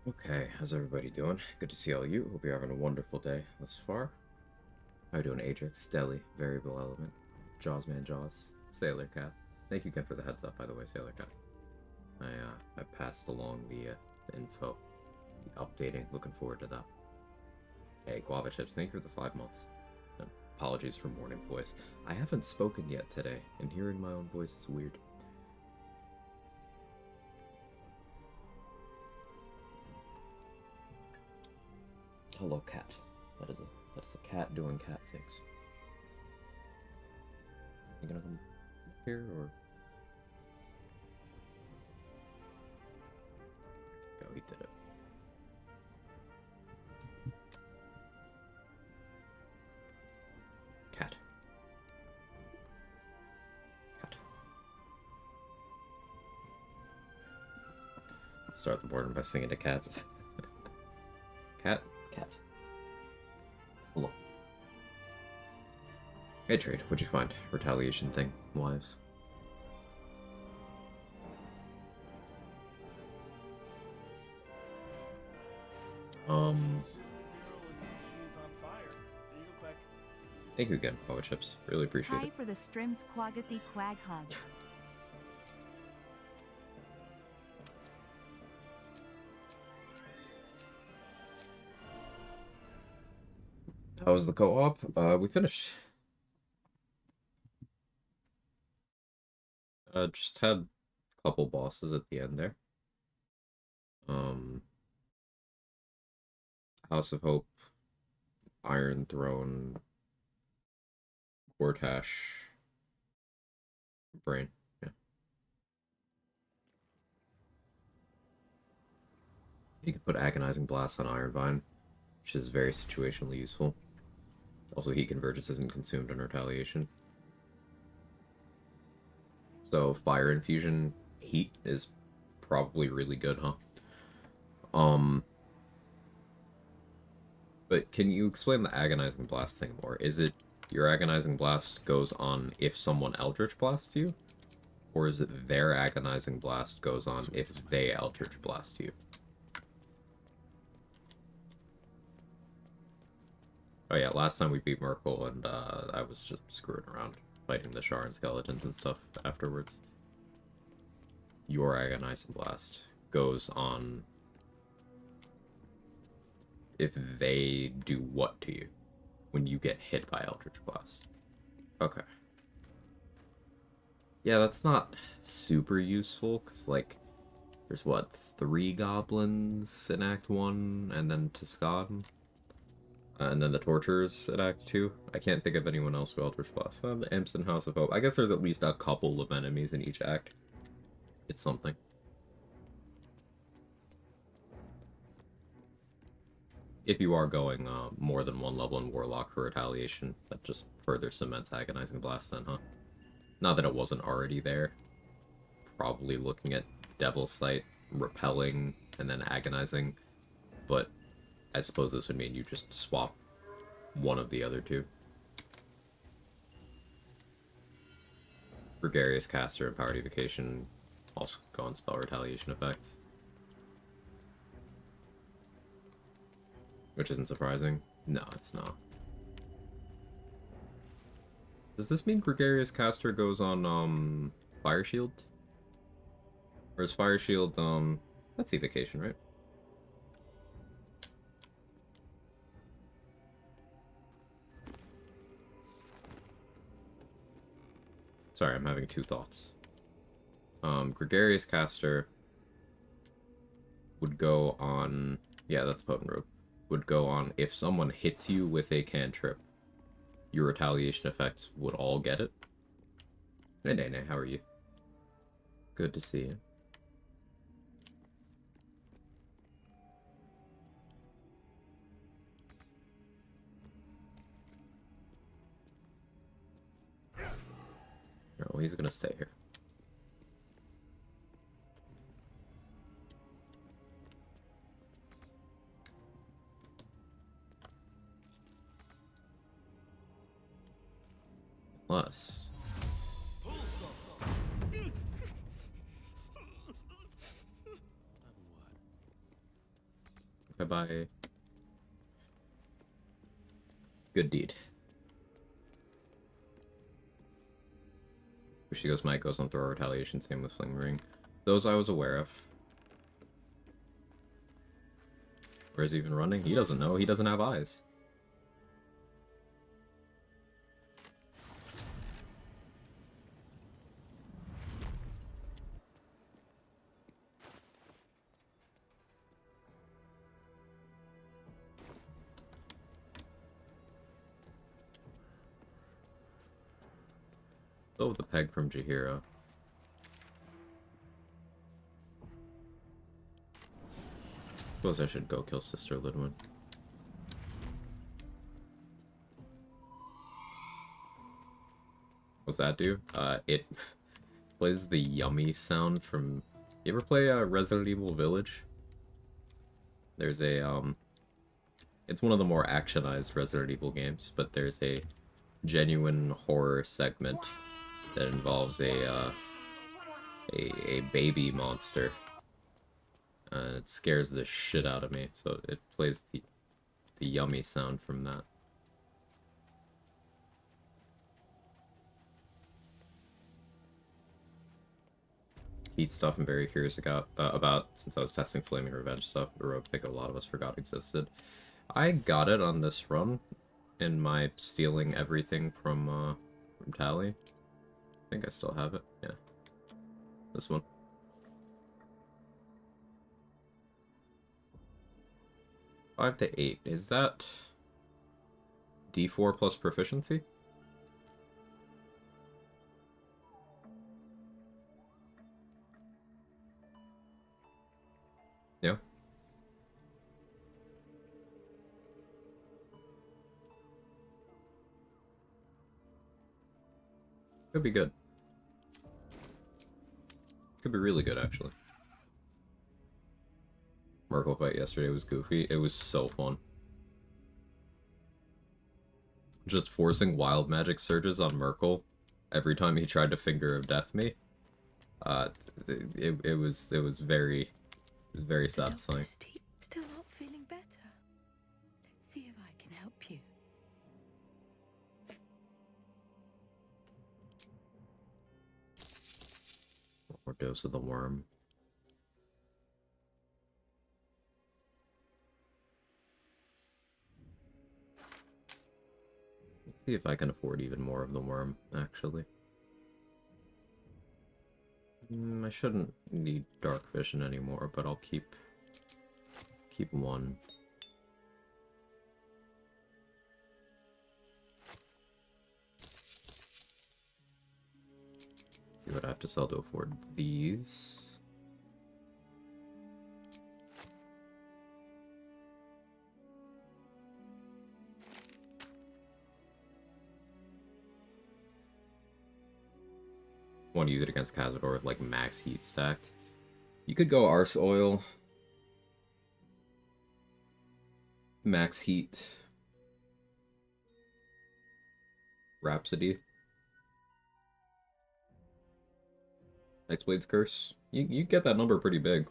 Okay, how's everybody doing? Good to see all you. Hope you're having a wonderful day thus far. How you doing, Ajax, Deli, Variable Element, Jaws, Jaws, Sailor Cat? Thank you again for the heads up, by the way, Sailor Cat. I passed along the info, the updating. Looking forward to that. Hey, Guava Chips, thank you for the 5 months. And apologies for morning voice. I haven't spoken yet today, and hearing my own voice is weird. Hello, cat. That is a cat doing cat things. You gonna come up here or go? He did it. Cat. Cat. Start the board by singing to cats. Cat. Cat. Hello. Hey, Trade. What'd you find? Retaliation thing, wives. Thank you again, Power Chips. Really appreciate it. Hi for the streams, Quagathy Quag hug. How was the co-op? We finished. Just had a couple bosses at the end there. Um, House of Hope, Iron Throne, Gortash, Brain. Yeah. You can put Agonizing Blast on Iron Vine, which is very situationally useful. Also, Heat Convergence isn't consumed on Retaliation. So, Fire Infusion Heat is probably really good, huh? But can you explain the Agonizing Blast thing more? Is it your Agonizing Blast goes on if someone Eldritch Blasts you? Or is it their Agonizing Blast goes on if they Eldritch Blast you? Oh yeah, last time we beat Merkel and I was just screwing around fighting the Sharon skeletons and stuff afterwards. Your Agonizing Blast goes on if they do what to you when you get hit by Eldritch Blast. Okay. Yeah, that's not super useful, because, like, there's, what, 3 goblins in Act 1, and then Tiscadden? And then the Torturers in Act 2. I can't think of anyone else with Eldritch Blast. The Imps and House of Hope. I guess there's at least a couple of enemies in each act. It's something. If you are going more than one level in Warlock for Retaliation, that just further cements Agonizing Blast then, huh? Not that it wasn't already there. Probably looking at Devil's Sight, Repelling, and then Agonizing. But I suppose this would mean you just swap one of the other two. Gregarious Caster and Power Devocation also go on spell retaliation effects. Which isn't surprising. No, it's not. Does this mean Gregarious Caster goes on, Fire Shield? Or is Fire Shield, that's Evocation, right? Sorry, I'm having two thoughts. Gregarious Caster would go on... Yeah, that's Potent Rope. Would go on if someone hits you with a cantrip. Your retaliation effects would all get it. Hey, Nene, how are you? Good to see you. Oh, he's gonna stay here. Plus... Bye-bye. Good deed. She goes, Mike goes on throw retaliation, same with Sling Ring. Those I was aware of. Where's he even running? He doesn't know. He doesn't have eyes. Oh, the peg from Jahira. Suppose I should go kill Sister Lidwin. What's that do? It plays the yummy sound from... You ever play Resident Evil Village? There's a, It's one of the more actionized Resident Evil games, but there's a genuine horror segment that involves a baby monster. It scares the shit out of me, so it plays the yummy sound from that. Heat stuff I'm very curious about since I was testing Flaming Revenge stuff. A rogue I think a lot of us forgot existed. I got it on this run in my stealing everything from Tally. I think I still have it. Yeah. This one. Five to 8. Is that D4 plus proficiency? Yeah. Could be good. Could be really good, actually. Merkle fight yesterday was goofy. It was so fun. Just forcing wild magic surges on Merkle every time he tried to finger of death me. It was very satisfying. Still not feeling better. Let's see if I can help you. One more dose of the worm. Let's see if I can afford even more of the worm, actually. I shouldn't need dark vision anymore, but I'll keep one. See what I have to sell to afford these. Want to use it against Cazador with like max heat stacked. You could go Arse Oil. Max heat. Rhapsody. Nightblade's Curse. You get that number pretty big.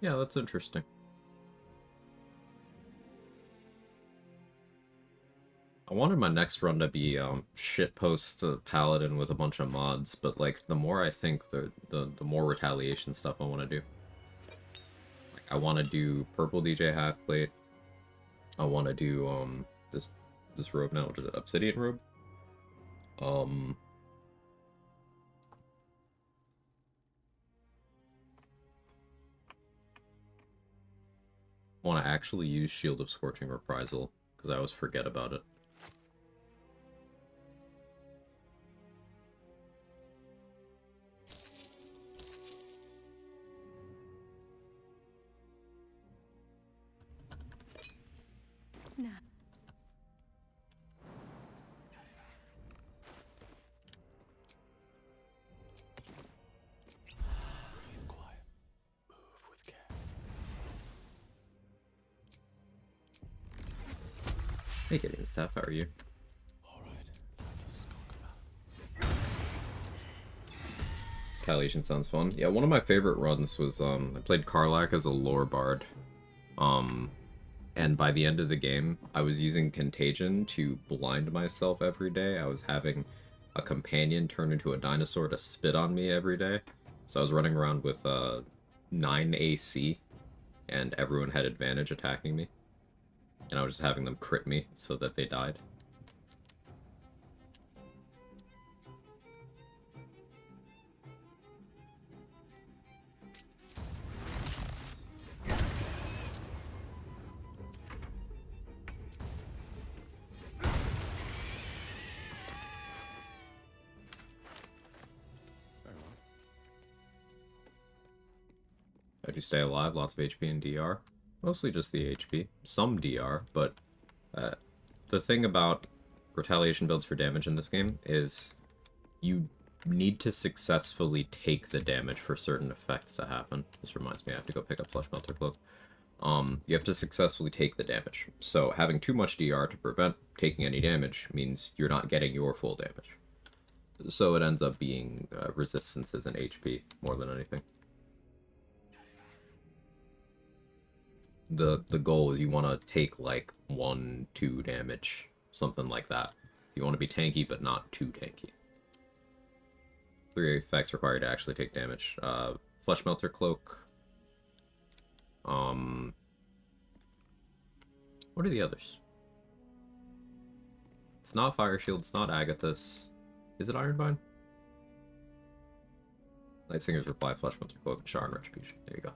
Yeah, that's interesting. I wanted my next run to be shitpost paladin with a bunch of mods, but like the more I think, the more retaliation stuff I want to do. Like I want to do purple DJ halfplate. I want to do this robe now, which is it, obsidian robe. Want to actually use Shield of Scorching Reprisal because I always forget about it. Nah. Breathe quiet. Move with care. Hey, Gideon Staff, how are you? All right. Retaliation sounds fun. Yeah, one of my favorite runs was, I played Karlach as a lore bard. Um, and by the end of the game, I was using Contagion to blind myself every day. I was having a companion turn into a dinosaur to spit on me every day. So I was running around with 9 AC, and everyone had advantage attacking me. And I was just having them crit me so that they died. Very well. How'd you stay alive? Lots of HP and DR? Mostly just the HP. Some DR, but the thing about retaliation builds for damage in this game is you need to successfully take the damage for certain effects to happen. This reminds me, I have to go pick up Flesh Melter Cloak. You have to successfully take the damage. So having too much DR to prevent taking any damage means you're not getting your full damage. So it ends up being resistances and HP more than anything. The goal is you want to take like 1-2 damage, something like that. You want to be tanky, but not too tanky. 3 effects required to actually take damage. Flesh Melter Cloak. What are the others? It's not Fire Shield, it's not Agathis. Is it Ironbind? Night Singer's Reply, Flesh Melter Cloak, and Shard Retribution. There you go.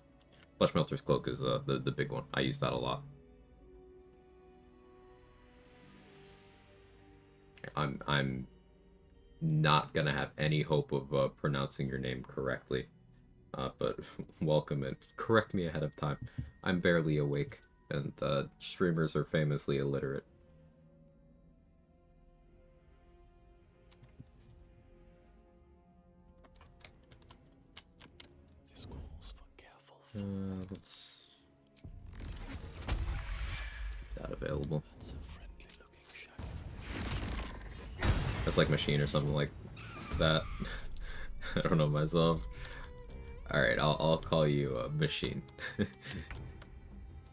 Flesh Melter's Cloak is the big one. I use that a lot. I'm not gonna have any hope of pronouncing your name correctly, but welcome and correct me ahead of time. I'm barely awake, and streamers are famously illiterate. This calls for careful Let's keep that available. That's a friendly looking shadow. That's like Machine or something like that. I don't know myself. Alright, I'll call you Machine.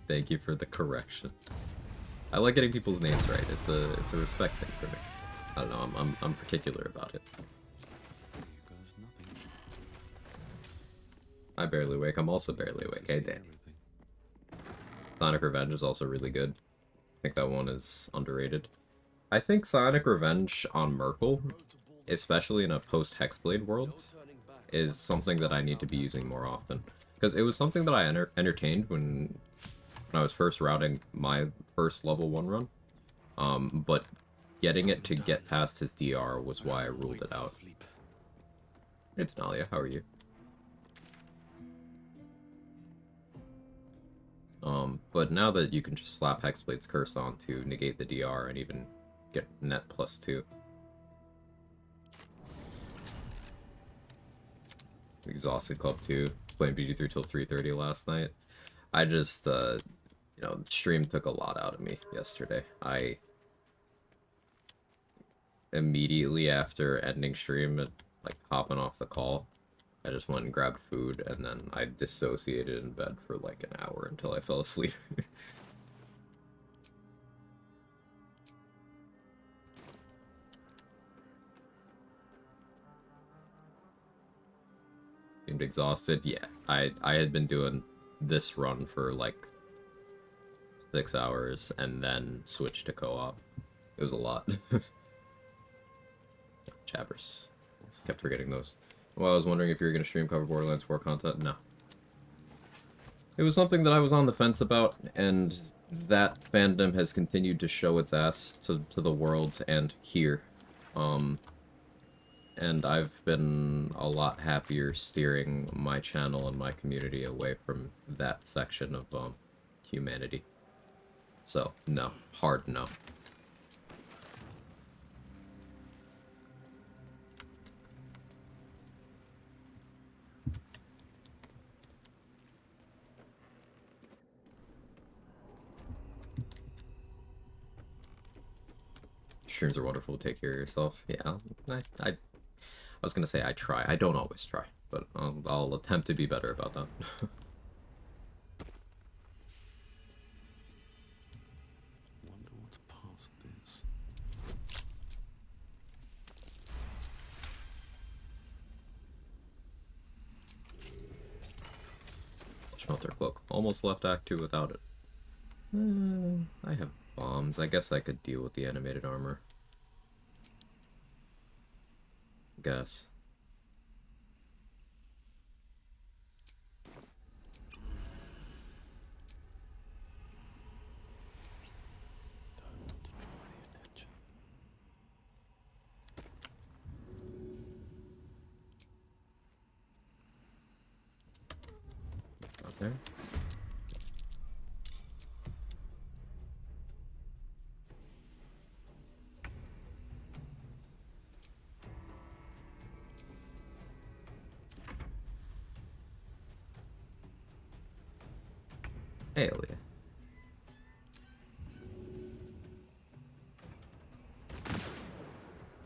Thank you for the correction. I like getting people's names right. It's a respect thing for me. I don't know, I'm particular about it. Here goes nothing. I barely awake. I'm also barely awake. Hey, Dan. Everything. Sonic Revenge is also really good. I think that one is underrated. I think Sonic Revenge on Merkle, especially in a post-Hexblade world, is something that I need to be using more often. Because it was something that I entertained when I was first routing my first level 1 run. But getting it to get past his DR was why I ruled it out. Sleep. Hey, Denalia, how are you? But now that you can just slap Hexblade's Curse on to negate the DR and even get net +2. Exhausted Club 2. Was playing BD3 till 3:30 last night. I just, you know, stream took a lot out of me yesterday. I immediately after ending stream and like hopping off the call, I just went and grabbed food, and then I dissociated in bed for like an hour until I fell asleep. Seemed exhausted. Yeah, I had been doing this run for like 6 hours and then switched to co-op. It was a lot. Chappers. Kept forgetting those. Well, I was wondering if you were going to stream cover Borderlands 4 content. No. It was something that I was on the fence about, and that fandom has continued to show its ass to the world and here. And I've been a lot happier steering my channel and my community away from that section of humanity. So, no. Hard no. Streams are wonderful. Take care of yourself. Yeah, I was gonna say I try. I don't always try. but I'll attempt to be better about that. Wonder what's past this. Smelter Cloak. Almost left Act 2 without it. I have bombs. I guess I could deal with the animated armor. Guess. Don't want to draw any attention. Not there. Hell yeah.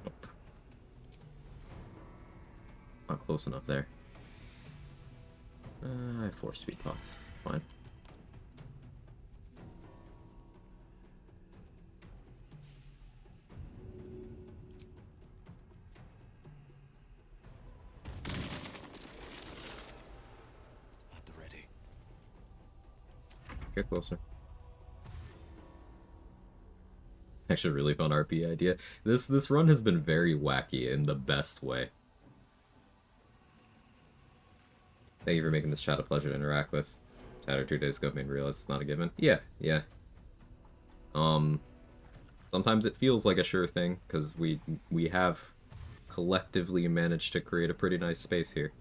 Nope. Not close enough there. I have 4 speed pots. Fine. At the ready. Get closer. Actually, a really fun RP idea. This run has been very wacky in the best way. Thank you for making this chat a pleasure to interact with. Chat 2 days ago made me realize it's not a given. Yeah, yeah. Sometimes it feels like a sure thing, because we have collectively managed to create a pretty nice space here.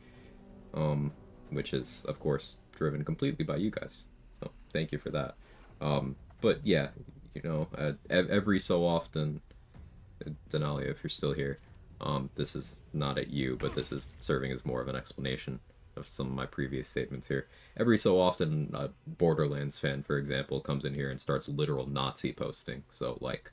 Which is, of course, driven completely by you guys. So, thank you for that. But yeah, you know, every so often, Denalia, if you're still here, this is not at you, but this is serving as more of an explanation of some of my previous statements here. Every so often, a Borderlands fan, for example, comes in here and starts literal Nazi posting. So, like...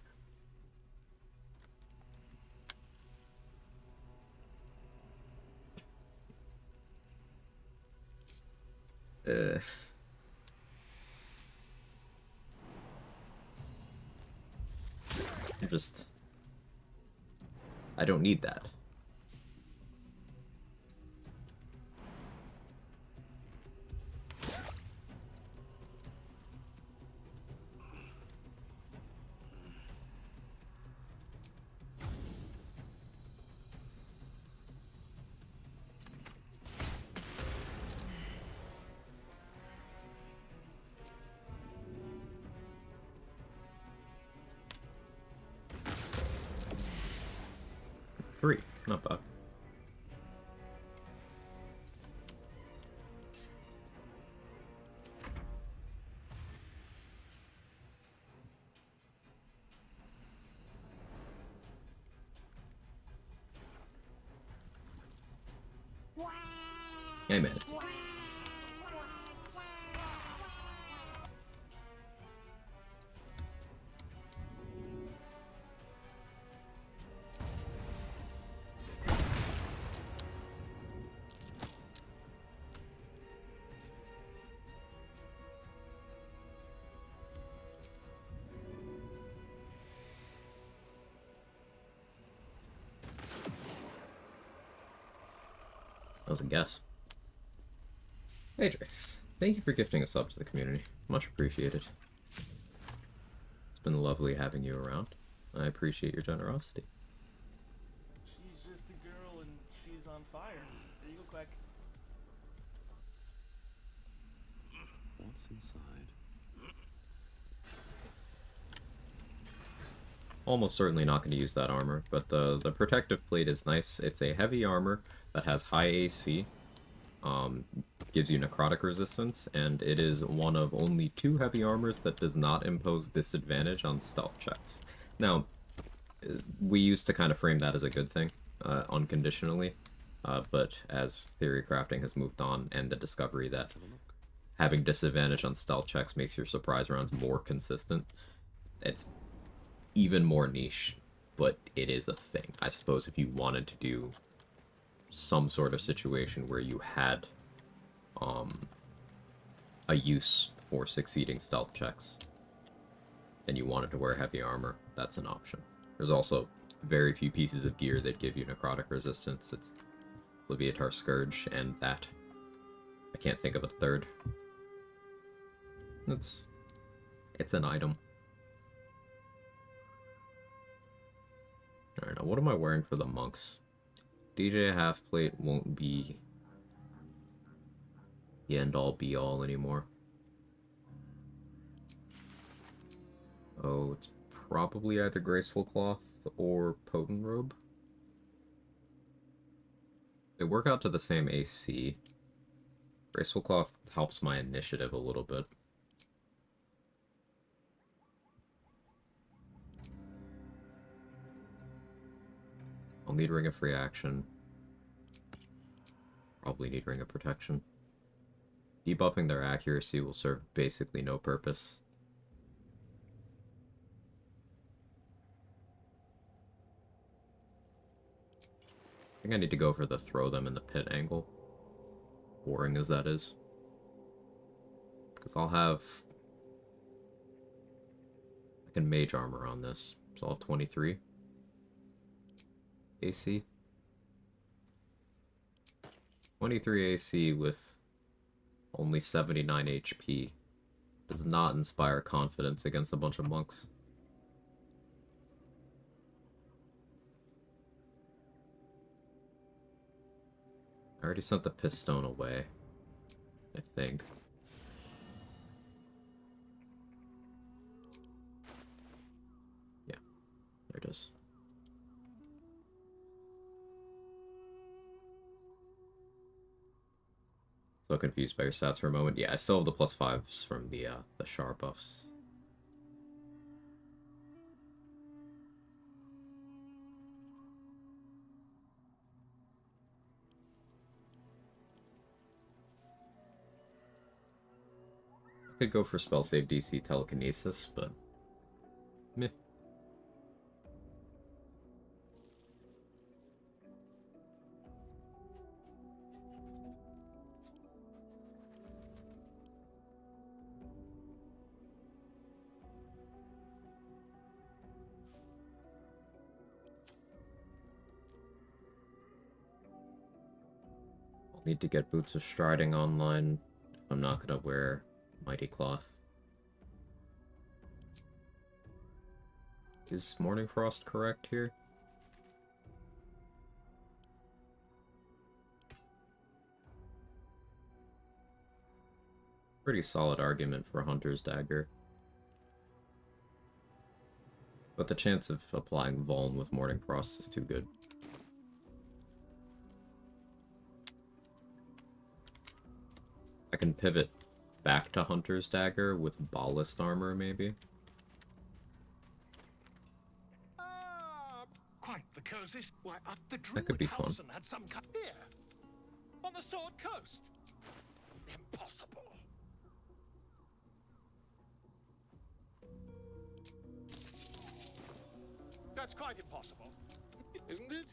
just... I don't need that. Three, not bad. I made it. That was a guess. Matrix, thank you for gifting a sub to the community. Much appreciated. It's been lovely having you around. I appreciate your generosity. She's just a girl and she's on fire. There you go, Quag. What's inside? Almost certainly not going to use that armor, but the protective plate is nice. It's a heavy armor that has high AC, gives you necrotic resistance, and it is one of only 2 heavy armors that does not impose disadvantage on stealth checks. Now, we used to kind of frame that as a good thing, unconditionally, but as theory crafting has moved on, and the discovery that having disadvantage on stealth checks makes your surprise rounds more consistent, it's even more niche, but it is a thing. I suppose if you wanted to do some sort of situation where you had a use for succeeding stealth checks and you wanted to wear heavy armor, that's an option. There's also very few pieces of gear that give you necrotic resistance. It's Leviatar Scourge and that. I can't think of a third. It's an item. Alright, now what am I wearing for the monks? DJ Halfplate won't be the end-all be-all anymore. Oh, it's probably either Graceful Cloth or Potent Robe. They work out to the same AC. Graceful Cloth helps my initiative a little bit. I'll need Ring of Free Action. Probably need Ring of Protection. Debuffing their accuracy will serve basically no purpose. I think I need to go for the throw them in the pit angle. Boring as that is. Because I'll have... I can mage armor on this. So I'll have 23 AC. 23 AC with only 79 HP does not inspire confidence against a bunch of monks. I already sent the Pistone away, I think. Yeah, there it is. So confused by your stats for a moment. Yeah, I still have the +5s from the Char buffs. I could go for spell save DC telekinesis, but meh. I'll need to get Boots of Striding online if I'm not gonna wear Mighty Cloth. Is Morning Frost correct here? Pretty solid argument for Hunter's Dagger. But the chance of applying Vuln with Morning Frost is too good. I can pivot back to Hunter's Dagger with Ballast Armor, maybe? Quite the coziest. Why, up the That could be fun. Druid had some here, on the Sword Coast. Impossible. That's quite impossible, isn't it?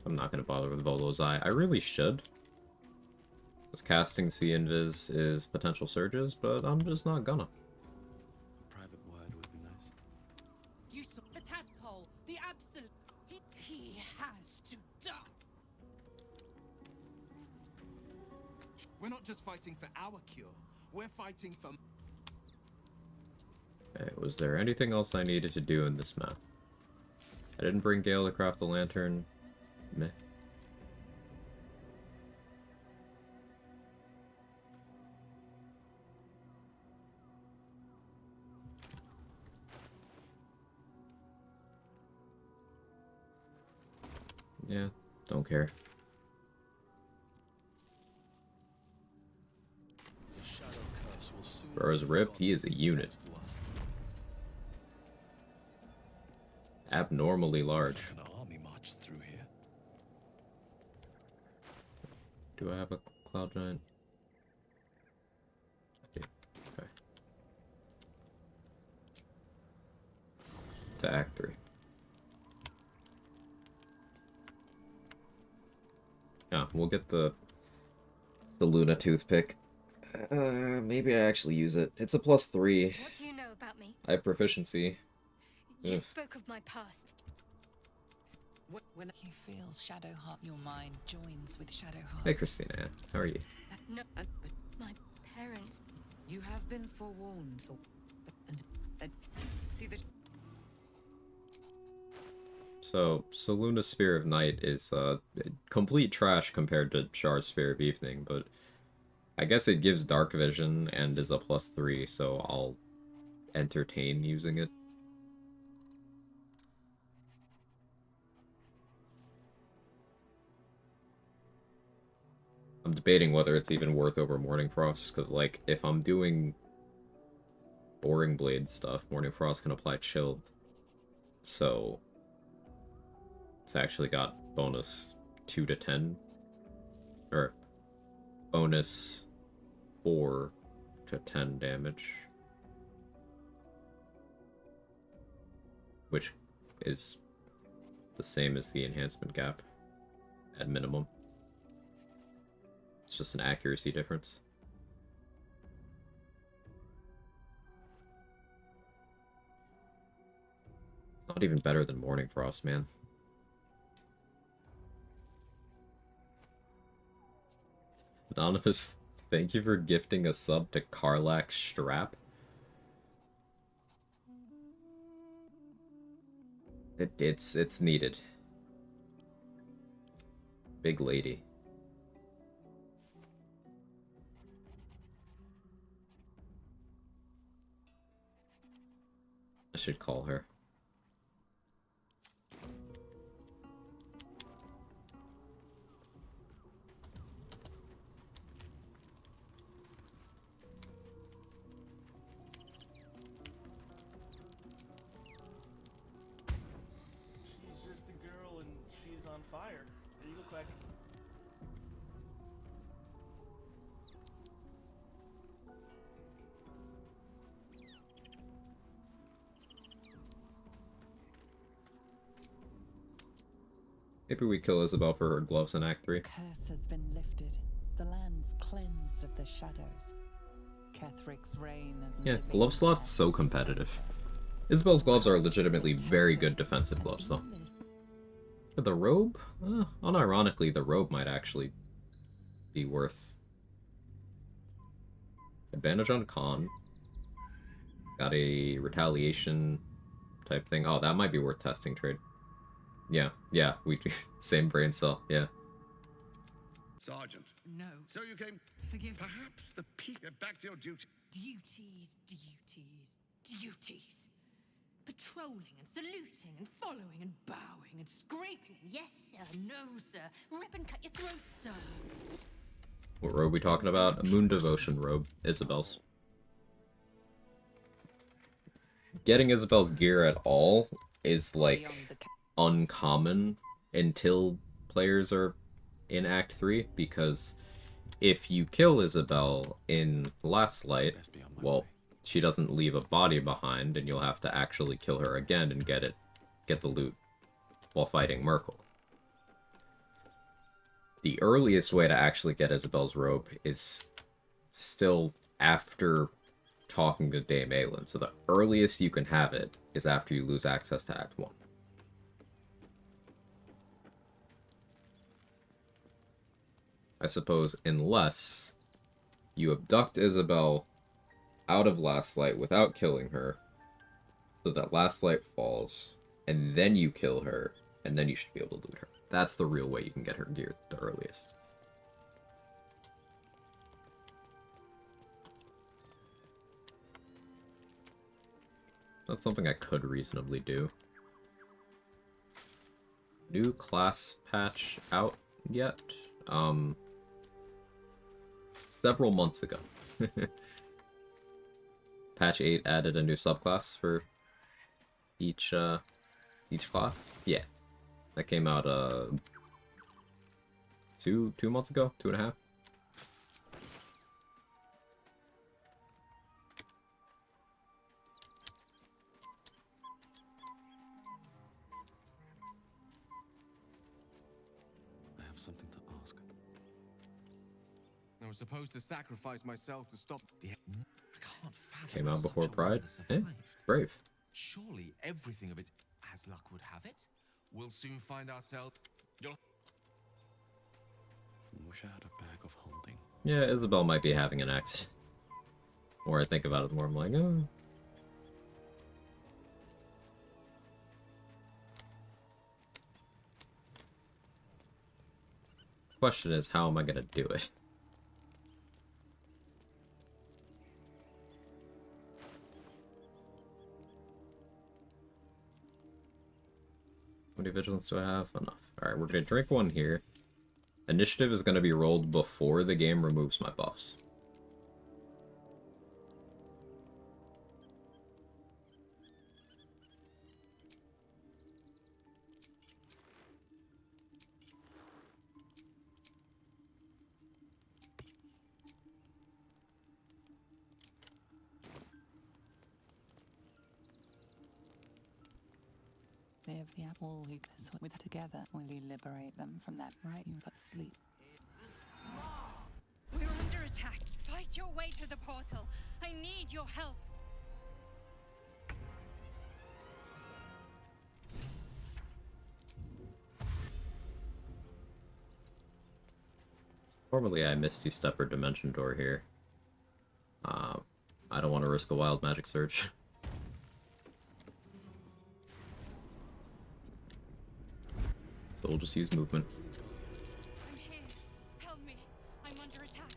I'm not gonna bother with Volo's Eye. I really should. Because casting Sea Invis is potential surges, but I'm just not gonna. A private word would be nice. You saw the tadpole, the absolute. He has to die. We're not just fighting for our cure, we're fighting for... Okay, was there anything else I needed to do in this map? I didn't bring Gale to craft the lantern. Meh. Yeah, don't care. The shadow curse will soon Bro's be ripped, he is a forgotten unit. thanks to us. Abnormally large. It's like an army marched through here. Do I have a Cloud Giant? I do. Okay. To Act 3. Yeah, we'll get the Luna toothpick. Maybe I actually use it. It's a +3. What do you know about me? I have proficiency. You Ugh. spoke of my past. When you feel Shadowheart, your mind joins with Shadowheart. Hey, Christina. How are you? No, my parents. You have been forewarned for, and see the. So, Luna's Spear of Night is complete trash compared to Char's Spear of Evening, but I guess it gives dark vision and is a +3, so I'll entertain using it. I'm debating whether it's even worth over Morning Frost, because, like, if I'm doing Boring Blade stuff, Morning Frost can apply Chilled. So, it's actually got bonus 2 to 10. Or, bonus 4 to 10 damage. Which is the same as the enhancement gap, at minimum. It's just an accuracy difference. It's not even better than Morning Frost, man. Anonymous, thank you for gifting a sub to Karlak Strap. It's needed. Big lady. I should call her. She's just a girl and she's on fire. There you go, Quag. Maybe we kill Isabel for her gloves in Act 3. Curse has been lifted. The land's cleansed of the shadows. Kethric's reign of Yeah, living glove slot's so competitive. Isabel's gloves are legitimately very good defensive gloves, though. The robe? Unironically, the robe might actually be worth. Advantage on con. Got a retaliation type thing. Oh, that might be worth testing trade. Yeah, we same brain cell, yeah. Sergeant. No. So you came. Forgive me. Perhaps the people. Get back to your duty. Duties. Patrolling and saluting and following and bowing and scraping. Yes, sir. No, sir. Rip and cut your throat, sir. What robe we talking about? A Moon Devotion robe. Isabel's. Getting Isabel's gear at all is, like, Beyond the uncommon until players are in Act 3, because if you kill Isabel in Last Light, well, she doesn't leave a body behind, and you'll have to actually kill her again and get the loot while fighting Merkel. The earliest way to actually get Isabel's robe is still after talking to Dame Aelin, so the earliest you can have it is after you lose access to Act 1. I suppose, unless you abduct Isabel out of Last Light without killing her, so that Last Light falls, and then you kill her, and then you should be able to loot her. That's the real way you can get her gear the earliest. That's something I could reasonably do. New class patch out yet? Several months ago. Patch 8 added a new subclass for each class. Yeah. That came out 2 months ago? 2.5? I have something to ask. I was supposed to sacrifice myself to stop the... I can't fathom Came out how before such a Pride. wonder Eh? survived. Brave. Surely everything of it, as luck would have it. We'll soon find ourselves... You'll... Wish I had a bag of holding. Yeah, Isabel might be having an accident. The more I think about it, the more I'm like, oh. Question is, how am I gonna do it? How many vigilance do I have? Enough. Alright, we're gonna drink one here. Initiative is gonna be rolled before the game removes my buffs. If the apple who with together, will you liberate them from that right? You but sleep. We're under attack. Fight your way to the portal. I need your help. Normally I Misty Step or Dimension Door here. I don't want to risk a Wild Magic Surge. So we'll just use movement. I'm here. Help me. I'm under attack.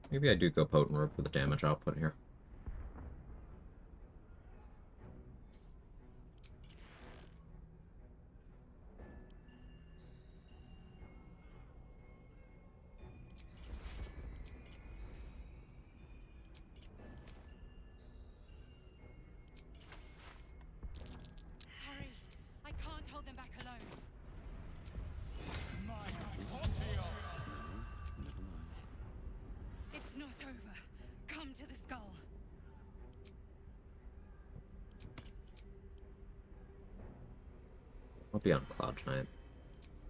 Maybe I do go Potent Robe for the damage output here. Hurry. I can't hold them back alone. It's not over. Come to the skull. I'll be on Cloud Giant.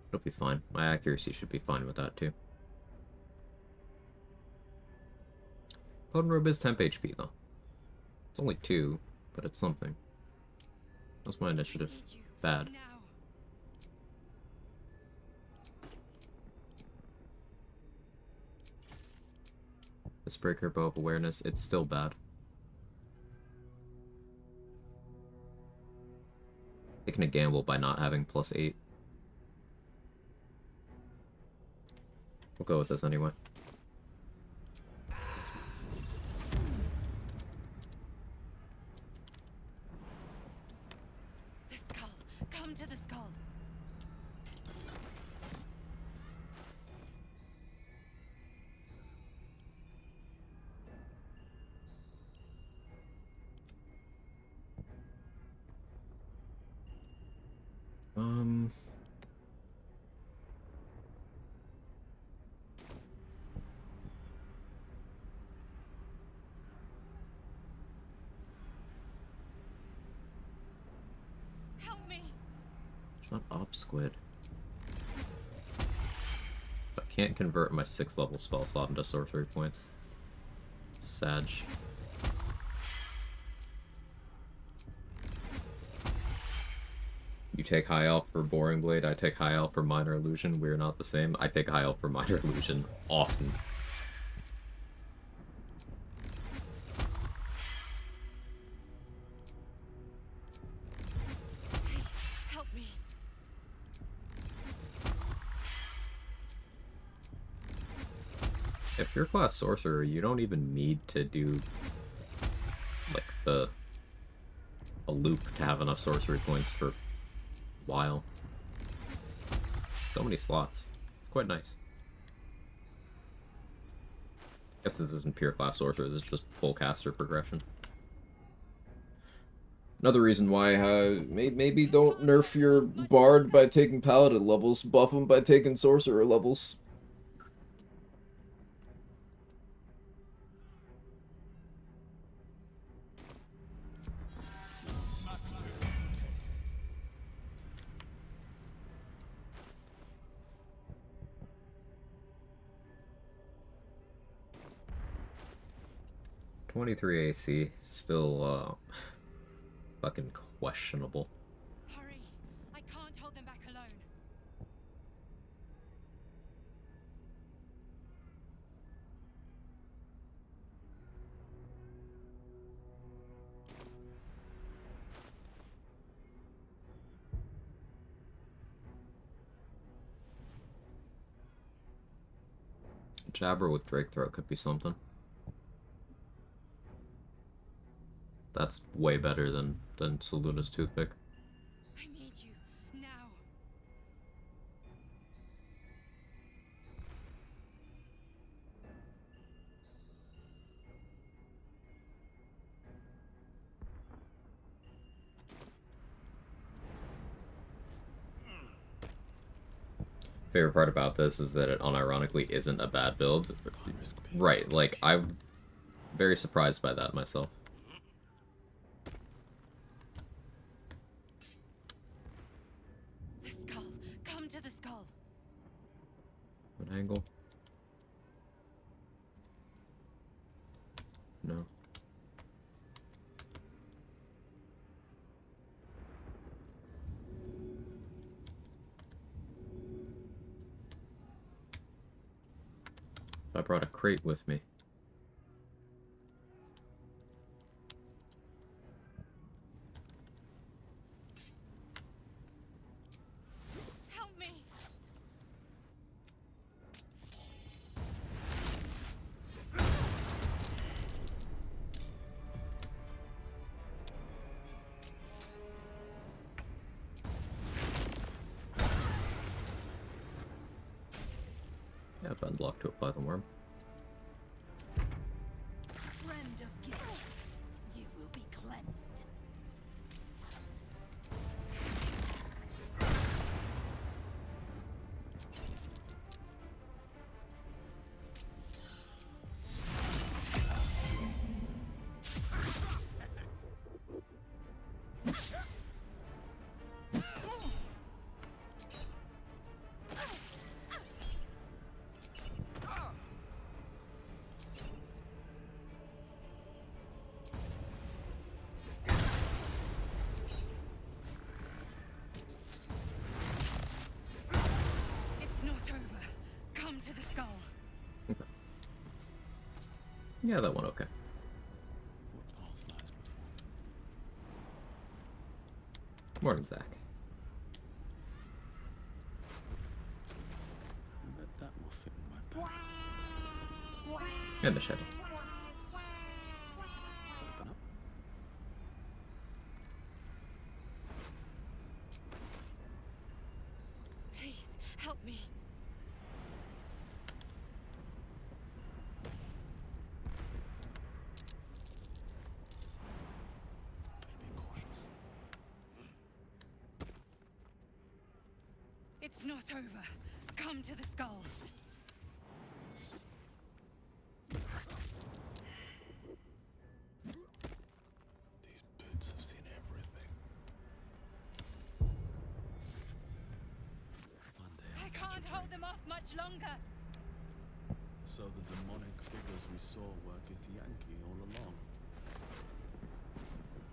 It'll be fine. My accuracy should be fine with that too. Potent Robe is temp HP though. It's only 2, but it's something. That's my initiative. I need you Bad. now. This Breaker Bow of Awareness, it's still bad. Taking a gamble by not having +8. We'll go with this anyway. The skull. Come to the skull. Help me. Shut up, Squid. I can't convert my 6th level spell slot into sorcery points. Sag. You take High Elf for Boring Blade, I take High Elf for Minor Illusion. We're not the same. I take High Elf for Minor Illusion often. Help me. If you're class sorcerer, you don't even need to do like a loop to have enough sorcery points for a while. So many slots. It's quite nice. I guess this isn't pure class sorcerer, this is just full caster progression. Another reason why maybe don't nerf your bard by taking paladin levels, buff them by taking sorcerer levels. 23 AC, still, fucking questionable. Hurry! I can't hold them back alone. Jabber with Drake Throat could be something. That's way better than Saluna's Toothpick. I need you now. Favorite part about this is that it unironically isn't a bad build. Right, like, I'm very surprised by that myself. The skull. Come to the skull. An angle? No. I brought a crate with me. Help me. Yeah, I've unblocked to apply the worm. Friend of guilt, you will be cleansed. It's not over. Come to the skull. Okay. Yeah, that one okay. Morning, Zach. Bet that will fit in my pack. And the shadow. Open up. Please help me. Better be cautious. It's not over. Come to the skull. These boots have seen everything. One day I I'll catch can't a hold break. them off much longer. So the demonic figures we saw were Githyanki all along.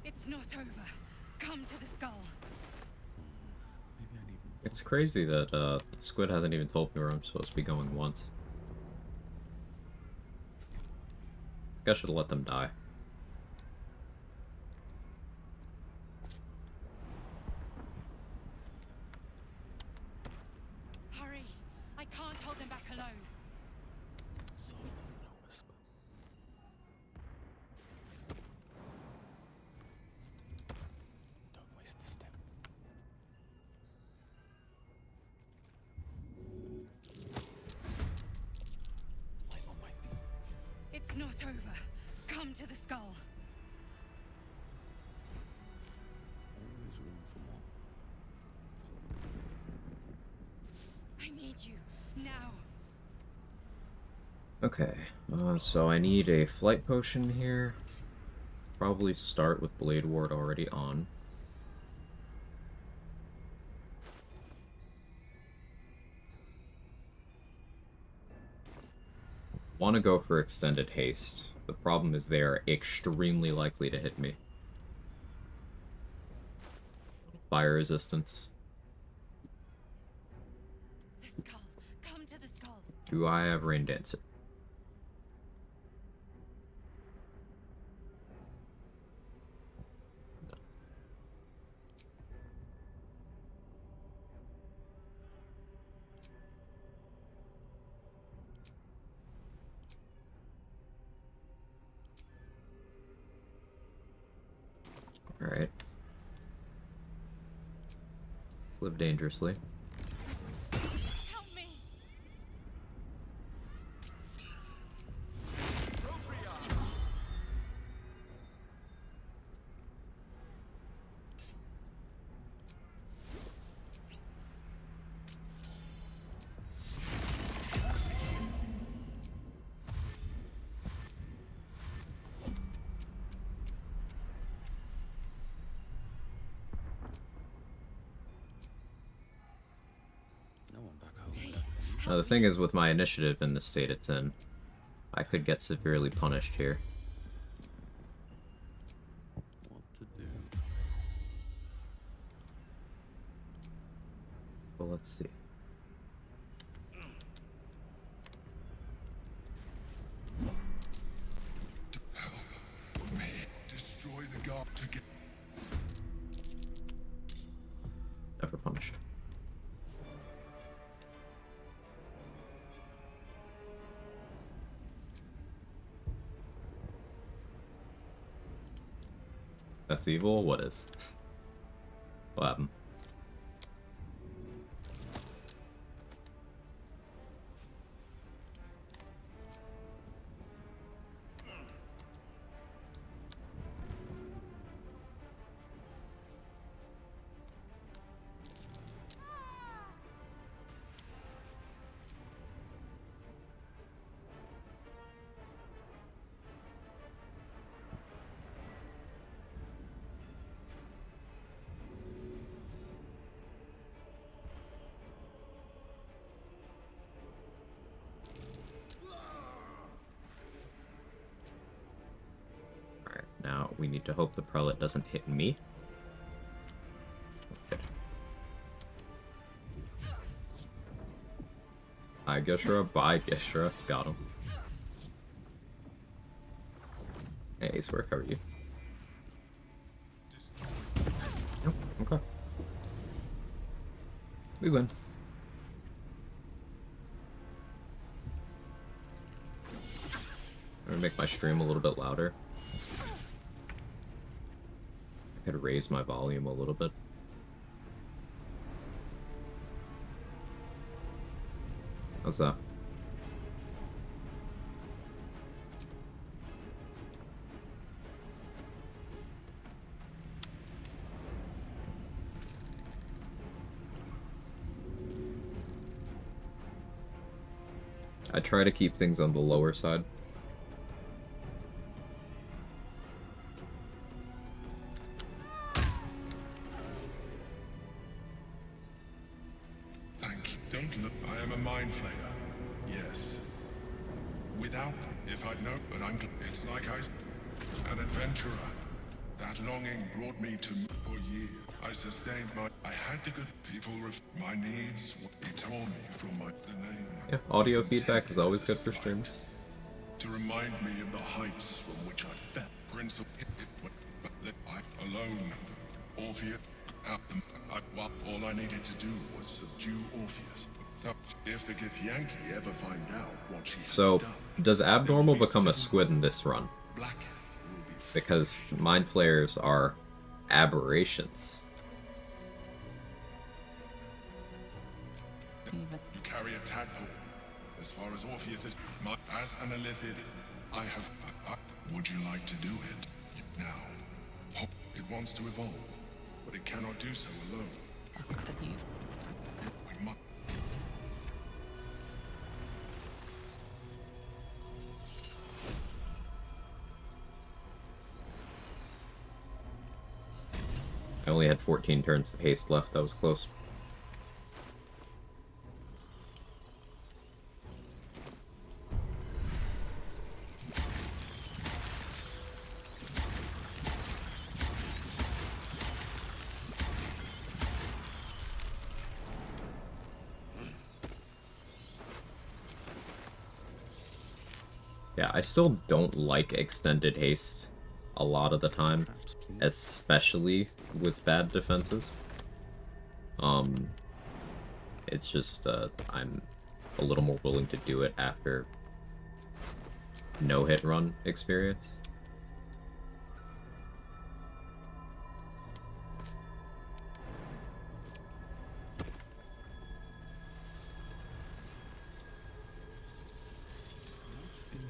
It's not over. Come to the skull. Maybe I need more. It's crazy that Squid hasn't even told me where I'm supposed to be going once. I guess I should have let them die. Hurry. I can't hold them back alone. Soft and no whisper. Don't waste a step. Light on my feet. It's not over. Come to the skull. Always room for more. I need you now. Okay, so I need a flight potion here. Probably start with Blade Ward already on. want to go for extended haste. The problem is they are extremely likely to hit me. Fire resistance. The skull. Come to the skull. Do I have Rain Dancer? Alright. Let's live dangerously. Help me. No one back home left for me. Now the thing is, with my initiative in the state it's in, I could get severely punished here. What to do? Well, let's see. Destroy the god to get. Never punished. That's evil? What is? What happened? Alright, now we need to hope the prelate doesn't hit me. Okay. Bye, Geshra. Bye, Geshra. Got him. Hey, Ace, where cover you? Nope, okay. We win. I'm gonna make my stream a little bit louder. I could raise my volume a little bit. How's that? I try to keep things on the lower side. Thank you. Don't look. I am a mind flayer. Yes. Without, if I'd known, but I'm. It's like an adventurer. That longing brought me to for years. I sustained my. I had the good people. My needs. He tore me from the name. Yeah, audio was feedback is intended always as good a for sight, streams. To remind me of the heights from which I fell. Prince of I alone. Orpheus. All I needed to do was subdue Orpheus. So, if the Githyanki ever find out what she has So, done, does Abnormal there will be become a civil squid in this run? Blackheath will be Because Mind Flayers are aberrations. Even You carry a tadpole. As far as Orpheus is, as an Elithid, I have. Would you like to do it now? It wants to evolve, but it cannot do so alone. look at you. We must. I only had 14 turns of haste left, that was close. Yeah, I still don't like extended haste a lot of the time, especially with bad defenses. It's just, I'm a little more willing to do it after no hit run experience. What's in here?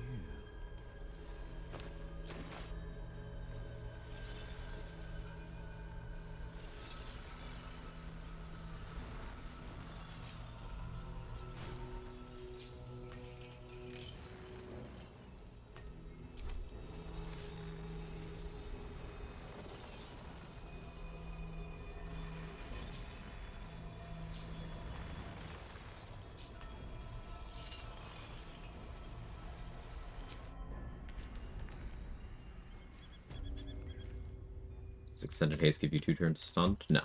Does extended haste give you 2 turns stunned? No.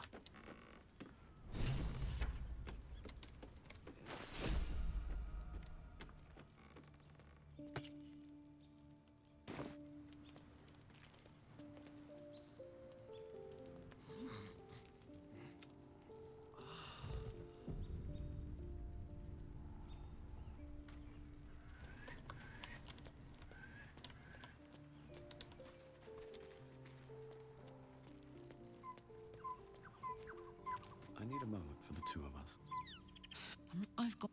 I need a moment for the two of us. I've got.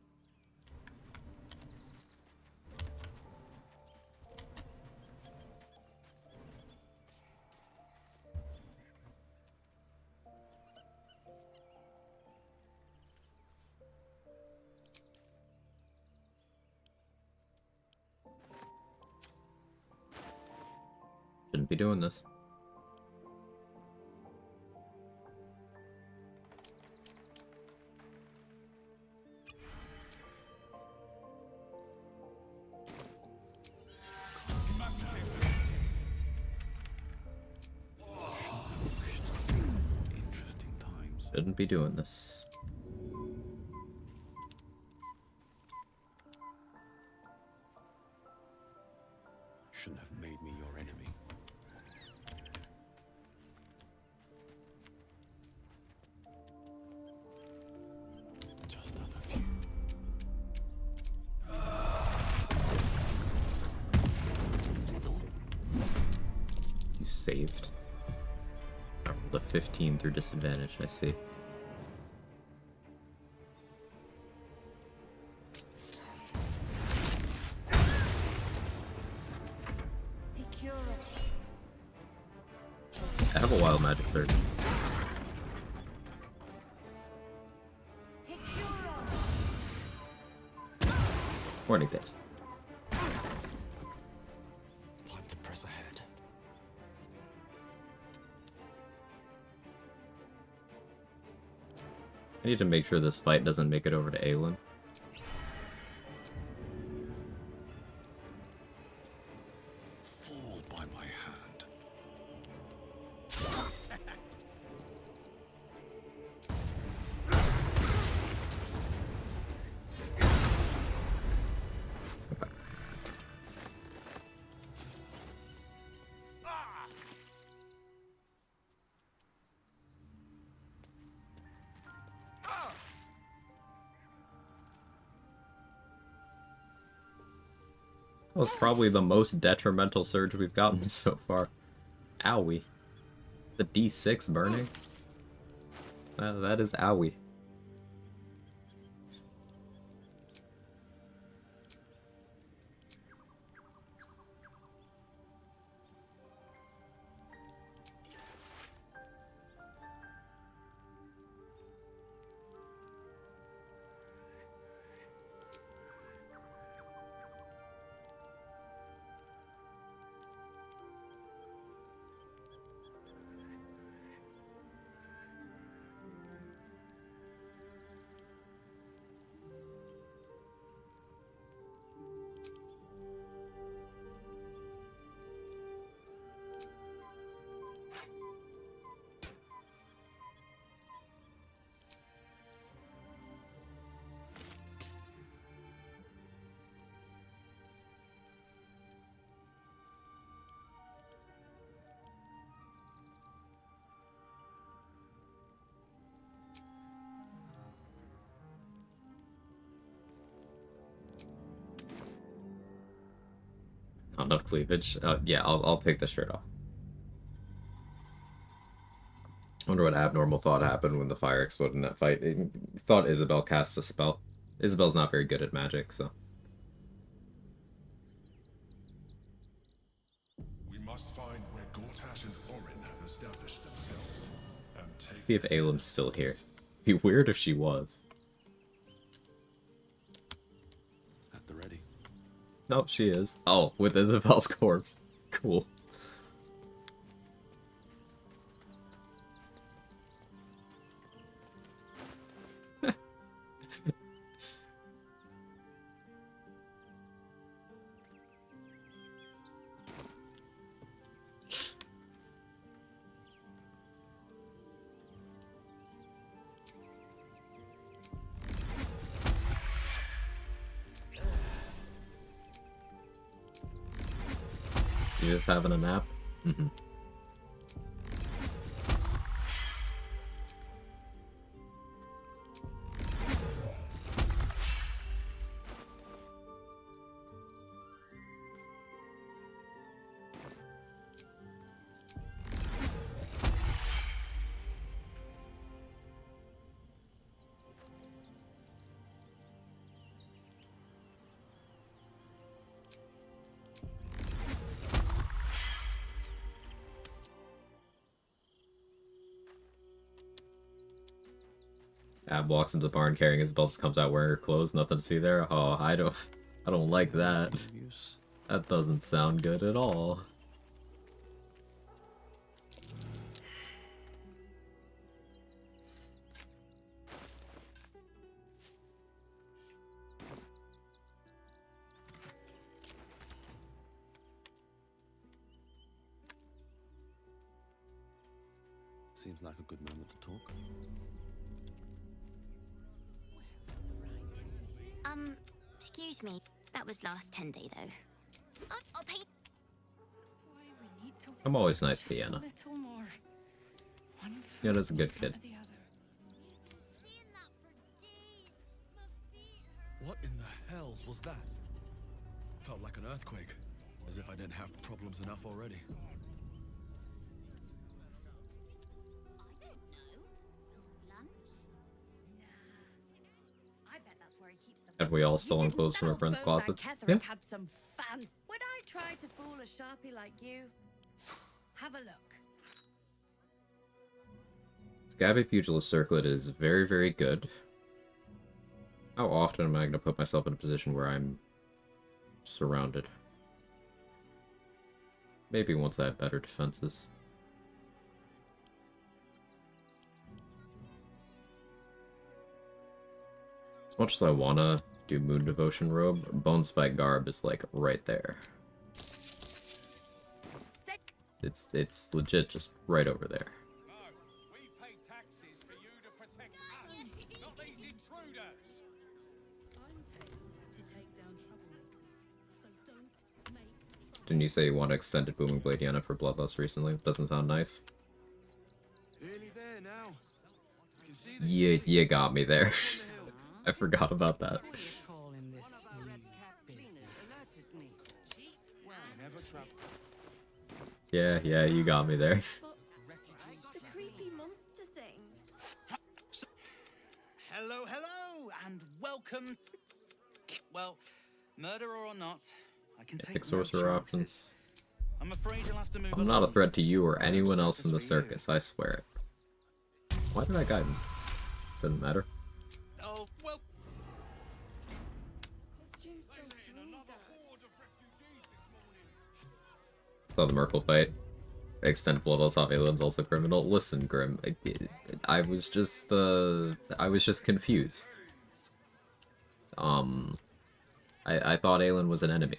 Shouldn't be doing this. Interesting times. Shouldn't be doing this. Shouldn't have made me your enemy. Just done a few. You saved. I rolled a 15 through disadvantage, I see. I have a wild magic surge. Morning Date. Time to press ahead. I need to make sure this fight doesn't make it over to Aelin. Fall by my hand. That was probably the most detrimental surge we've gotten so far. Owie. The D6 burning? That is owie. Not enough cleavage. Yeah, I'll take this shirt off. I wonder what abnormal thought happened when the fire exploded in that fight. It thought Isabel cast a spell. Isabel's not very good at magic, so. We must find where Gortash and Orin have established themselves and take. See if Aylin's still here. Be weird if she was. At the ready. Nope, she is. Oh, with Isabel's corpse. Cool. You just having a nap? Mm-hmm. Ab walks into the barn carrying his belt, just comes out wearing her clothes, nothing to see there. Oh, I don't like that. That doesn't sound good at all. Seems like a good moment to talk. Excuse me. That was last 10 day though. I'll pay. I'm always nice to Yenna. Yenna's a good kid. What in the hells was that? Felt like an earthquake. As if I didn't have problems enough already. Have we all stolen clothes from our friends' closets? Yeah. Had some fans. Would I try to fool a sharpie like you? Have a look. Scabby Pugilist Circlet is very, very good. How often am I going to put myself in a position where I'm surrounded? Maybe once I have better defenses. As much as I want to do Moon Devotion Robe, Bone Spike Garb is like right there. It's legit just right over there. No, we pay taxes for you to protect us, not these intruders. I'm paid to take down troublemakers, so don't make trouble. Didn't you say you want extended Booming Blade Yenna for Bloodlust recently? Doesn't sound nice. Nearly there now. You can see the You got me there. I forgot about that. Yeah, you got me there. The creepy monster thing. Hello, and welcome. Well, murderer or not, I can take Pick no sorcerer chances. options. I'm afraid you'll have to move I'm not a along. threat to you or anyone No else in the circus for you. circus, I swear it. Why did I guidance? Doesn't matter. Oh, well, Costumes don't do that. Saw the Merkle fight. Extend Bloodlust off Aylin's also criminal. Listen, Grim, I was just confused. I thought Aylin was an enemy.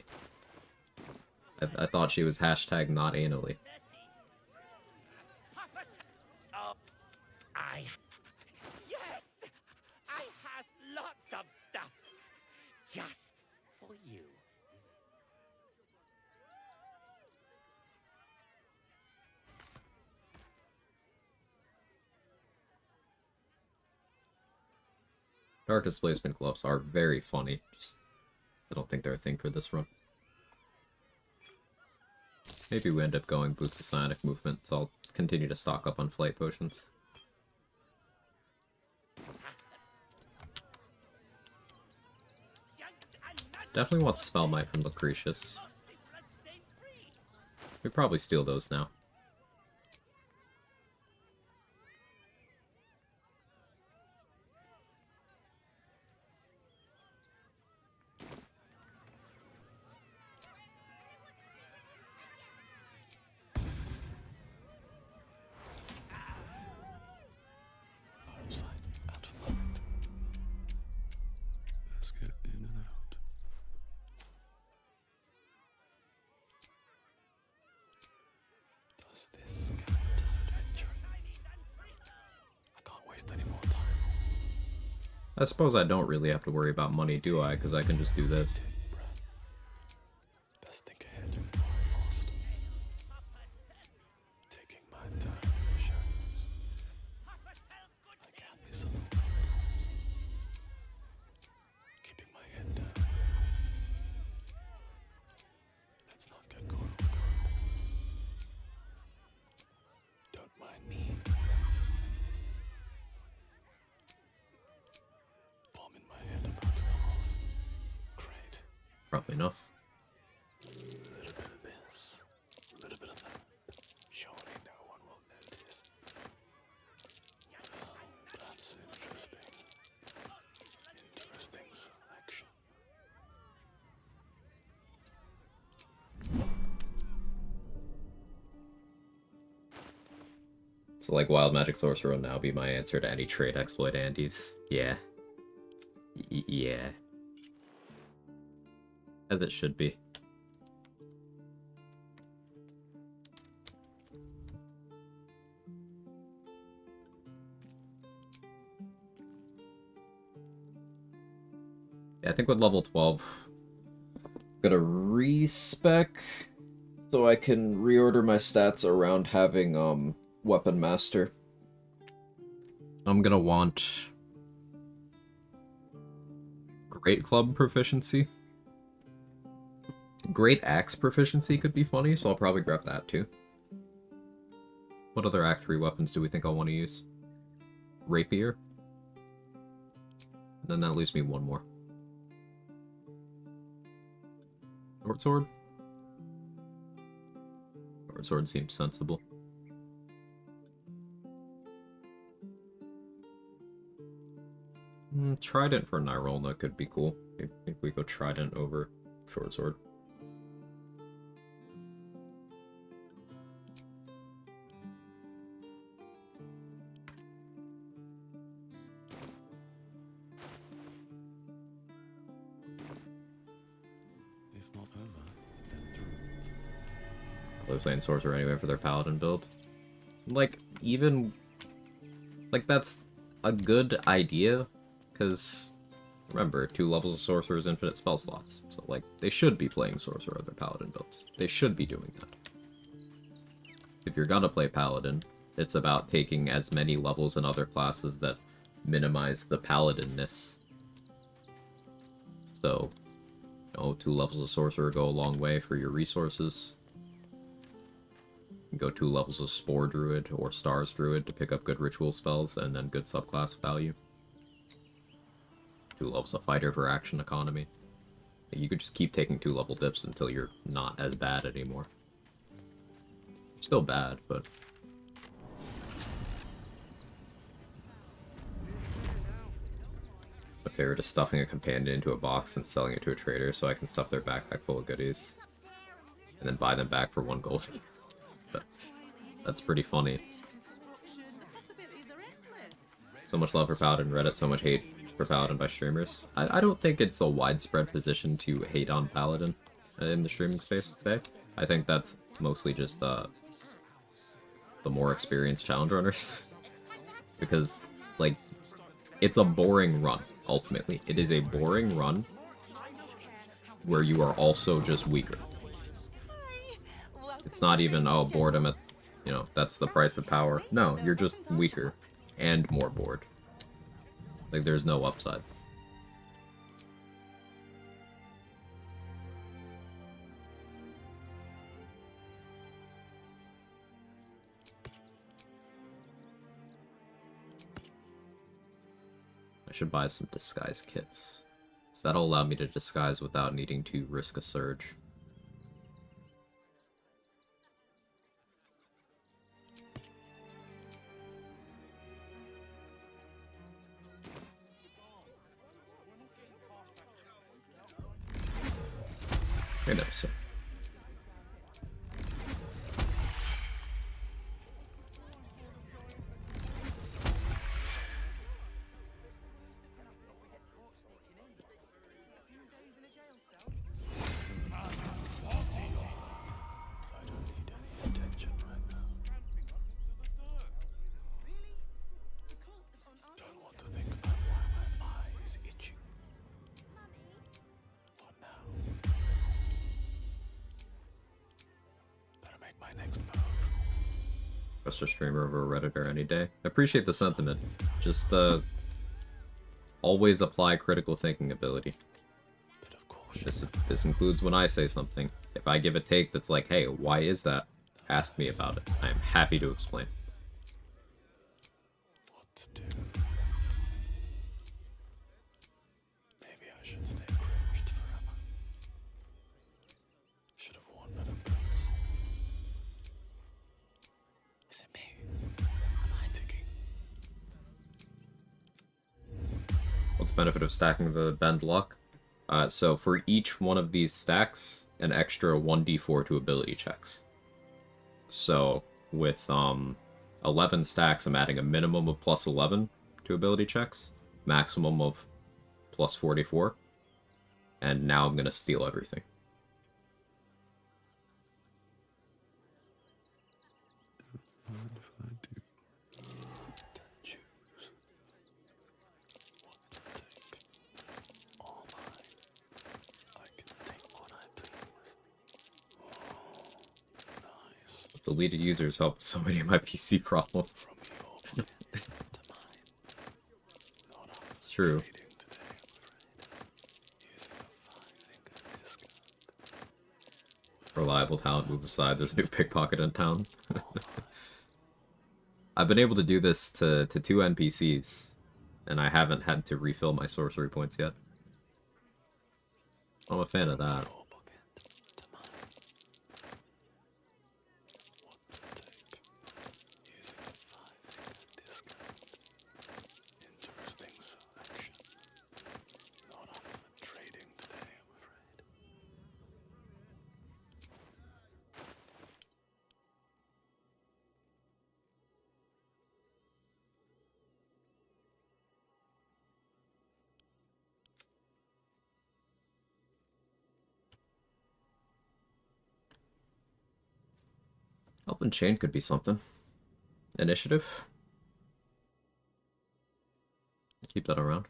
I thought she was hashtag not anally. Yes! I has lots of stuff just for you. Dark Displacement gloves are very funny. Just, I don't think they're a thing for this run. Maybe we end up going Boots of Psionic Movement, so I'll continue to stock up on flight potions. Definitely want Spell Might from Lucretius. We probably steal those now. Let's get in and out. Does this count as adventure? I can't waste any more time. I suppose I don't really have to worry about money, do I? Because I can just do this. Best think ahead before I'm lost. Taking my time in the shadows. I can be subtle sometimes. Keeping my head down. Let's not get caught off guard. Don't mind me. Bomb in my head about to go off. Great. Probably enough. A little bit of this, a little bit of that. Surely no one will notice. Oh, that's interesting. Interesting selection. So like Wild Magic Sorcerer will now be my answer to any trade exploit Andes. Yeah. Yeah. As it should be. Yeah, I think with level 12, I'm gonna respec so I can reorder my stats around having Weapon Master. I'm gonna want Great Club proficiency. Great Axe proficiency could be funny, so I'll probably grab that too. What other Act 3 weapons do we think I'll want to use? Rapier. And then that leaves me one more. Short Sword? Short Sword seems sensible. Trident for Nyrolna could be cool. Maybe we go Trident over Short Sword. If not over, then through. They're playing Sorcerer anyway for their Paladin build. Like, even... Like, that's a good idea, because, remember, 2 levels of Sorcerer is infinite spell slots. So, like, they should be playing Sorcerer of their Paladin builds. They should be doing that. If you're gonna play Paladin, it's about taking as many levels in other classes that minimize the Paladin-ness. So, you know, 2 levels of Sorcerer go a long way for your resources. Go 2 levels of Spore Druid or Stars Druid to pick up good ritual spells and then good subclass value. 2 levels of Fighter for action economy. You could just keep taking 2 level dips until you're not as bad anymore. Still bad, but... My favorite is stuffing a companion into a box and selling it to a trader so I can stuff their backpack full of goodies. And then buy them back for 1 gold. That's pretty funny. So much love for Paladin Reddit, so much hate for Paladin by streamers. I don't think it's a widespread position to hate on Paladin in the streaming space today. I think that's mostly just the more experienced challenge runners. Because, like, it's a boring run, ultimately. It is a boring run where you are also just weaker. It's not even, oh, boredom at, you know, that's the price of power. No, you're just weaker and more bored. Like, there's no upside. I should buy some disguise kits. So that'll allow me to disguise without needing to risk a surge. Great episode. Trust a streamer over a Redditor any day. I appreciate the sentiment. Just, always apply critical thinking ability. This includes when I say something. If I give a take that's like, hey, why is that? Ask me about it. I am happy to explain. What to do? Maybe I should stay crouched forever. Should have worn better boots. Is it me? Am I thinking? What's the benefit of stacking the bend luck? So for each one of these stacks, an extra 1d4 to ability checks. So with 11 stacks, I'm adding a minimum of plus 11 to ability checks, maximum of plus 44, and now I'm going to steal everything. Deleted users help so many of my PC problems. It's true. Reliable talent move aside, there's a new pickpocket in town. I've been able to do this to 2 NPCs, and I haven't had to refill my sorcery points yet. I'm a fan of that. Elven Chain could be something. Initiative? Keep that around.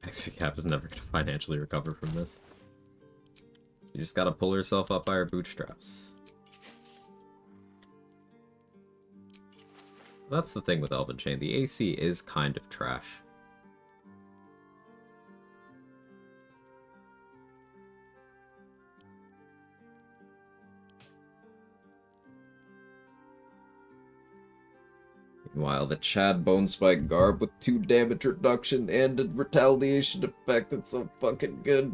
XP Cap is never going to financially recover from this. You just gotta pull herself up by her bootstraps. That's the thing with Elven Chain. The AC is kind of trash. Meanwhile, the Chad Bone Spike Garb with 2 damage reduction and a retaliation effect, that's so fucking good.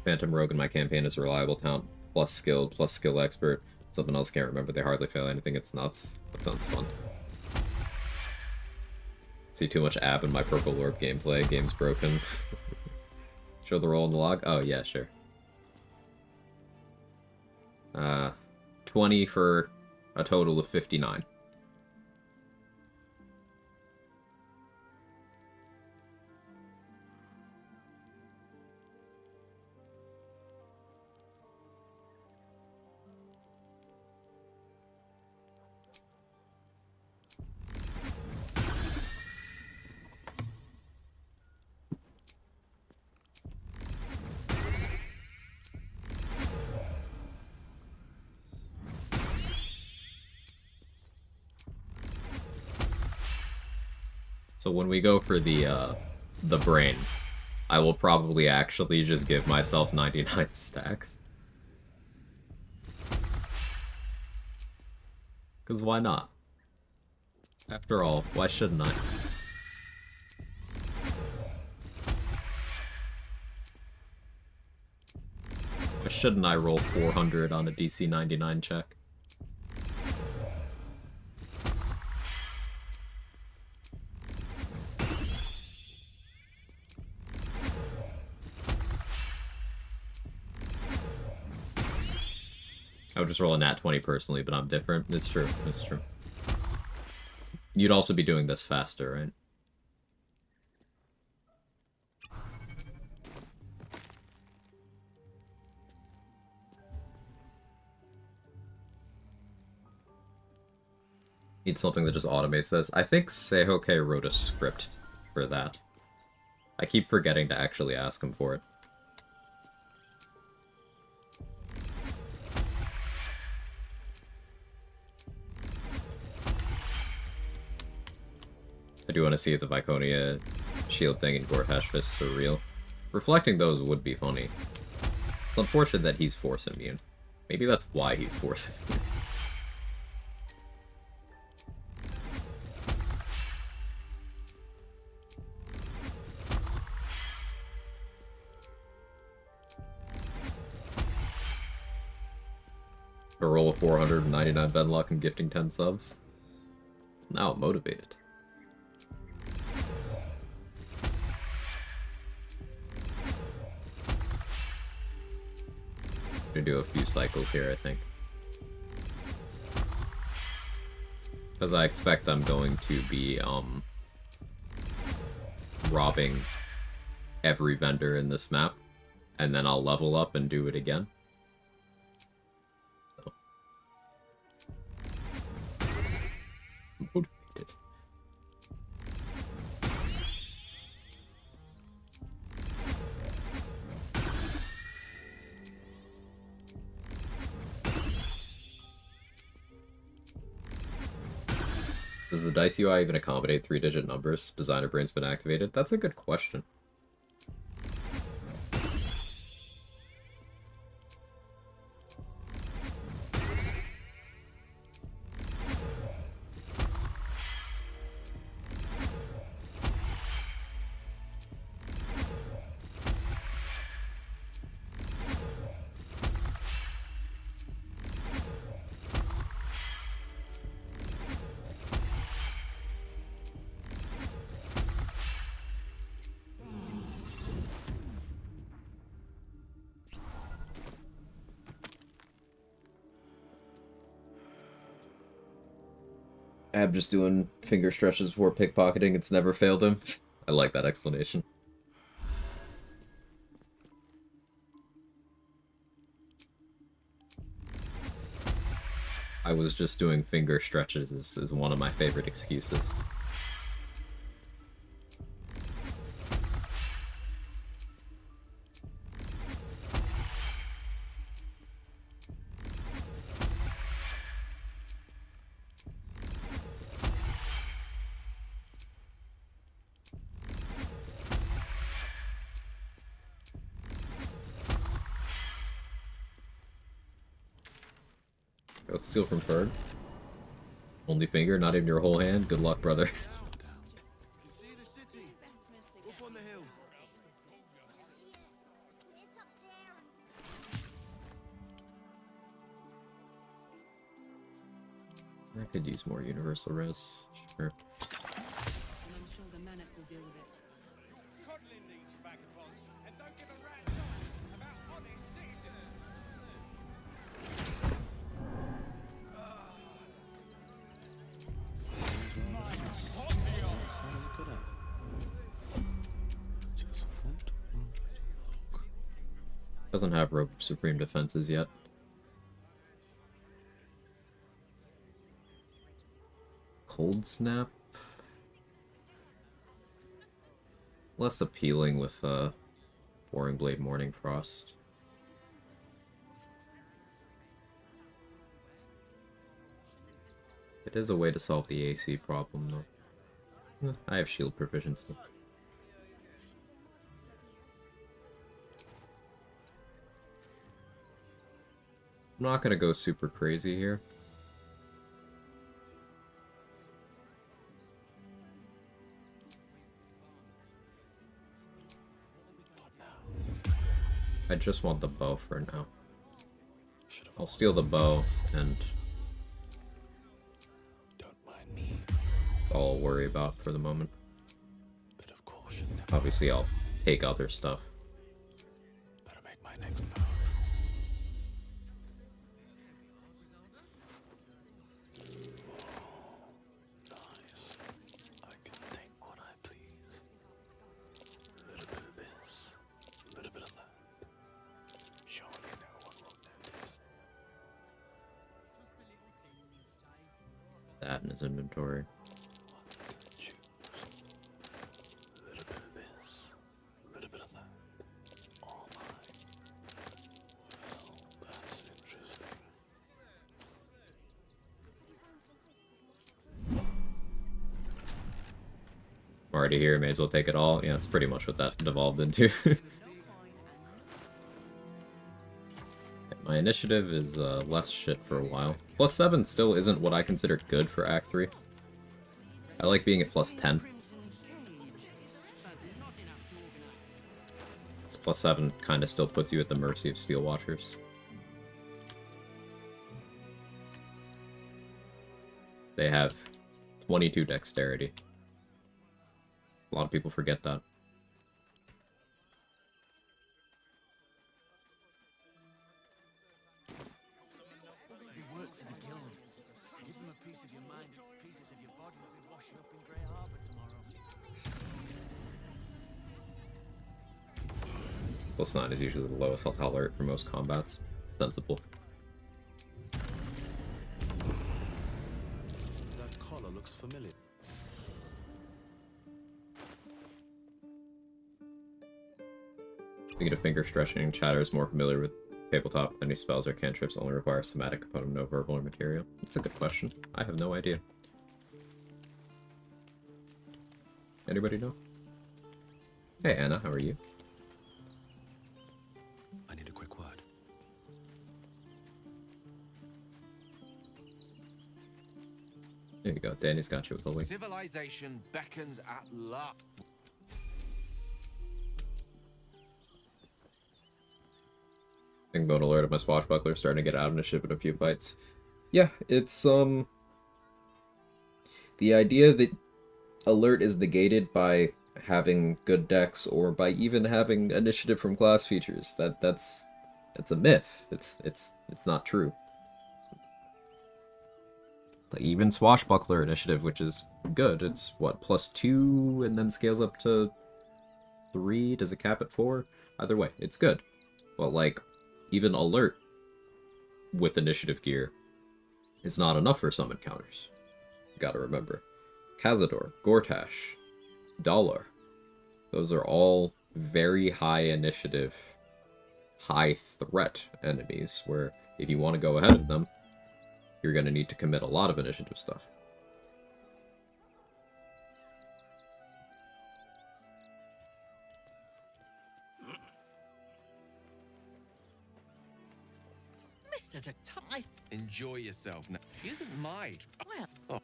Phantom Rogue in my campaign is a reliable talent, plus skill expert. Something else can't remember, they hardly fail anything, it's nuts. That sounds fun. See too much ab in my Purple Orb gameplay, game's broken. Show the roll in the log? Oh yeah, sure. 20 for a total of 59. So when we go for the brain, I will probably actually just give myself 99 stacks. Because why not? After all, why shouldn't I? Why shouldn't I roll 400 on a DC 99 check? I would just roll a nat 20 personally, but I'm different. It's true. It's true. You'd also be doing this faster, right? Need something that just automates this. I think Seihoke wrote a script for that. I keep forgetting to actually ask him for it. I do want to see if the Viconia shield thing and Gortash fists are real. Reflecting those would be funny. It's unfortunate that he's force immune. Maybe that's why he's force immune. A roll of 499 Venlock and gifting 10 subs. Now I'm motivated. Gonna do a few cycles here, I think. Because I expect I'm going to be, robbing every vendor in this map, and then I'll level up and do it again. So. Motivated. Does the Dice UI even accommodate 3-digit numbers? Designer Brain's been activated? That's a good question. Ab just doing finger stretches before pickpocketing. It's never failed him. I like that explanation. I was just doing finger stretches is one of my favorite excuses. Let's steal from Ferg. Only finger, not even your whole hand. Good luck, brother. I could use more universal res. Sure. I'm sure the Manic will deal with it. Coddling these vagabonds and don't give a rat's eye about honest citizens. Doesn't have rope supreme defenses yet. Cold snap. Less appealing with Boring Blade Morning Frost. It is a way to solve the AC problem though. I have shield proficiency. I'm not gonna go super crazy here. I just want the bow for now. I'll steal the bow, and all I'll worry about for the moment. Obviously, I'll take other stuff. Better make my next move. That in his inventory. Already here, may as well take it all. Yeah, that's pretty much what that devolved into. My initiative is less shit for a while. +7 still isn't what I consider good for Act 3. I like being at +10. This +7 kind of still puts you at the mercy of Steel Watchers. They have 22 dexterity. A lot of people forget that. +9 is usually the lowest health alert for most combats. Sensible. That collar looks familiar. Speaking of finger stretching, Chatter is more familiar with tabletop. Any spells or cantrips only require a somatic component, no verbal or material? That's a good question. I have no idea. Anybody know? Hey Anna, how are you? I need a quick word. There you go. Danny's got you with the link. Civilization beckons at last. I think about alert of my swashbuckler starting to get out of initiative in a few fights. Yeah, it's the idea that alert is negated by having good decks or by even having initiative from class features. That's a myth. It's not true. Like even swashbuckler initiative, which is good, it's what, +2 and then scales up to 3? Does it cap at 4? Either way, it's good. But like even alert with initiative gear is not enough for some encounters. Gotta remember. Cazador, Gortash, Dollar. Those are all very high initiative, high threat enemies, where if you want to go ahead of them, you're going to need to commit a lot of initiative stuff. Mr. Detective. Enjoy yourself. Now, she isn't my... Well... Oh.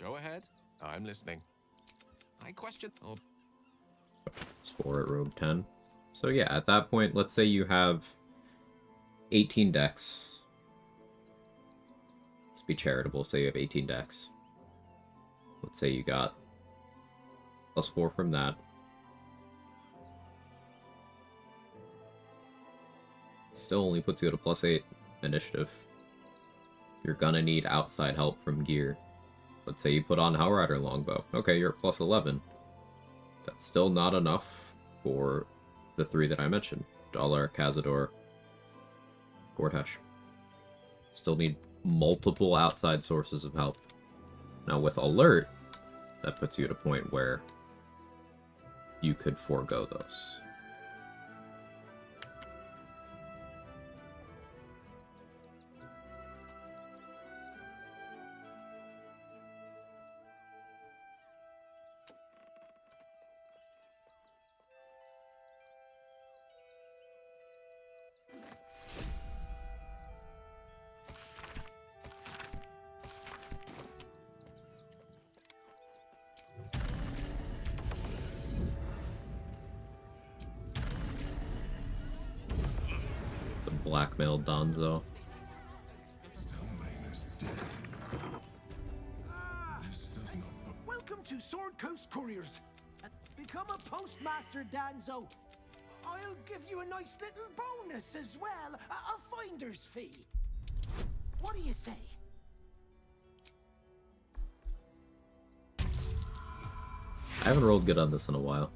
Go ahead. I'm listening. I question... Oh. It's 4 at Rogue 10. So yeah, at that point, let's say you have 18 decks. Let's be charitable, say you have 18 decks. Let's say you got +4 from that. Still only puts you at a +8 initiative. You're gonna need outside help from gear. Let's say you put on Hellrider Longbow. Okay, you're at +11. That's still not enough for the 3 that I mentioned. Dollar, Cazador, Gortash. Still need multiple outside sources of help. Now with Alert, that puts you at a point where you could forego those. blackmailed Donzo. Welcome to Sword Coast Couriers. Become a postmaster, Danzo. I'll give you a nice little bonus as well, a finder's fee. What do you say? I haven't rolled good on this in a while.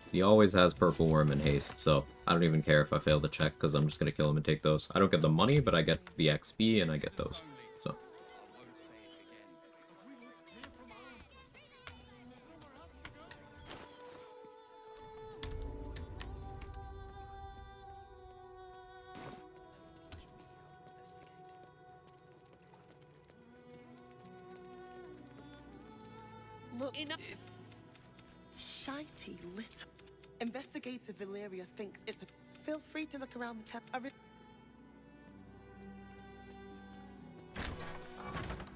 He always has Purple Worm and Haste, so I don't even care if I fail the check, because I'm just going to kill him and take those. I don't get the money, but I get the XP, and I get those. So. Look, shitey little. Investigator Valeria thinks it's a. Feel free to look around the temple.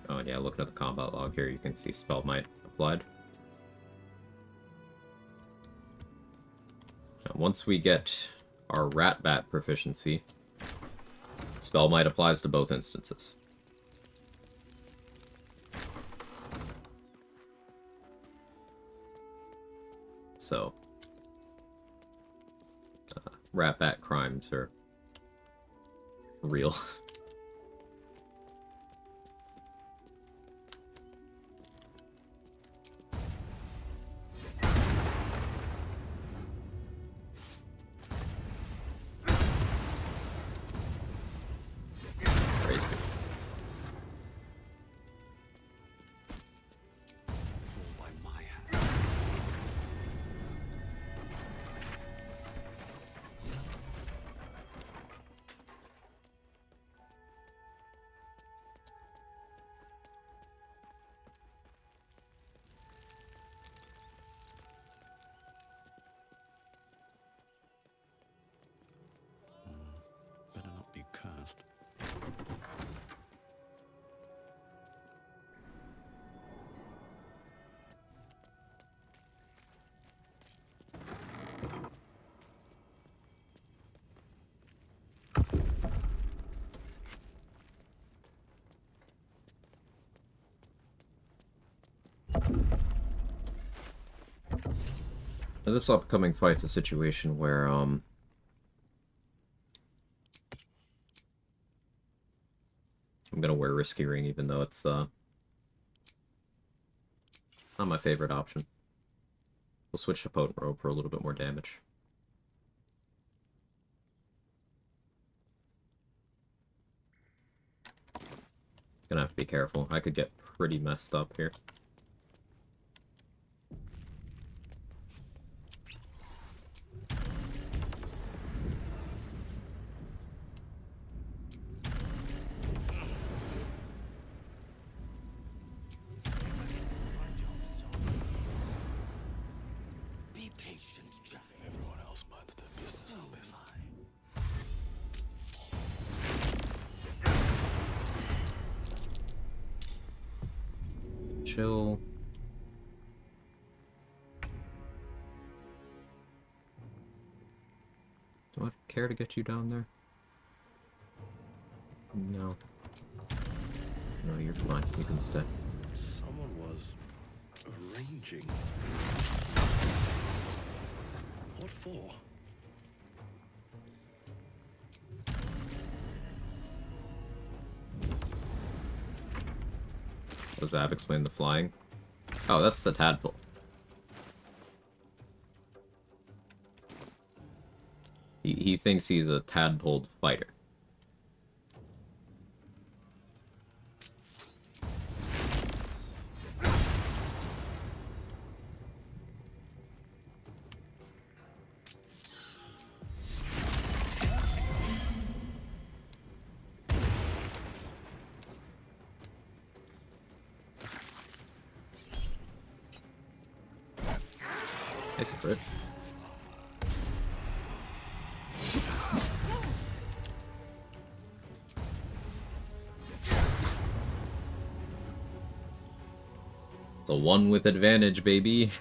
Oh, and yeah, looking at the combat log here, you can see Spell Might applied. Now, once we get our Rat Bat proficiency, Spell Might applies to both instances. So, Rat Bat crimes are real. Praise me. Better not be cursed. Now, this upcoming fight's a situation where, I'm gonna wear Risky Ring, even though it's, not my favorite option. We'll switch to Potent Robe for a little bit more damage. Gonna have to be careful. I could get pretty messed up here. Chill. Do I care to get you down there? No. No, you're fine. You can stay. Someone was arranging. What for? Does Ab explain the flying? Oh, that's the tadpole. He thinks he's a tadpoled fighter. Nice crit. The one with advantage, baby.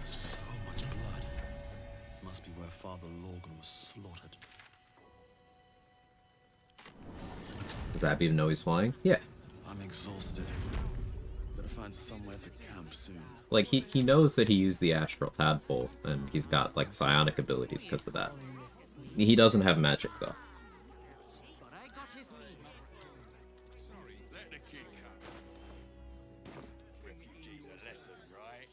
So much blood. Must be where Father Lorgan was slaughtered. Does Ab even know he's flying? Yeah. I'm exhausted. Better find somewhere to camp soon. Like, he knows that he used the astral tadpole, and he's got, like, psionic abilities because of that. He doesn't have magic, though. Sorry, let the kid come. Refugees a lesson, right?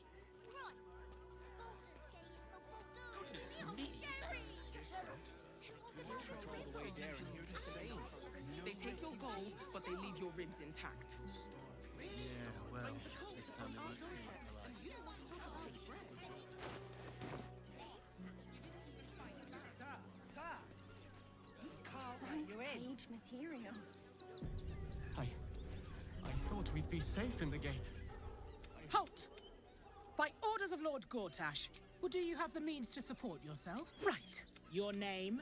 They take your gold, but they leave your ribs intact. Yeah, well, this time they won't treat me polite. Page material. I thought we'd be safe in the gate. Halt! By orders of Lord Gortash, well, do you have the means to support yourself? Right. Your name?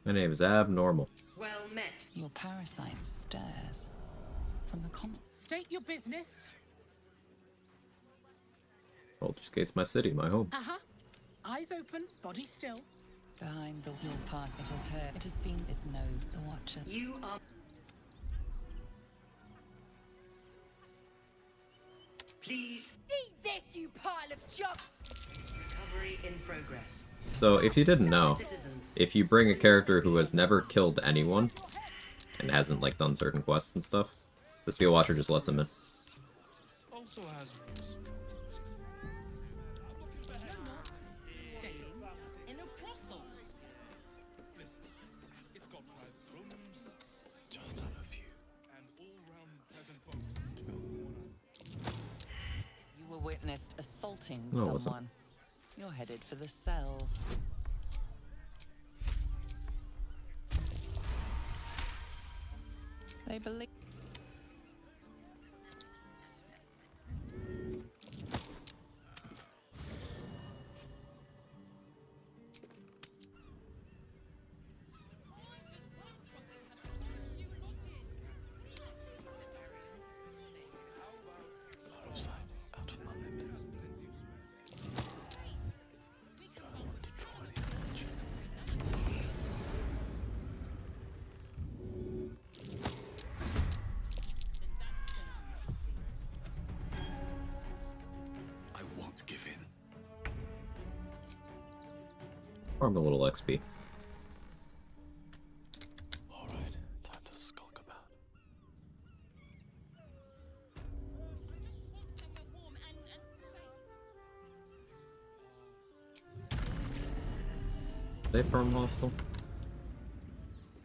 My name is Abnormal. Well met. Your parasite stares from the State your business. Baldur's Gate's my city, my home. Uh-huh. Eyes open, body still. behind the wheel path. It has heard, it has seen, it knows the Watcher. You are... Please. Eat this, you pile of junk! Recovery in progress. So, if you didn't know, if you bring a character who has never killed anyone, and hasn't, like, done certain quests and stuff, the Steel Watcher just lets him in. Also has rules. Staying in a brothel. Listen, it's got private rooms, Just had a few. and all-round pleasant folks. You were witnessed assaulting No, it wasn't. someone. You're headed for the cells. They believe... Out of sight, out of mind. Don't want to draw any attention. I won't give in. Farmed a little XP. All right, time to skulk about. Are they farm hostile?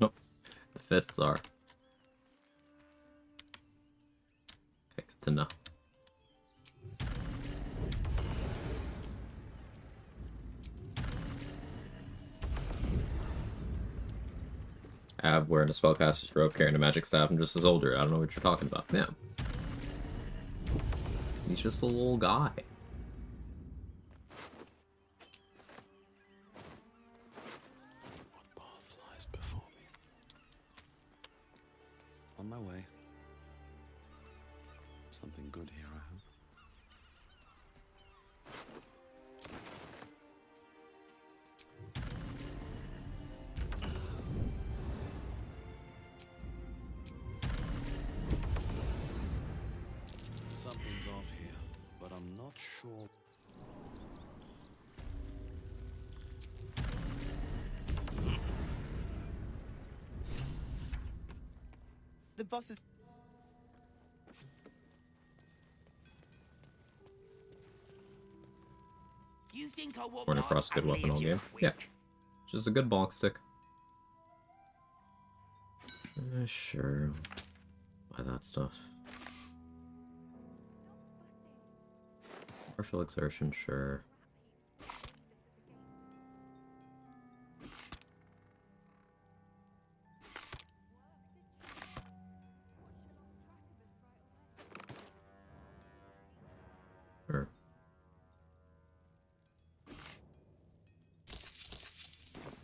Nope. The fists are. Okay, good to know. Ab wearing a spellcaster's robe, carrying a magic staff, and just a soldier. I don't know what you're talking about. Yeah. He's just a little guy. What path lies before me? On my way. Something good here, I hope. Something's off here, but I'm not sure. The boss is... You think I want Corner Frost, good weapon all game. Yeah. Just a good bonk stick. Sure. Buy that stuff. Partial exertion, sure. Sure.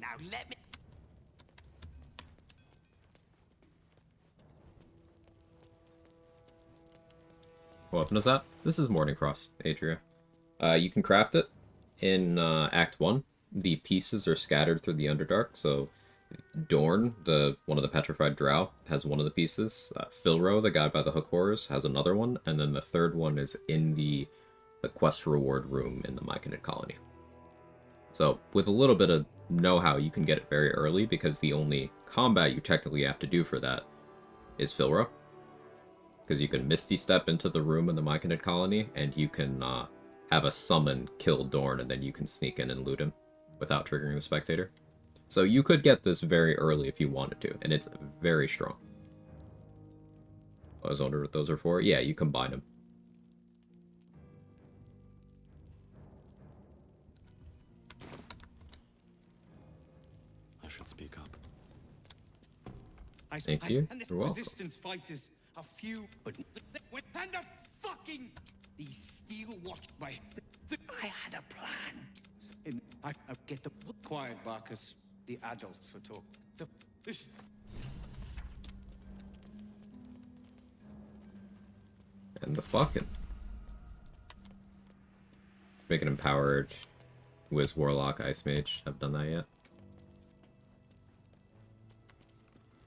Now let me. What weapon is that? This is Morning Frost, Adria. You can craft it in Act 1. The pieces are scattered through the Underdark, so Dorn, one of the petrified drow, has one of the pieces. Filro, the guy by the hook horrors, has another one, and then the third one is in the quest reward room in the Myconid colony. So with a little bit of know-how, you can get it very early, because the only combat you technically have to do for that is Filro. Because you can Misty Step into the room in the Myconid colony, and you can have a summon kill Dorn, and then you can sneak in and loot him without triggering the spectator. So you could get this very early if you wanted to, and it's very strong. I was wondering what those are for. Yeah, you combine them. I should speak up. Thank you. And this You're welcome. resistance fighters are few, but and a fucking these steel watch by. I had a plan. I get the quiet, Barkus. The adults are talking. This. And the fucking. Make an empowered Wiz Warlock Ice Mage. Haven't done that yet.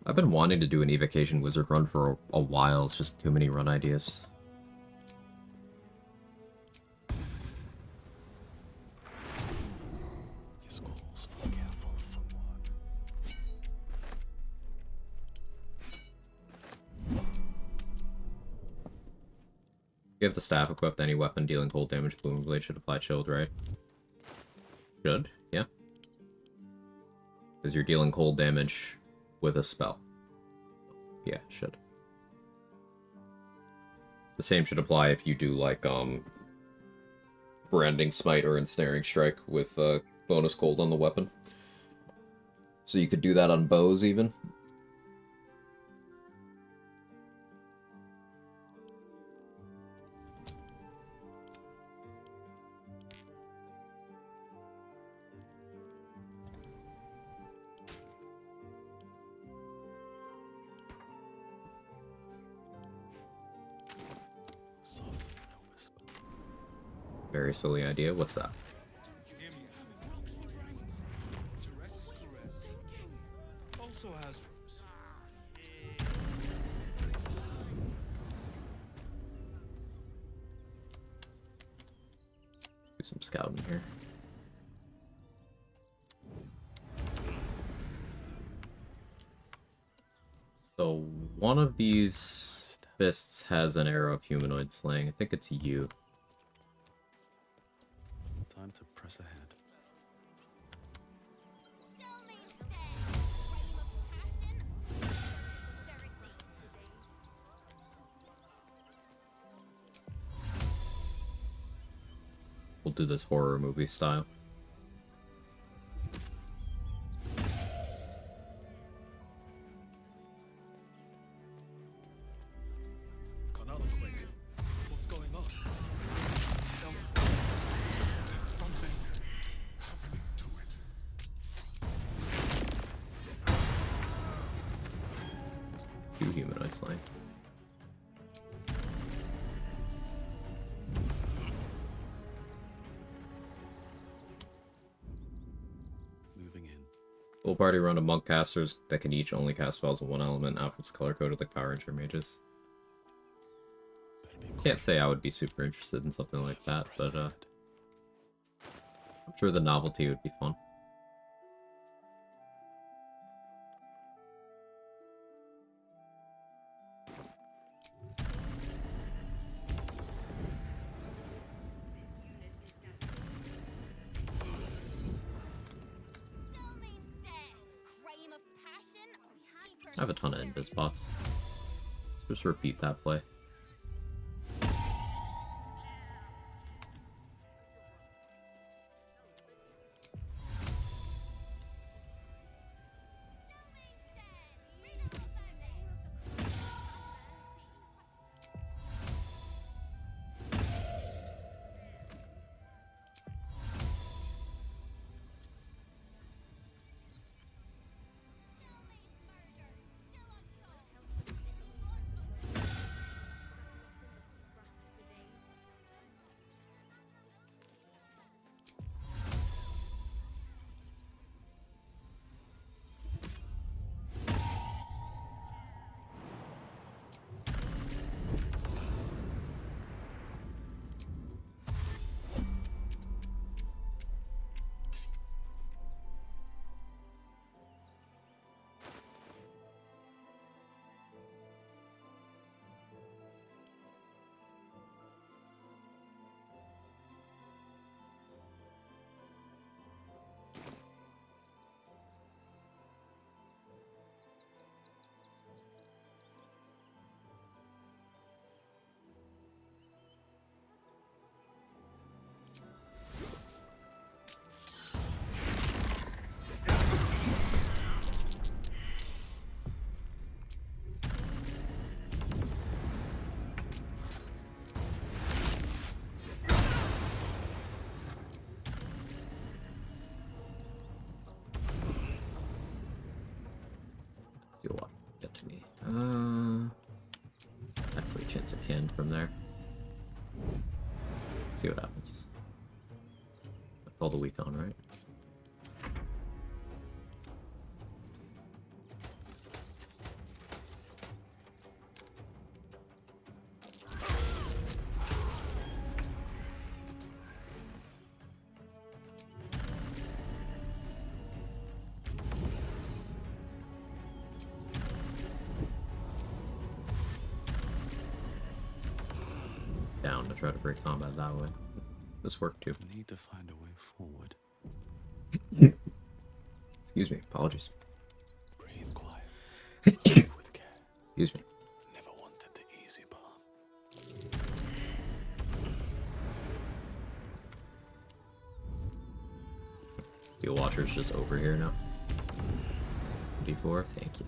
I've been wanting to do an Evocation Wizard run for a while. It's just too many run ideas. You have the staff equipped, any weapon dealing cold damage, Blooming Blade should apply chilled, right? Should, yeah. Because you're dealing cold damage with a spell. Yeah, should. The same should apply if you do, like, Branding Smite or Ensnaring Strike with bonus cold on the weapon. So you could do that on bows, even. Very silly idea. What's that? Also has rooms. Do some scouting here. So one of these fists has an arrow of humanoid slaying. I think it's you. Time to press ahead. We'll do this horror movie style. Another quick. What's going on? There's something happening to it. Two humanoid slaying. Moving in. Full party run of monk casters that can each only cast spells of one element. Outfits color coded like Power Ranger mages. Can't say I would be super interested in something like that, but I'm sure the novelty would be fun. I have a ton of invis bots. Just repeat that play. See what get to me. Actually, chance a can from there. See what happens. Call the weak on, right? Down to try to break combat that way. This worked too. Need to find a way forward. Excuse me, apologies. Breathe quiet. Move with care. Excuse me. Never wanted the easy path. Steel Watcher's just over here now. D4, thank you.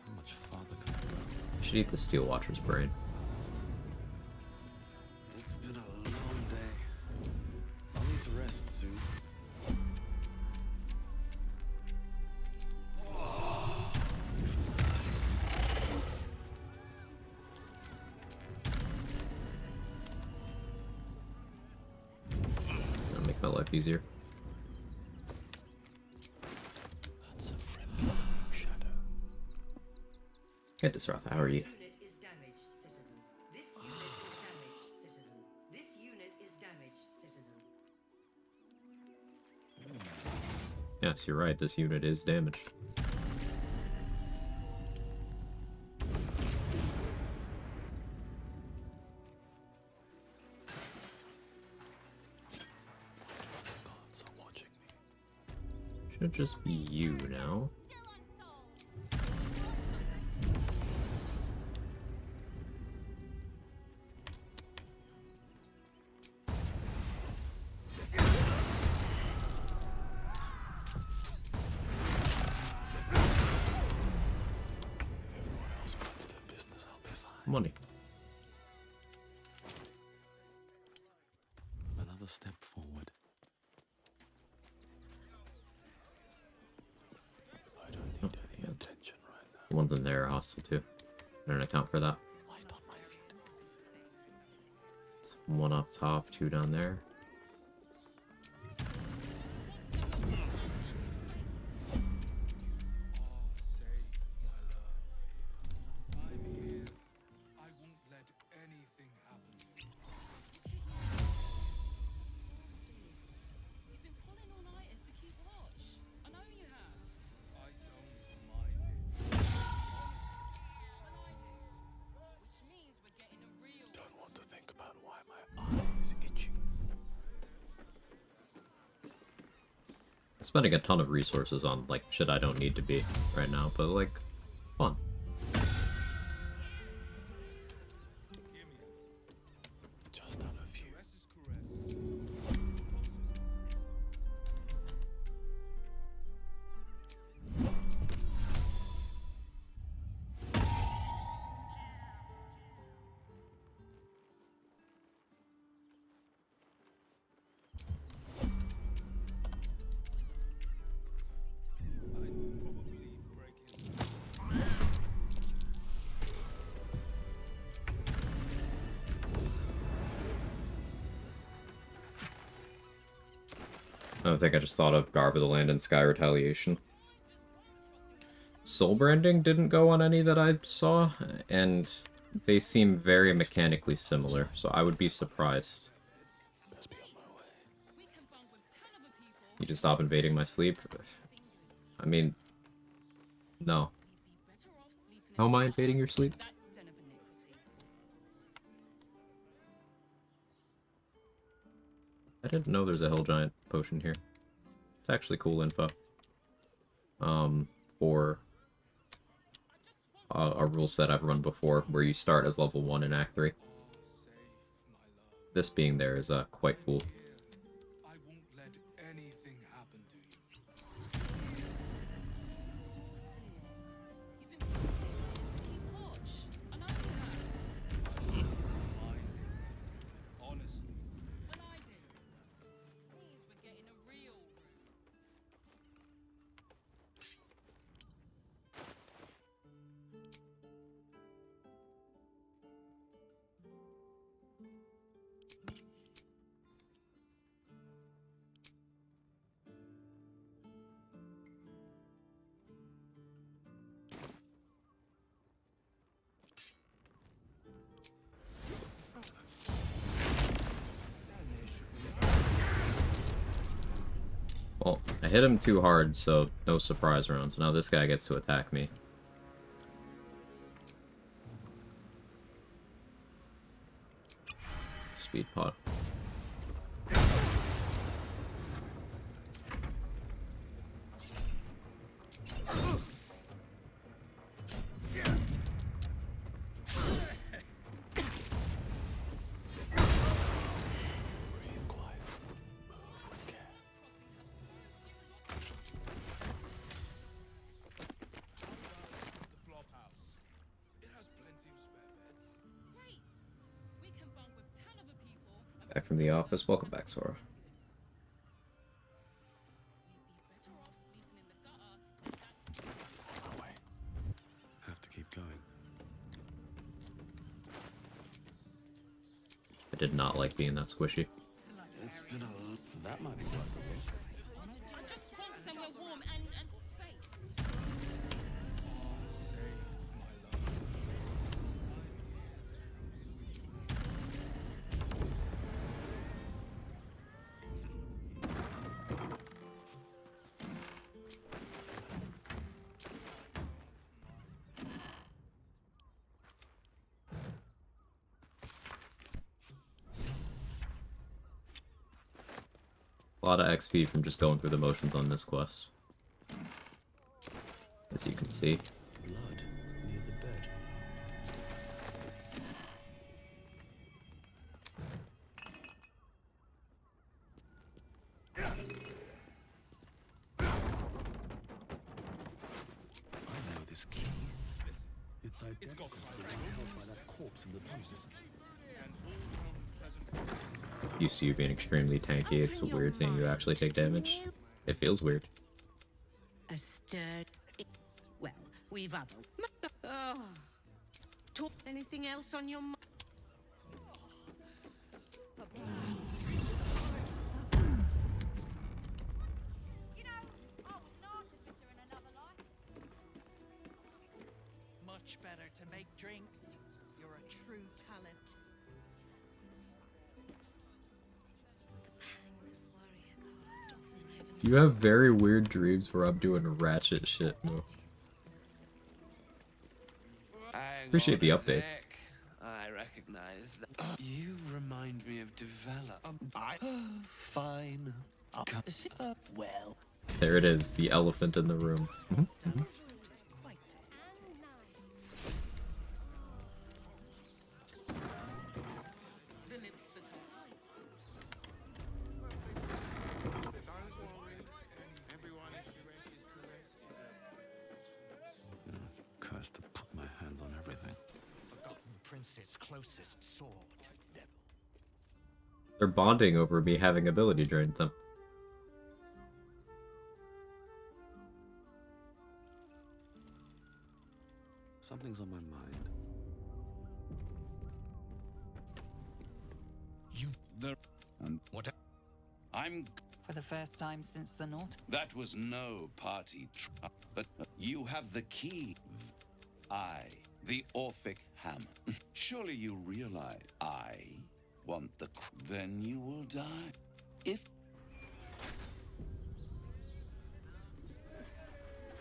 How much farther can I go? I should eat the Steel Watcher's brain. It's been a long day. I'll need to rest soon. That'll make my life easier. That's a friend dropping shadow. Hey, Disroth, how are you? Unit is damaged, citizen. This unit is damaged, citizen. This unit is damaged, citizen. Yes, you're right. This unit is damaged. Gods are watching me. Should just be you now. Everyone else back to their business, I'll be fine. Money. Another step forward. I don't need any attention right now. The ones in there are hostile too. I don't account for that. Light on my feet. It's one up top, two down there. You've been pulling all-nighters to keep watch. I know you have. I don't mind it. Well, I do. Which means we're getting a real... Don't want to think about why my eye is itching. Spending a ton of resources on, like, shit I don't need to be right now, but, like, fun. Just done a few. I think I just thought of Garb of the Land and Sky Retaliation. Soul Branding didn't go on any that I saw, and they seem very mechanically similar, so I would be surprised. You just stop invading my sleep? I mean, no. How am I invading your sleep? I didn't know there's a Hell Giant potion here. It's actually cool info. For a rule set I've run before, where you start as level 1 in Act 3. This being there is quite cool. Well, I hit him too hard, so no surprise rounds. So now this guy gets to attack me. Speed pot. Back from the office. Welcome back, Sora. Have to keep going. I did not like being that squishy. It's been a... That might be worth it. I just want somewhere warm and safe. A lot of XP from just going through the motions on this quest. As you can see. Blood near the bed. I know this key. It's identical to the one held by that corpse in the tunnels. Used to you being extremely tanky, it's weird seeing you actually take damage. It feels weird. A stirred. Well, we've other. Oh. Talk anything else on your mind? Much better to make drinks. You're a true talent. You have very weird dreams where I'm doing ratchet shit, Mo. Appreciate the updates. I recognize that. You remind me of Develop. Fine. Well, There it is, the elephant in the room. Cursed to put my hands on everything. Forgotten Prince's closest sword, devil. They're bonding over me having ability drained them. Something's on my mind. You the what? I'm. For the first time since the Naught. That was no party but you have the key. I, the Orphic Hammer. Surely you realize I want the then you will die. If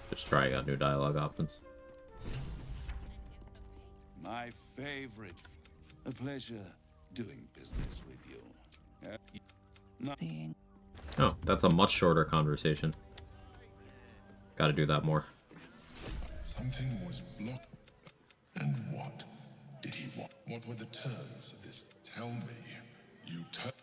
Just trying out new dialogue options. my favorite. A pleasure doing business with you. No. Oh, that's a much shorter conversation. Gotta do that more. Something was blocked. And what did he want? What were the terms of this? Tell me. You what?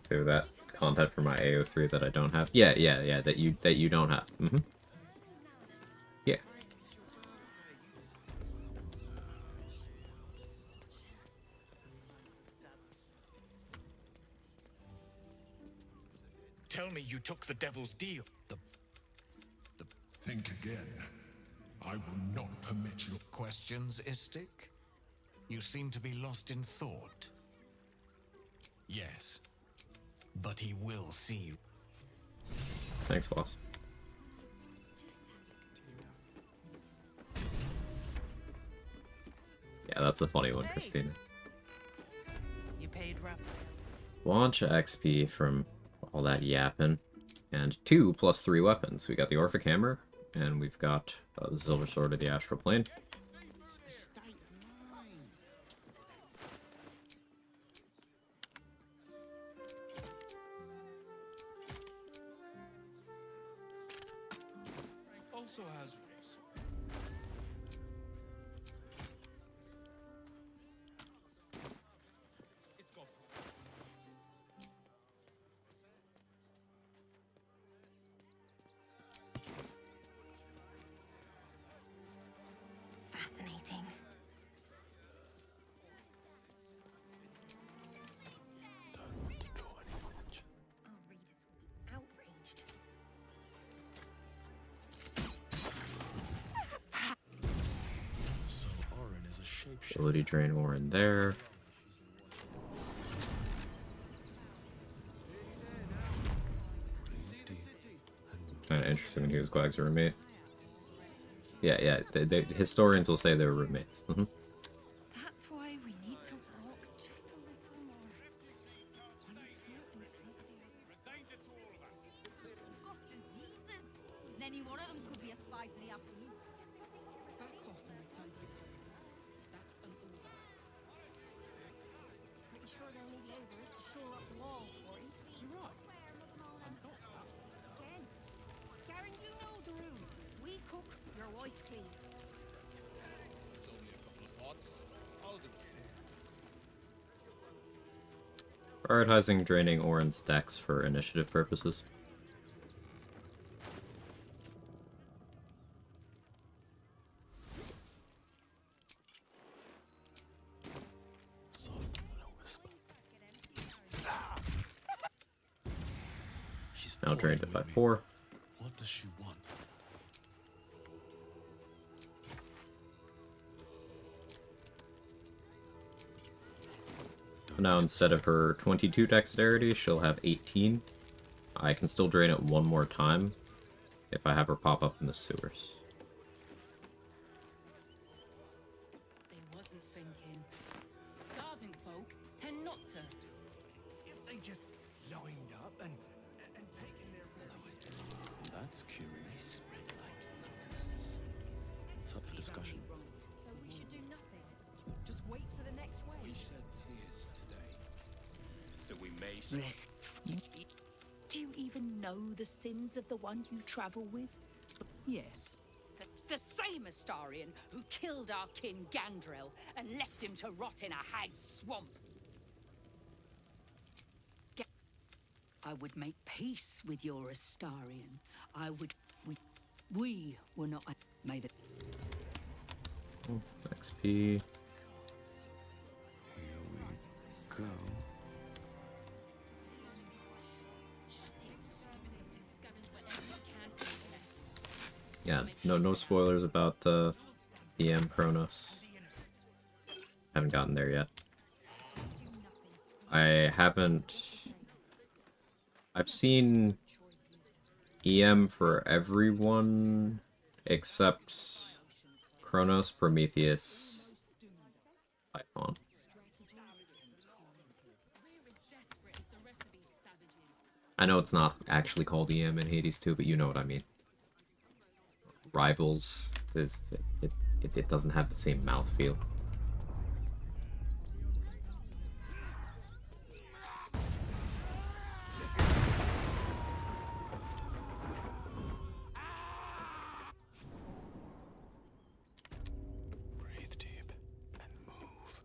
Save that content for my AO3 that I don't have. Yeah, that you don't have. Yeah. Tell me you took the devil's deal. Think again. I will not permit your Questions, Istik? You seem to be lost in thought. Yes, but he will see. Thanks, boss. Yeah, that's a funny one, Christina. You paid rough. Launch XP from all that yapping. And 2 plus 3 weapons. We got the Orphic Hammer, and we've got the Silver Sword of the Astral Plane. Also has rules. It's got Fascinating. Don't want to draw any knowledge. Our readers will be outraged. So Orin is a shapeshifter. Ability drain Orin there. Kind of interesting when he was Quag's roommate. Yeah, the historians will say they were roommates. That's why we need to walk just a little more. danger to all of us. Got diseases. Any one of them could be a spy for the Absolute. Back off and return to your homes. That's an order. Pretty sure they'll need laborers to shore up the walls for you. You're right. I'm not that. Again. Garen, you know the room. We cook, your wife cleans. It's only a couple of pots. I'll do it. Prioritizing draining Orin's decks for initiative purposes. Soft little whisper. She's Now drained it by 4. What does she want? Now instead of her 22 dexterity, she'll have 18. I can still drain it one more time if I have her pop up in the sewers. They wasn't thinking. Starving folk tend not to. If they just lined up and taken their That's curious. What's up for discussion? Mason. Do you even know the sins of the one you travel with? Yes. The same Astarian who killed our kin Gandrel and left him to rot in a hag's swamp. I would make peace with your Astarian. I would... We were not... May the... XP. Here we go. Yeah, no spoilers about EM Chronos. Haven't gotten there yet. I've seen EM for everyone except Chronos, Prometheus, Typhon. I know it's not actually called EM in Hades 2, but you know what I mean. Rivals, it doesn't have the same mouthfeel. Breathe deep and move.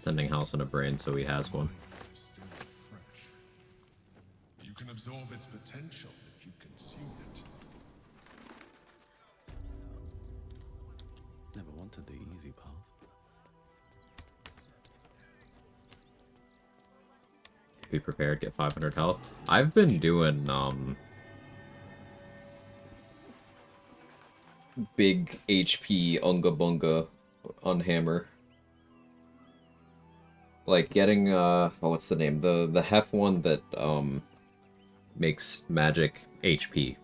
Sending House on a brain so he has one. Still fresh. You can absorb its potential if you consume it. Never wanted the easy path. Be prepared, get 500 health. I've been doing, big HP Unga Bunga on Hammer. Like getting, oh, what's the name? The Hef one that, makes magic HP.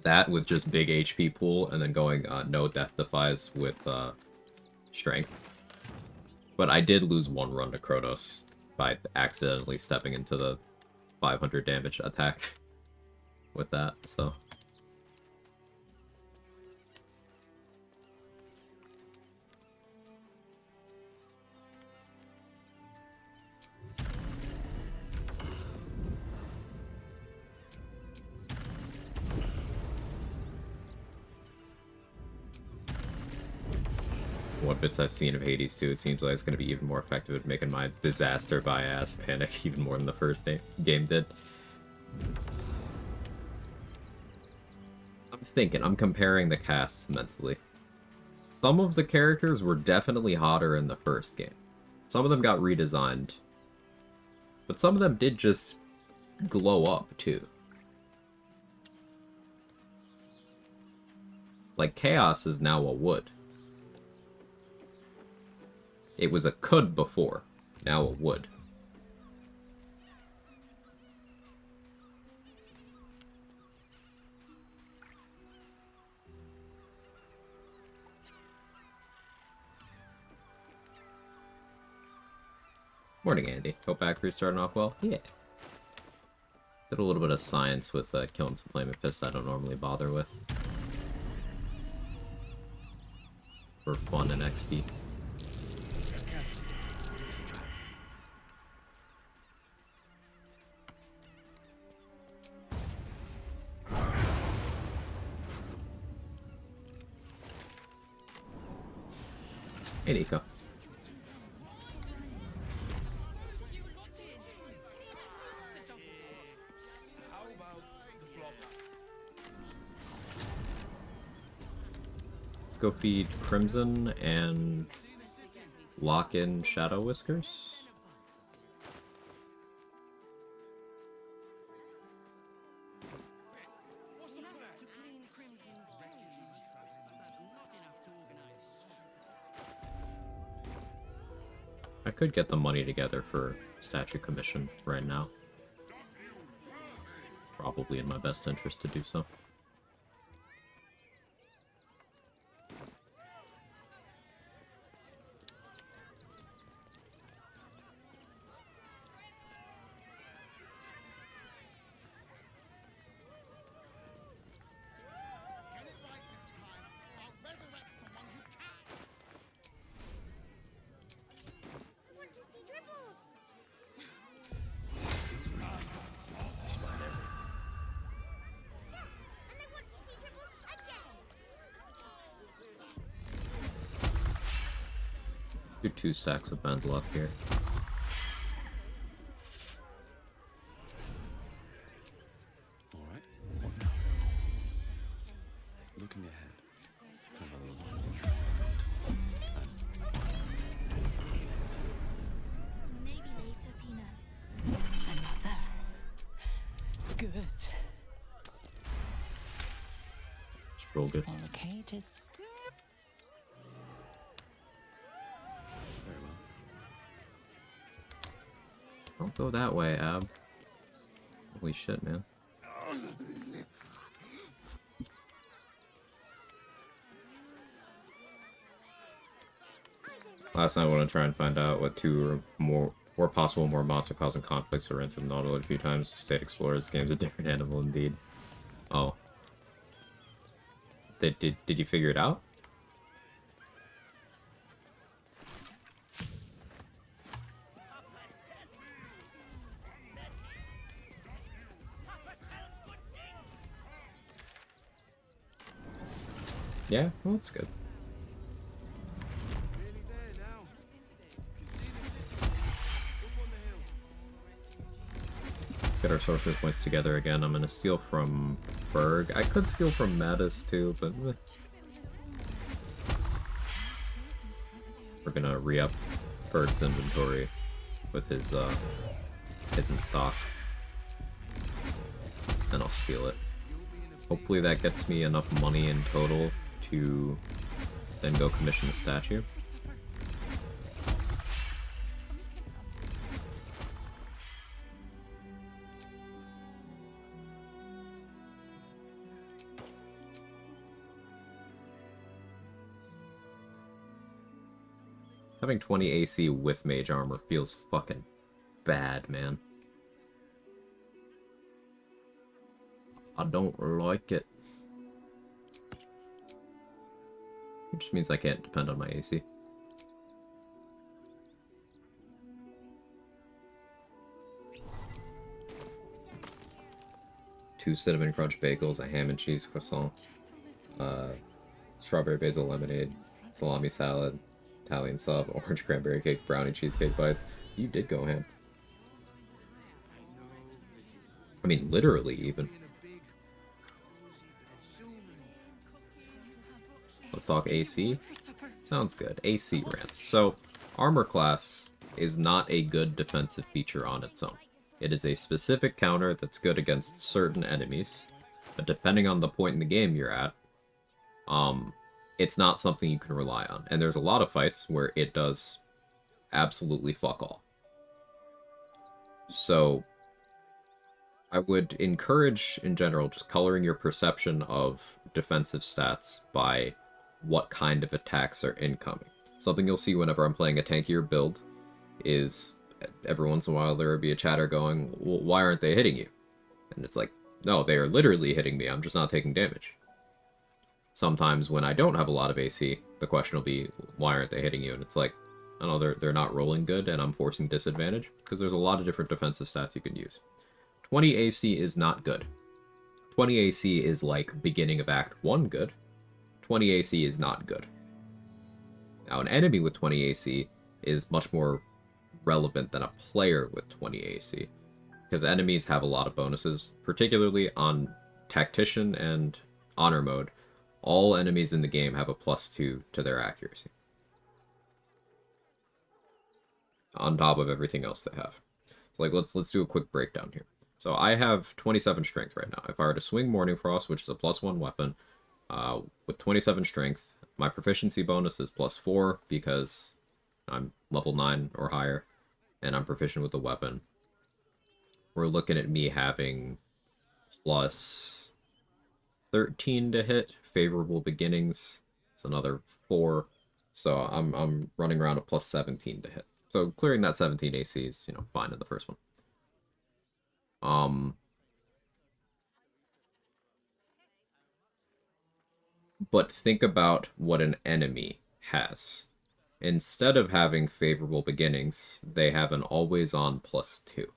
That with just big HP pool, and then going, no death defies with, strength. But I did lose one run to Kronos by accidentally stepping into the 500 damage attack with that, so... What bits I've seen of Hades 2, it seems like it's going to be even more effective at making my disaster by ass panic even more than the first game did. I'm comparing the casts mentally. Some of the characters were definitely hotter in the first game. Some of them got redesigned. But some of them did just glow up too. Like Chaos is now a wood. It was a could before, now a would. Morning, Andy. Hope Acre's starting off well. Yeah. Did a little bit of science with killing some Flaming Fists I don't normally bother with. For fun and XP. Hey, Nico. Let's go feed Crimson and lock in Shadow Whiskers. I could get the money together for statue commission right now. Probably in my best interest to do so. Do 2 stacks of bend luck here. Alright, what now? Looking ahead. Maybe later, Peanut. Another. Good. Just roll good. All the cages. Very well. Don't go that way, Ab. Holy shit, man. Last night I want to try and find out what 2 or possible more monster causing conflicts are into Nautilus a few times. State Explorers game's a different animal indeed. Oh. Did you figure it out? Yeah, well, that's good. Get our sorcerer points together again. I'm gonna steal from Berg. I could steal from Mattis too, but we're gonna re-up Berg's inventory with his hidden stock. Then I'll steal it. Hopefully that gets me enough money in total to then go commission the statue. Having 20 AC with mage armor feels fucking bad, man. I don't like it. It just means I can't depend on my AC. Two cinnamon crunch bagels, a ham and cheese croissant, strawberry basil lemonade, salami salad, Italian sub, orange cranberry cake, brownie cheesecake bites. You did go ham. I mean, literally, even. Let's talk AC. Sounds good. AC rant. So, armor class is not a good defensive feature on its own. It is a specific counter that's good against certain enemies, but depending on the point in the game you're at, it's not something you can rely on. And there's a lot of fights where it does absolutely fuck all. So, I would encourage, in general, just coloring your perception of defensive stats by what kind of attacks are incoming. Something you'll see whenever I'm playing a tankier build is every once in a while there will be a chatter going, well, why aren't they hitting you? And it's like, no, they are literally hitting me, I'm just not taking damage. Sometimes when I don't have a lot of AC, the question will be, why aren't they hitting you? And it's like, I don't know, they're not rolling good and I'm forcing disadvantage, because there's a lot of different defensive stats you can use. 20 AC is not good. 20 AC is like beginning of Act 1 good. 20 AC is not good. Now, an enemy with 20 AC is much more relevant than a player with 20 AC, because enemies have a lot of bonuses, particularly on Tactician and Honor mode. All enemies in the game have a +2 to their accuracy, on top of everything else they have. So, like, let's do a quick breakdown here. So I have 27 strength right now. If I were to swing Morning Frost, which is a +1 weapon, with 27 strength, my proficiency bonus is +4 because I'm level 9 or higher, and I'm proficient with the weapon. We're looking at me having +13 to hit. Favorable beginnings, it's another 4. So I'm running around a +17 to hit. So clearing that 17 AC is, you know, fine in the first one. But think about what an enemy has. Instead of having favorable beginnings, they have an always-on +2.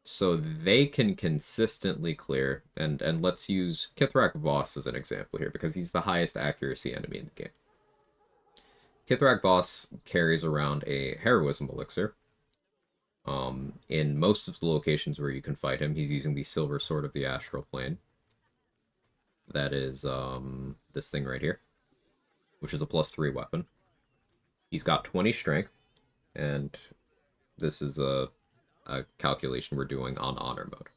So they can consistently clear, and let's use Kithrak Voss as an example here, because he's the highest accuracy enemy in the game. Kithrak Voss carries around a heroism elixir. In most of the locations where you can fight him, he's using the Silver Sword of the Astral Plane. That is this thing right here, which is a +3 weapon. He's got 20 strength, and this is a calculation we're doing on honor mode.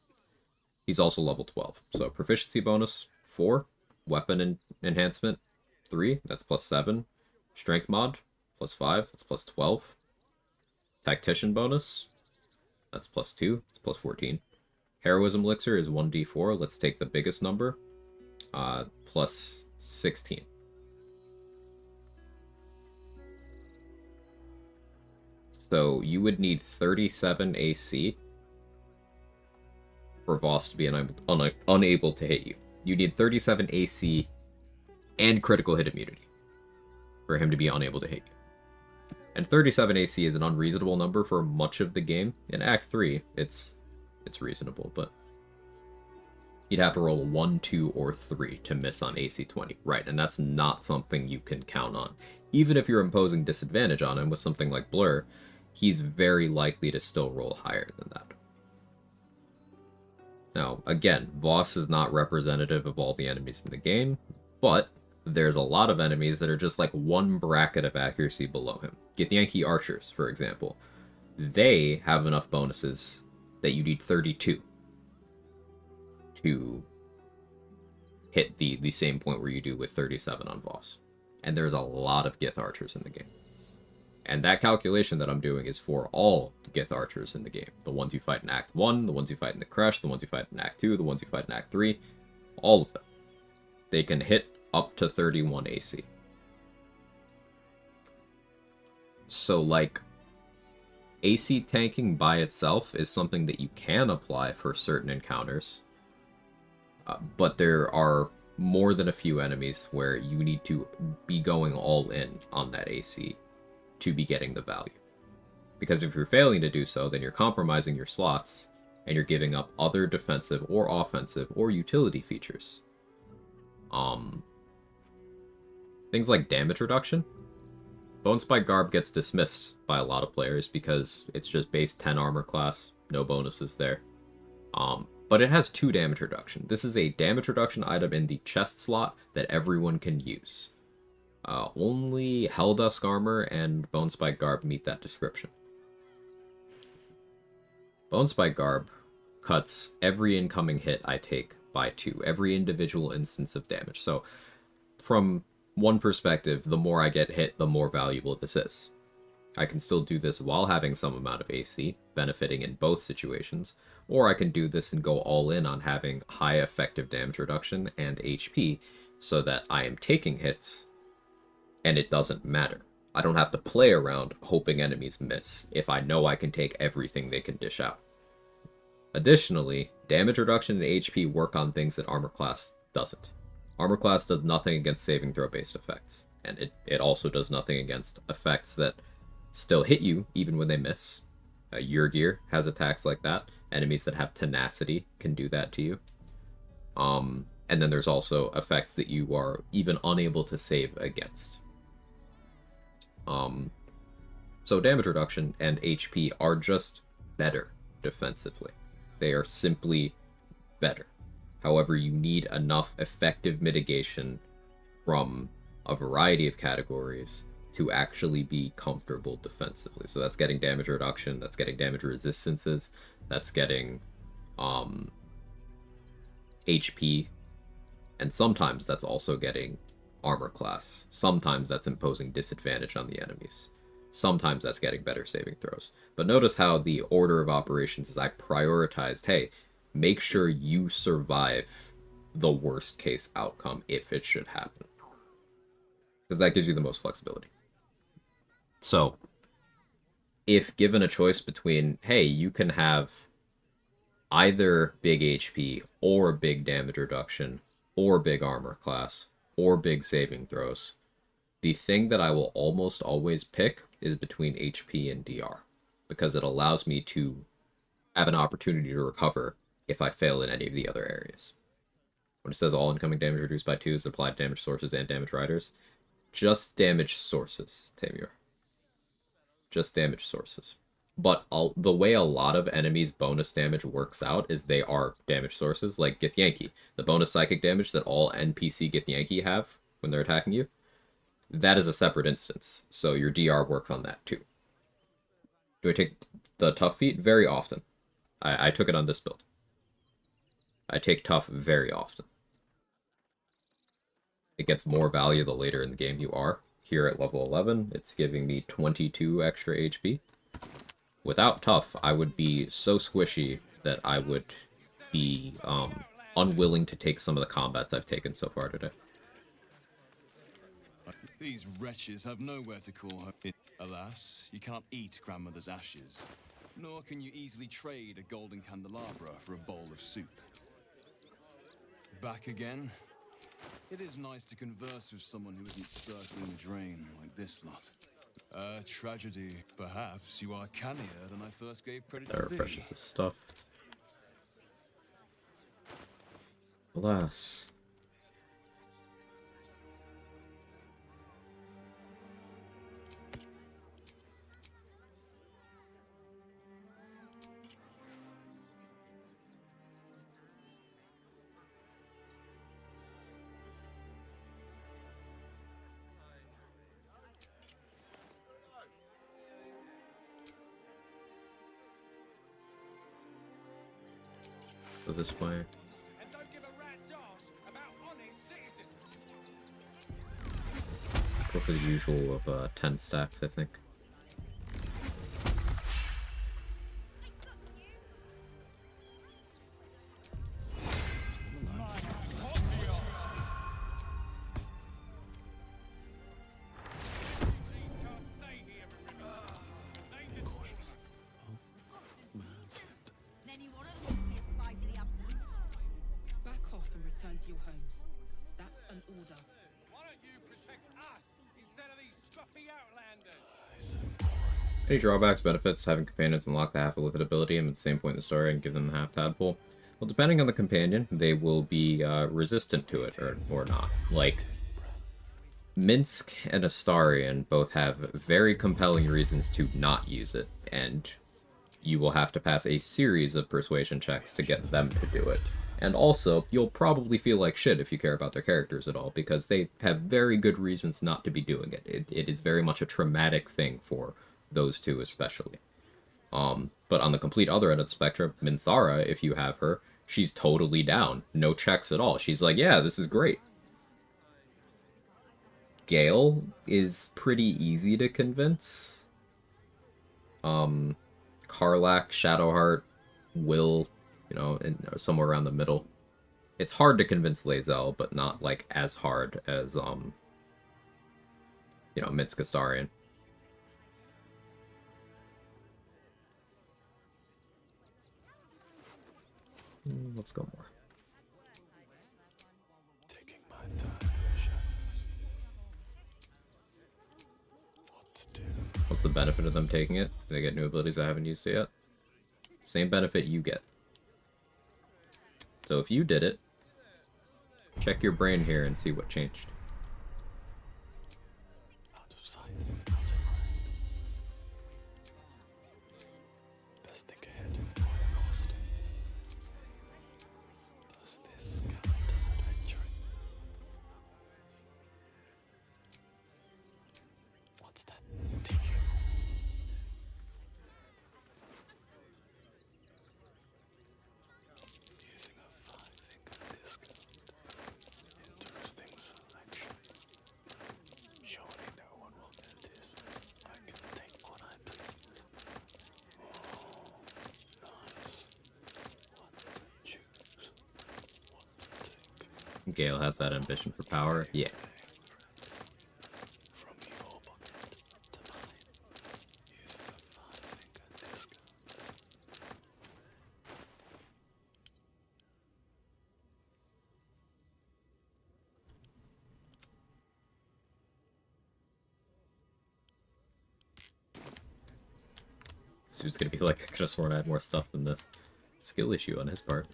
He's also level 12, so proficiency bonus 4, weapon enhancement 3, that's +7, strength mod +5, that's +12, tactician bonus, that's +2, it's +14. Heroism elixir is 1d4. Let's take the biggest number, +16. So you would need 37 AC for Voss to be unable to hit you. You need 37 AC and critical hit immunity for him to be unable to hit you. And 37 AC is an unreasonable number for much of the game. In Act 3, it's reasonable, but you'd have to roll a 1, 2, or 3 to miss on AC 20. Right, and that's not something you can count on. Even if you're imposing disadvantage on him with something like Blur, he's very likely to still roll higher than that. Now, again, Voss is not representative of all the enemies in the game, but there's a lot of enemies that are just like one bracket of accuracy below him. Githyanki archers, for example. They have enough bonuses that you need 32 to hit the same point where you do with 37 on Voss. And there's a lot of Gith archers in the game. And that calculation that I'm doing is for all Gith archers in the game. The ones you fight in Act 1, the ones you fight in the Crash, the ones you fight in Act 2, the ones you fight in Act 3. All of them. They can hit up to 31 AC. So, like, AC tanking by itself is something that you can apply for certain encounters. But there are more than a few enemies where you need to be going all in on that AC to be getting the value. Because if you're failing to do so, then you're compromising your slots, and you're giving up other defensive or offensive or utility features. Things like damage reduction. Bonespike Garb gets dismissed by a lot of players because it's just base 10 armor class, no bonuses there. But it has 2 damage reduction. This is a damage reduction item in the chest slot that everyone can use. Only Helldusk Armor and Bonespike Garb meet that description. Bonespike Garb cuts every incoming hit I take by 2, every individual instance of damage. So, from one perspective, the more I get hit, the more valuable this is. I can still do this while having some amount of AC, benefiting in both situations, or I can do this and go all in on having high effective damage reduction and HP, so that I am taking hits, and it doesn't matter. I don't have to play around hoping enemies miss if I know I can take everything they can dish out. Additionally, damage reduction and HP work on things that Armor Class doesn't. Armor Class does nothing against saving throw based effects, and it also does nothing against effects that still hit you even when they miss. Urgear has attacks like that. Enemies that have tenacity can do that to you. And then there's also effects that you are even unable to save against. So damage reduction and HP are just better defensively. They are simply better. However, you need enough effective mitigation from a variety of categories to actually be comfortable defensively. So that's getting damage reduction, that's getting damage resistances, that's getting HP, and sometimes that's also getting armor class. Sometimes that's imposing disadvantage on the enemies. Sometimes that's getting better saving throws. But notice how the order of operations is I prioritized, hey, make sure you survive the worst case outcome if it should happen. Because that gives you the most flexibility. So, if given a choice between, hey, you can have either big HP or big damage reduction or big armor class or big saving throws, the thing that I will almost always pick is between HP and DR, because it allows me to have an opportunity to recover if I fail in any of the other areas. When it says all incoming damage reduced by 2 is applied damage sources and damage riders, just damage sources, Tamir. Just damage sources. But the way a lot of enemies' bonus damage works out is they are damage sources, like Githyanki. The bonus psychic damage that all NPC Githyanki have when they're attacking you, that is a separate instance. So your DR works on that too. Do I take the tough feat? Very often. I took it on this build. I take tough very often. It gets more value the later in the game you are. Here at level 11, it's giving me 22 extra HP. Without tough, I would be so squishy that I would be unwilling to take some of the combats I've taken so far today. These wretches have nowhere to call home. Alas, you can't eat grandmother's ashes, nor can you easily trade a golden candelabra for a bowl of soup. Back again? It is nice to converse with someone who isn't circling the drain like this lot. Tragedy. Perhaps you are cannier than I first gave credit to be. That refreshes the stuff. Alas. Go this way. And don't give a rat's arse about honest citizens. Go for the usual of 10 stacks, I think. Back off and return to your homes. That's an order. Why don't you protect us instead of these scruffy outlanders? Any drawbacks, benefits, having companions unlock the half-limited ability and at the same point in the story and give them the half-tadpole? Well, depending on the companion, they will be resistant to it or not. Like, Minsk and Astarion both have very compelling reasons to not use it, and you will have to pass a series of persuasion checks to get them to do it. And also, you'll probably feel like shit if you care about their characters at all, because they have very good reasons not to be doing it. It is very much a traumatic thing for those two especially. But on the complete other end of the spectrum, Minthara, if you have her, she's totally down. No checks at all. She's like, yeah, this is great. Gale is pretty easy to convince. Karlach, Shadowheart, Will, you know, somewhere around the middle. It's hard to convince Lae'zel, but not like as hard as you know, Minsk Astarion. Let's go more. Taking my time. What to do? What's the benefit of them taking it? Do they get new abilities I haven't used it yet? Same benefit you get. So if you did it, check your brain here and see what changed. Out of sight, out of mind. Best think ahead or lost. Does this count as adventuring? What's that? Take it. Using a 5-finger discount. Interesting selection. Surely no one will notice. I can take what I please. Oh, nice. What to choose? What to take? Gale has that ambition for power. Yeah. From your pocket to mine. Using a 5-finger discount. Suit's gonna be like, I could have sworn I had more stuff than this. Skill issue on his part.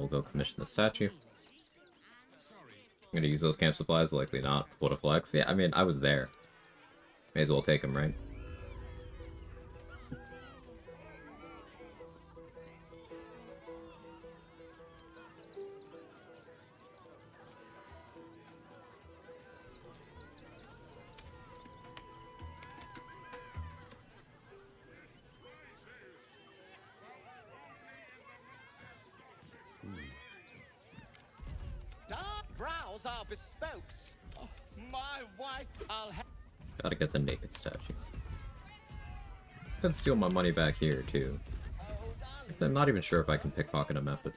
we'll go commission the statue. I'm gonna use those camp supplies, likely not. What a flex. Yeah, I mean, I was there. May as well take them, right? Dark brows are bespokes. Oh, my wife, I'll have. Gotta get the naked statue. Could steal my money back here, too. I'm not even sure if I can pickpocket a method.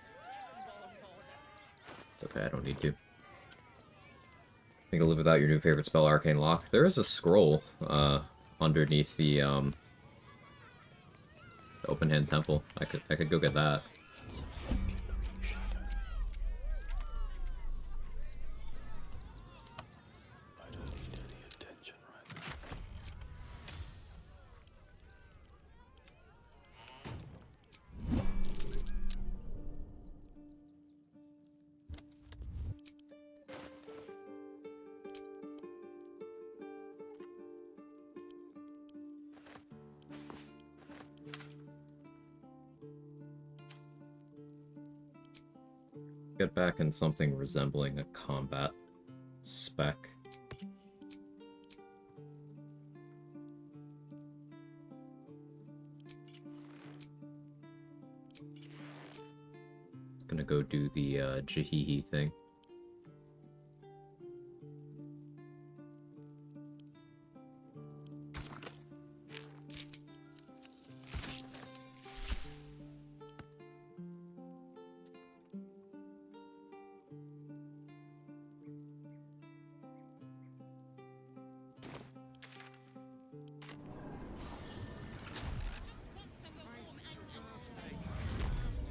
It's okay, I don't need to. Think you'll live without your new favorite spell, Arcane Lock. There is a scroll underneath the open hand temple. I could go get that. Get back in something resembling a combat spec. Gonna go do the Jahihi thing.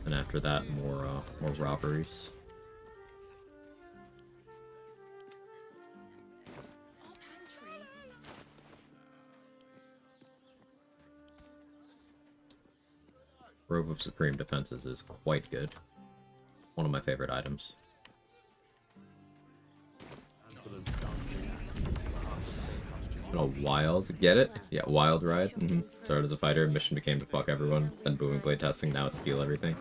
And after that, more robberies. Robe of Supreme Defenses is quite good. One of my favorite items. Oh, wild. Get it? Yeah, wild ride. Started as a fighter, mission became to fuck everyone, then booming blade testing, now it's steal everything.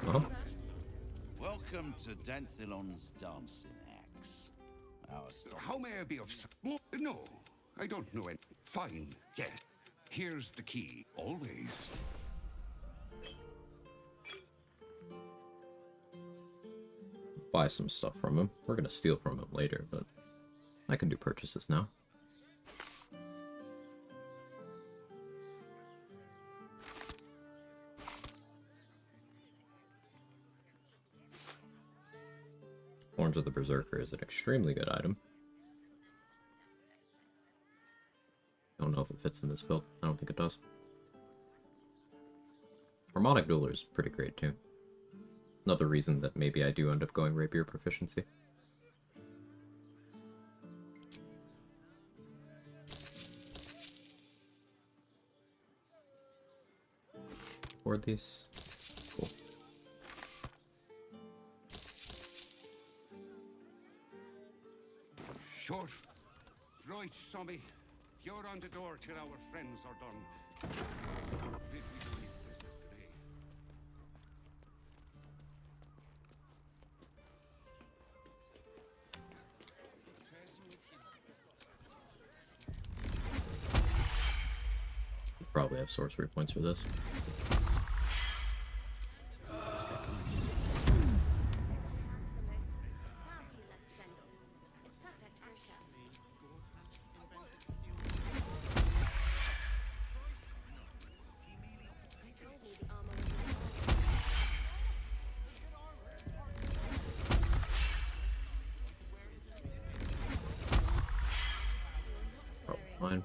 Welcome to Danthilon's dancing axe. How may I be of No, I don't know it. Fine, yes. Here's the key, always. Buy some stuff from him. We're gonna steal from him later, but I can do purchases now. Horns of the Berserker is an extremely good item. I don't know if it fits in this build. I don't think it does. Harmonic Dueler is pretty great too. Another reason that maybe I do end up going Rapier Proficiency. Board these. Cool. Sure. Right, Sommy. You're on the door till our friends are done. Did we do any business today? Probably have sorcery points for this. Fine.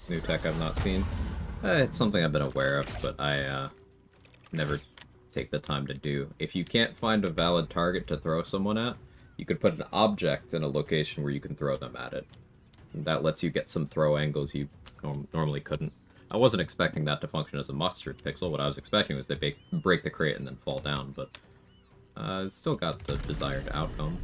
new tech I've not seen. It's something I've been aware of, but I never take the time to do. If you can't find a valid target to throw someone at, you could put an object in a location where you can throw them at it. And that lets you get some throw angles you normally couldn't. I wasn't expecting that to function as a mustard pixel. What I was expecting was they break the crate and then fall down, but it's still got the desired outcome.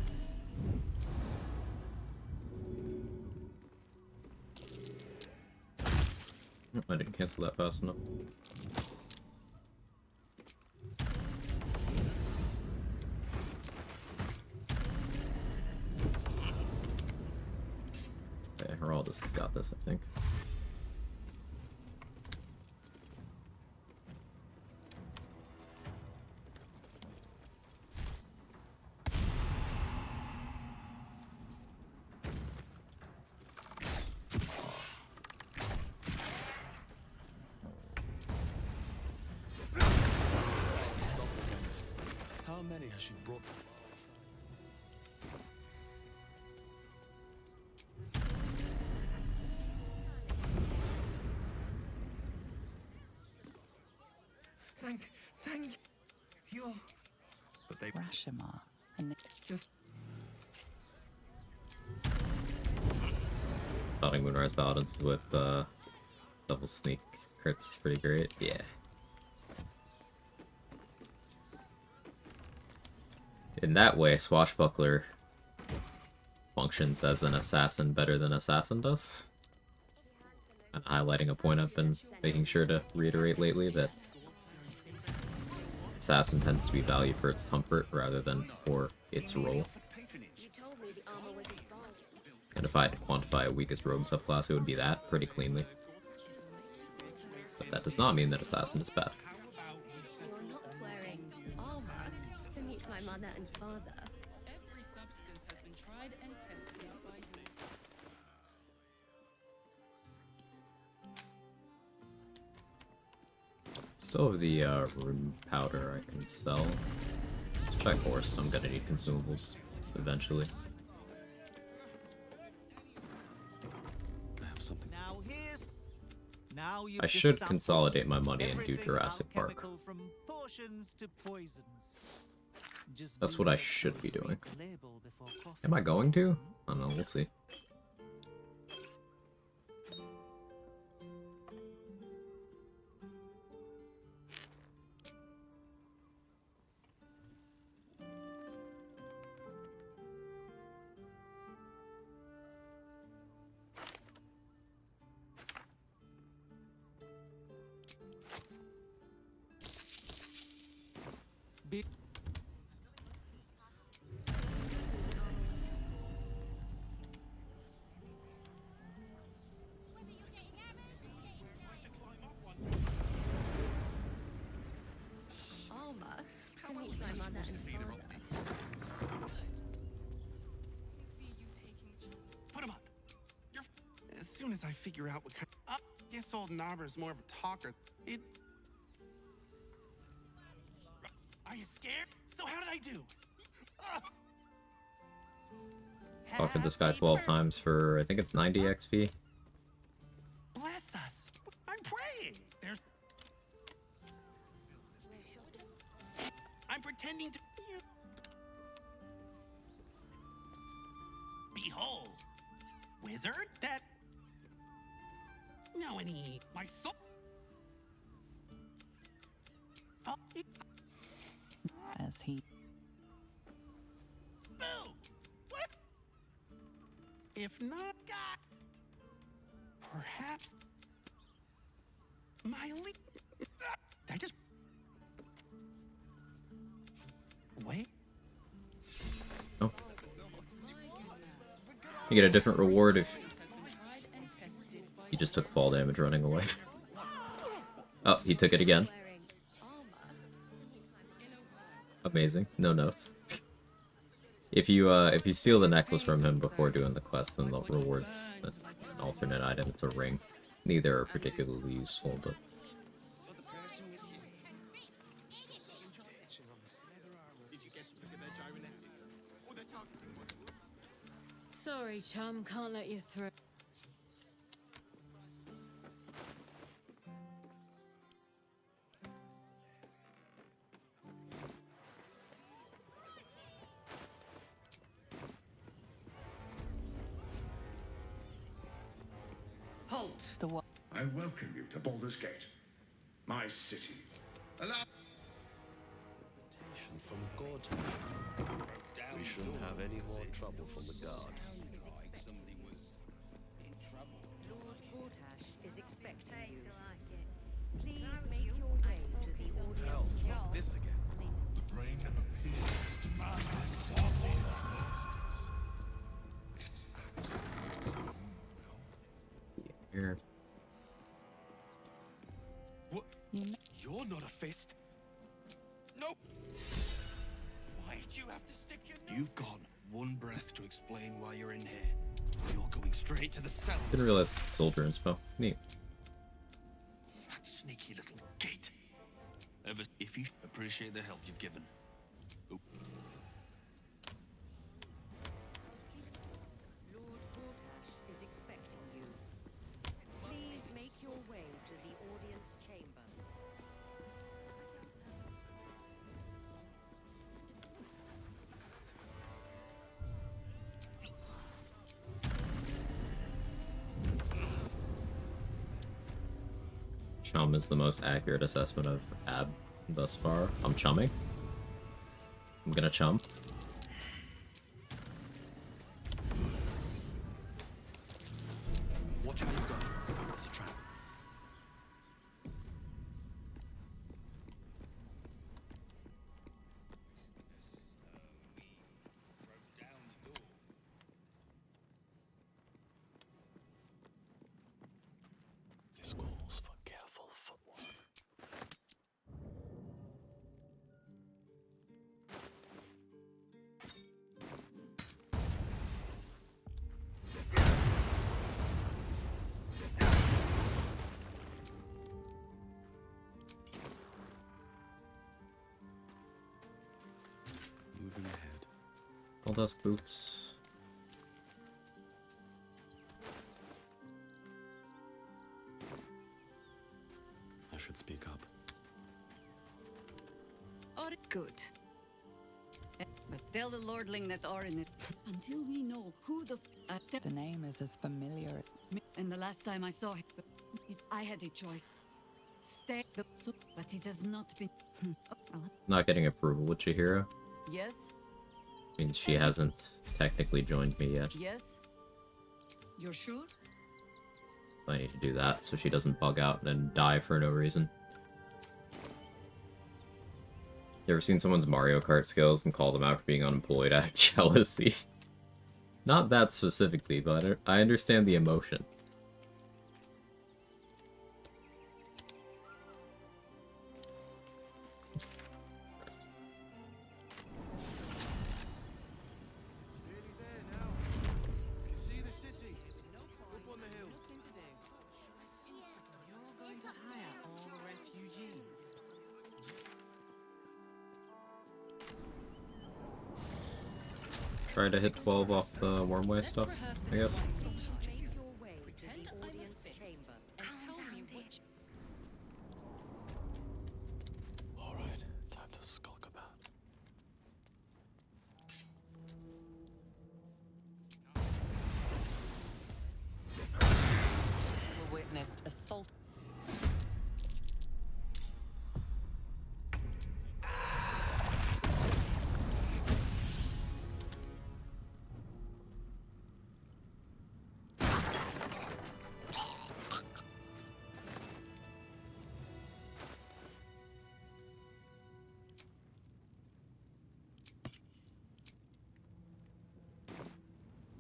I didn't cancel that fast enough. Okay, Heraldus has got this, I think. How many has she brought? Thank you. But they Rashomar, and they just Founding Moonrise Paladins with double sneak crits is pretty great. Yeah. In that way, Swashbuckler functions as an assassin better than Assassin does. I'm highlighting a point I've been making sure to reiterate lately, that Assassin tends to be valued for its comfort rather than for its role. And if I had to quantify a weakest rogue subclass, it would be that, pretty cleanly. But that does not mean that Assassin is bad. You're not wearing armor to meet my mother and father. Every substance has been tried and tested by you. Still have the rune powder I can sell. Let's check horse. I'm gonna need consumables eventually. I have something. Now I should consolidate my money and do Jurassic Park. from potions to poisons. That's what I should be doing. Am I going to? I don't know, we'll see. Armor to meet my mother and father. put him up. As soon as I figure out what kind guess old Nobber's more of a talker. Are you scared? So how did I do? Talked to this guy 12 times for, I think it's 90 XP. Bless us. I'm praying. I'm pretending to. Behold, wizard. That. No, any. My soul. as he. Boo! What? If not, God. Perhaps. My I just. Wait. Oh. You get a different reward if he just took fall damage running away. Oh, he took it again. Amazing. No notes. If you steal the necklace from him before doing the quest, then the reward's an alternate item. It's a ring. Neither are particularly useful, but. Sorry, chum, can't let you through. Halt! The what? I welcome you to Baldur's Gate, my city. Allow. From God. We shouldn't have any more trouble from the guards. Lord Gortash is expecting you. Please make your way to the audience chamber. This again. The brain appears to resist obvious monsters. It's acting its own will. Here. What? You're not a fist. Nope. Why did you have to stick your nose? You've got one breath to explain why you're in here. You're going straight to the cells. Didn't realize it's a soldier inspo. Neat. That sneaky little gate. If you appreciate the help you've given. Oop. Lord Gortash is expecting you. Please make your way to the audience chamber. Chum is the most accurate assessment of Ab thus far. I'm chumming. I'm gonna chum. Watch out, you go. It's a trap. This calls for careful footwork. Moving ahead. Gold Dusk boots. I should speak up. Or good. But tell the lordling that are in it until we know who the The name is as familiar. And the last time I saw him, I had a choice. Stay the but it has not been. Not getting approval with Chihiro. Yes. Means she hasn't technically joined me yet. Yes. You're sure? I need to do that so she doesn't bug out and die for no reason. You ever seen someone's Mario Kart skills and call them out for being unemployed out of jealousy? Not that specifically, but I understand the emotion. Try to hit 12 off the Wormway stuff, I guess. Alright, time to skulk about. We witnessed assault.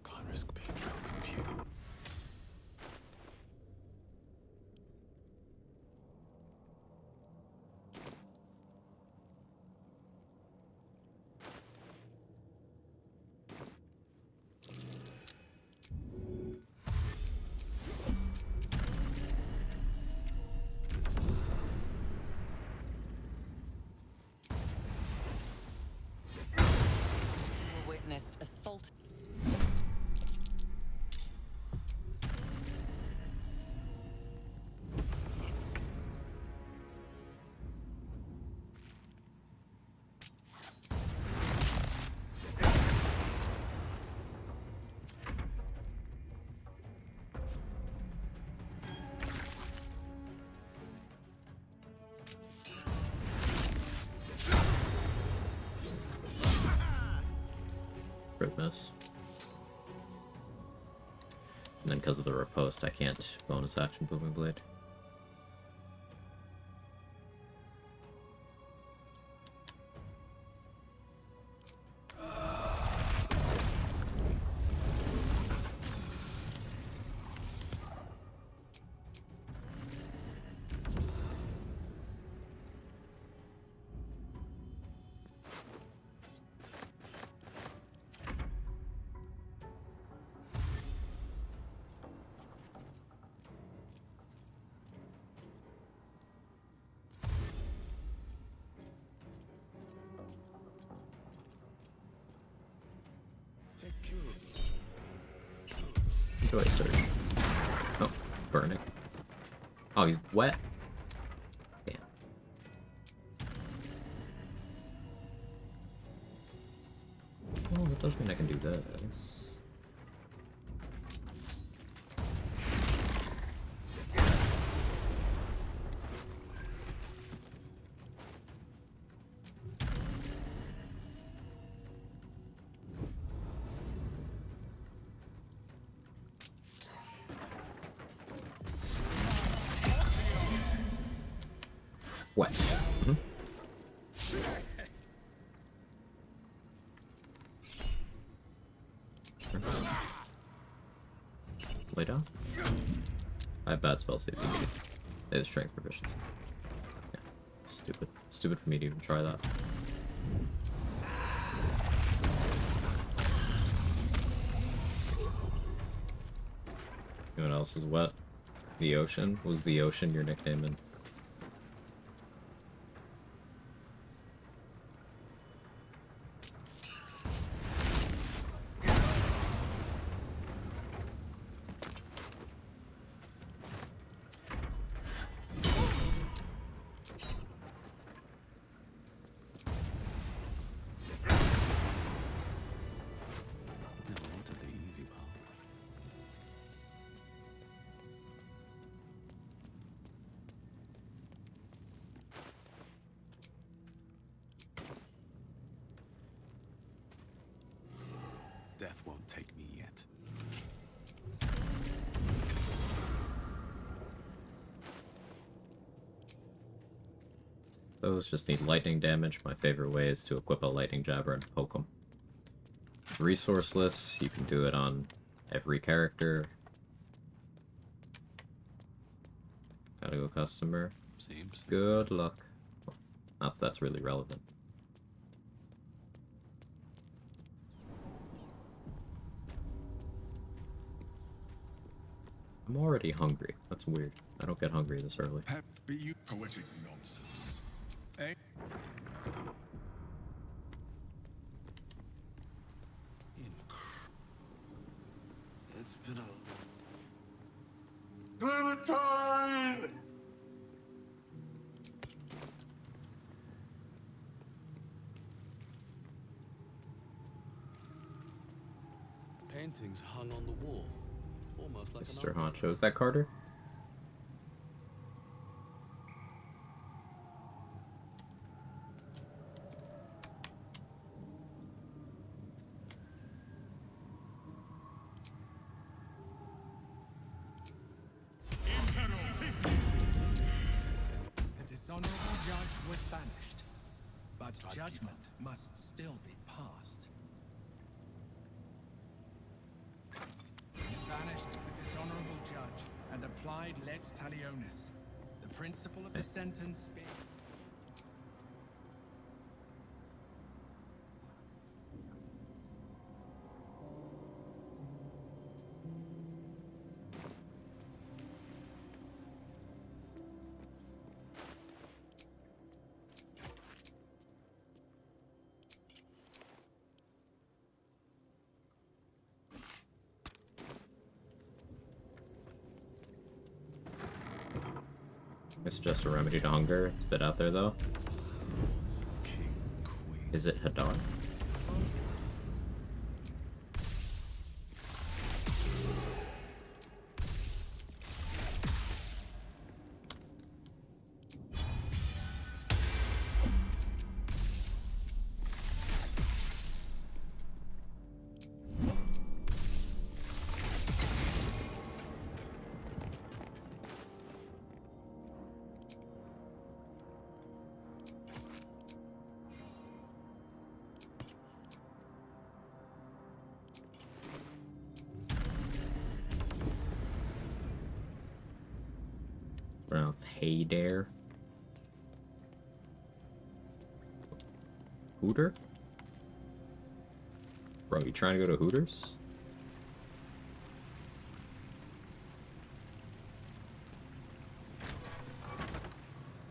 Can't risk being broken view. We witnessed assault. bonus. And then because of the riposte, I can't bonus action Booming Blade. Enjoy surge. Oh, burning. Oh, he's wet. Damn. Oh, that does mean I can do this. What? Mm-hmm. Lay down. I have bad spell safety. They have strength proficiency. Yeah. Stupid. Stupid for me to even try that. Anyone else is wet? The ocean? Was the ocean your nickname in? Death won't take me yet. Those just need lightning damage. My favorite way is to equip a lightning jabber and poke them. Resourceless, you can do it on every character. Gotta go customer. Seems. Good luck. Well, not that that's really relevant. I'm already hungry. That's weird. I don't get hungry this early. Poetic nonsense. Eh? It's been a... Clementine! Paintings hung on the wall. Almost like Mr. Honcho. Is that Carter? The dishonorable judge was banished, but judgment must still be passed. You banished the dishonorable judge and applied lex talionis, the principle of the sentence being... It's just a remedy to hunger. It's a bit out there though. Is it Hadar? Hey there. Hooter? Bro, you trying to go to Hooters?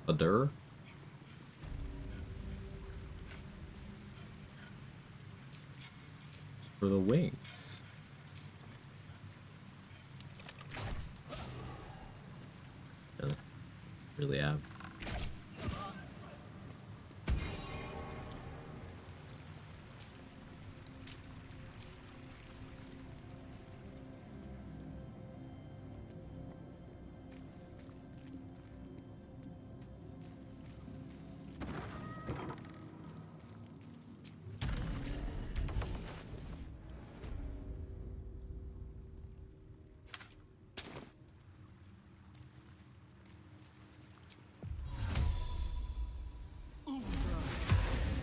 Adur? For the wings. Really? Really have.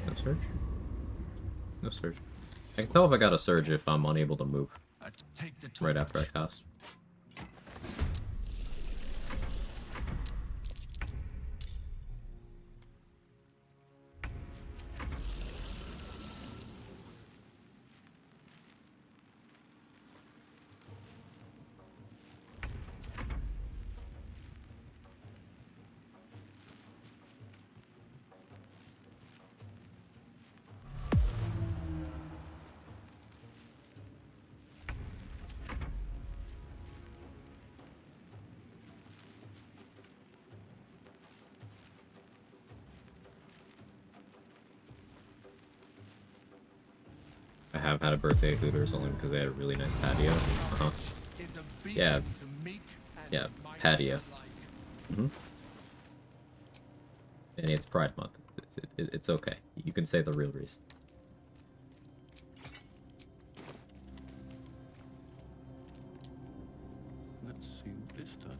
No surge? No surge. I can tell if I got a surge if I'm unable to move right after I cast. I have had a birthday at Hooters only because they had a really nice patio. Uh-huh. Yeah. Yeah, patio. Mm-hmm. And it's Pride Month. It's okay. You can say the real reason. Let's see what this does.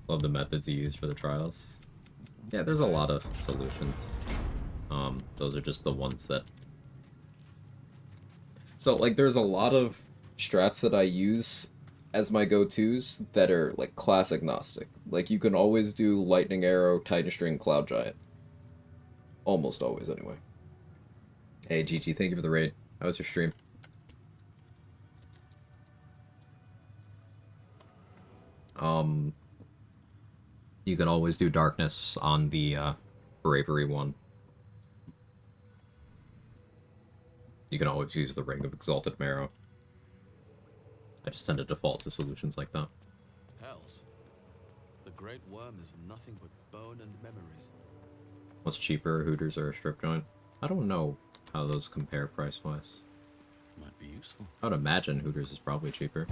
Love the methods you use for the trials. Yeah, there's a lot of solutions. Those are just the ones that... So, like, there's a lot of strats that I use as my go-tos that are, like, class agnostic. Like, you can always do Lightning Arrow, Titan String, Cloud Giant. Almost always, anyway. Hey, GG, thank you for the raid. How was your stream? You can always do Darkness on the, Bravery one. You can always use the Ring of Exalted Marrow. I just tend to default to solutions like that. Hells. The Great Worm is nothing but bone and memories. What's cheaper, Hooters or a strip joint? I don't know how those compare price-wise. Might be useful. I would imagine Hooters is probably cheaper.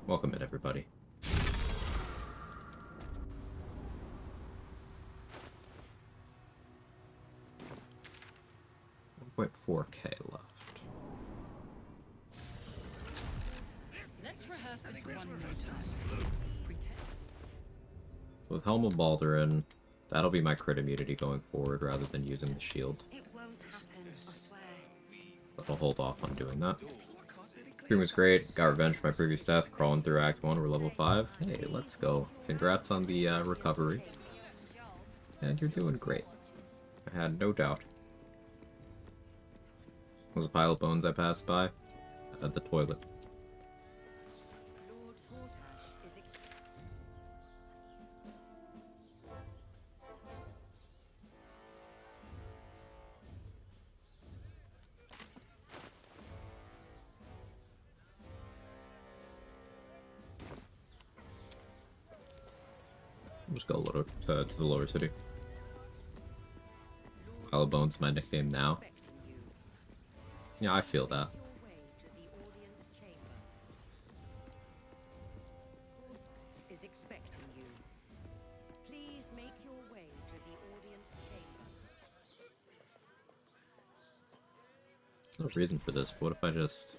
Welcome in, everybody. 1.4K left. Let's rehearse this one more time. Pretend. With Helm of Baldurin, that'll be my crit immunity going forward rather than using the shield. It won't happen, I swear. But I'll hold off on doing that. Stream was great. Got revenge for my previous death. Crawling through Act 1. We're level 5. Hey, let's go. Congrats on the recovery. And you're doing great. I had no doubt. Was a pile of bones I passed by. At the toilet. I'll just go lower, to the lower city. Pile of bones, my nickname now. Yeah, I feel that. Is expecting you. Please make your way to the audience chamber. There's no reason for this, but what if I just...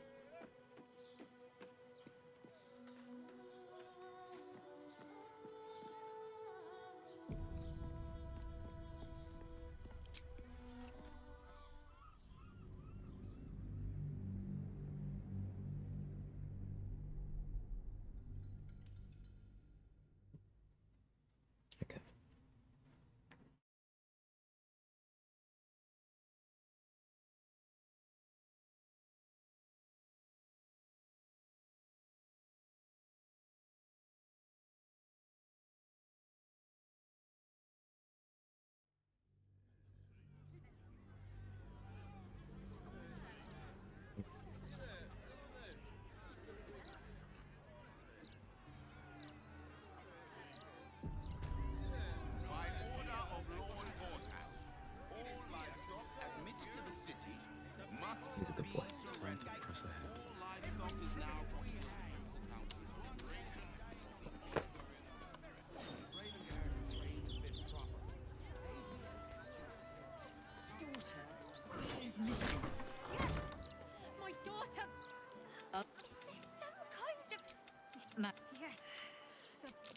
Yes.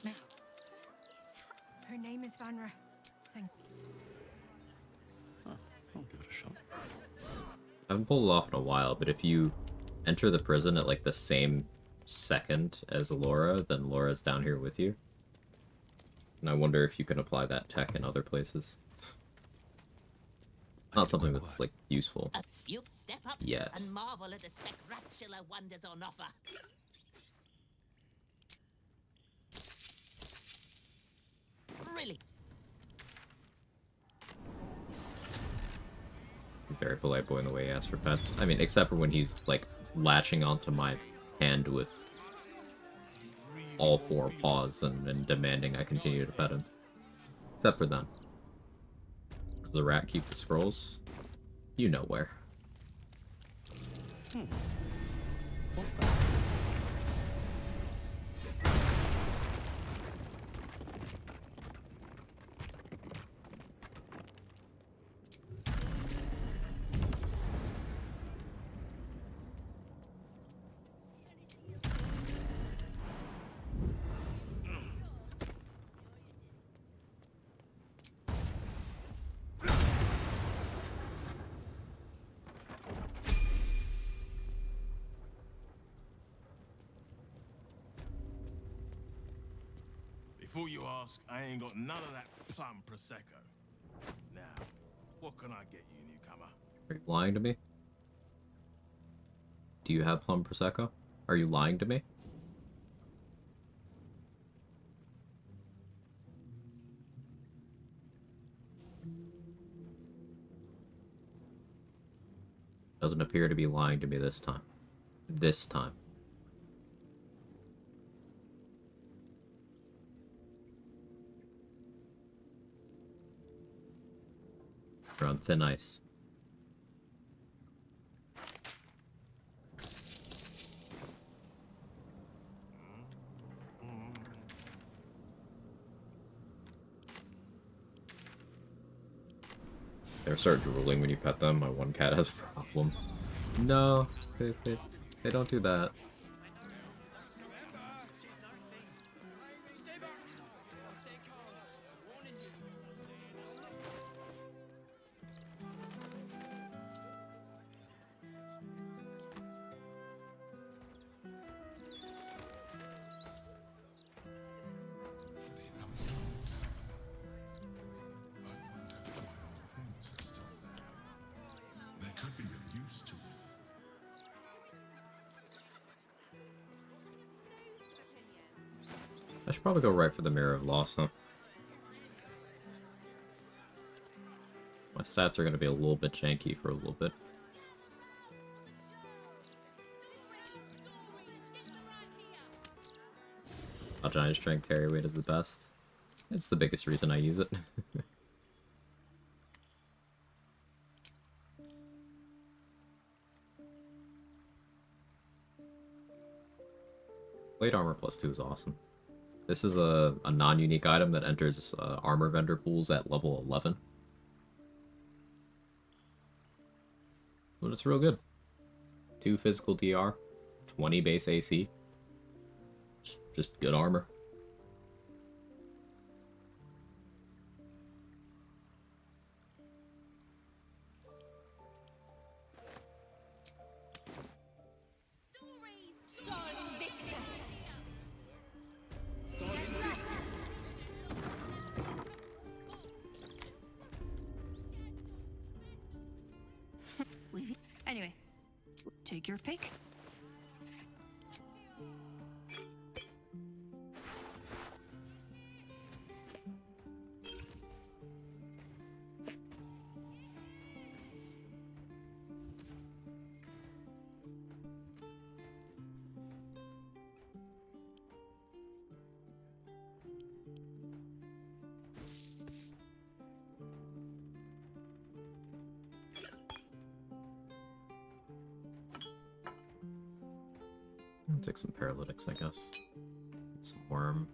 Now. Her name is Vanra. Thank I'll give it a shot. I haven't pulled it off in a while, but if you enter the prison at like the same second as Laura, then Laura's down here with you. And I wonder if you can apply that tech in other places. Not something that's like useful You step up yet. and marvel at the spectacular wonders on offer. Really? Very polite boy in the way he asks for pets. I mean, except for when he's like latching onto my hand with all four paws and demanding I continue to pet him. Except for then. Does the rat keep the scrolls? You know where. What's that? Before you ask, I ain't got none of that plum prosecco. Now, what can I get you, newcomer? Are you lying to me? Do you have plum prosecco? Are you lying to me? Doesn't appear to be lying to me this time. This time. We're on thin ice. They start drooling when you pet them. My one cat has a problem. No, they don't do that. They could be of use to me. I should probably go right for the Mirror of Loss, huh? My stats are going to be a little bit janky for a little bit. A giant strength carry weight is the best. It's the biggest reason I use it. Plate armor +2 is awesome. This is a non-unique item that enters armor vendor pools at level 11. But it's real good. 2 physical DR, 20 base AC. Just good armor. Anyway, take your pick. I'll take some paralytics, I guess. Some worm.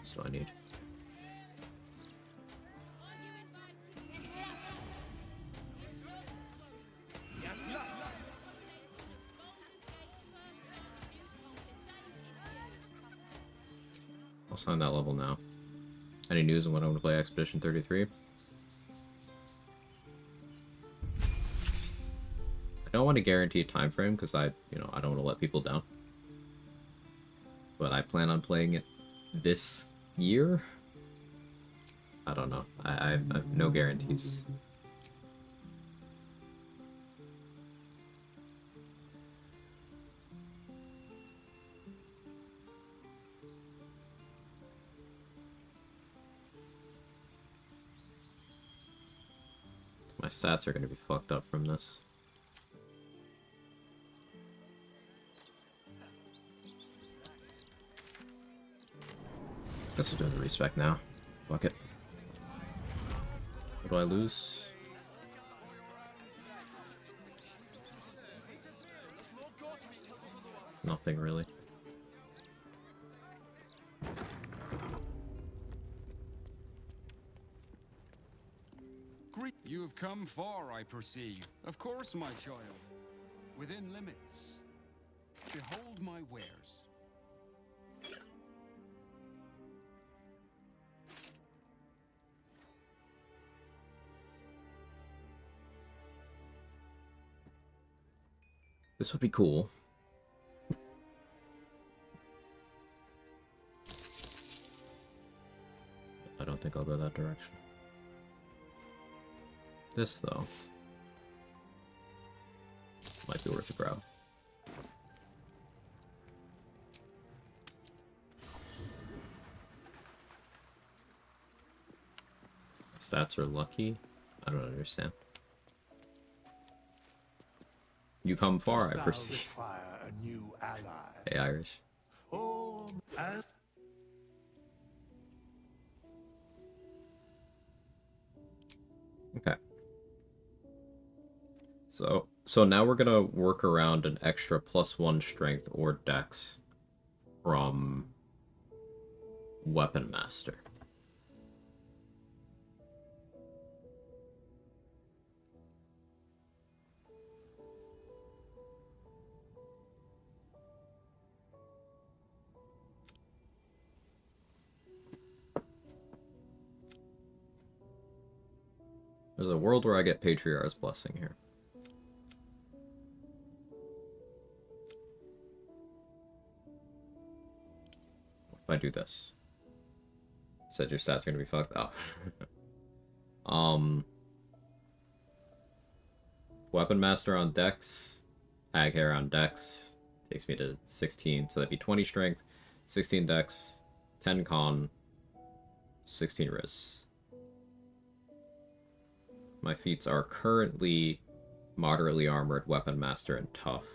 else do I need? I'll sign that level now. Any news on when I'm going to play Expedition 33? I don't want to guarantee a time frame because I don't want to let people down. But I plan on playing it this year. I don't know. I have no guarantees. My stats are going to be fucked up from this. Guess we'll do the respec now. Fuck it. What do I lose? Nothing really. You have come far, I perceive. Of course, my child. Within limits. Behold my wares. This would be cool. I don't think I'll go that direction. This, though, might be worth a grab. Stats are lucky? I don't understand. You come far, I perceive. A new ally. Hey, Irish. Oh, as Okay. So now we're gonna work around an extra +1 strength or dex from Weapon Master. There's a world where I get Patriarch's Blessing here. If I do this. Said your stats are gonna be fucked up. Weapon Master on Dex, Hag Hair on Dex, takes me to 16, so that'd be 20 Strength, 16 Dex, 10 Con, 16 Riz. My feats are currently moderately armored, Weapon Master, and Tough.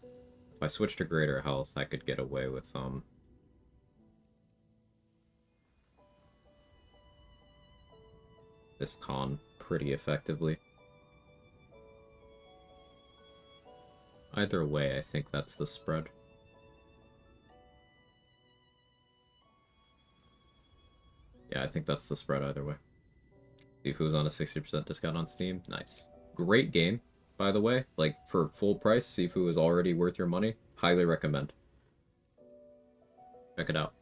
If I switch to greater health, I could get away with this con pretty effectively. Either way, I think that's the spread. Yeah, I think that's the spread either way. Sifu's on a 60% discount on Steam. Nice. Great game, by the way. Like, for full price, Sifu is already worth your money. Highly recommend. Check it out.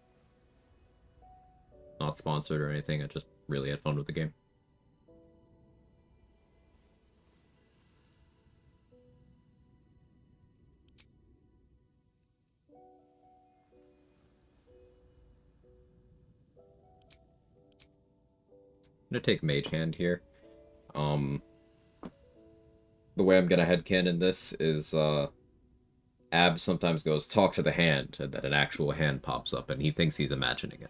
Not sponsored or anything, I just really had fun with the game. I'm gonna take Mage Hand here. The way I'm gonna headcanon this is, Ab sometimes goes, talk to the hand, and then an actual hand pops up, and he thinks he's imagining it.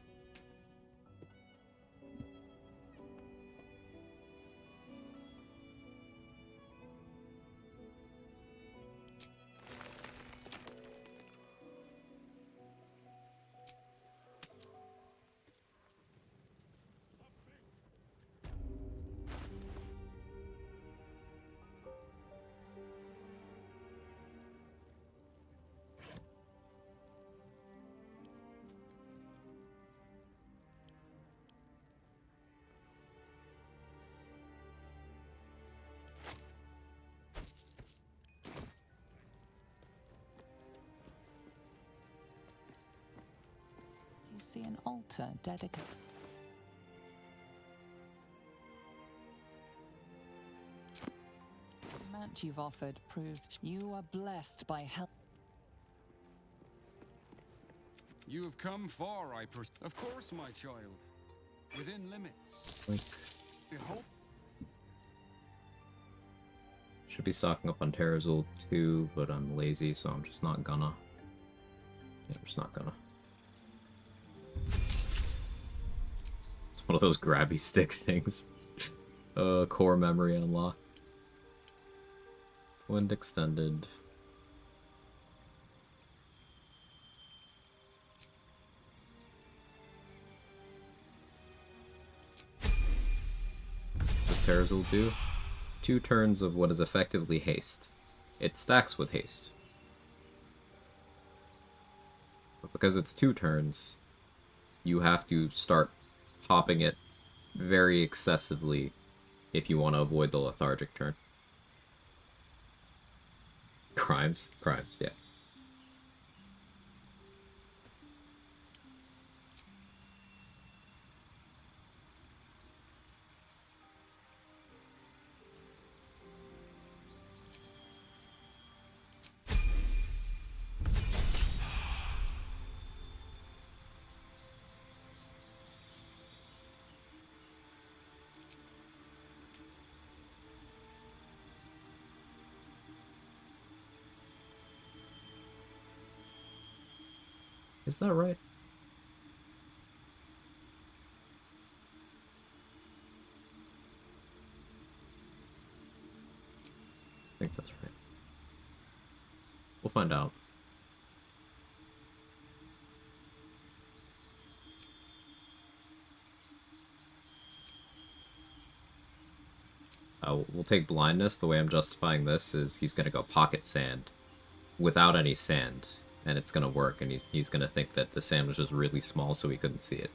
see an altar dedicated. The match you've offered proves you are blessed by help. You have come far, Of course, my child. Within limits. Behold. Should be stocking up on Terrazul too, but I'm lazy, so I'm just not gonna. Yeah, I'm just not gonna. It's one of those grabby stick things. Core memory unlock. Wind extended. What does Terrazul do? 2 turns of what is effectively haste. It stacks with haste. But because it's 2 turns, you have to start popping it very excessively if you want to avoid the lethargic turn. Crimes, yeah. Is that right? I think that's right. We'll find out. We'll take blindness. The way I'm justifying this is he's gonna go pocket sand without any sand, and it's gonna work, and he's gonna think that the sand was just really small so he couldn't see it.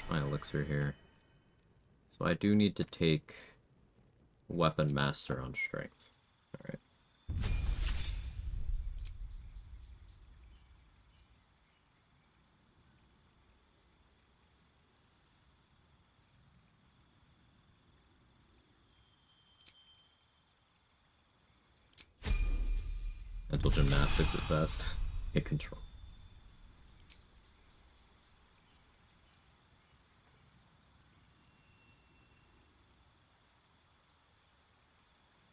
My elixir here. So I do need to take Weapon Master on Strength. Alright. Mental gymnastics at best. Hit control.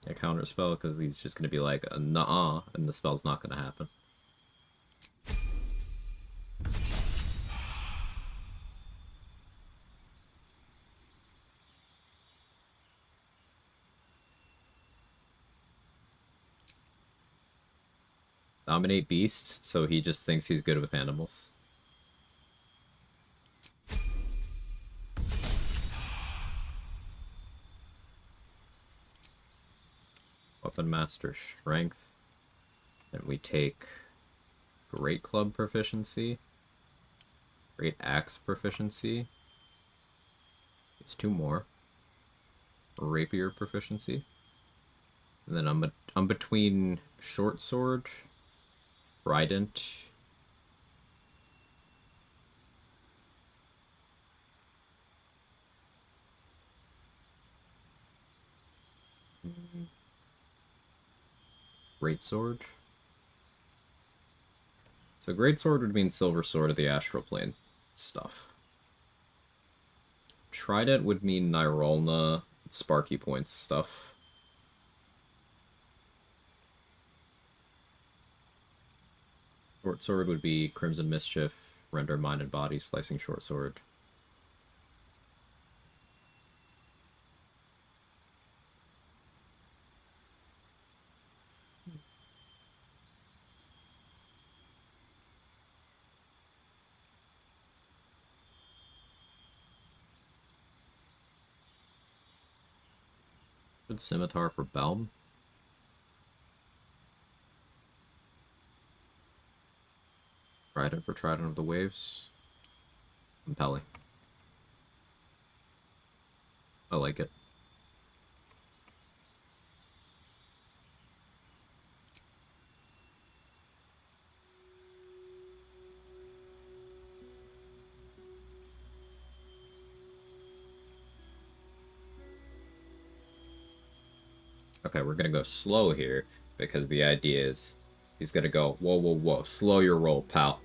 A counter spell because he's just gonna be like, "Nuh-uh," and the spell's not gonna happen. Dominate beasts, so he just thinks he's good with animals. Weapon Master Strength. Then we take Great Club Proficiency. Great Axe Proficiency. There's 2 more. Rapier Proficiency. And then I'm between Short Sword, Trident, Greatsword. So Greatsword would mean Silver Sword of the Astral Plane stuff. Trident would mean Nyrolna, Sparky Points stuff. Short Sword would be Crimson Mischief, Render Mind and Body, Slicing Short Sword. Good Scimitar for Belm. Trident for Trident of the Waves. Compelling. I like it. Okay, we're gonna go slow here, because the idea is he's gonna go, whoa, whoa, whoa, slow your roll, pal.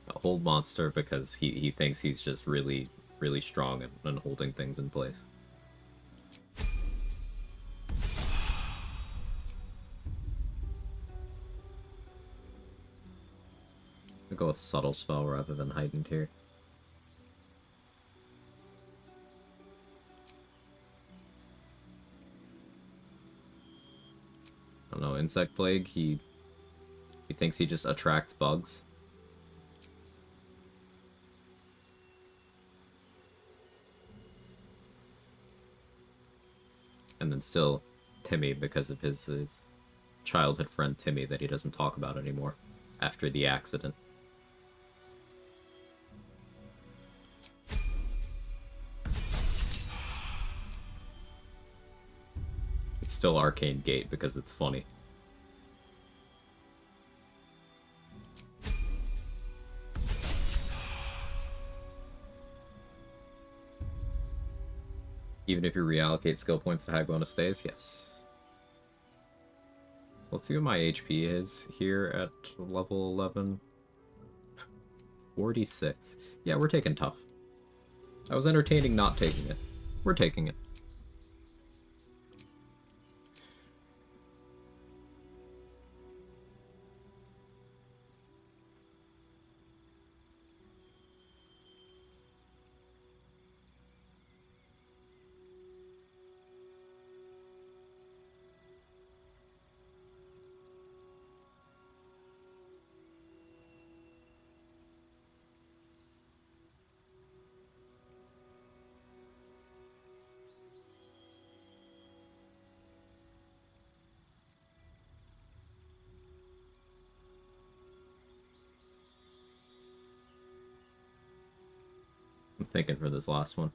A hold monster because he thinks he's just really, really strong and holding things in place. I'll go with subtle spell rather than heightened here. I don't know, Insect Plague, he thinks he just attracts bugs. And then still Timmy because of his childhood friend Timmy that he doesn't talk about anymore after the accident. It's still Arcane Gate because it's funny. Even if you reallocate skill points to high bonus stays, yes. So let's see what my HP is here at level 11. 46. Yeah, we're taking tough. I was entertaining not taking it. We're taking it. I'm thinking for this last one.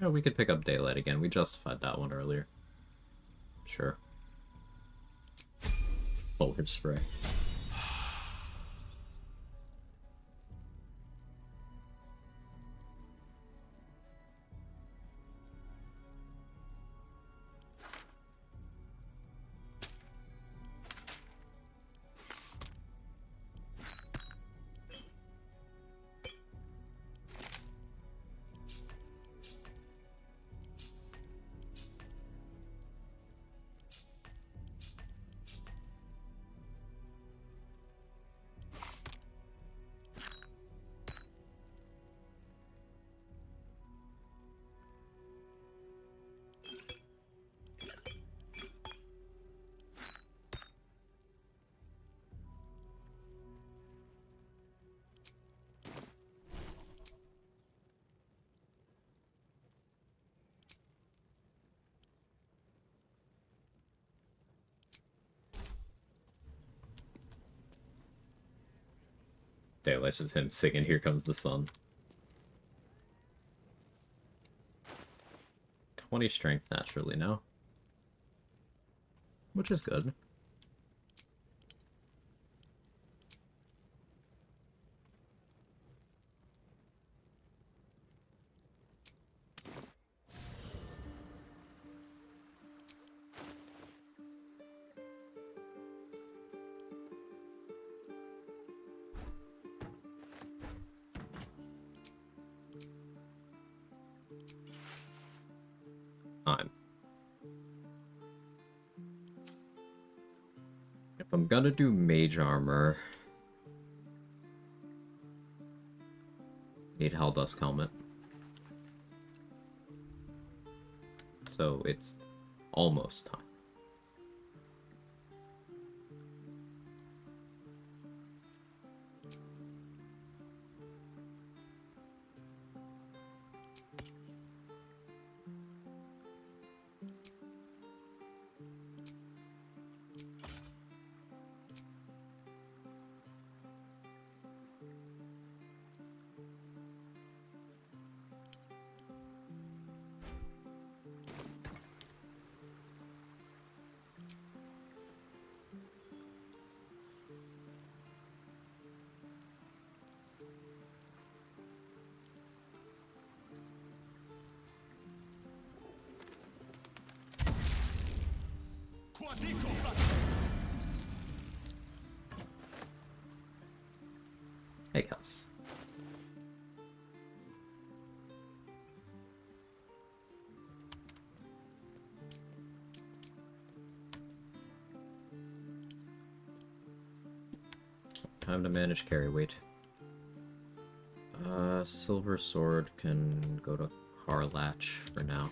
Yeah, we could pick up Daylight again. We justified that one earlier. Sure. Polar Spray. Daylight's just him singing Here Comes the Sun. 20 strength naturally now. Which is good. Time. I'm gonna do mage armor. Need Helldusk helmet. So it's almost time. Hey, Kels. Time to manage carry weight. Silver Sword can go to Harlatch for now.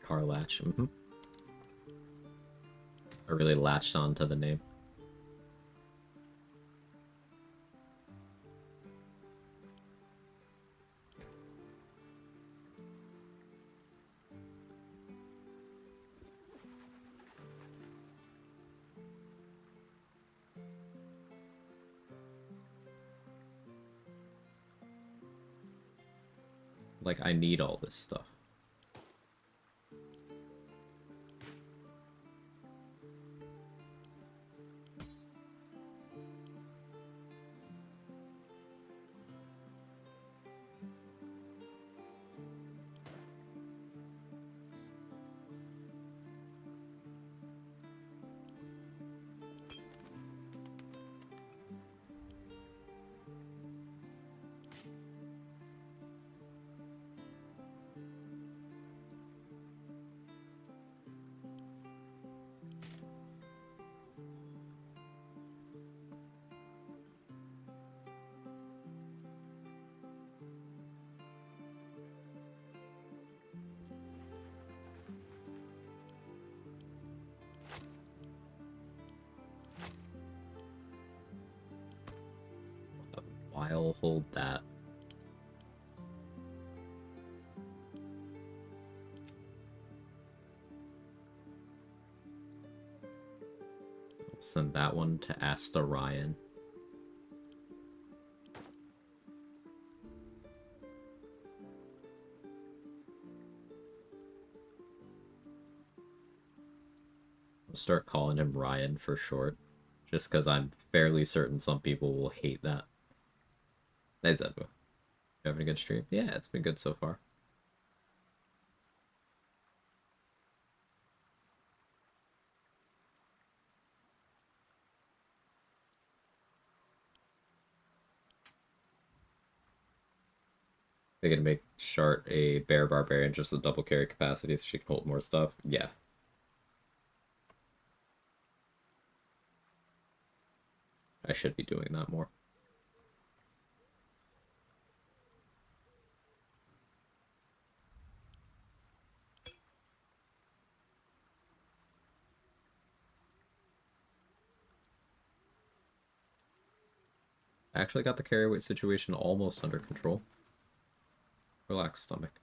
Harlatch, I really latched onto the name. Like, I need all this stuff. I'll hold that. I'll send that one to Asta Ryan. I'll start calling him Ryan for short, just because I'm fairly certain some people will hate that. Hey Zedbo, you having a good stream? Yeah, it's been good so far. They're gonna make Shart a bear barbarian just a double carry capacity so she can hold more stuff. Yeah. I should be doing that more. I actually got the carry weight situation almost under control. Relax, stomach.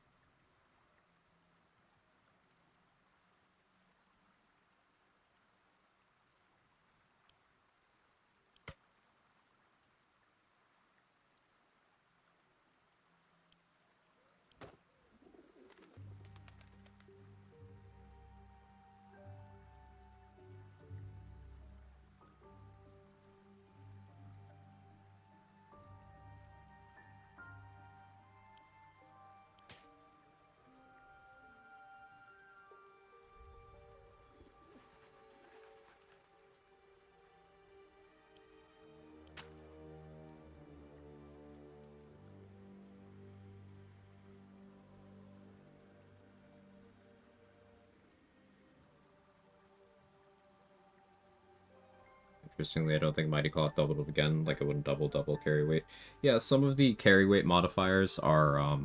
Interestingly, I don't think Mighty Cloth doubled again, like it wouldn't double carry weight. Yeah, some of the carry weight modifiers are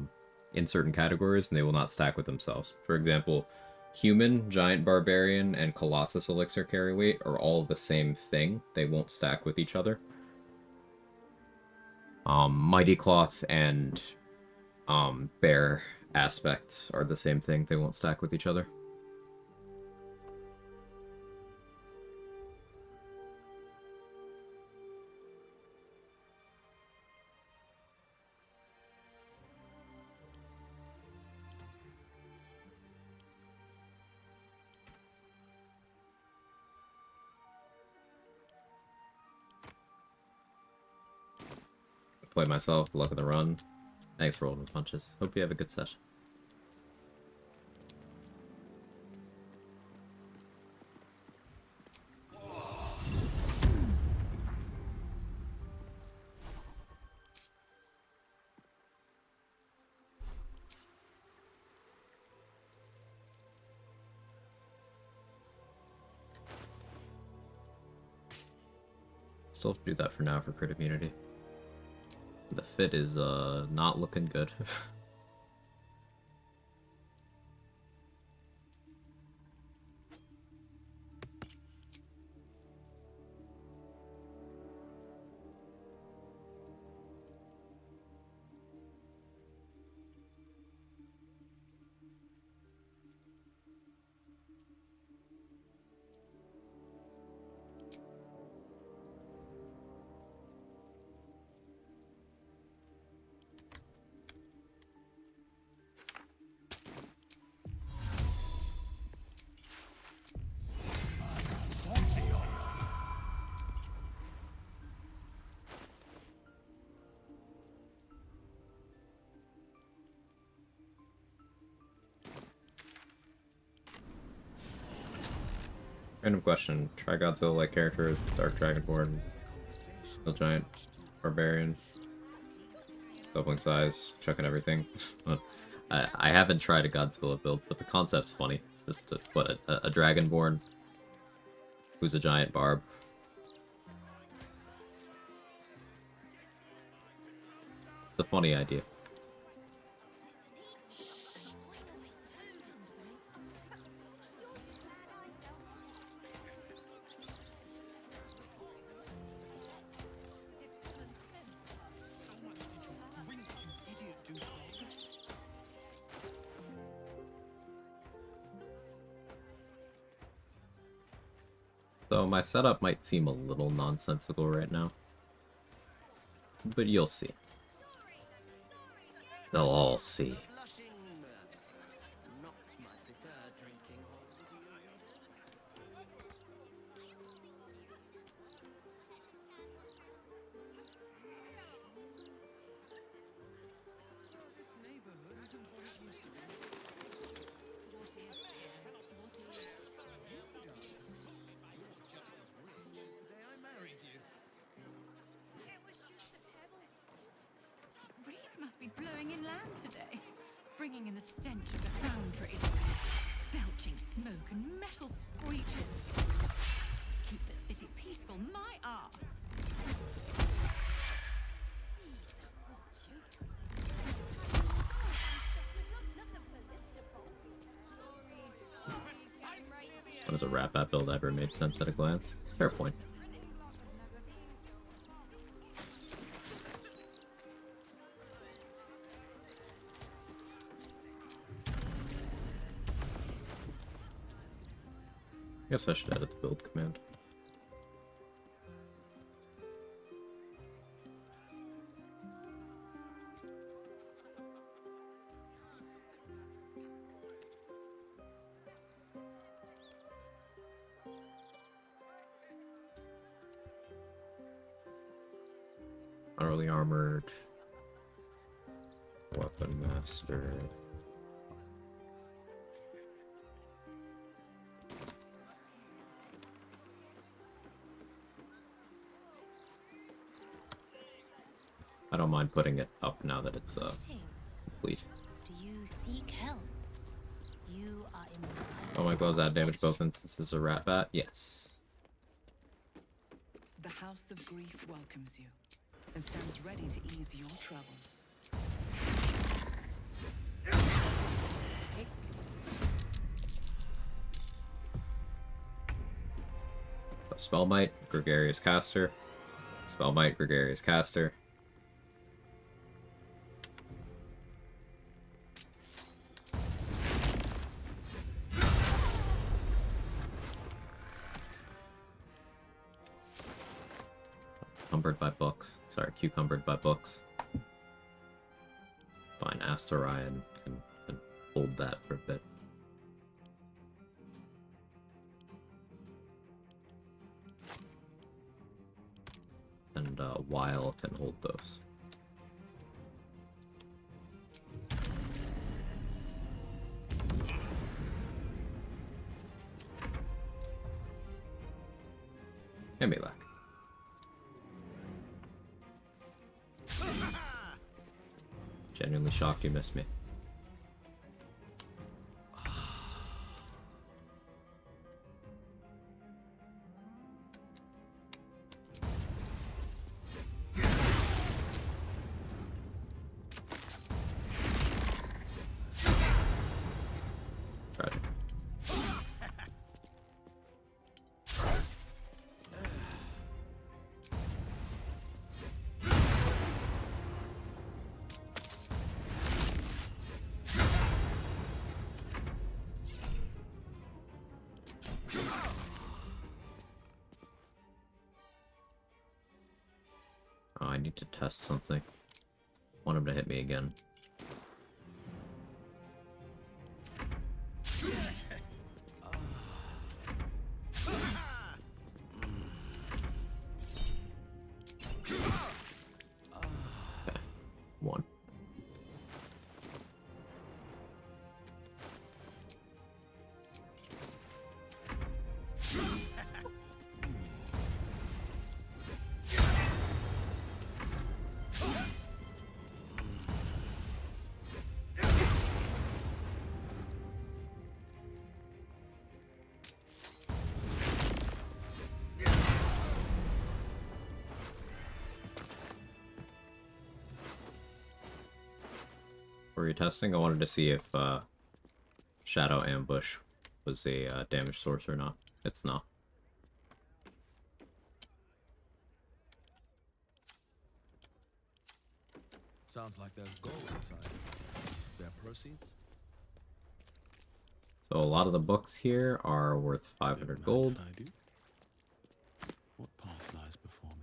in certain categories, and they will not stack with themselves. For example, Human, Giant Barbarian, and Colossus Elixir carry weight are all the same thing. They won't stack with each other. Mighty Cloth and Bear Aspect are the same thing. They won't stack with each other. Play myself, luck of the run. Thanks for rolling the punches. Hope you have a good session. Still have to do that for now for crit immunity. The fit is not looking good. Random question. Try Godzilla-like character, Dark Dragonborn, Steel Giant, Barbarian, doubling size, chucking everything. I haven't tried a Godzilla build, but the concept's funny. Just to put a Dragonborn who's a giant barb. It's a funny idea. So my setup might seem a little nonsensical right now, but you'll see. They'll all see. Must be blowing inland today, bringing in the stench of the foundry, belching smoke and metal screeches. Keep the city peaceful, my arse. When does a Rat-Bat build ever made sense at a glance? Fair point. I guess I should edit the build command. Utterly armored. Weapon master. I don't mind putting it up now that it's complete. Do you seek help? You are in the Oh, my gloves add damage both instances of Rat-Bat? Yes. The House of Grief welcomes you and stands ready to ease your troubles. Spellmite, Gregarious Caster. Spellmite, Gregarious Caster. Cumbered by books. Sorry, cucumbered by books. Fine, Asterion can hold that for a bit. And Weil can hold those. Give me that. Genuinely shocked you missed me. Tragic. Oh, I need to test something. Want him to hit me again. Okay. One. Were you testing? I wanted to see if Shadow Ambush was a damage source or not. It's not. Sounds like there's gold inside. Their proceeds? So a lot of the books here are worth 500 gold. I do. What path lies before me?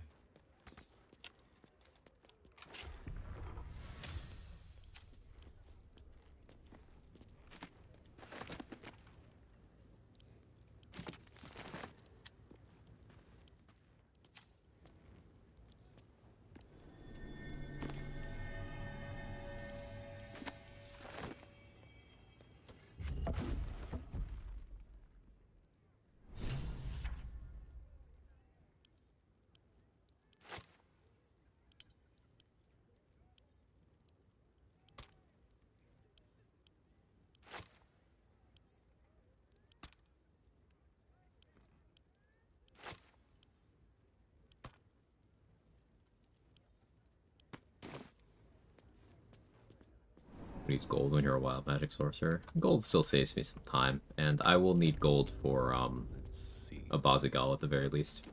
Needs gold when you're a wild magic sorcerer. Gold still saves me some time, and I will need gold for a Bazigal at the very least.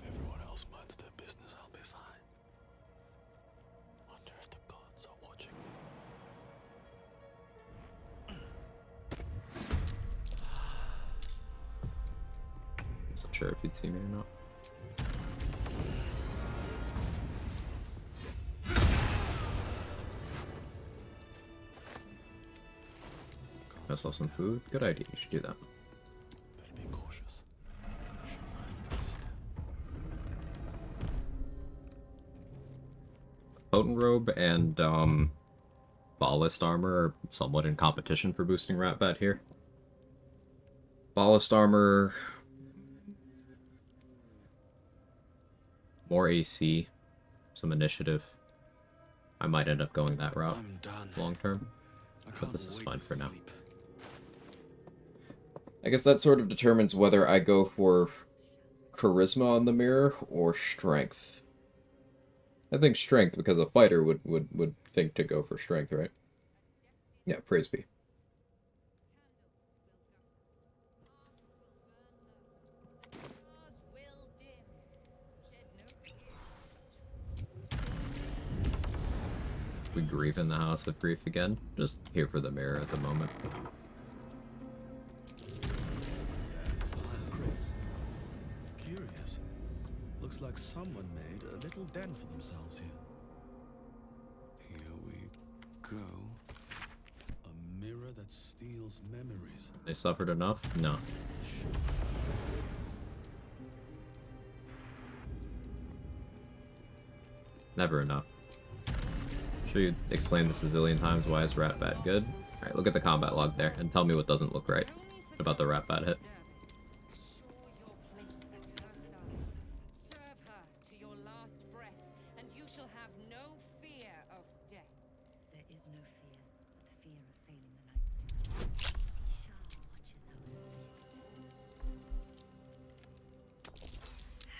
If everyone else minds their business, I'll be fine. Wonder if the gods are watching me. Wasn't sure if you'd see me or not. I saw some food. Good idea. You should do that. Better be cautious. Potent Robe and Ballast Armor are somewhat in competition for boosting Rat Bat here. Ballast Armor, more AC, some initiative. I might end up going that route I'm done. long term, I but can't this is wait fine to for now. sleep. I guess that sort of determines whether I go for charisma on the mirror or strength. I think strength, because a fighter would think to go for strength, right? Yeah, praise be. We grieve in the House of Grief again. Just here for the mirror at the moment. Crates. Curious. Looks like someone made a little den for themselves here. Here we go. A mirror that steals memories. They suffered enough? No. Never enough. Sure you explained this a zillion times. Why is Rat Bat good? Alright, look at the combat log there and tell me what doesn't look right about the Rat Bat hit.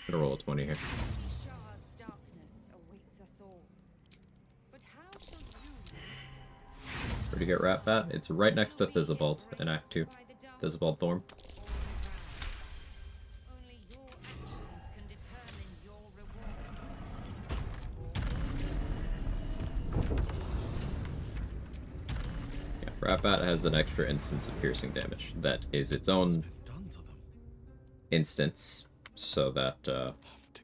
I'm gonna roll a 20 here. Where to get Rat Bat? It's right next to Thizzabald in Act 2. Thizzabald Thorn. Yeah, Rat Bat has an extra instance of piercing damage that is its own instance, so that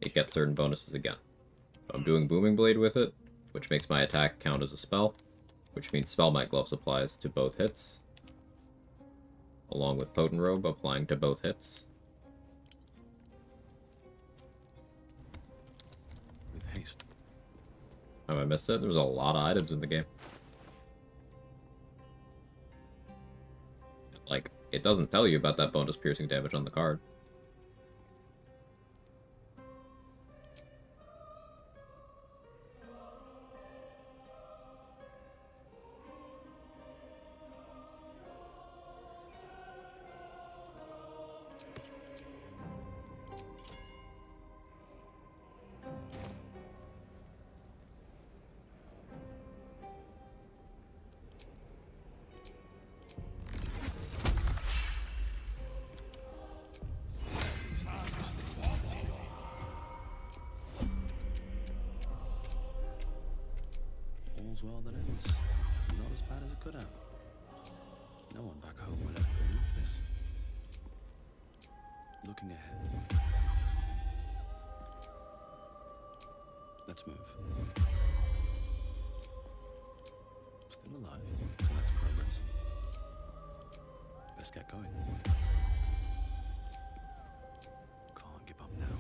it gets certain bonuses again. I'm doing Booming Blade with it, which makes my attack count as a spell, which means Spellmight Gloves applies to both hits, along with Potent Robe applying to both hits. With haste. Oh, I missed it? There was a lot of items in the game. Like, it doesn't tell you about that bonus piercing damage on the card. All's well that ends. Not as bad as it could have. No one back home will ever believe this. Looking ahead. Let's move. Still alive, so that's progress. Let's get going. Can't give up now.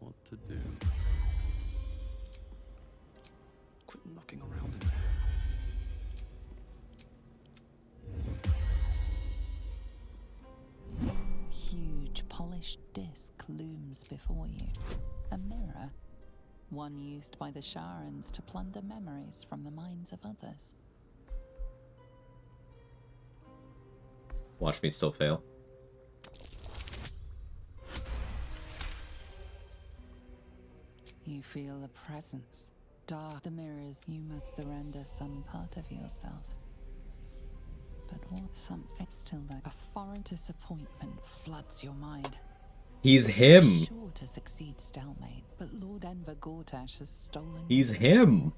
What to do? Quit knocking around in there. Huge polished disc looms before you. A mirror, one used by the Sharans to plunder memories from the minds of others. Watch me still fail. You feel a presence. Dark the mirrors, you must surrender some part of yourself. But what something still there? A foreign disappointment floods your mind. He's him! Sure to succeed, Stalmate, but Lord Enver Gortash has stolen. He's him!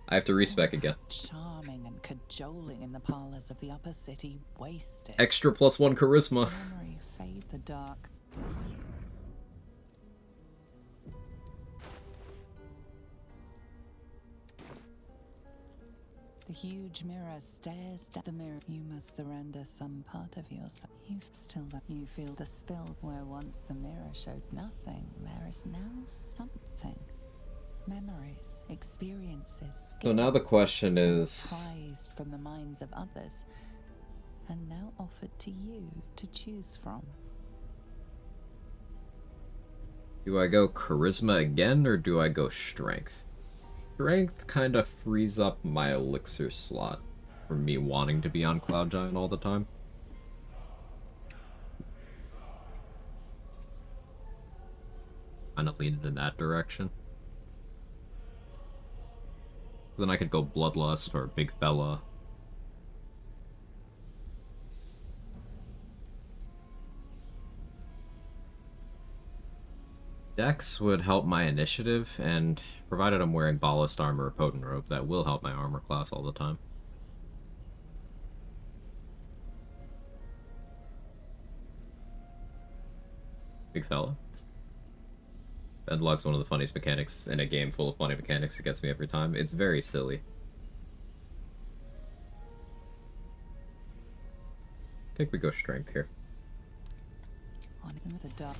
I have to respec again. Charming and cajoling in the parlors of the upper city, wasted. Extra +1 charisma. Memory fade the dark. The huge mirror stares at the mirror. You must surrender some part of yourself. You feel the spill where once the mirror showed nothing. There is now something. Memories, experiences. So now the question is, prized from the minds of others, and now offered to you to choose from. Do I go charisma again, or do I go strength? Strength kind of frees up my elixir slot for me wanting to be on Cloud Giant all the time. Kind of leaning in that direction. Then I could go Bloodlust or Big Fella. Dex would help my initiative, and provided I'm wearing Ballast Armor or Potent Robe, that will help my armor class all the time. Big Fella. Deadlock's one of the funniest mechanics in a game full of funny mechanics. It gets me every time. It's very silly. I think we go strength here. On him with a dog.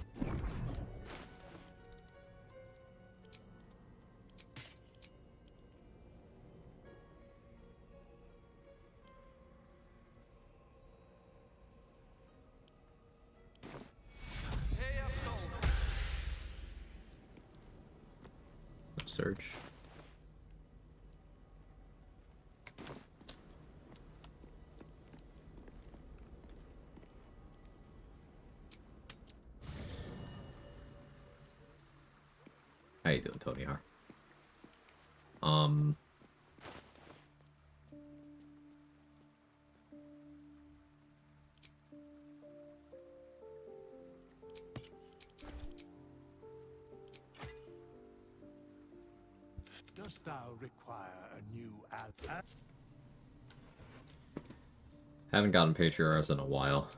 Surge. How you doing, Tony Har? Dost thou require a new ally? Haven't gotten Patriarchs in a while.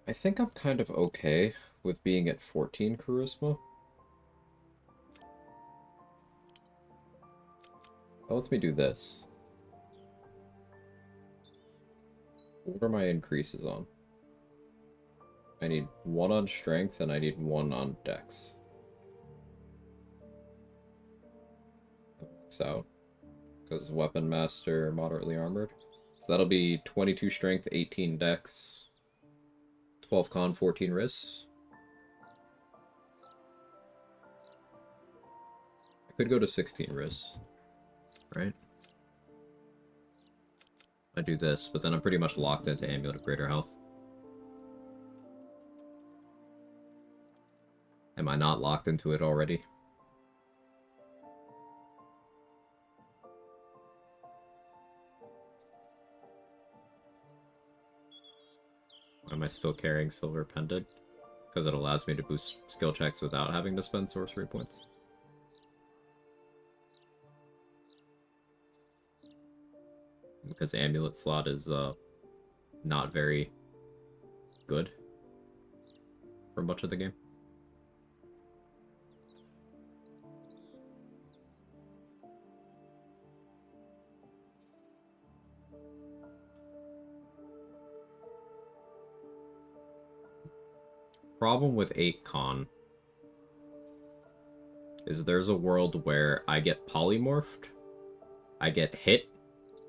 I think I'm kind of okay with being at 14 charisma. That lets me do this. What are my increases on? I need 1 on strength and I need 1 on dex. That works out. Because weapon master, moderately armored. So that'll be 22 strength, 18 dex, 12 con, 14 ris. I could go to 16 ris, right? I do this, but then I'm pretty much locked into Amulet of Greater Health. Am I not locked into it already? Am I still carrying Silver Pendant? Because it allows me to boost skill checks without having to spend sorcery points. Because the Amulet slot is not very good for much of the game. Problem with 8 con is there's a world where I get polymorphed, I get hit,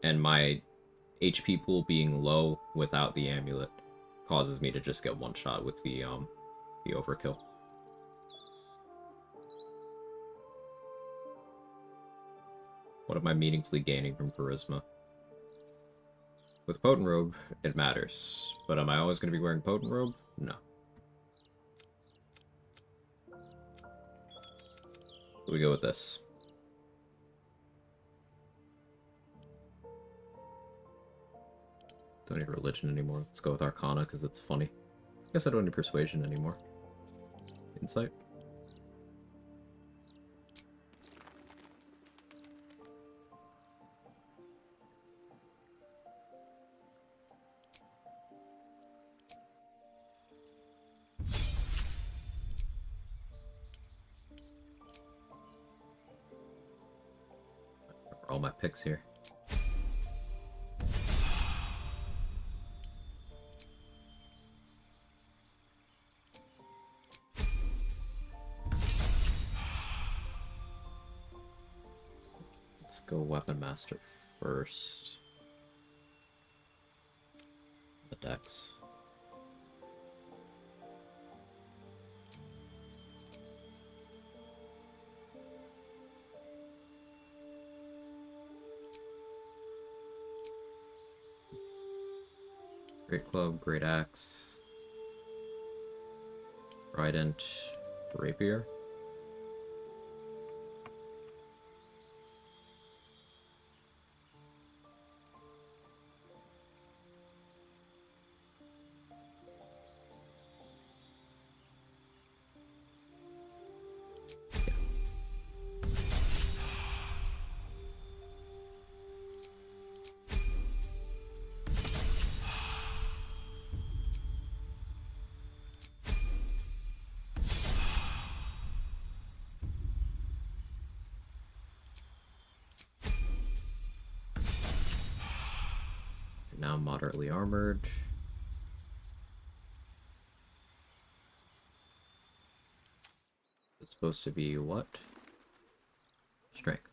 and my HP pool being low without the amulet causes me to just get one shot with the overkill. What am I meaningfully gaining from charisma? With Potent Robe, it matters. But am I always going to be wearing Potent Robe? No. So we go with this. Don't need religion anymore. Let's go with Arcana because it's funny. I guess I don't need persuasion anymore. Insight. All my picks here. go Weapon Master first. The Dex. Great Club, Great Axe, Trident, Rapier. Now moderately armored. It's supposed to be what? Strength.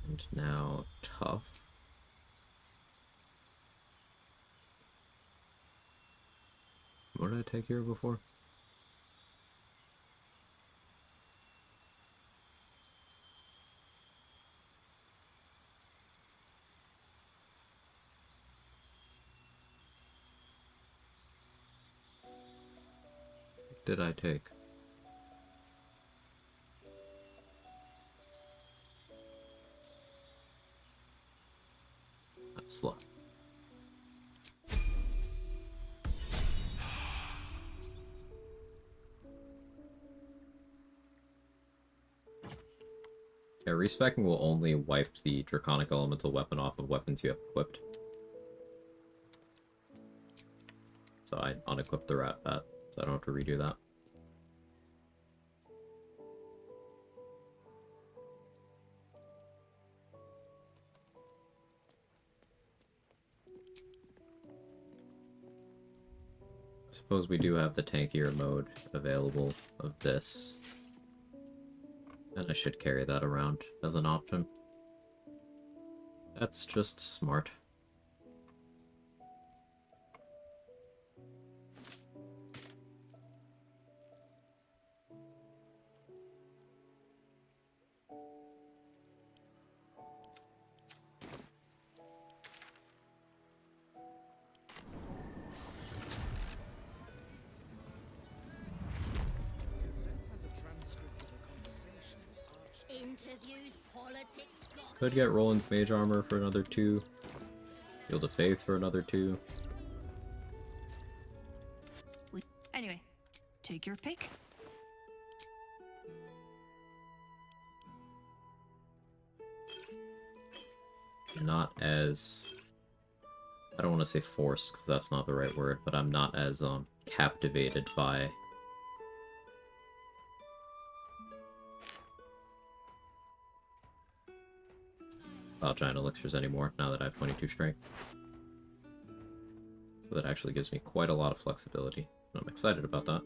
And now tough. What did I take here before? What did I take? Slow. Yeah, respecking will only wipe the Draconic Elemental Weapon off of weapons you have equipped. So I unequipped the Rat Bat, so I don't have to redo that. I suppose we do have the tankier mode available of this. And I should carry that around as an option. That's just smart. Interviews, politics, gossip. Could get Roland's Mage Armor for another 2. Field of Faith for another 2. Anyway, take your pick. Not as... I don't want to say forced, because that's not the right word, but I'm not as captivated by Giant Elixirs anymore, now that I have 22 strength. So that actually gives me quite a lot of flexibility, and I'm excited about that.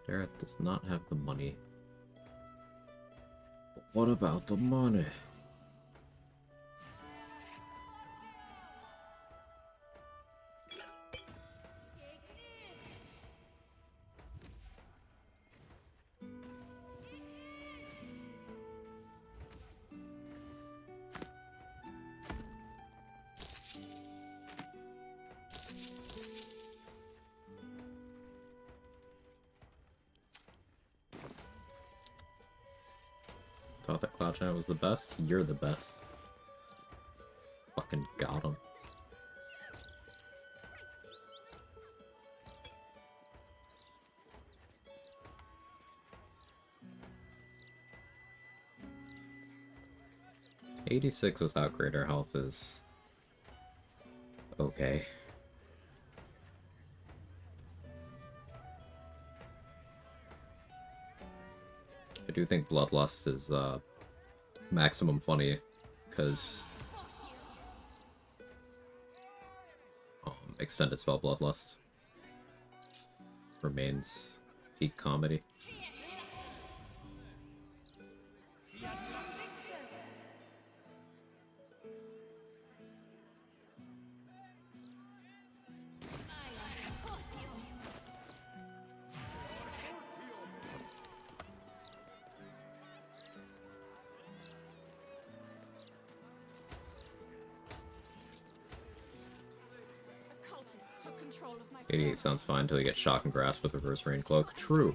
Dareth does not have the money. But what about the money? Thought that Cloud Giant was the best? You're the best. Fucking got him. 86 without greater health is okay. I do think Bloodlust is maximum funny, because extended spell Bloodlust remains peak comedy. Cultists took control of my 88 sounds fine until you get Shock and Grasp with Reverse Rain Cloak. True.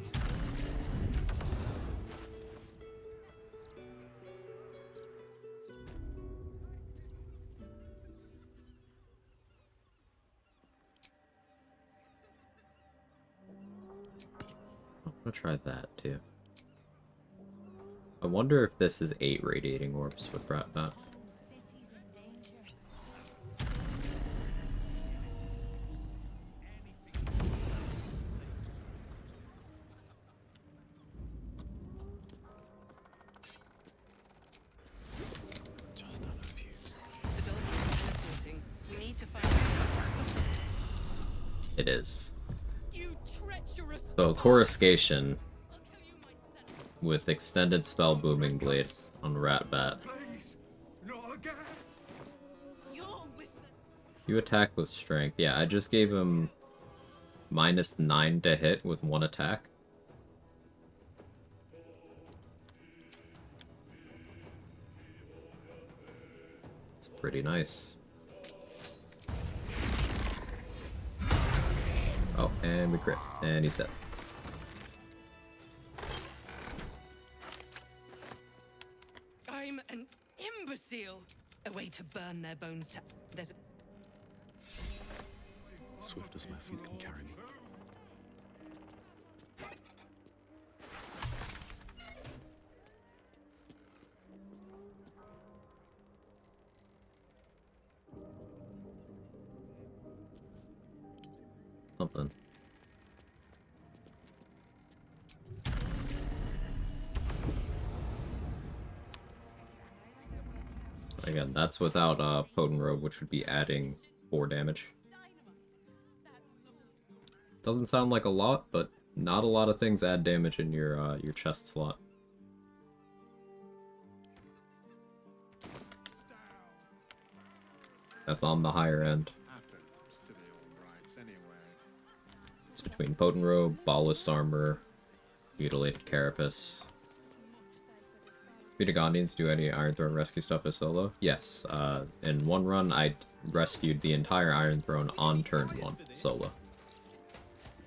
I'm gonna try that too. I wonder if this is 8 Radiating Orbs with Ratbat. Just out of view. The dog is teleporting. We need to find out how to stop it. It is. You treacherous. So Coruscation with extended spell Booming Blade on Ratbat. You attack with strength. Yeah, I just gave him -9 to hit with 1 attack. It's pretty nice. Oh, and we crit. And he's dead. I'm an imbecile. A way to burn their bones to... There's... Swift as my feet can carry me. Something. Again, that's without Potent Robe, which would be adding 4 damage. Doesn't sound like a lot, but not a lot of things add damage in your chest slot. That's on the higher end. It's between Potent Robe, Ballast Armor, Mutilated Carapace. Vitagondians do any Iron Throne rescue stuff as solo? Yes. In one run, I rescued the entire Iron Throne on turn 1, solo.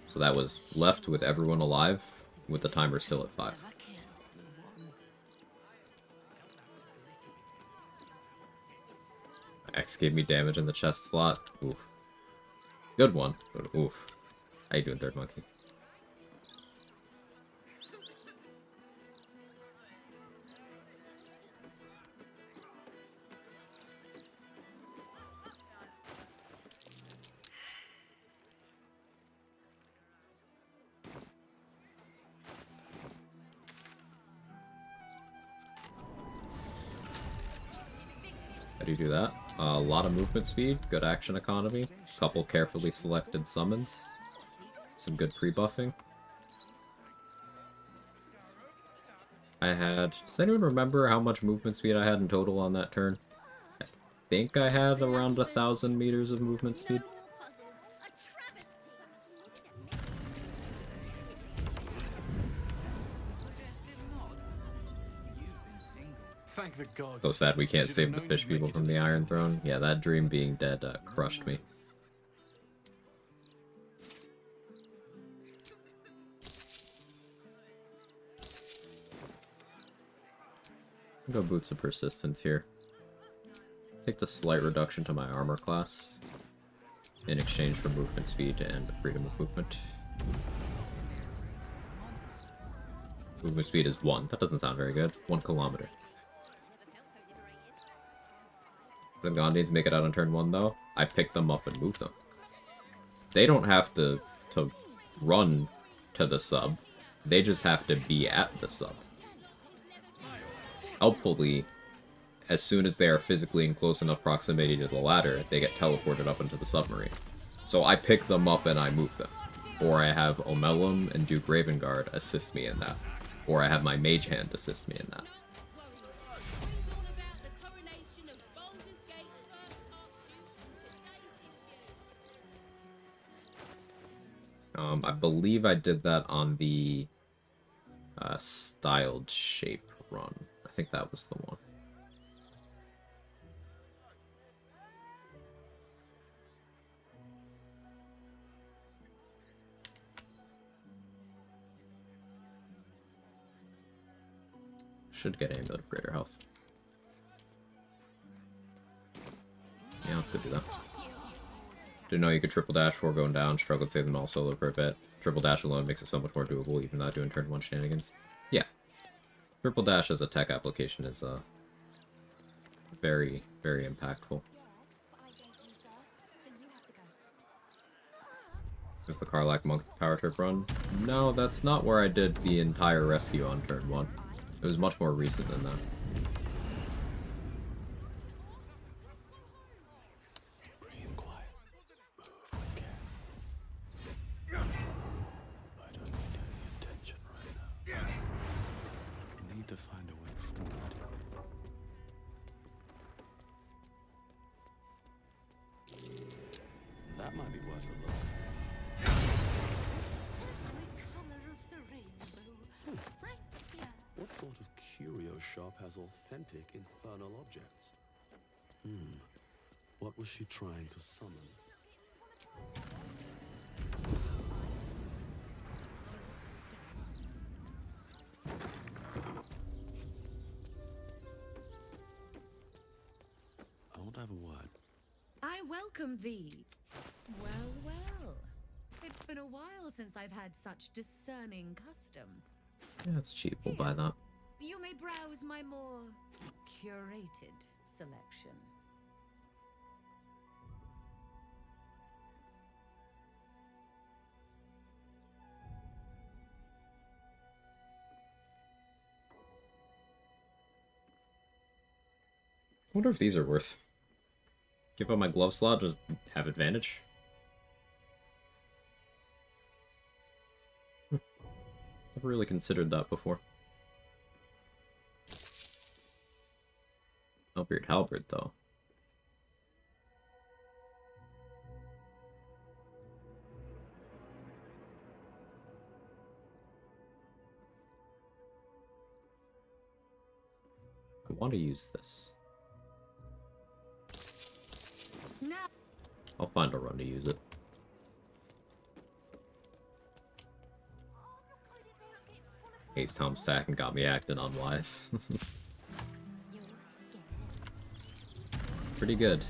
So that was left with everyone alive, with the timer still at 5. X gave me damage in the chest slot. Oof. Good one, but oof. How you doing, Third Monkey? How do you do that? A lot of movement speed, good action economy, couple carefully selected summons, some good pre-buffing. I had... Does anyone remember how much movement speed I had in total on that turn? I think I had around 1,000 meters of movement speed. Thank the gods. So sad we can't save the fish people from the Iron Throne. Yeah, that dream being dead crushed me. I'll go Boots of Persistence here. Take the slight reduction to my armor class in exchange for movement speed and freedom of movement. Movement speed is 1. That doesn't sound very good. 1 kilometer. When the Gondians make it out on turn 1, though, I pick them up and move them. They don't have to run to the sub. They just have to be at the sub. Helpfully, as soon as they are physically in close enough proximity to the ladder, they get teleported up into the submarine. So I pick them up and I move them. Or I have Omelum and Duke Ravengard assist me in that. Or I have my Mage Hand assist me in that. I believe I did that on the Styled Shape run. I think that was the one. Should get Amulet of Greater Health. Yeah, let's go do that. Didn't know you could triple dash before going down, struggle to save them all solo for a bit. Triple dash alone makes it so much more doable, even not doing turn 1 shenanigans. Yeah. Triple dash as a tech application is very, very impactful. Is the Karlach Monk Power Trip run? No, that's not where I did the entire rescue on turn 1. It was much more recent than that. Breathe quiet. Move with care. I don't need any attention right now. I need to find a way forward. That might be worth a look. What sort of curio shop has authentic infernal objects? What was she trying to summon? I want to have a word. I welcome thee. Well, well. It's been a while since I've had such discerning custom. Yeah, it's cheap. We'll buy that. You may browse my more curated selection. I wonder if these are worth. Give up my glove slot, just have advantage. Never really considered that before. Hellbeard Halberd, though. I want to use this. No. I'll find a run to use it. Haze Tom stack and got me acting unwise. Pretty good.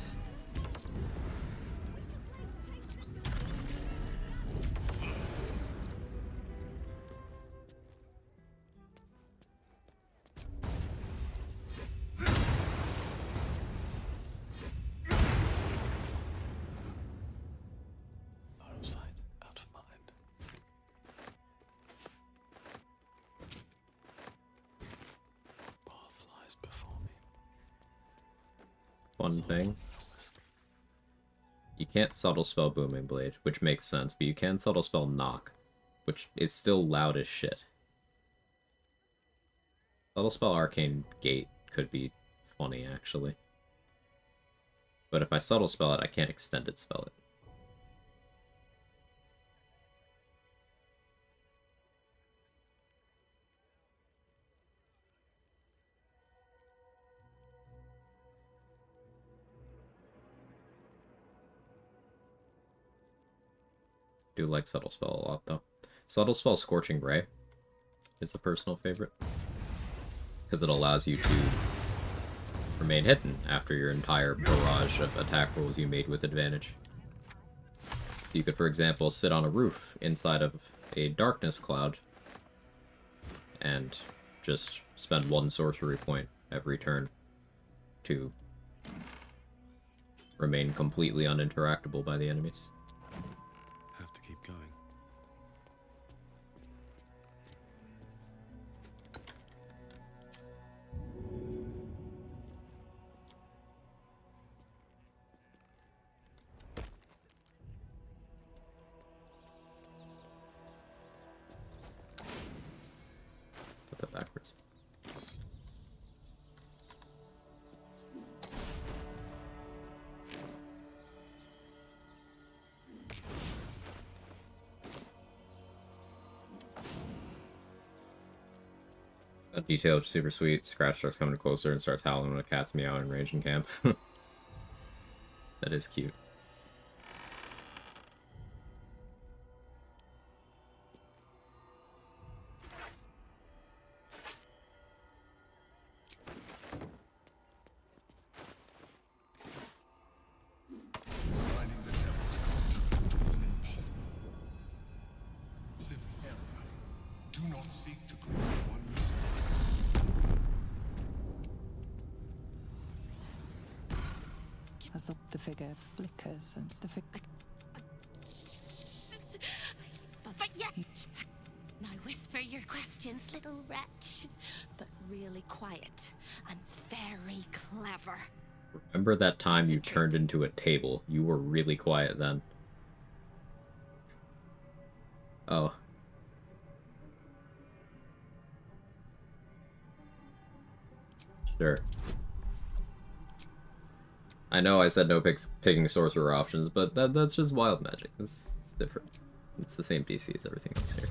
Out of sight, out of mind. Path lies before me. One thing. You can't subtle spell Booming Blade, which makes sense, but you can subtle spell Knock, which is still loud as shit. Subtle spell Arcane Gate could be funny, actually. But if I subtle spell it, I can't extended spell it. Do like Subtle Spell a lot, though. Subtle Spell Scorching Ray is a personal favorite, because it allows you to remain hidden after your entire barrage of attack rolls you made with advantage. You could, for example, sit on a roof inside of a darkness cloud and just spend one sorcery point every turn to remain completely uninteractable by the enemies. Have to keep going. Put that backwards. That detail is super sweet. Scratch starts coming closer and starts howling when a cat's meowing in range in camp. That is cute. Signing the devil's contract towards an impossible error. Do not seek to correct one mistake. As the figure flickers and the figure. But yeah. Now whisper your questions, little wretch. But really quiet and very clever. Remember that time you turned into a table? You were really quiet then. Oh. Sure. I know I said no picking sorcerer options, but that's just wild magic. It's different. It's the same DC as everything else here.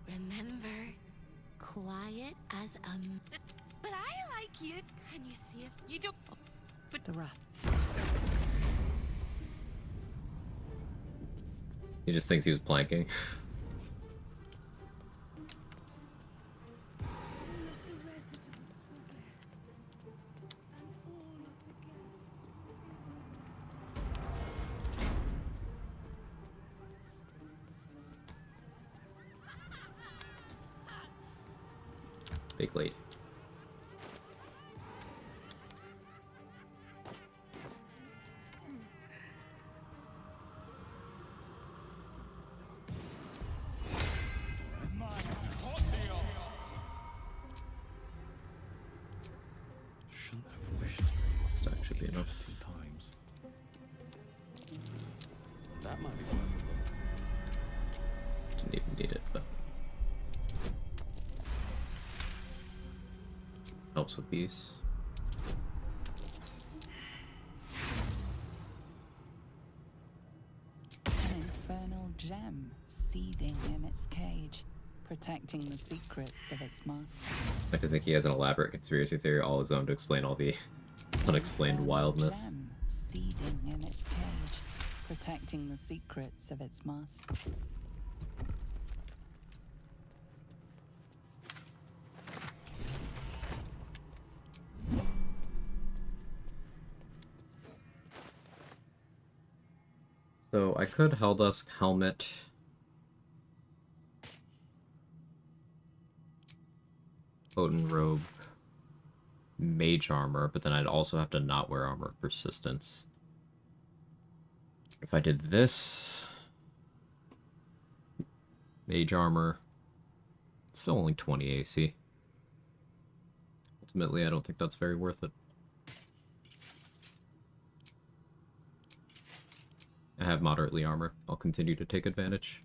Remember, quiet as a... But I like you. Can you see if you don't... But the wrath. He just thinks he was planking. Big lady. Shouldn't have wished Stack should be enough. 2 times. That might be worth Didn't even need it, but helps with these. An infernal gem seething in its cage, protecting the secrets of its master. I like to think he has an elaborate conspiracy theory all his own to explain all the unexplained wildness. Gem seething in its cage, protecting the secrets of its master. So I could Helldusk helmet. Potent robe. Mage armor, but then I'd also have to not wear armor of persistence. If I did this, mage armor, it's still only 20 AC. Ultimately, I don't think that's very worth it. I have moderately armor. I'll continue to take advantage.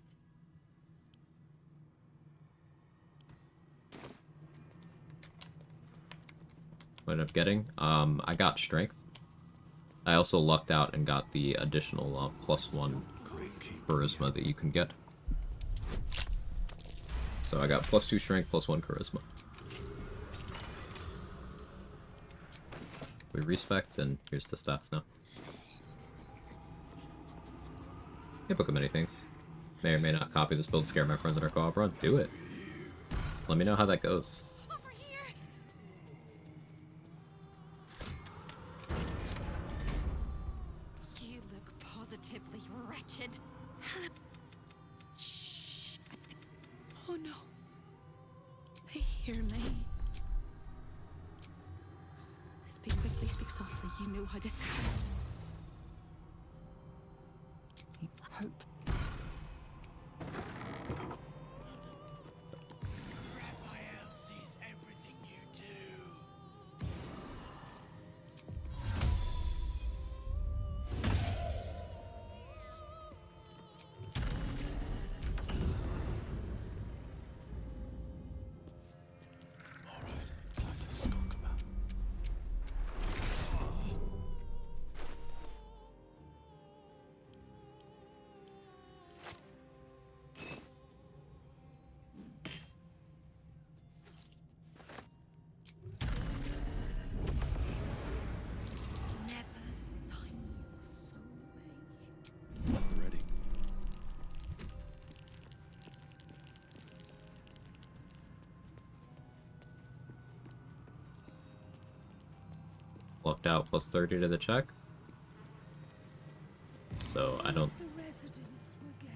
What I ended up getting? I got strength. I also lucked out and got the additional +1 charisma that you can get. So I got +2 strength, +1 charisma. We respect, and here's the stats now. Hey, book of many things. May or may not copy this build to scare my friends in our co-op run. Do it. Let me know how that goes. over here. You look positively wretched. Hello. Shh. Oh no. They hear me. Speak quickly. Please speak softly. You know how this goes. Hope. Raphael sees everything you do. Ready. Lucked out plus 30 to the check. So I don't...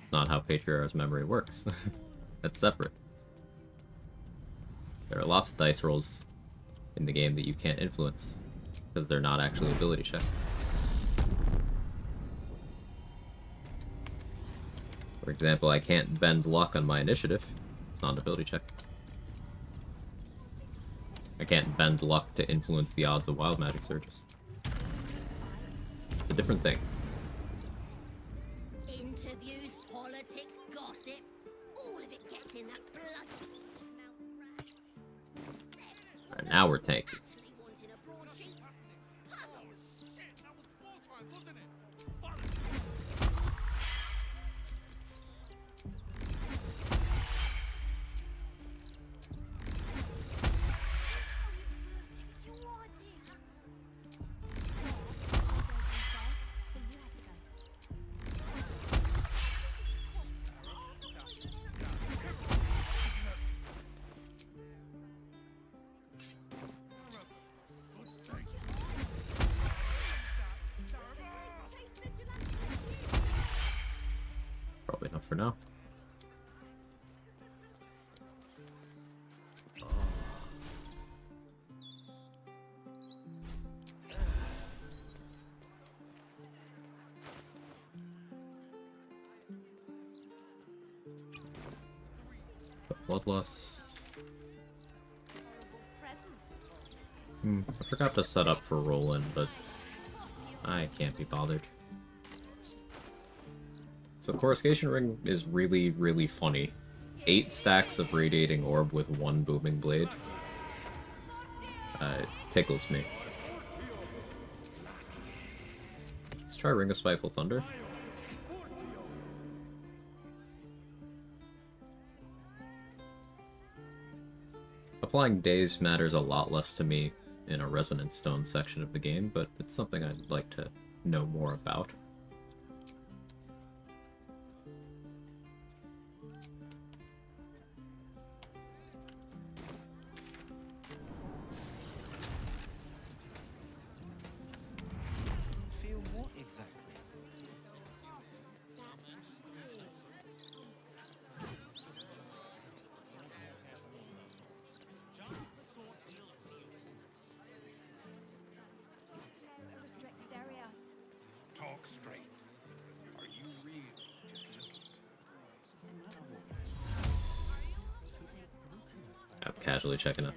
It's not how Patriarch's memory works. That's separate. There are lots of dice rolls in the game that you can't influence, because they're not actually ability checks. For example, I can't bend luck on my initiative. It's not an ability check. I can't bend luck to influence the odds of wild magic surges. It's a different thing. Interviews, politics, gossip, all of it gets in that blood. Alright, now we're tanky. Probably not for now. Bloodlust. I forgot to set up for roll-in, but I can't be bothered. So Coruscation Ring is really, really funny. 8 stacks of Radiating Orb with 1 Booming Blade. It tickles me. Let's try Ring of Spiteful Thunder. Applying Daze matters a lot less to me in a Resonant Stone section of the game, but it's something I'd like to know more about. Feel what exactly? Restricted area. Talk straight. Are you really just looking I'm casually checking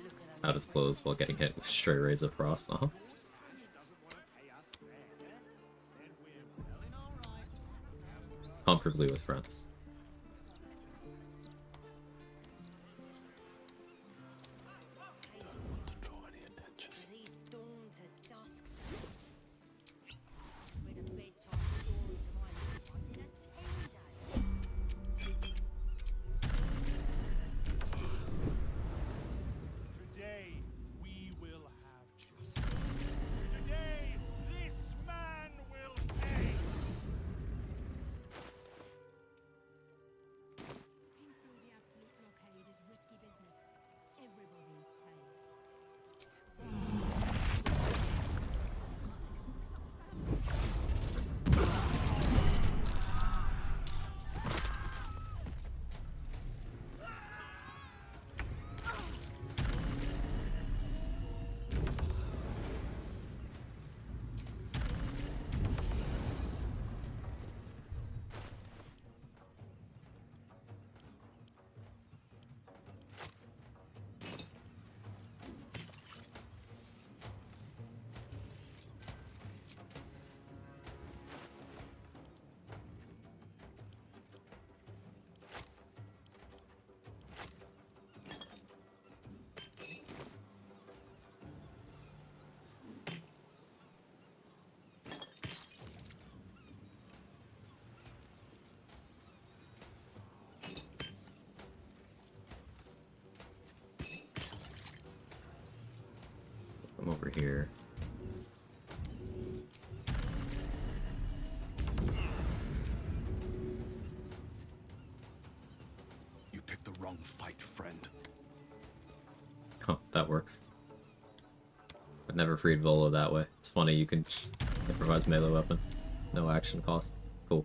out his clothes while getting hit with stray rays of frost. Comfortably with friends. Today, we will have justice. Today, this man will pay. here. You picked the wrong fight, friend. Oh, that works. I've never freed Volo that way. It's funny, you can improvise melee weapon. No action cost. Cool.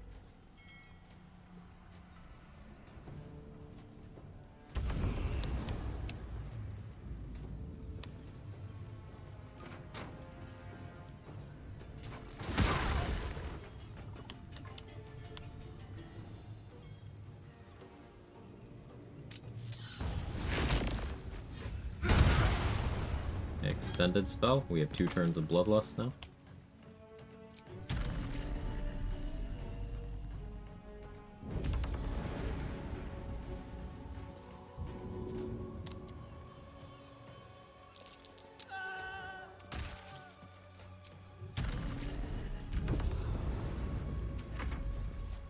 Extended spell. We have 2 turns of Bloodlust now.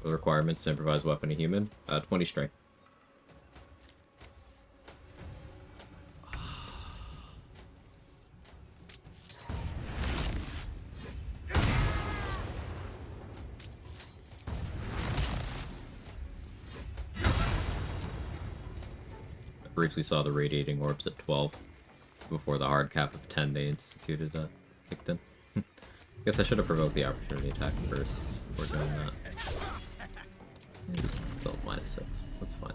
The requirements to improvise weapon a human. 20 strength. Briefly saw the radiating orbs at 12 before the hard cap of 10 they instituted kicked in. Guess I should have provoked the opportunity attack first before doing that. Just build -6. That's fine.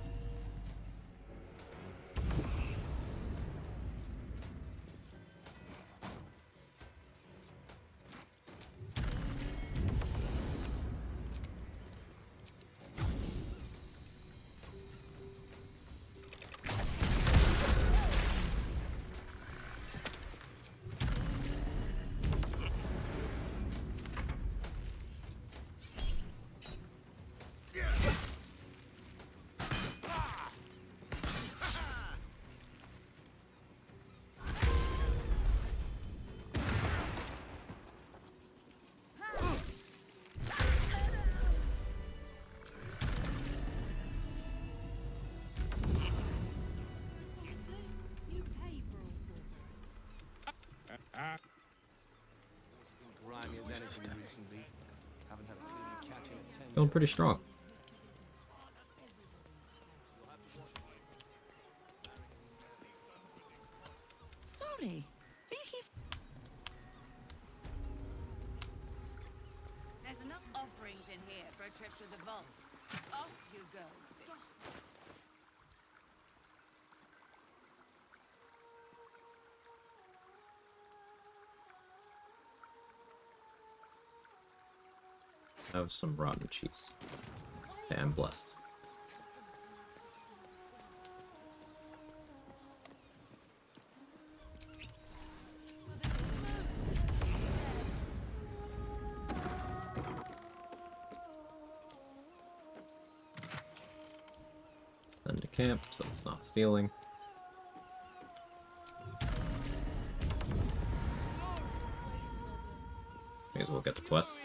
Feeling pretty strong. Sorry. There's enough offerings in here for a trip to the vault. Off you go. That was some rotten cheese. Okay, I'm blessed. Send to camp, so it's not stealing. May as well get the quest.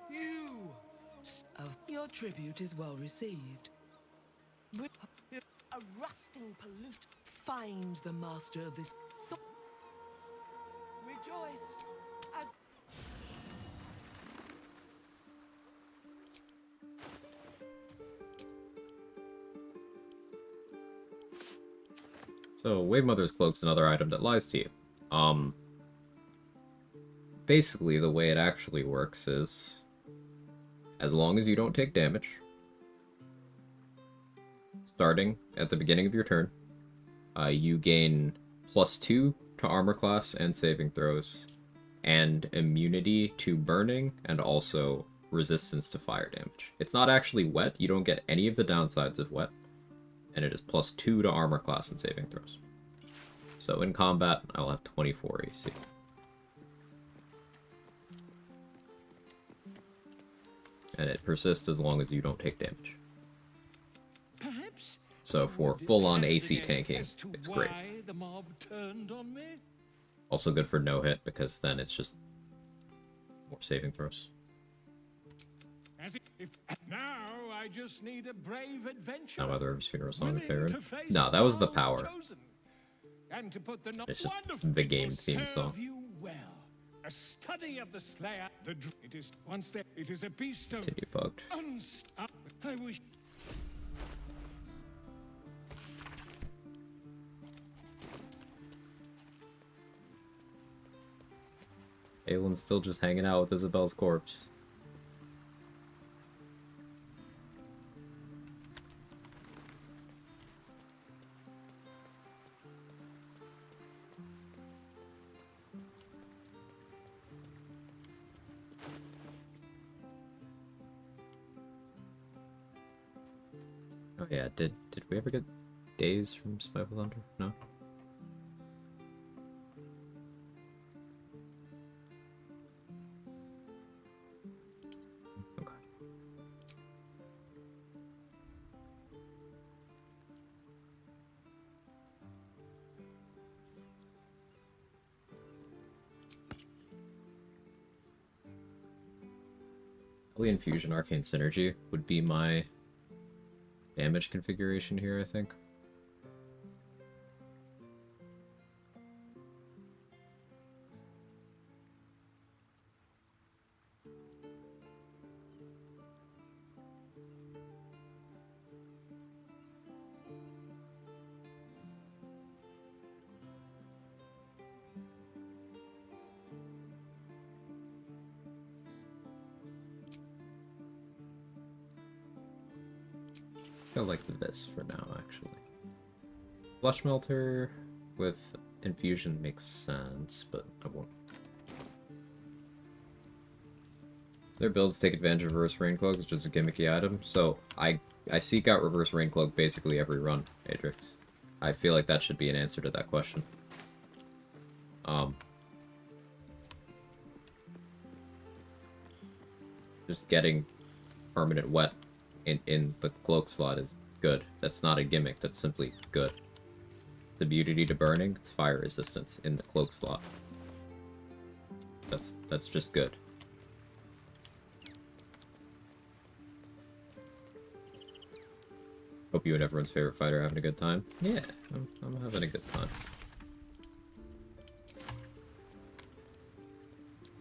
You! Your tribute is well received. A rusting pollute. Find the master of this. Rejoice as. So, Wave Mother's Cloak's another item that lies to you. Basically, the way it actually works is, as long as you don't take damage, starting at the beginning of your turn, you gain +2 to armor class and saving throws, and immunity to burning, and also resistance to fire damage. It's not actually wet, you don't get any of the downsides of wet, and it is +2 to armor class and saving throws. So in combat, I'll have 24 AC. And it persists as long as you don't take damage. Perhaps so for full-on AC tanking, it's great. the mob turned on me? Also good for no-hit, because then it's just more saving throws. Now I just need a brave adventure. Now, whether it's Funeral Song of Theron. No, that was the power. And to put the It's just the game theme song. serve you well. A study of the Slayer. It is once there. It is a beast of. Continue bugged. I wish. Aelin's still just hanging out with Isabel's corpse. Oh yeah, did we ever get days from Spiteful Thunder? No? Okay. Alien Fusion Arcane Synergy would be my damage configuration here, I think. I like this for now, actually. Flush Melter with Infusion makes sense, but I won't. Their builds take advantage of Reverse Rain Cloak, it's just a gimmicky item, so I seek out Reverse Rain Cloak basically every run, Adrix. I feel like that should be an answer to that question. Just getting permanent wet in the cloak slot is good. That's not a gimmick, that's simply good. The immunity to burning, it's fire resistance in the cloak slot. That's just good. Hope you and everyone's favorite fighter are having a good time. Yeah, I'm having a good time.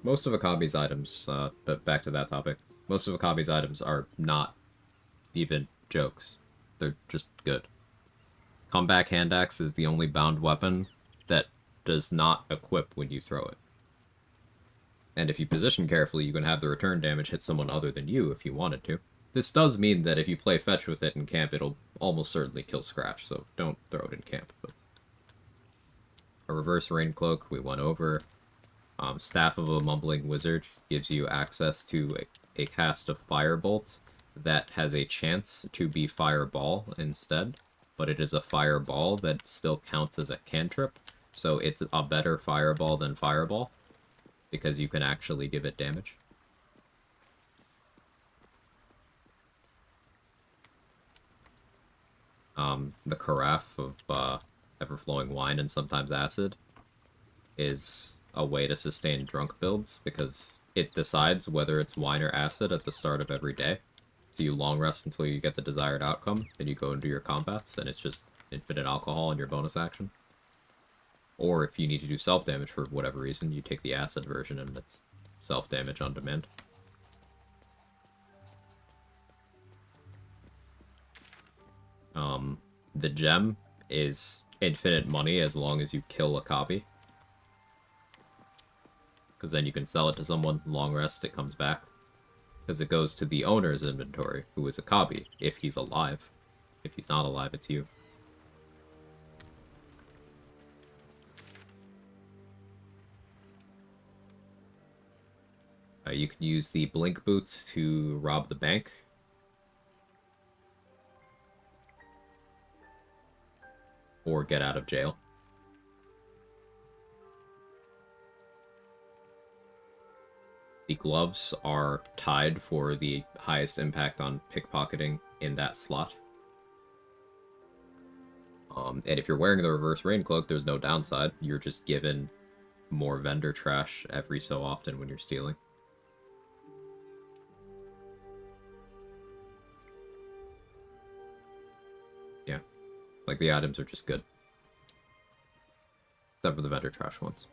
Most of Akabi's items, but back to that topic, most of Akabi's items are not even jokes. They're just good. Comeback hand axe is the only bound weapon that does not equip when you throw it. And if you position carefully, you can have the return damage hit someone other than you if you wanted to. This does mean that if you play fetch with it in camp, it'll almost certainly kill Scratch, so don't throw it in camp. But a Reverse Rain Cloak, we went over. Staff of a Mumbling Wizard gives you access to a cast of Firebolt that has a chance to be Fireball instead, but it is a Fireball that still counts as a cantrip, so it's a better Fireball than Fireball, because you can actually give it damage. The Carafe of Ever-Flowing Wine and sometimes Acid is a way to sustain drunk builds, because it decides whether it's wine or acid at the start of every day. So you long rest until you get the desired outcome, then you go into your combats, and it's just infinite alcohol in your bonus action. Or if you need to do self-damage for whatever reason, you take the acid version and it's self-damage on demand. The gem is infinite money as long as you kill a copy. Because then you can sell it to someone, long rest, it comes back. Because it goes to the owner's inventory, who is a copy, if he's alive. If he's not alive, it's you. You can use the Blink Boots to rob the bank. Or get out of jail. The gloves are tied for the highest impact on pickpocketing in that slot. And if you're wearing the Reverse Rain Cloak, there's no downside. You're just given more vendor trash every so often when you're stealing. Yeah. Like, the items are just good. Except for the vendor trash ones.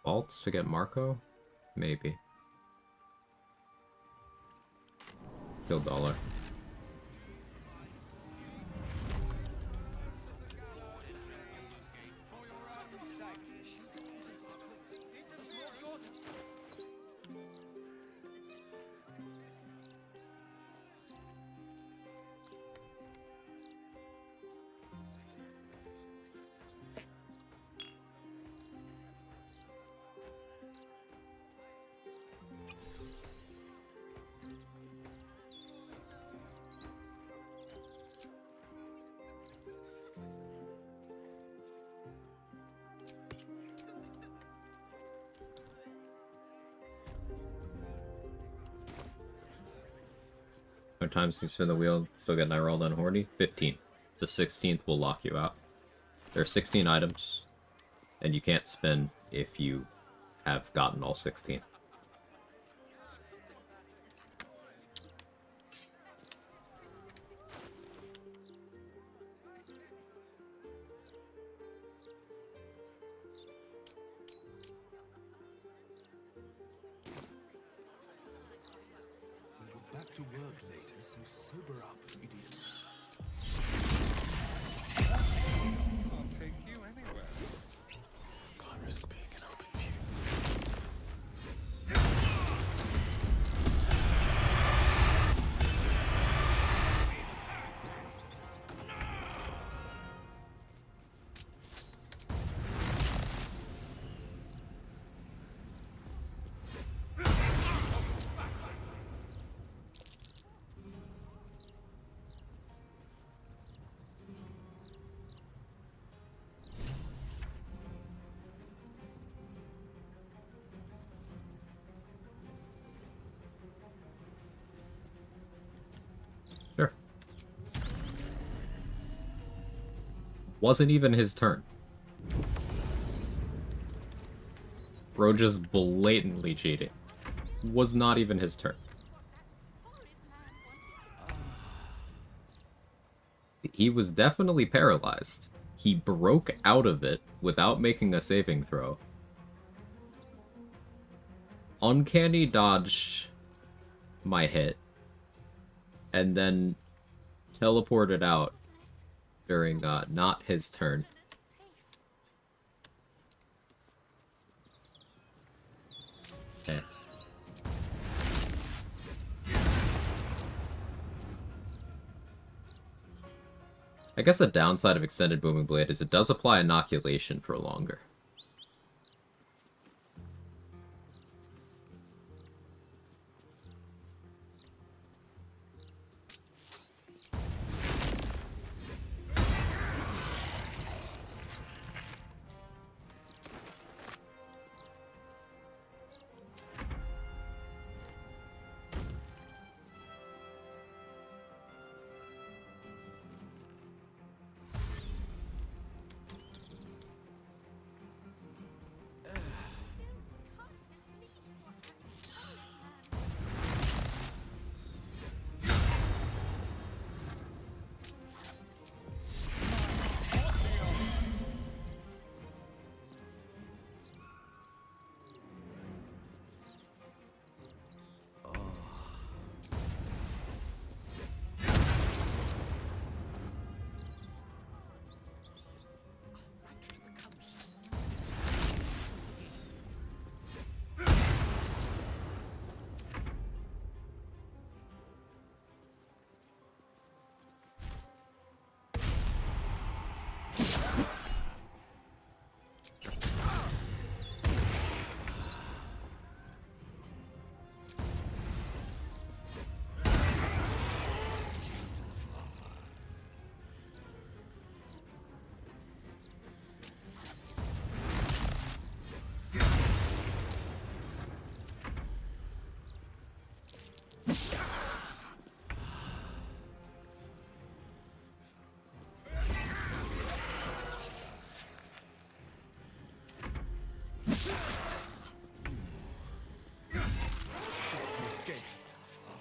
Vaults to get Marco? Maybe. Kill dollar. How many times can you spin the wheel, still get Nyrald on Horny? 15. The 16th will lock you out. There are 16 items, and you can't spin if you have gotten all 16. Back to work later, so sober up, idiot. I'll take you anywhere. Can't risk being an open view. Sure. Wasn't even his turn. Bro just blatantly cheated. Was not even his turn. He was definitely paralyzed. He broke out of it without making a saving throw. Uncanny dodged my hit. And then teleported out during not his turn. Eh. I guess the downside of Extended Booming Blade is it does apply inoculation for longer.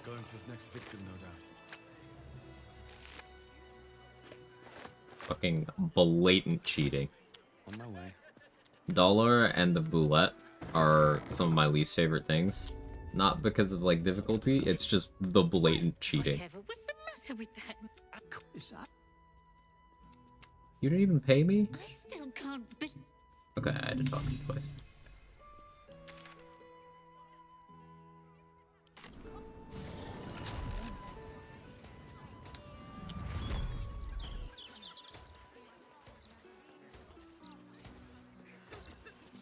Going to his next victim, no doubt. Fucking blatant cheating. On my way. Dollar and the boulette are some of my least favorite things. Not because of like difficulty, it's just the blatant cheating. Whatever was the matter with that? You didn't even pay me? I still can't be. Okay, I had to talk to you twice.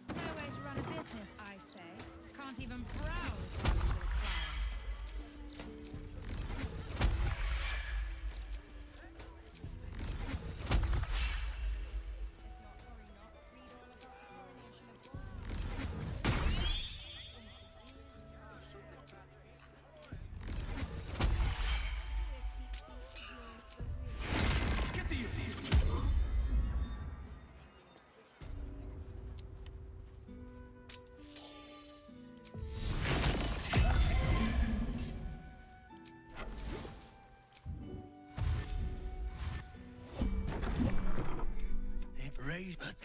No way to run a business, I say. Can't even browse while you're with a client. Embrace, but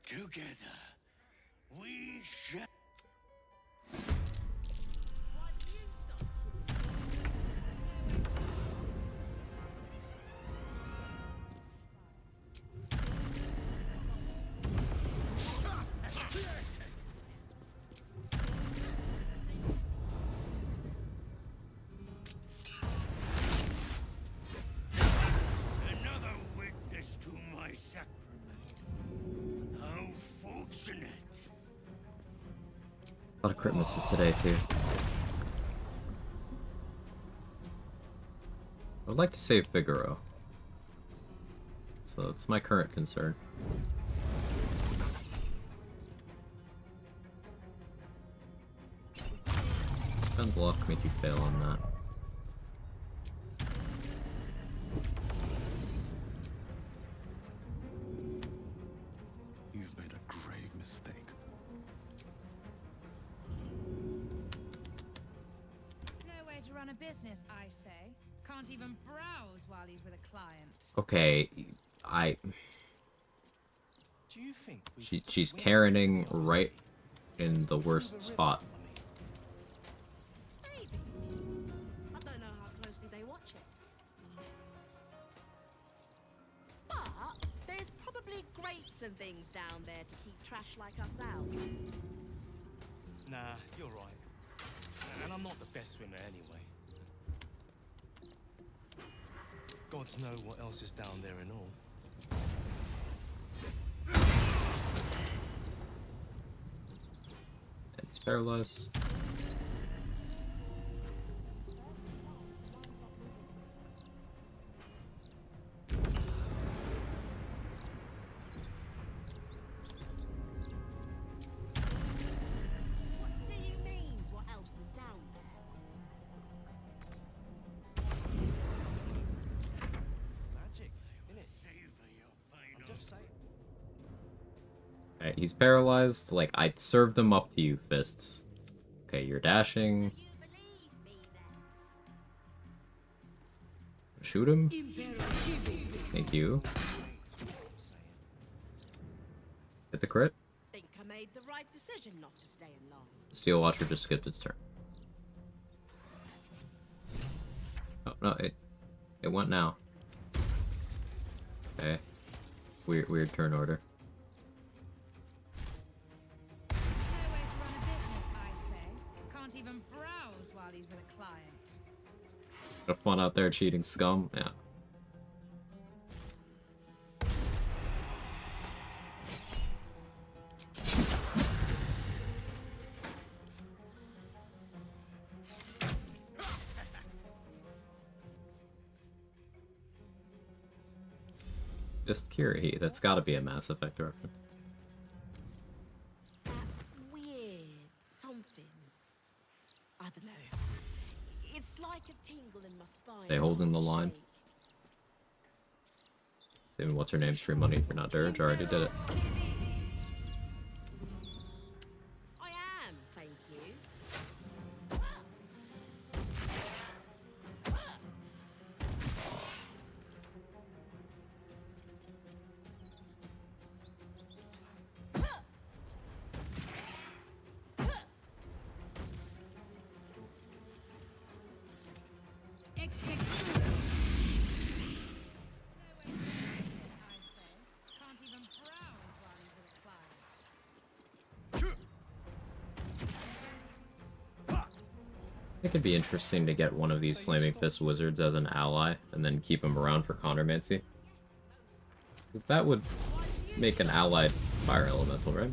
together we shall. Another witness to my sacrament. How fortunate. A lot of crit misses today, too. I would like to save Figaro. So it's my current concern. Unblock, make you fail on that. You've made a grave mistake. No way to run a business, I say. Can't even browse while he's with a client. Okay, Do you think she's Karening right in the worst spot. Maybe. I don't know how closely they watch it. But there's probably grates and things down there to keep trash like us out. Nah, you're right. And I'm not the best swimmer anyway. Gods know what else is down there and all. It's paralyzed. What do you mean, what else is down there? Magic, innit? I'm just saying. Alright, he's paralyzed. Like, I served him up to you, Fists. Okay, you're dashing. Shoot him. Thank you. Hit the crit. Think I made the right decision not to stay in long. Steel Watcher just skipped its turn. Oh, no, it went now. Okay. Weird turn order. No way to run a business, I say. Can't even browse while he's with a client. Have fun out there, cheating scum. Yeah. Just Kiri. That's gotta be a Mass Effect reference. Weird something. I don't know. It's like a tingle in my spine. They holding the line. Even what's her name's free money for not Dirge. Already did it. I am, thank you. think it'd be interesting to get one of these Flaming Fist wizards as an ally, and then keep him around for Countermancy. Because that would make an allied fire elemental, right?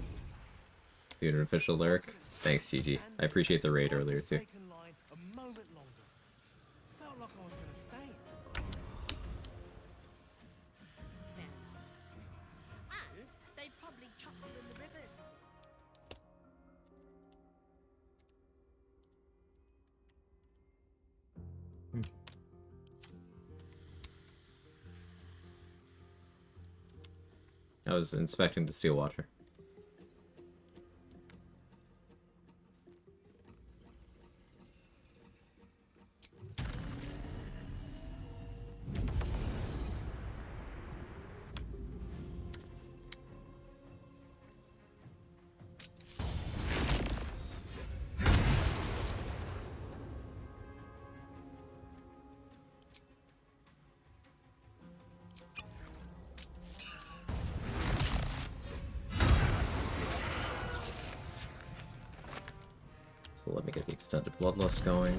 Be an official lyric. Thanks, GG. I appreciate the raid earlier, too. A moment longer. Felt like I was gonna faint. And they'd probably chuck them in the river. I was inspecting the Steel Watcher. So let me get the extended bloodlust going.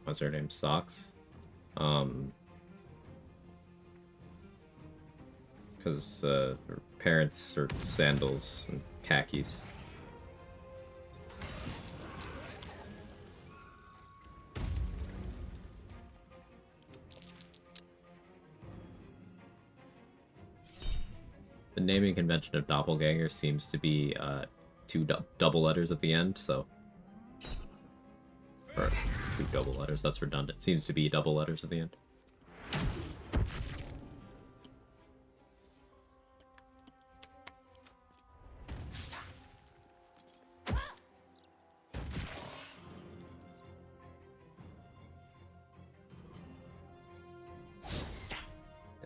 What's her name? Socks? Because her parents are sandals and khakis. The naming convention of doppelganger seems to be two double letters at the end, so... Or two double letters, that's redundant. Seems to be double letters at the end.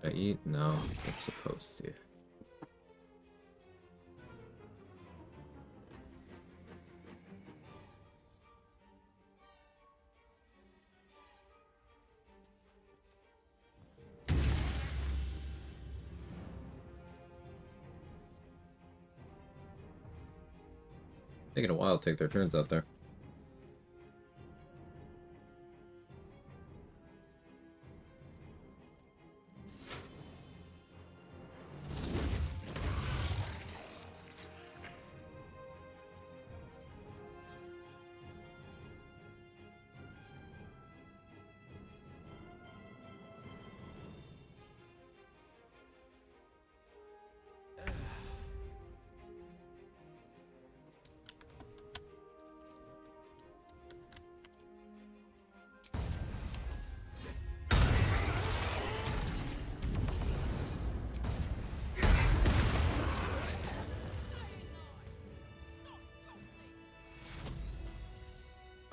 Did I eat? No, I'm supposed to. Taking a while to take their turns out there.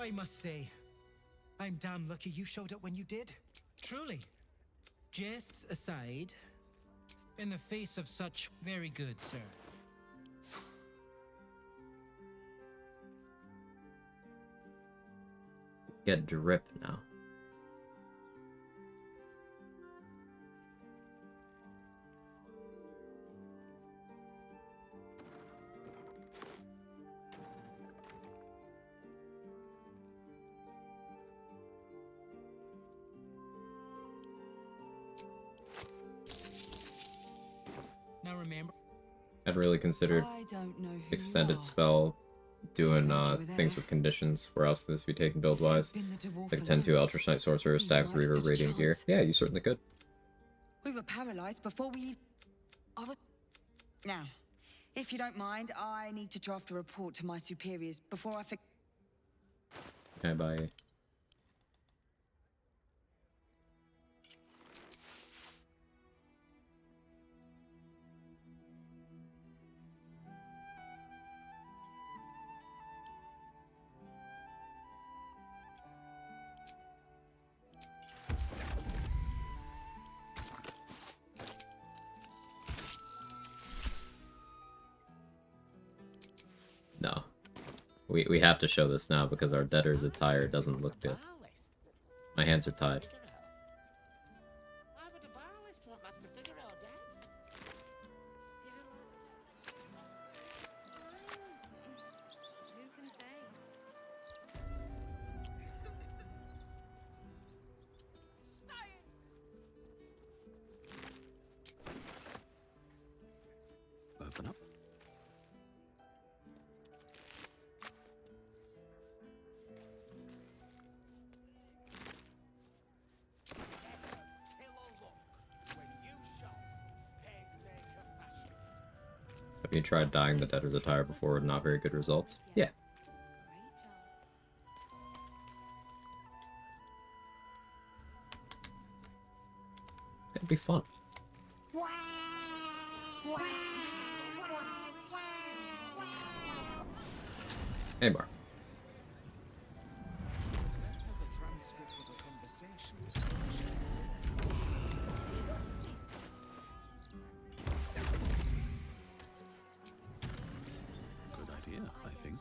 I must say, I'm damn lucky you showed up when you did. Truly. Jests aside, in the face of such very good, sir. Get drip now. Now remember, I'd really considered I don't know who extended spell doing things with conditions. Where else this be taken build wise? Like 10-2 Ultra Knight Sorcerer, Stack Reaver, Radiant Gear. Yeah, you certainly could. We were paralyzed before we... I was... Now, if you don't mind, I need to draft a report to my superiors before I forget. Okay, bye. No. We have to show this now because our debtor's attire doesn't look good. My hands are tied. Who can say? Open up. Have you tried dyeing the dead or the tire before with not very good results? Yeah. It'd be fun. Hey, Mark. Good idea, I think.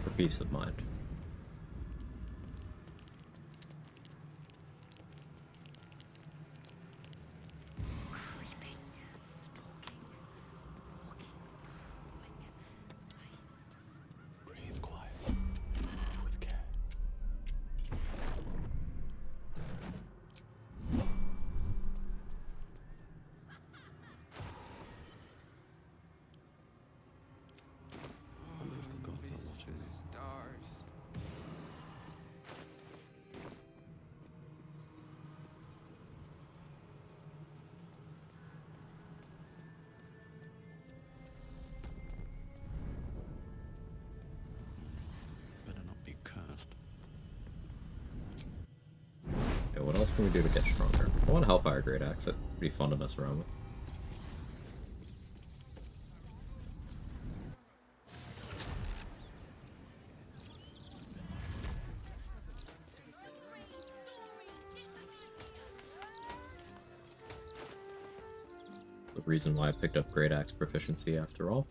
For peace of mind. Breathe quiet. Move with care. Wonder if the gods are watching me. Stars. Better not be cursed. Yeah, what else can we do to get stronger? I want a Hellfire Great Axe. It'd be fun to mess around with. The reason why I picked up Great Axe proficiency after all.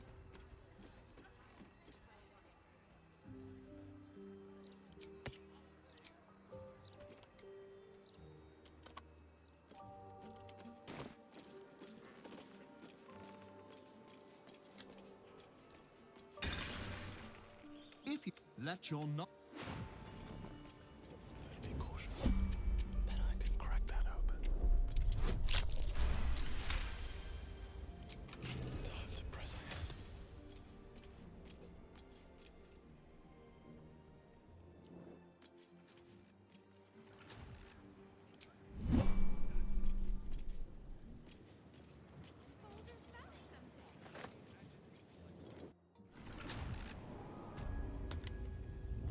If you let your not. Better be cautious. Bet I can crack that open. Time to press ahead.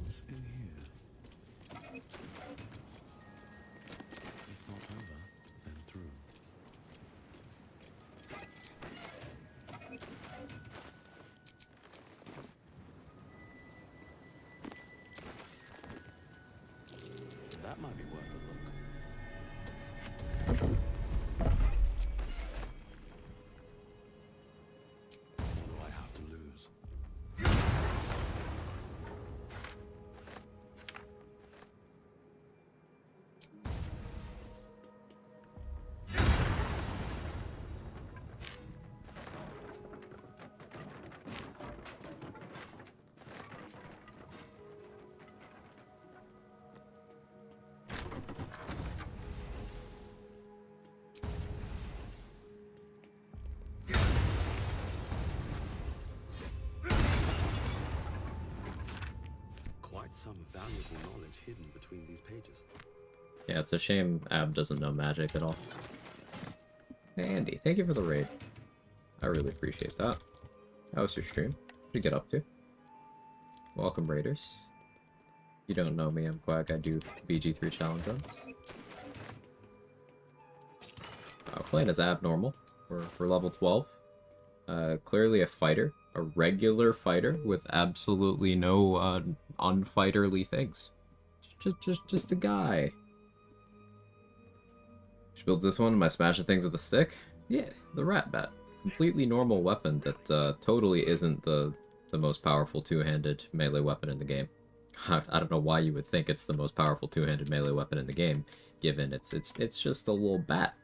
What's in here? If not over, then through. That might be worth a look. What do I have to lose? Quite some valuable knowledge hidden between these pages. Yeah, it's a shame Ab doesn't know magic at all. Hey Andy, thank you for the raid. I really appreciate that. How was your stream? What did you get up to? Welcome, Raiders. You don't know me, I'm Quag. I do BG3 challenge runs. Playing as abnormal. We're level 12. Clearly a fighter, a regular fighter with absolutely no unfighterly things. Just a guy. She builds this one. Am I smashing things with a stick? Yeah, the rat bat. Completely normal weapon that totally isn't the most powerful two-handed melee weapon in the game. I don't know why you would think it's the most powerful two-handed melee weapon in the game, given it's just a little bat.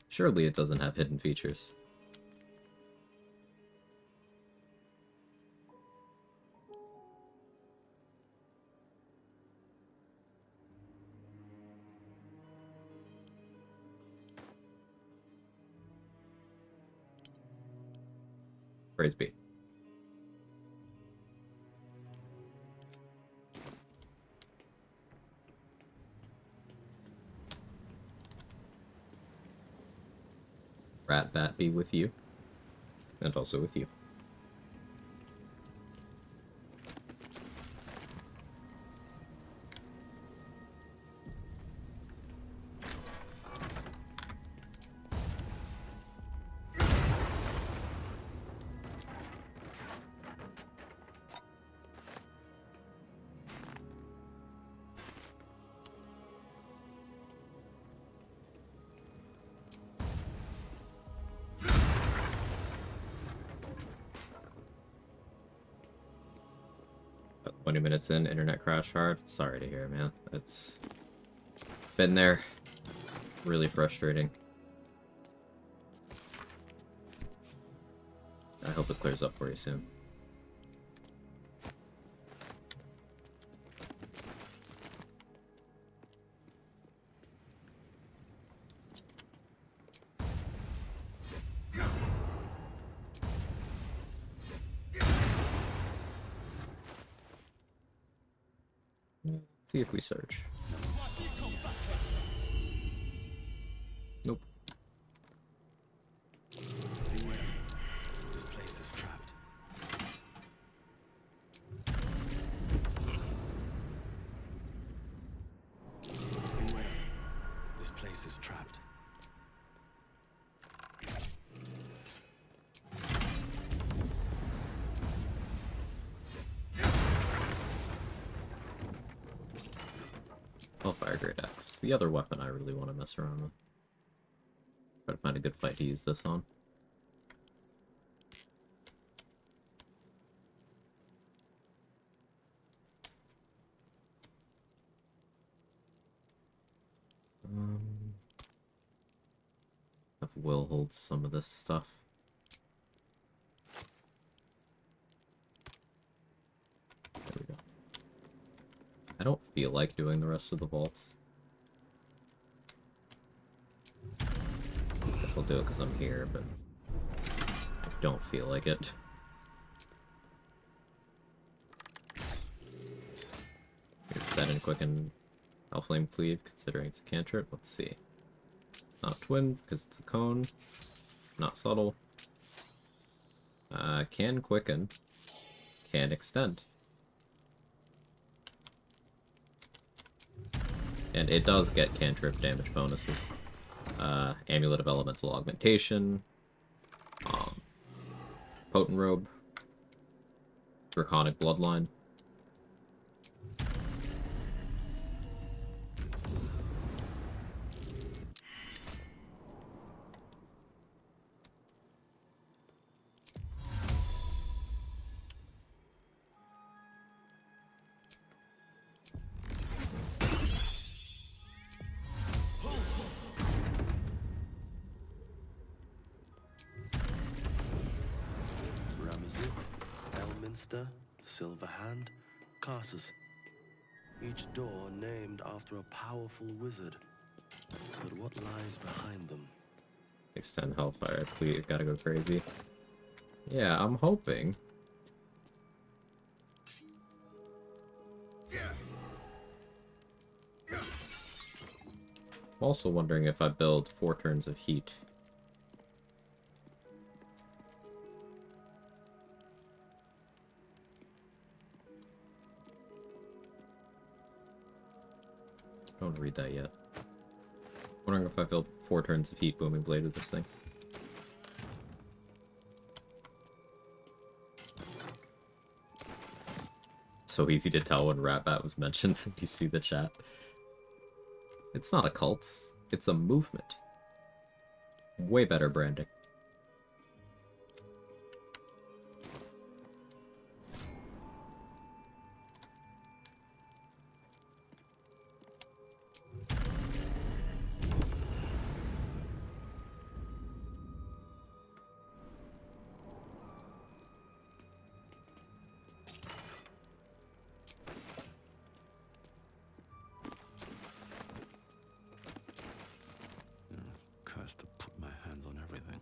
Surely it doesn't have hidden features. Praise be. Rat bat be with you. And also with you. About 20 minutes in, internet crash hard. Sorry to hear, man. It's been there. Really frustrating. I hope it clears up for you soon. Let's see if we search. Nope. Beware. This place is trapped. Beware. This place is trapped. Hellfire Great Axe. The other weapon I really want to mess around with. Try to find a good fight to use this on. If Will holds some of this stuff. There we go. I don't feel like doing the rest of the vaults. Guess I'll do it because I'm here, but I don't feel like it. Extend and quicken Hellflame Cleave, considering it's a cantrip. Let's see. Not twin, because it's a cone. Not subtle. Can quicken. Can extend. And it does get cantrip damage bonuses. Amulet of Elemental Augmentation. Potent Robe. Draconic Bloodline. Silverhand, Casters. Each door named after a powerful wizard. But what lies behind them? Extend Hellfire, please, gotta go crazy. Yeah, I'm hoping. I'm also wondering if I build 4 turns of heat. Don't read that yet. Wondering if I build 4 turns of heat booming blade with this thing. so easy to tell when Ratbat was mentioned. You see the chat. It's not a cult. It's a movement. Way better branding. Cursed to put my hands on everything.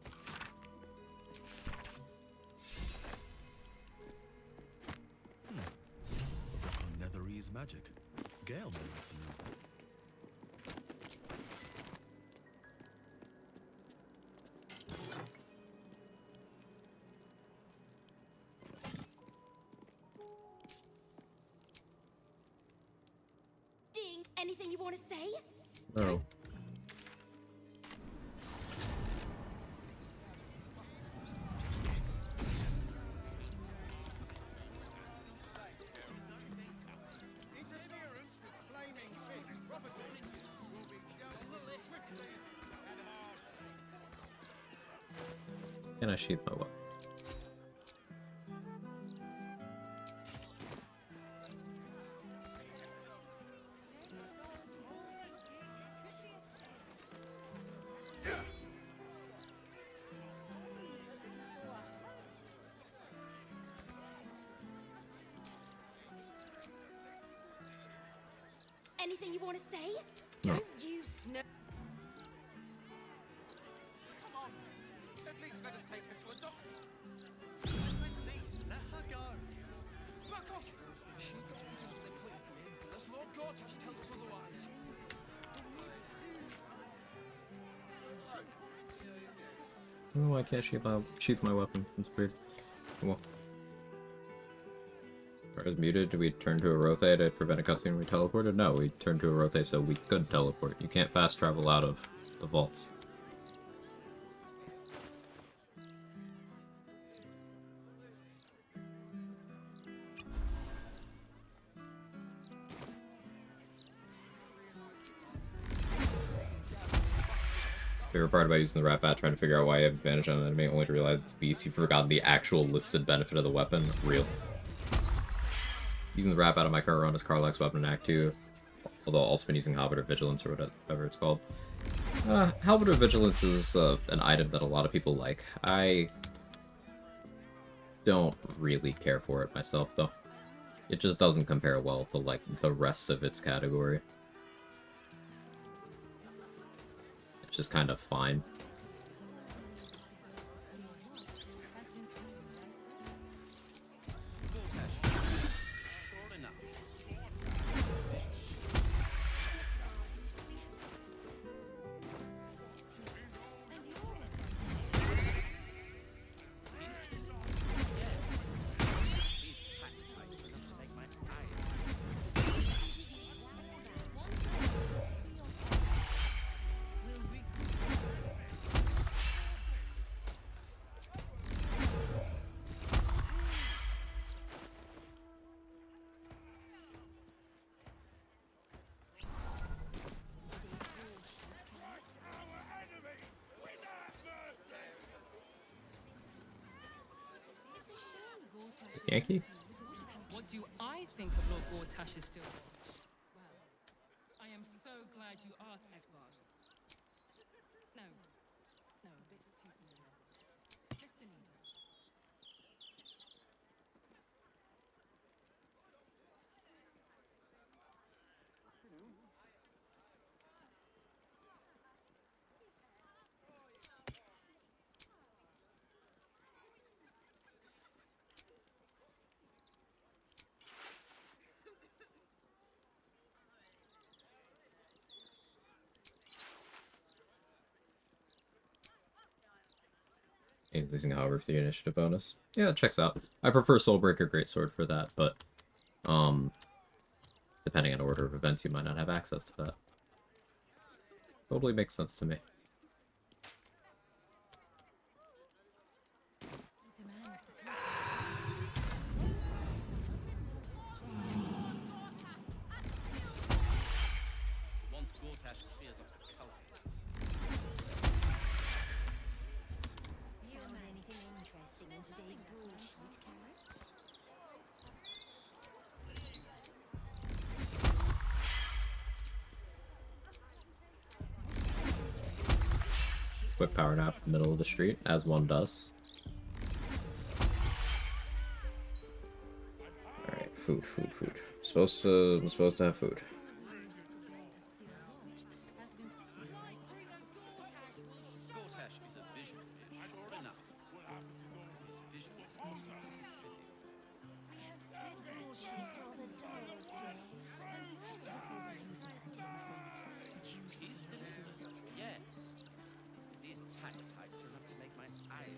On Netherese magic. Gale may like to know. Ding! Anything you want to say? Oh. Can I sheath my weapon? Anything you want to say? No. Don't you snow? Come on. At least let us take her to a doctor. Let her go. Back off! She goes into the clinic unless Lord Gortash tells us otherwise. Oh, I can't sheath my weapon. It's weird. Well. I was muted. Did we turn to a Rothe to prevent a cutscene when we teleported? No, we turned to a Rothe so we could teleport. You can't fast travel out of the vaults. Favorite part about using the Ratbat, trying to figure out why you have advantage on an enemy, only to realize it's a beast. You've forgotten the actual listed benefit of the weapon. Real. Using the Ratbat on my current run as Karlach's weapon in Act 2, although I've also been using Halberd of Vigilance or whatever it's called. Halberd of Vigilance is an item that a lot of people like. I don't really care for it myself, though. It just doesn't compare well to, like, the rest of its category. It's just kind of fine. Yankee? What do I think of Lord Gortash's still? Well, I am so glad you asked, Edvard. No, a bit too familiar. Just an intro. And losing, however, for the initiative bonus. Yeah, it checks out. I prefer Soulbreaker Greatsword for that, but depending on order of events, you might not have access to that. Totally makes sense to me. quick power nap in the middle of the street, as one does. Alright, food. I'm supposed to have food.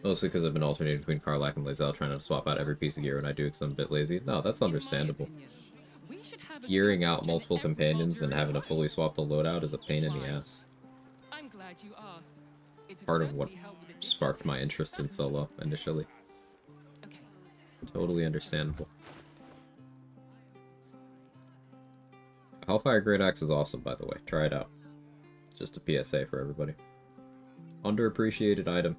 Mostly because I've been alternating between Karlach and Lae'zel, trying to swap out every piece of gear when I do because I'm a bit lazy. No, that's understandable. Gearing out multiple companions and having to fully swap the loadout is a pain in the ass. I'm glad you asked. Part of what sparked my interest in solo initially. Totally understandable. Hellfire Great Axe is awesome, by the way. Try it out. It's just a PSA for everybody. Underappreciated item.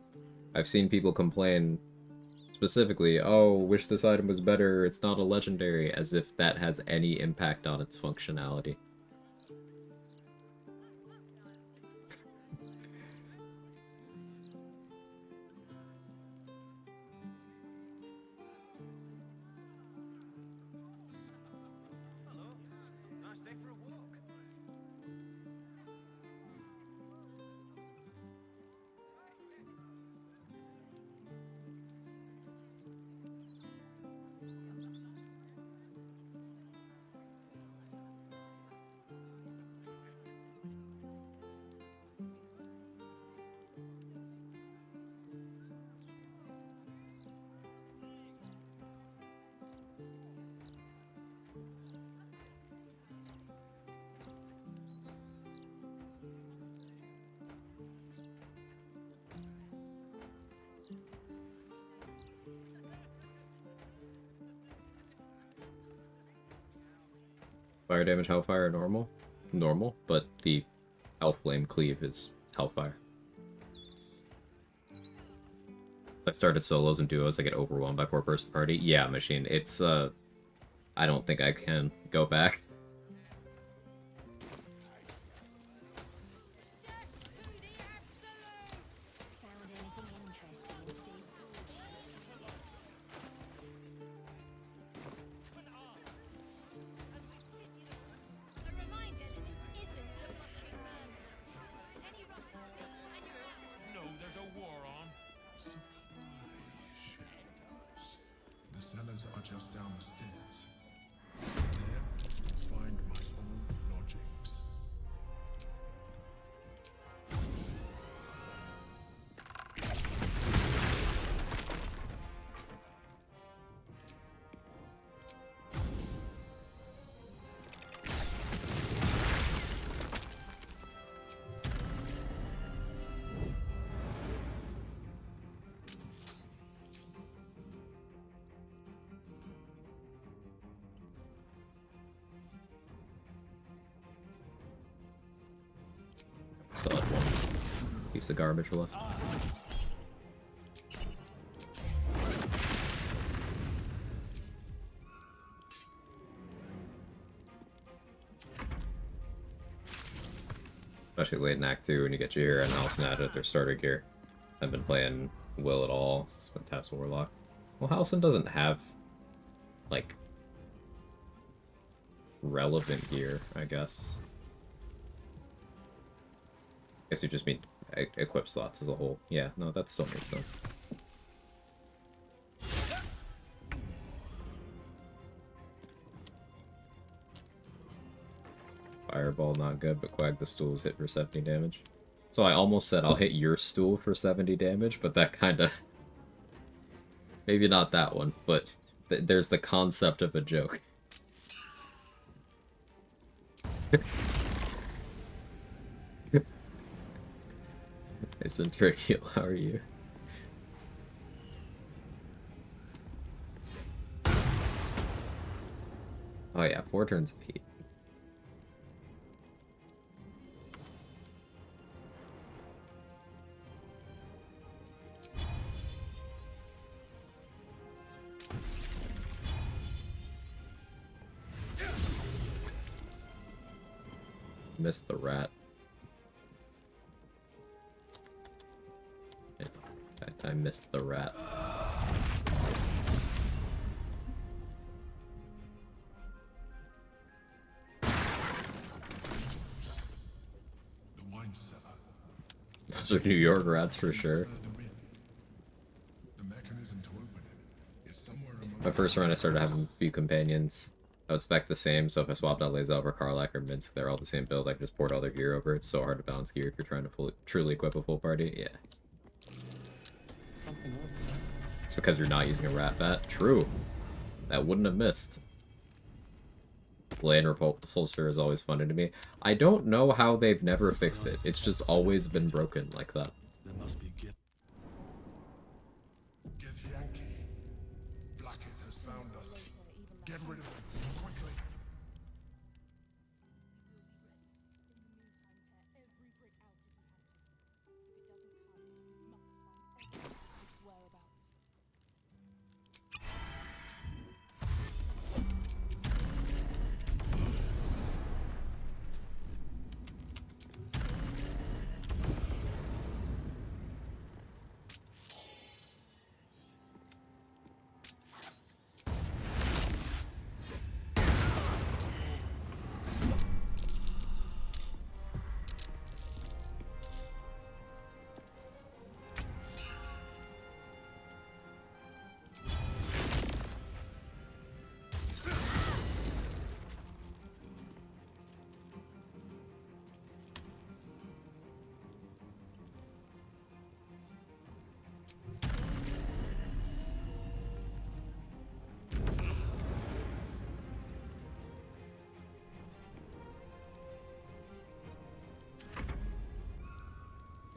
I've seen people complain specifically, oh, wish this item was better, it's not a legendary, as if that has any impact on its functionality. Fire damage Hellfire normal? Normal, but the Elf Flame Cleave is Hellfire. If I started solos and duos, I get overwhelmed by 4-person party. Yeah, Machine, it's, I don't think I can go back. The cellars are just down the stairs. There, you'll find my old lodgings. Still have one piece of garbage left. Especially late in Act 2 when you get Jair and Halcyon added at their starter gear. I've been playing Will at all, just been Taps Warlock. Well, Halcyon doesn't have, like, relevant gear, I guess. I guess you just mean equip slots as a whole. Yeah, no, that still makes sense. Fireball not good, but Quag the Stools hit for 70 damage. So I almost said I'll hit your stool for 70 damage, but that kinda... Maybe not that one, but there's the concept of a joke. It's in Tricky, how are you? Oh yeah, 4 turns of heat. Missed the rat. missed the rat. Those are New York rats for sure. My first run, I started having a few companions. I would spec the same, so if I swapped out Lazel over Karlach or Minsk, they're all the same build, I could just port all their gear over. It's so hard to balance gear if you're trying to truly equip a full party. Yeah. It's because you're not using a rat bat. True. That wouldn't have missed. Land Repulsor is always funny to me. I don't know how they've never fixed it. It's just always been broken like that. There must be Blackheath has found us. Get rid of him, quickly.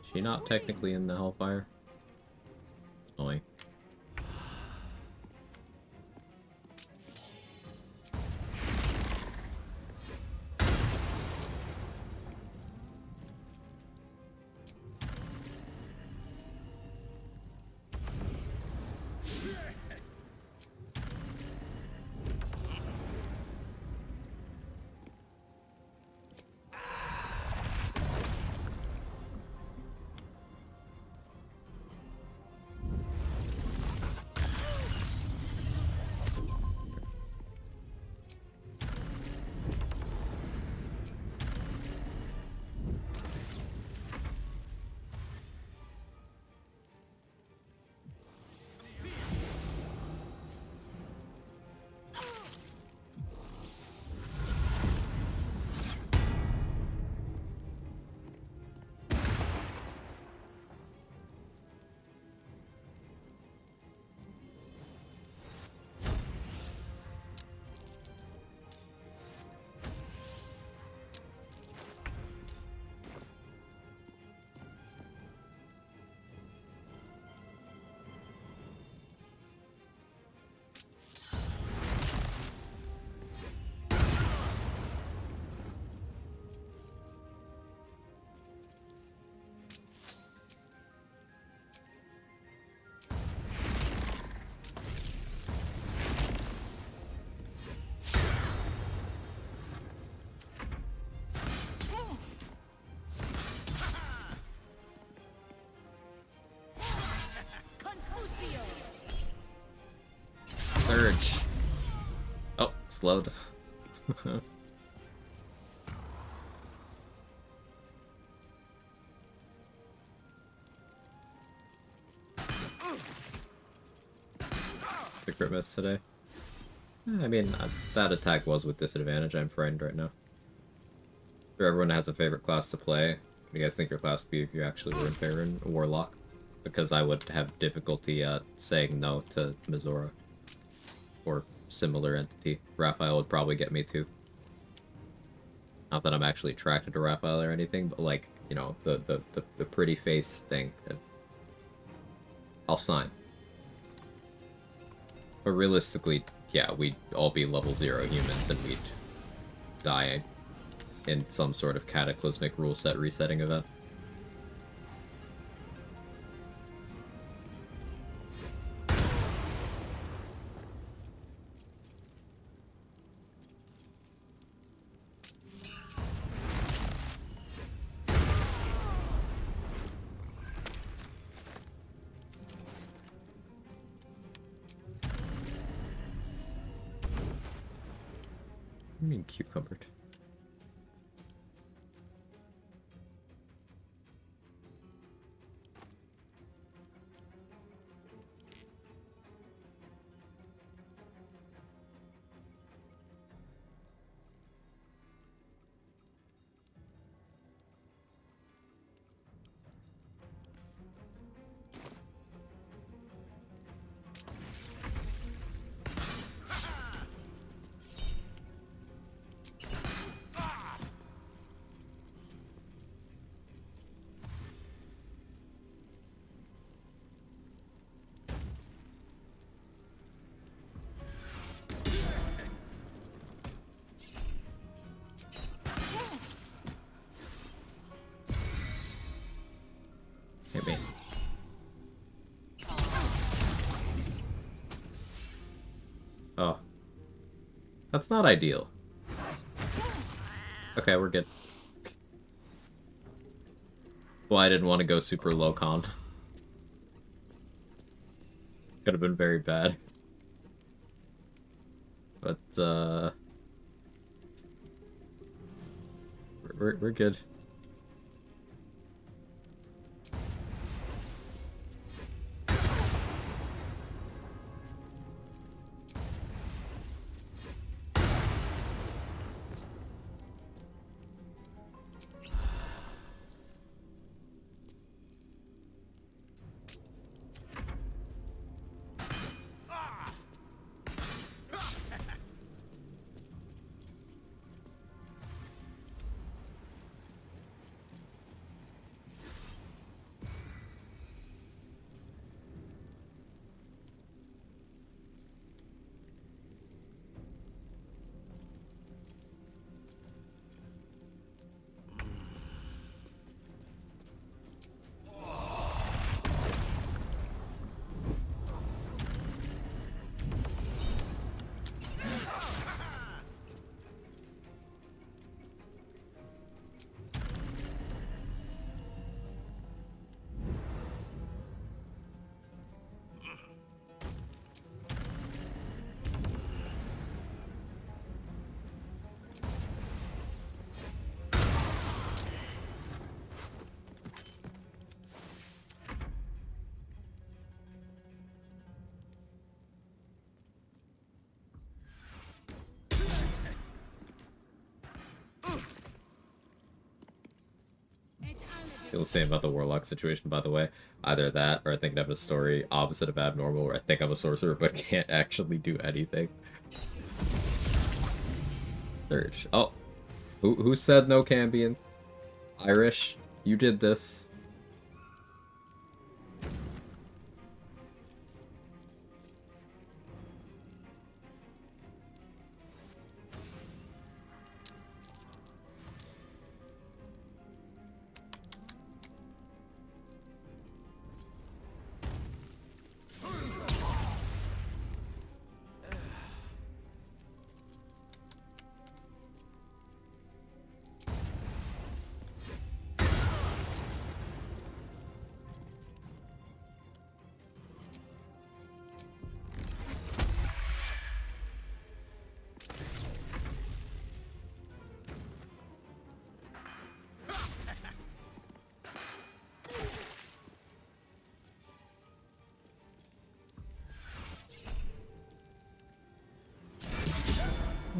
Is she not technically in the Hellfire? Annoying. Surge. Oh, slowed. The crit miss today. I mean, that attack was with disadvantage. I'm frightened right now. For everyone that has a favorite class to play, what do you guys think your class would be if you actually were in Baron Warlock? Because I would have difficulty saying no to Mizora. Or similar entity. Raphael would probably get me too. Not that I'm actually attracted to Raphael or anything, but like, you know, the pretty face thing. I'll sign. But realistically, yeah, we'd all be level 0 humans and we'd die in some sort of cataclysmic rule set resetting event. I mean cucumbered. Hit me. Oh. That's not ideal. Okay, we're good. Well, I didn't want to go super low con. Could have been very bad. But, we're good. Feel the same about the warlock situation, by the way. Either that, or I think I have a story opposite of abnormal, where I think I'm a sorcerer but can't actually do anything. Surge. Oh, who said no Cambion? Irish, you did this.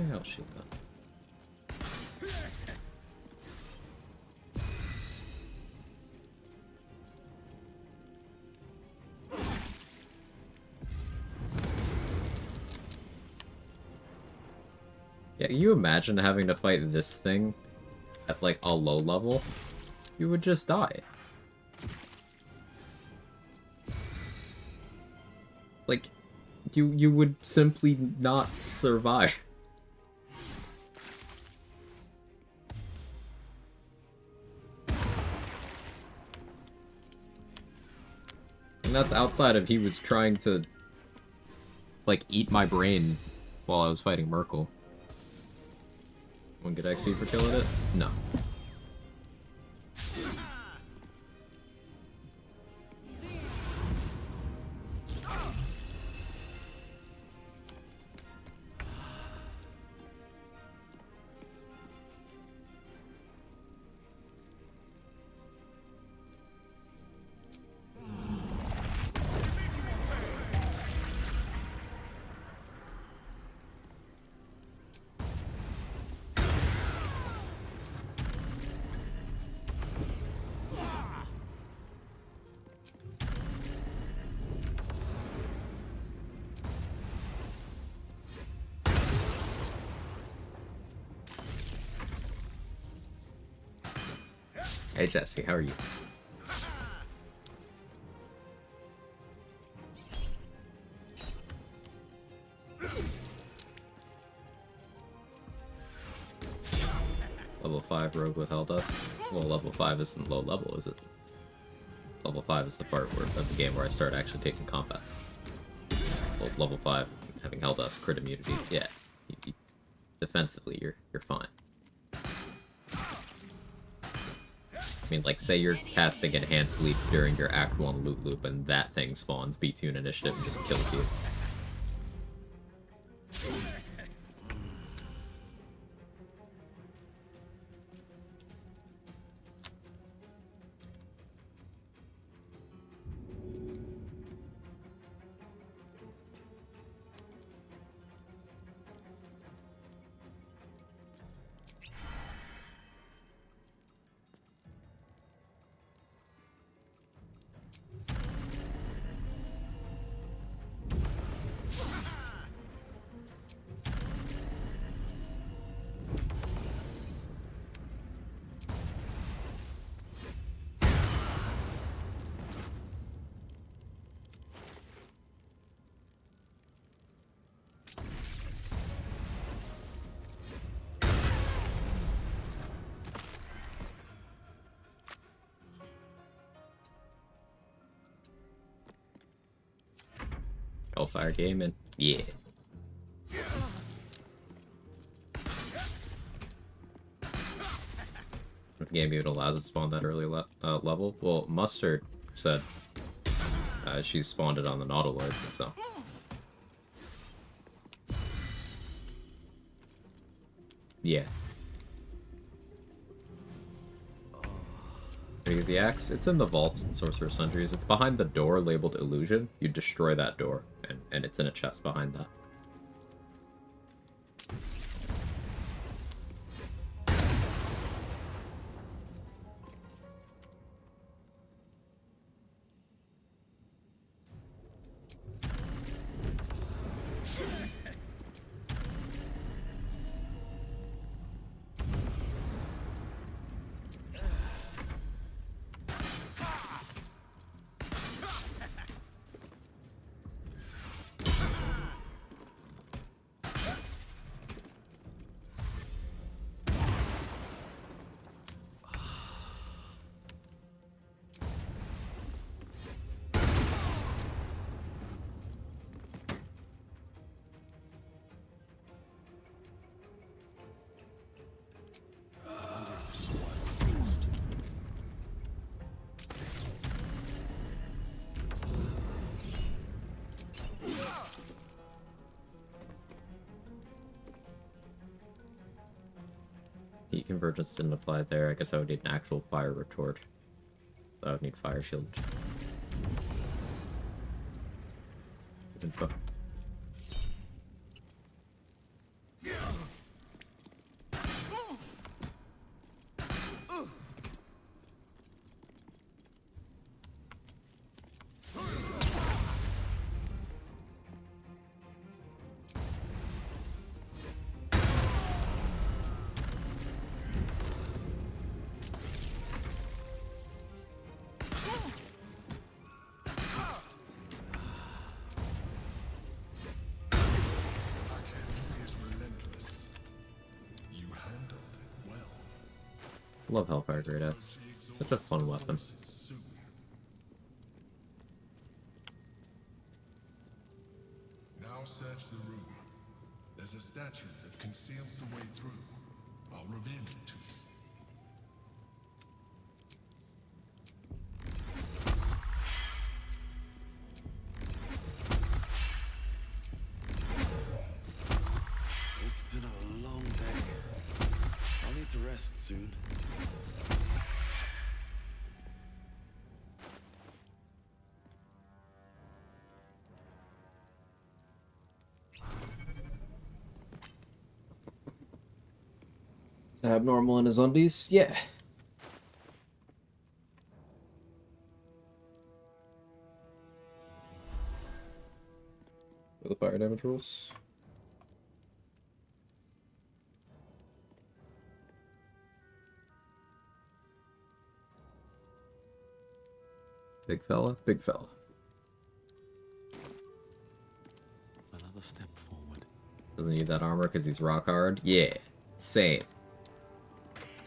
Yeah, I'll shoot that. Yeah, can you imagine having to fight this thing at, like, a low level? You would just die. Like, you would simply not survive. And that's outside of he was trying to, like, eat my brain while I was fighting Merkel. One good XP for killing it? No. Hey Jesse, how are you? Level 5 rogue with hell dust. Well, level 5 isn't low level, is it? Level 5 is the part of the game where I start actually taking combats. Well, level 5, having hell dust, crit immunity, yeah. Defensively, you're fine. I mean, like, say you're casting Enhanced Leap during your Act 1 loot loop, and that thing spawns B2 initiative and just kills you. Hellfire Gaming, yeah. The game even allows it to spawn that early level. Well, Mustard said she spawned it on the Nautiloid, so. Yeah. The axe, it's in the vaults in Sorcerer Sundries. It's behind the door labeled Illusion. You destroy that door, and it's in a chest behind that. Heat Convergence didn't apply there. I guess I would need an actual fire retort. I would need Fire Shield. Info. Love Hellfire Great Axe. Such a fun weapon. Now search the room. There's a statue that conceals the way through. I'll reveal it to you. It's been a long day. I'll need to rest soon. Abnormal in his undies? Yeah. For the fire damage rules. Big fella, big fella. Another step forward. Doesn't need that armor because he's rock hard. Yeah, same.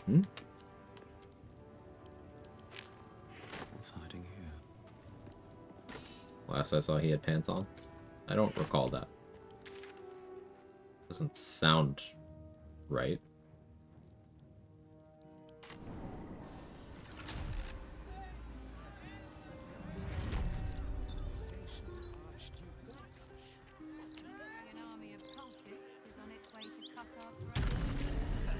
Hmm? What's hiding here? Last I saw he had pants on. I don't recall that. Doesn't sound right. An army of cultists is on its way to cut our throats.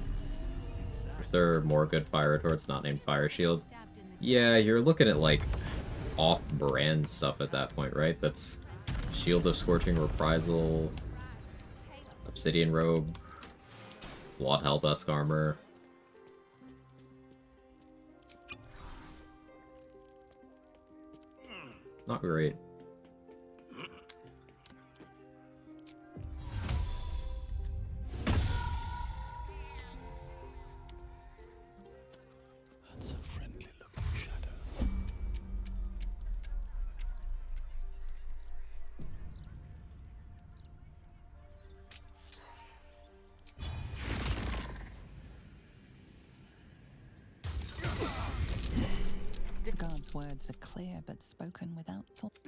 If there are more good fire retorts not named Fire Shield, yeah, you're looking at like off-brand stuff at that point, right? That's Shield of Scorching Reprisal, Obsidian Robe, Blood Helldusk Armor. Not great. That's a friendly looking shadow. God's words are clear, but spoken without thought.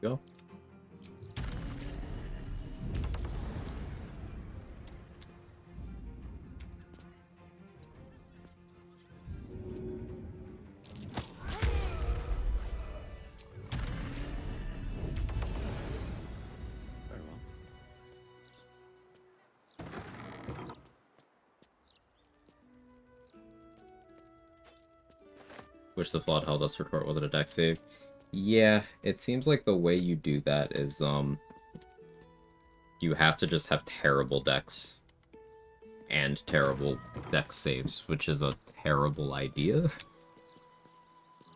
Go. Very well. Wish the Flawed Helldusk retort wasn't a deck save. Yeah, it seems like the way you do that is, you have to just have terrible decks and terrible deck saves, which is a terrible idea.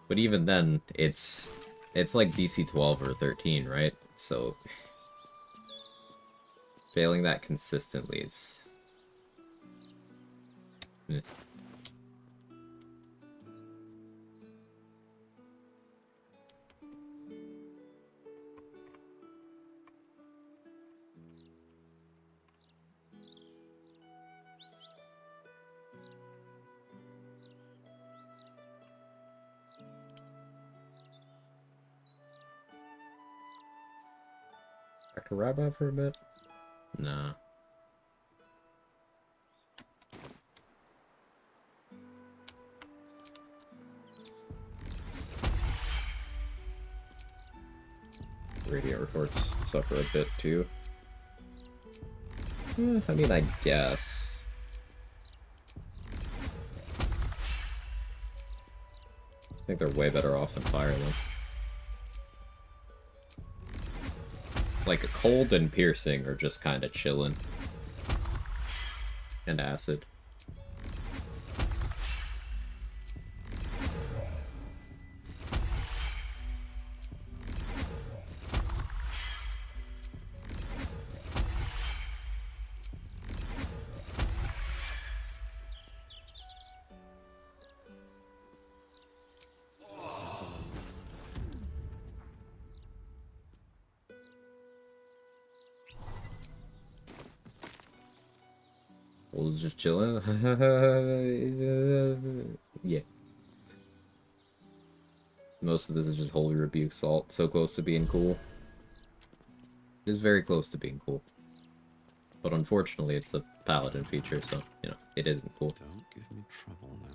But even then, it's like DC 12 or 13, right? So failing that consistently is... eh. Back to Rabbi for a bit? Nah. Radiant retorts suffer a bit too. I mean, I guess. I think they're way better off than fire though. Like, cold and piercing are just kind of chilling. And acid. Cold is just chilling. Yeah. Most of this is just Holy Rebuke Salt. So close to being cool. It is very close to being cool. But unfortunately, it's a paladin feature, so, you know, it isn't cool. Don't give me trouble now.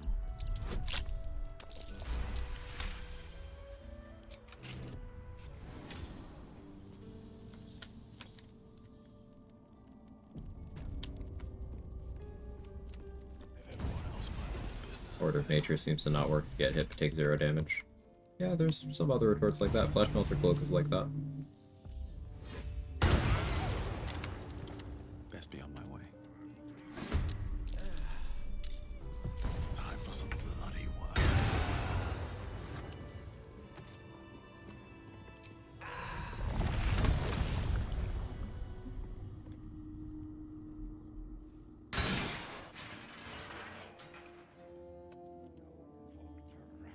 Order of Nature seems to not work. Get hit but take 0 damage. Yeah, there's some other retorts like that. Flesh Melter Cloak is like that. Best be on my way. Time for some bloody work.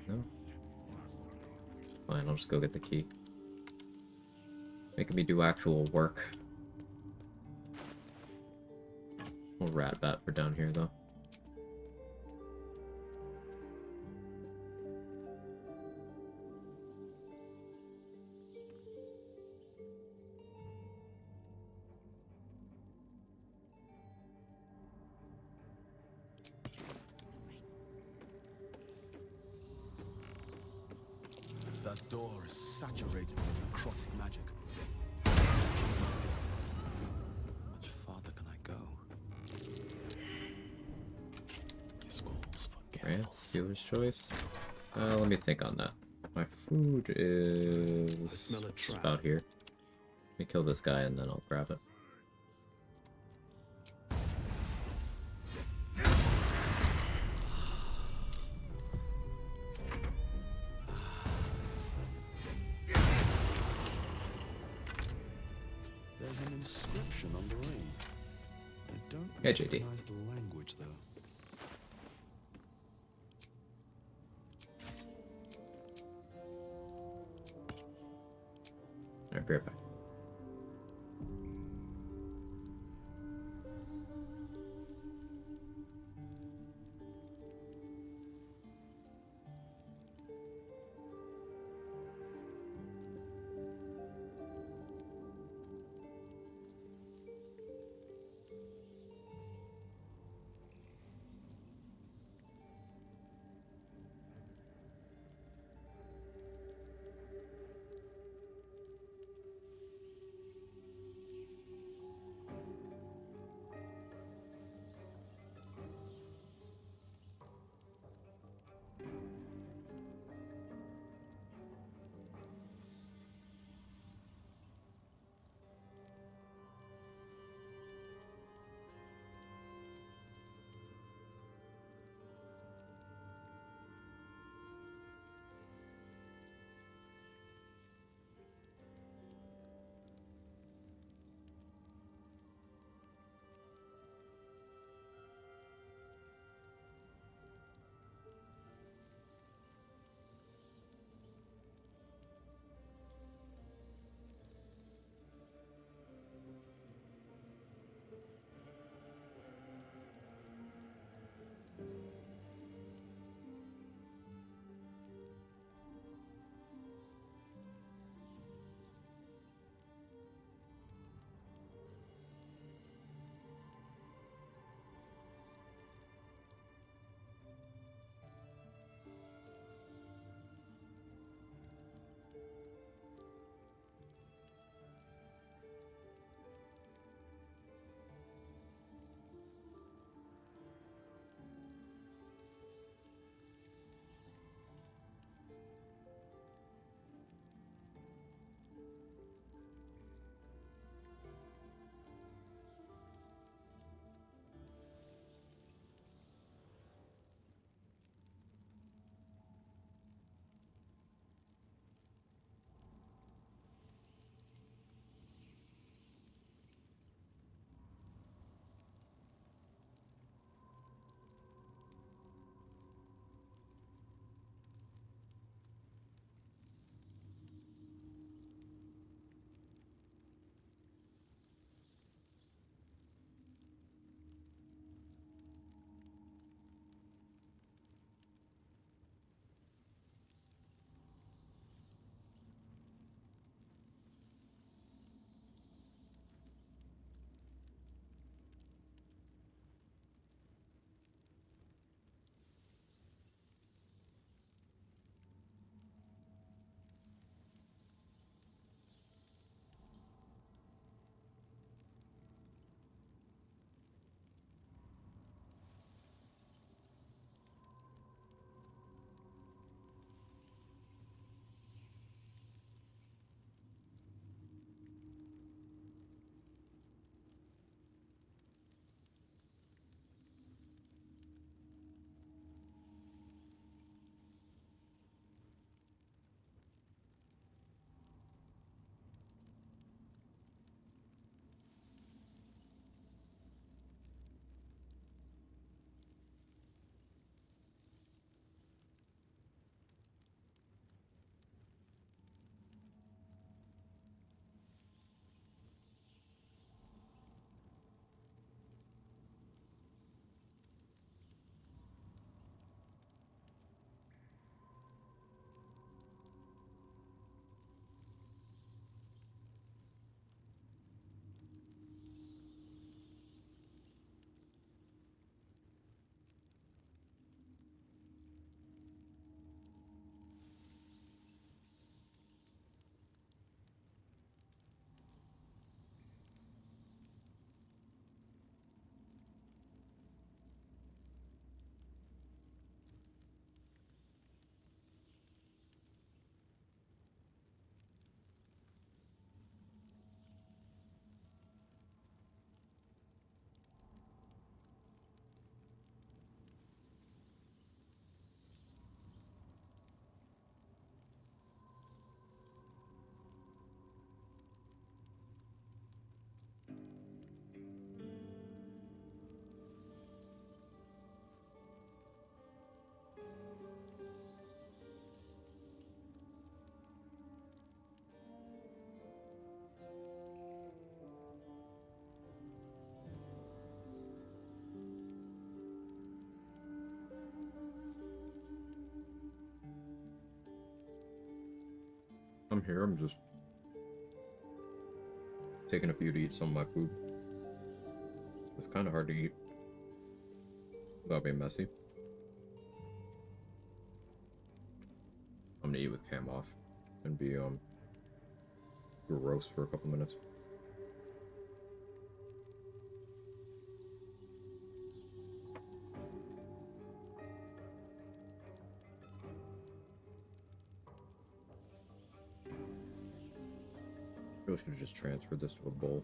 No? Fine, I'll just go get the key. Making me do actual work. We'll rat bat for down here, though. That door is saturated with necrotic magic. Keep my distance. How much farther can I go? This calls for Grant, dealer's choice. Let me think on that. My food is about here. Let me kill this guy and then I'll grab it. There's an inscription on the ring. I don't Hey, JD. recognize the language, though. Alright, be right back. I'm here, I'm just taking a few to eat some of my food. It's kind of hard to eat without being messy. I'm gonna eat with cam off and be gross for a couple minutes. Really should have just transferred this to a bowl.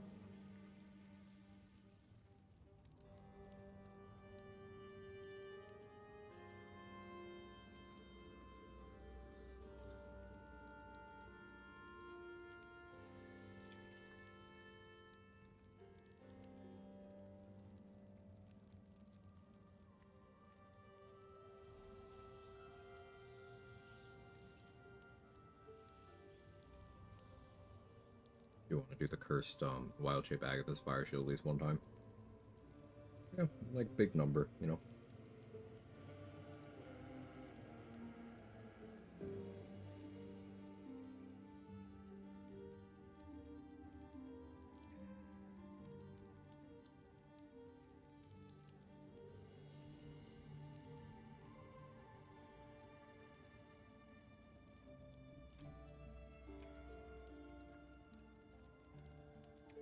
You want to do the cursed wild shape Agatha's fire shield at least one time. Yeah, like big number, you know.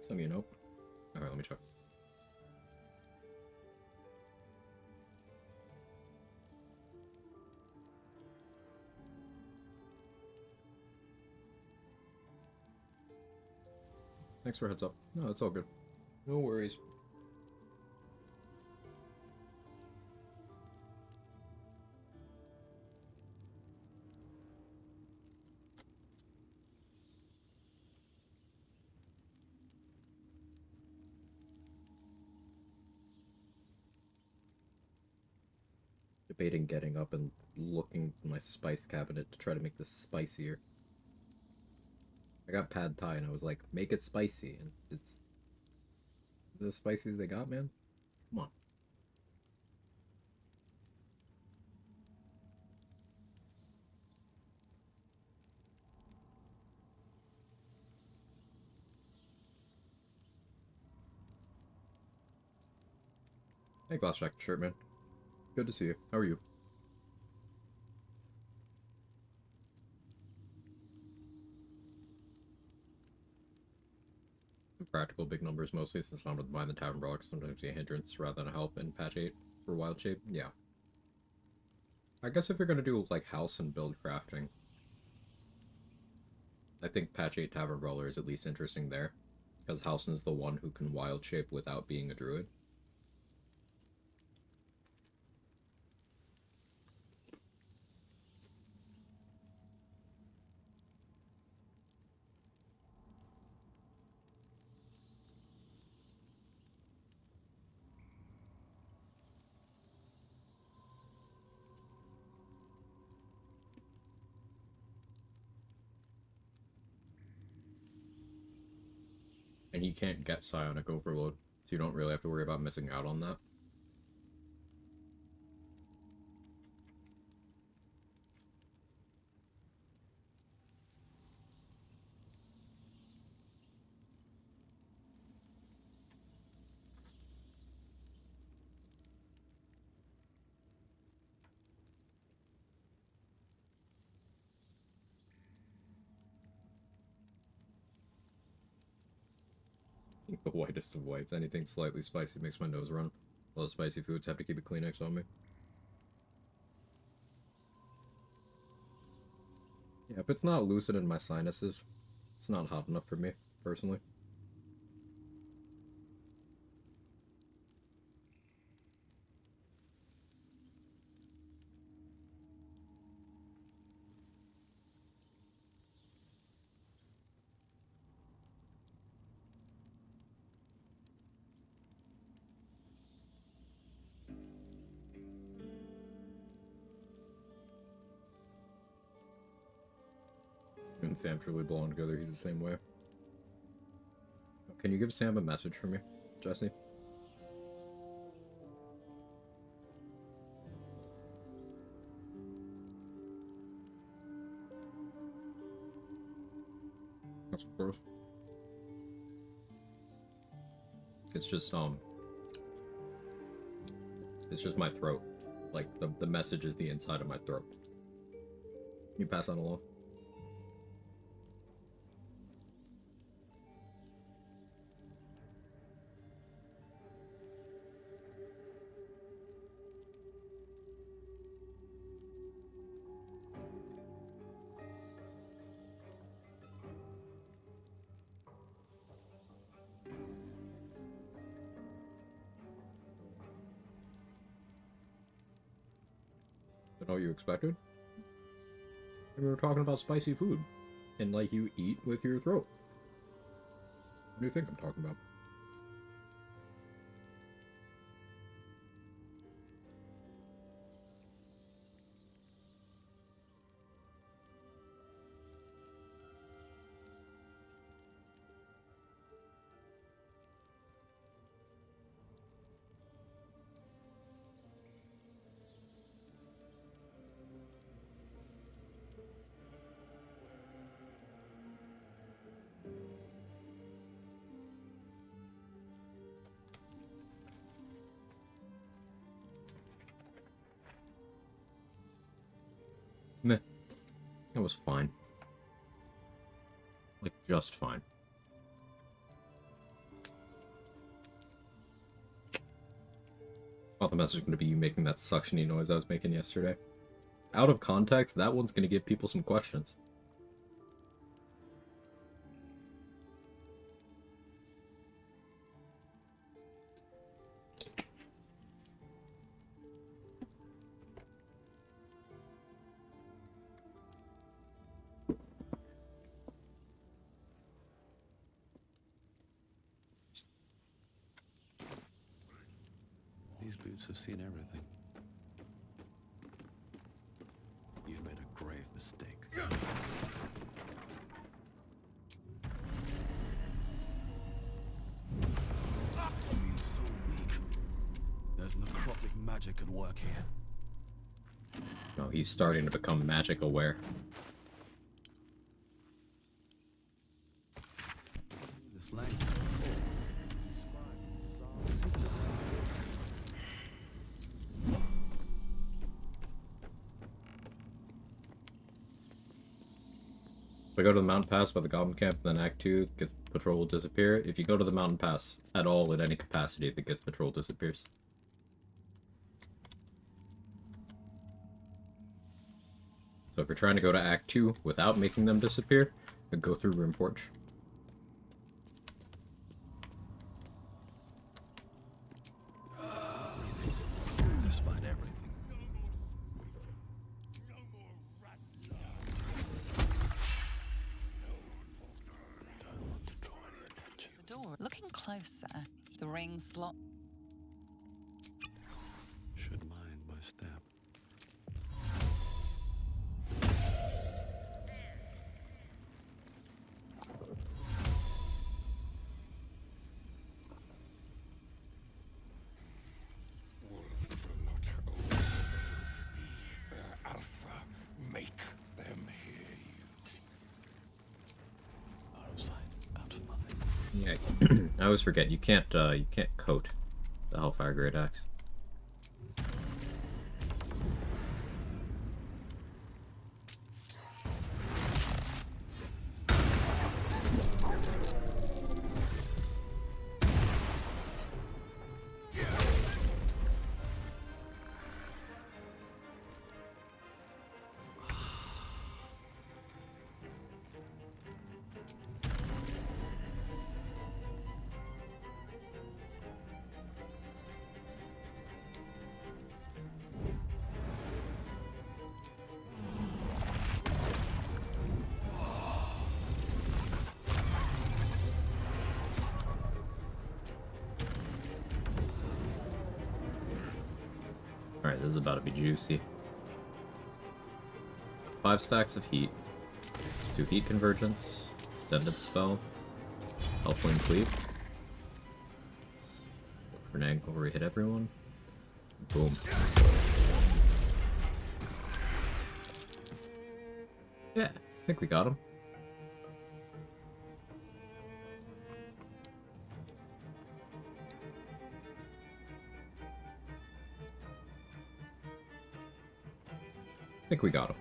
Some you know. Alright, let me check. Thanks for a heads up. No, it's all good. No worries. Debating getting up and looking in my spice cabinet to try to make this spicier. I got pad thai and I was like, make it spicy, and it's the spicy they got, man. Come on. Hey, Glass Jacket Shirt, man. Good to see you. How are you? Practical big numbers mostly, since I'm with behind the Tavern Brawler can sometimes be a hindrance rather than a help in patch 8 for wild shape. Yeah. I guess if you're gonna do like house and build crafting, I think patch 8 Tavern Brawler is at least interesting there, because Halsin's the one who can wild shape without being a druid. And he can't get Psionic Overload, so you don't really have to worry about missing out on that. The whitest of whites. Anything slightly spicy makes my nose run. All the spicy foods have to keep a Kleenex on me. Yeah, if it's not lucid in my sinuses, it's not hot enough for me, personally. Me and Sam truly belong together, he's the same way. Can you give Sam a message for me, Jesse? That's gross. It's just my throat. Like the message is the inside of my throat. You pass that along. Is that all you expected? We were talking about spicy food. And like you eat with your throat. What do you think I'm talking about? Meh. That was fine. Like, just fine. Thought the message was going to be you making that suctiony noise I was making yesterday. Out of context, that one's going to give people some questions. These boots have seen everything. You've made a grave mistake. You're so weak. There's necrotic magic at work here. No, he's starting to become magic aware. This language If I go to the mountain pass by the goblin camp, then Act 2, Gith Patrol will disappear. If you go to the mountain pass at all in any capacity, the Gith Patrol disappears. So if you're trying to go to Act 2 without making them disappear, then go through Room Porch. despite everything. The door. Looking closer, the ring slot. Should mind my step. Alpha, make them hear you. Out of sight, out of mind. Yeah, I always forget you can't coat the Hellfire Great Axe. Alright, this is about to be juicy. 5 stacks of heat. Let's do heat convergence, extended spell, Elfling Cleave. For an angle where we hit everyone. Boom. Yeah, I think we got him. I think we got him.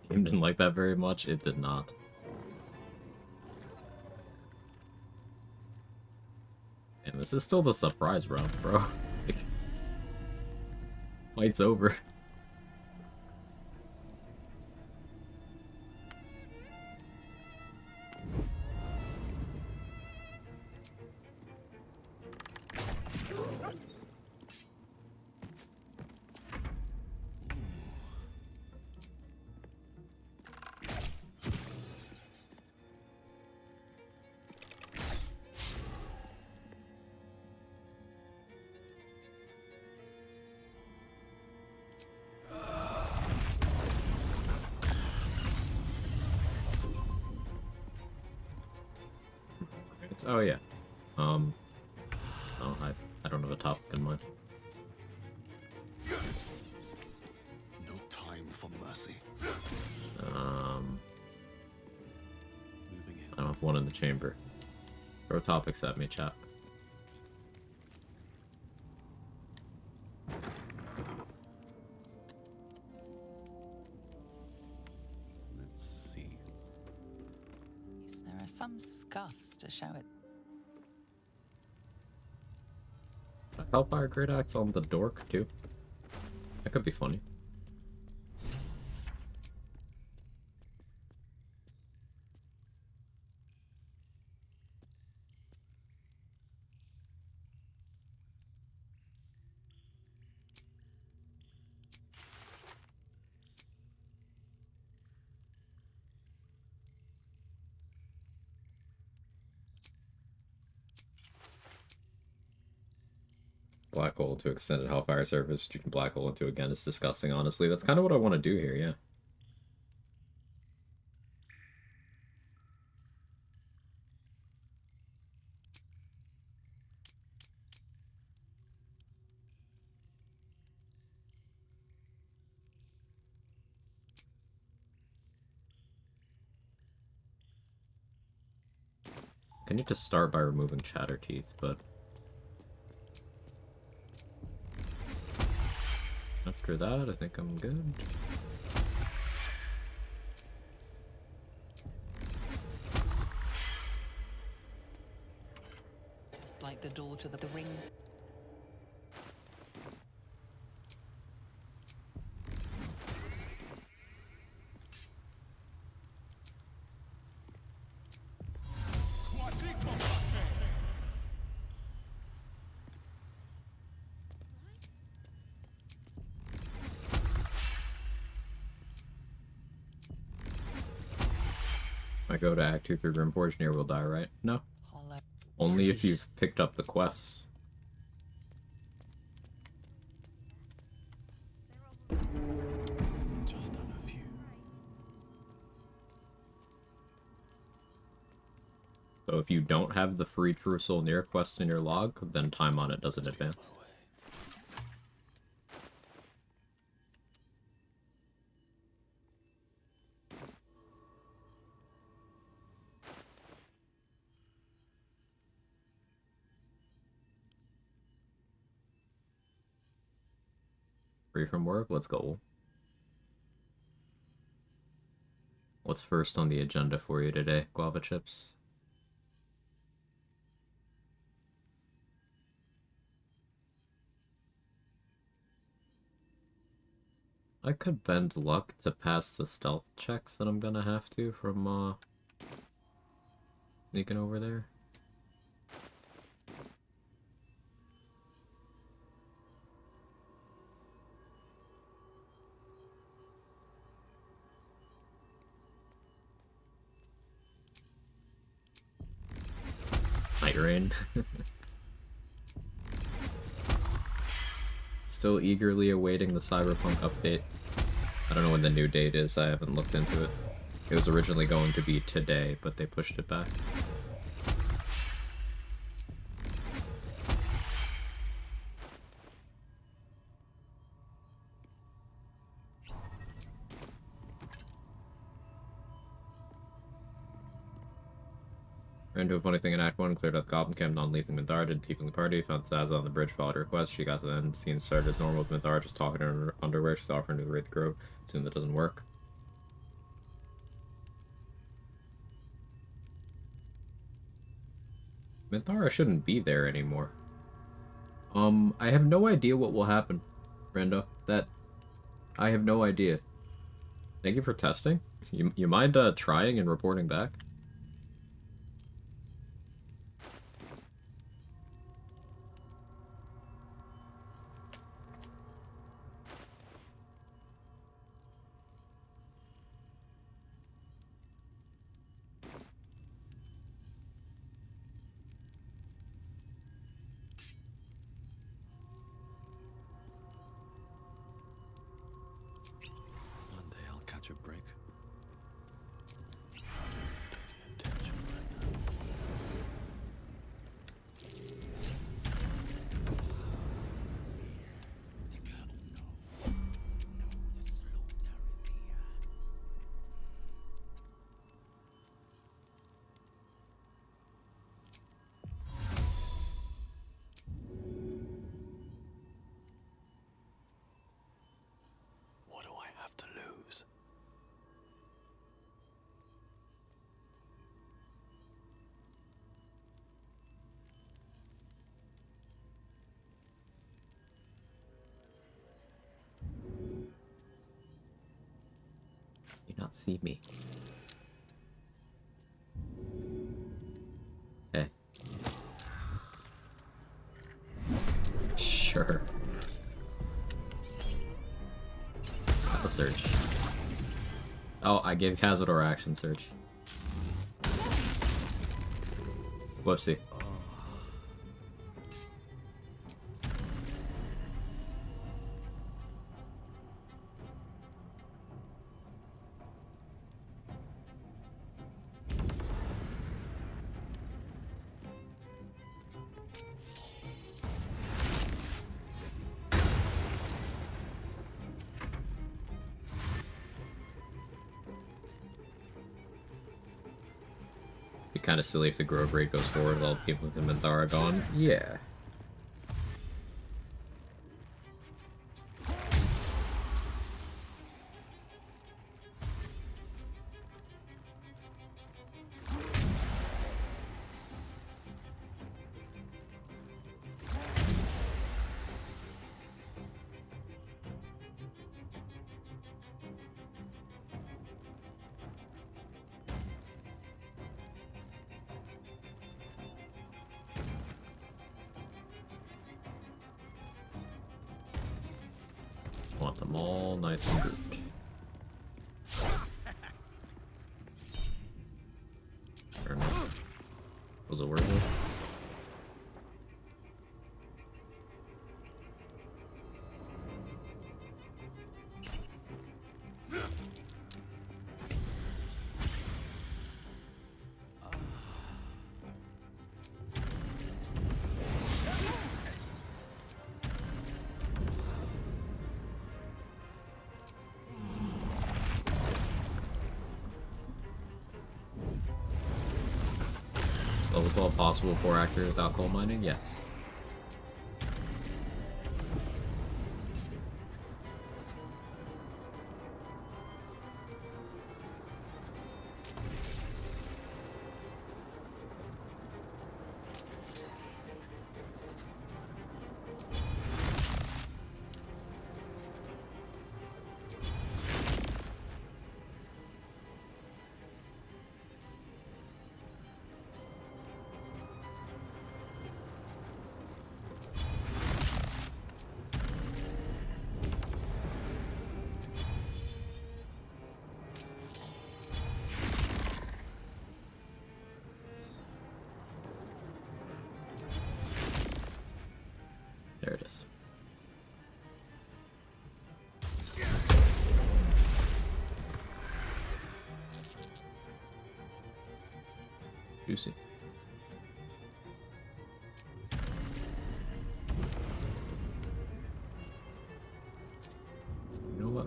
Game didn't like that very much. It did not. And this is still the surprise round, bro. Like, fight's over. Oh yeah. Oh, I don't have a topic in mind. No time for mercy. I don't have one in the chamber. Throw topics at me, chat. Let's see. Yes, there are some scuffs to show it. Hellfire Great Axe on the dork too. That could be funny. Black hole to extended Hellfire service. You can black hole into again. It's disgusting, honestly. That's kind of what I want to do here, yeah. I need to start by removing chatter teeth, but after that, I think I'm good. Just like the door to the rings. I go to Act 2 through Grimforge, near will die, right? No. Hollow. Only if you've picked up the quest. Just done a few. So if you don't have the free True Soul Near quest in your log, then time on it doesn't advance. Free from work? Let's go. What's first on the agenda for you today, Guava Chips? I could bend luck to pass the stealth checks that I'm gonna have to from, sneaking over there. Night Rain. Still eagerly awaiting the Cyberpunk update. I don't know when the new date is, I haven't looked into it. It was originally going to be today, but they pushed it back. Ran into a funny thing in Act 1, cleared out the Goblin Camp, non-lethal Minthara, did Tiefling Party, found Zaza on the bridge, followed her request. She got to the end scene, started as normal with Minthara, just talking in her underwear. She's offering to raid the grove. Assume that doesn't work. Minthara shouldn't be there anymore. I have no idea what will happen, Brenda. I have no idea. Thank you for testing. You mind trying and reporting back? One day I'll catch a break. What do I have to lose? You not see me. Hey. Sure. I'll search. Oh, I gave Cazador action search. Whoopsie. Be kind of silly if the Grove raid goes forward while people with the Minthara are gone. Yeah. Want them all nice and grouped. Fair enough. Was it worth it? Level 12 possible 4 actor without coal mining? Yes. There it is. Juicy. You know what?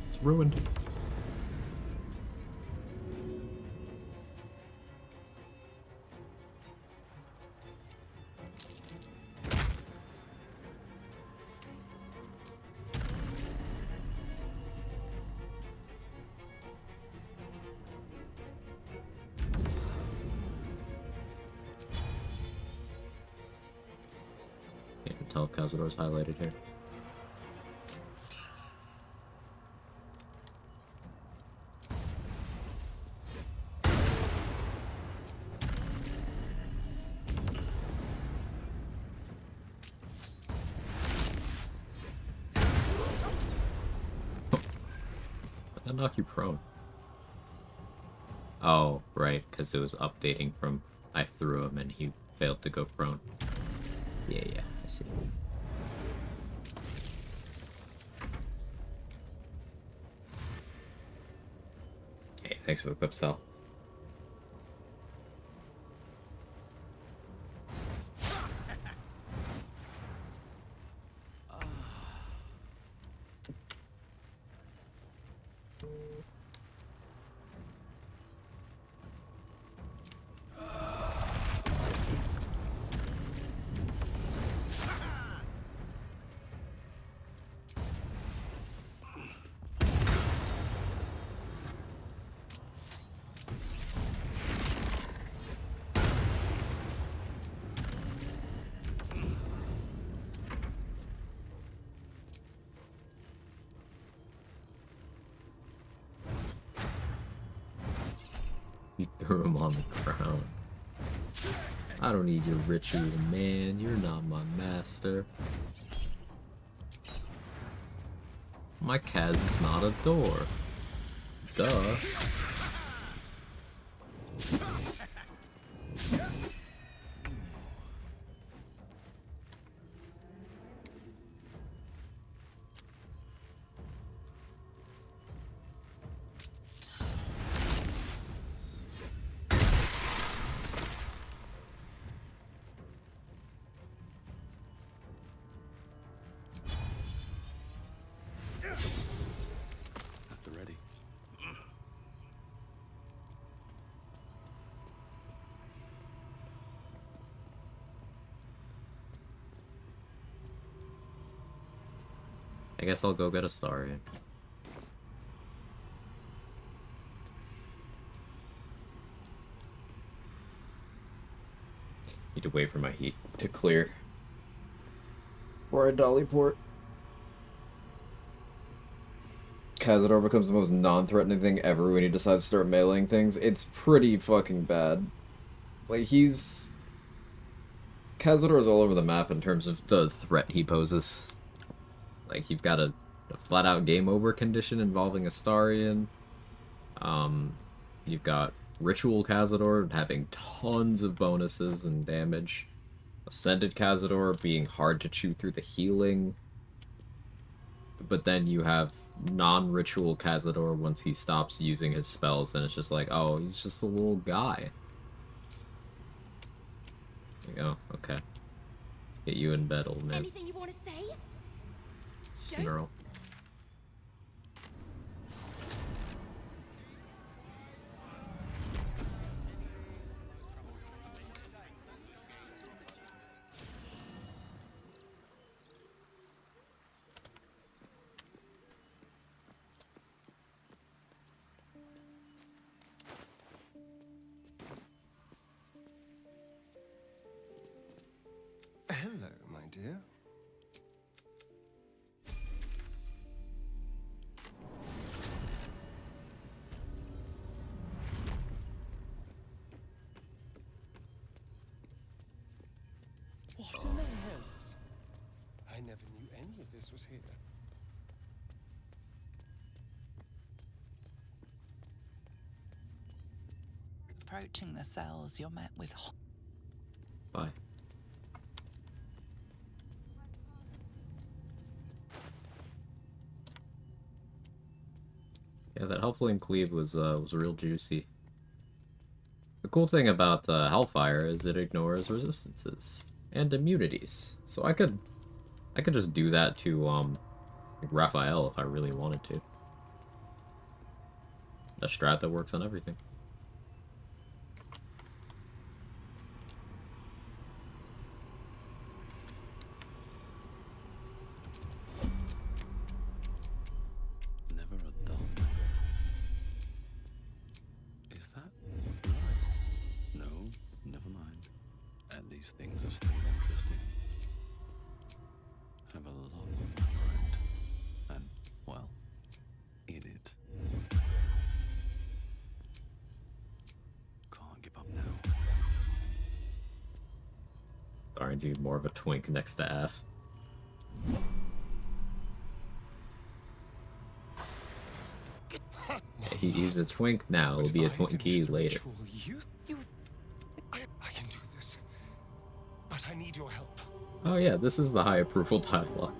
It's ruined. Can't even tell if Cazador's highlighted here. That knock you prone. Oh, right, because it was updating from I threw him and he failed to go prone. Yeah, I see. Hey, thanks for the clip, Sal. You threw him on the ground. I don't need your ritual, man. You're not my master. My Kaz is not a door. Duh. At the ready. I guess I'll go get a star in. Need to wait for my heat to clear before I dolly port. Cazador becomes the most non-threatening thing ever when he decides to start meleeing things. It's pretty fucking bad. Like, Cazador's all over the map in terms of the threat he poses. Like, you've got a flat-out game over condition involving Astarion. You've got Ritual Cazador having tons of bonuses and damage. Ascended Cazador being hard to chew through the healing. But then you have non-Ritual Cazador once he stops using his spells, and it's just like, oh, he's just a little guy. Oh, okay. Let's get you in bed, old man. Anything you want to say? Snarl. Hello, my dear. What in the hells? I never knew any of this was here. Approaching the cells, you're met with... Bye. Yeah, that Hellflame Cleave was real juicy. The cool thing about Hellfire is it ignores resistances and immunities. So I could just do that to Like Raphael, if I really wanted to. A strat that works on everything. Never a dull moment. Is that right? No, never mind. At least things are still interesting. Have a lot on my mind. And, well, in it. Can't give up now. Arian's even more of a twink next to F. He's a twink now, he'll be a twinkie later. I can do this. But I need your help. Oh yeah, this is the high approval dialogue.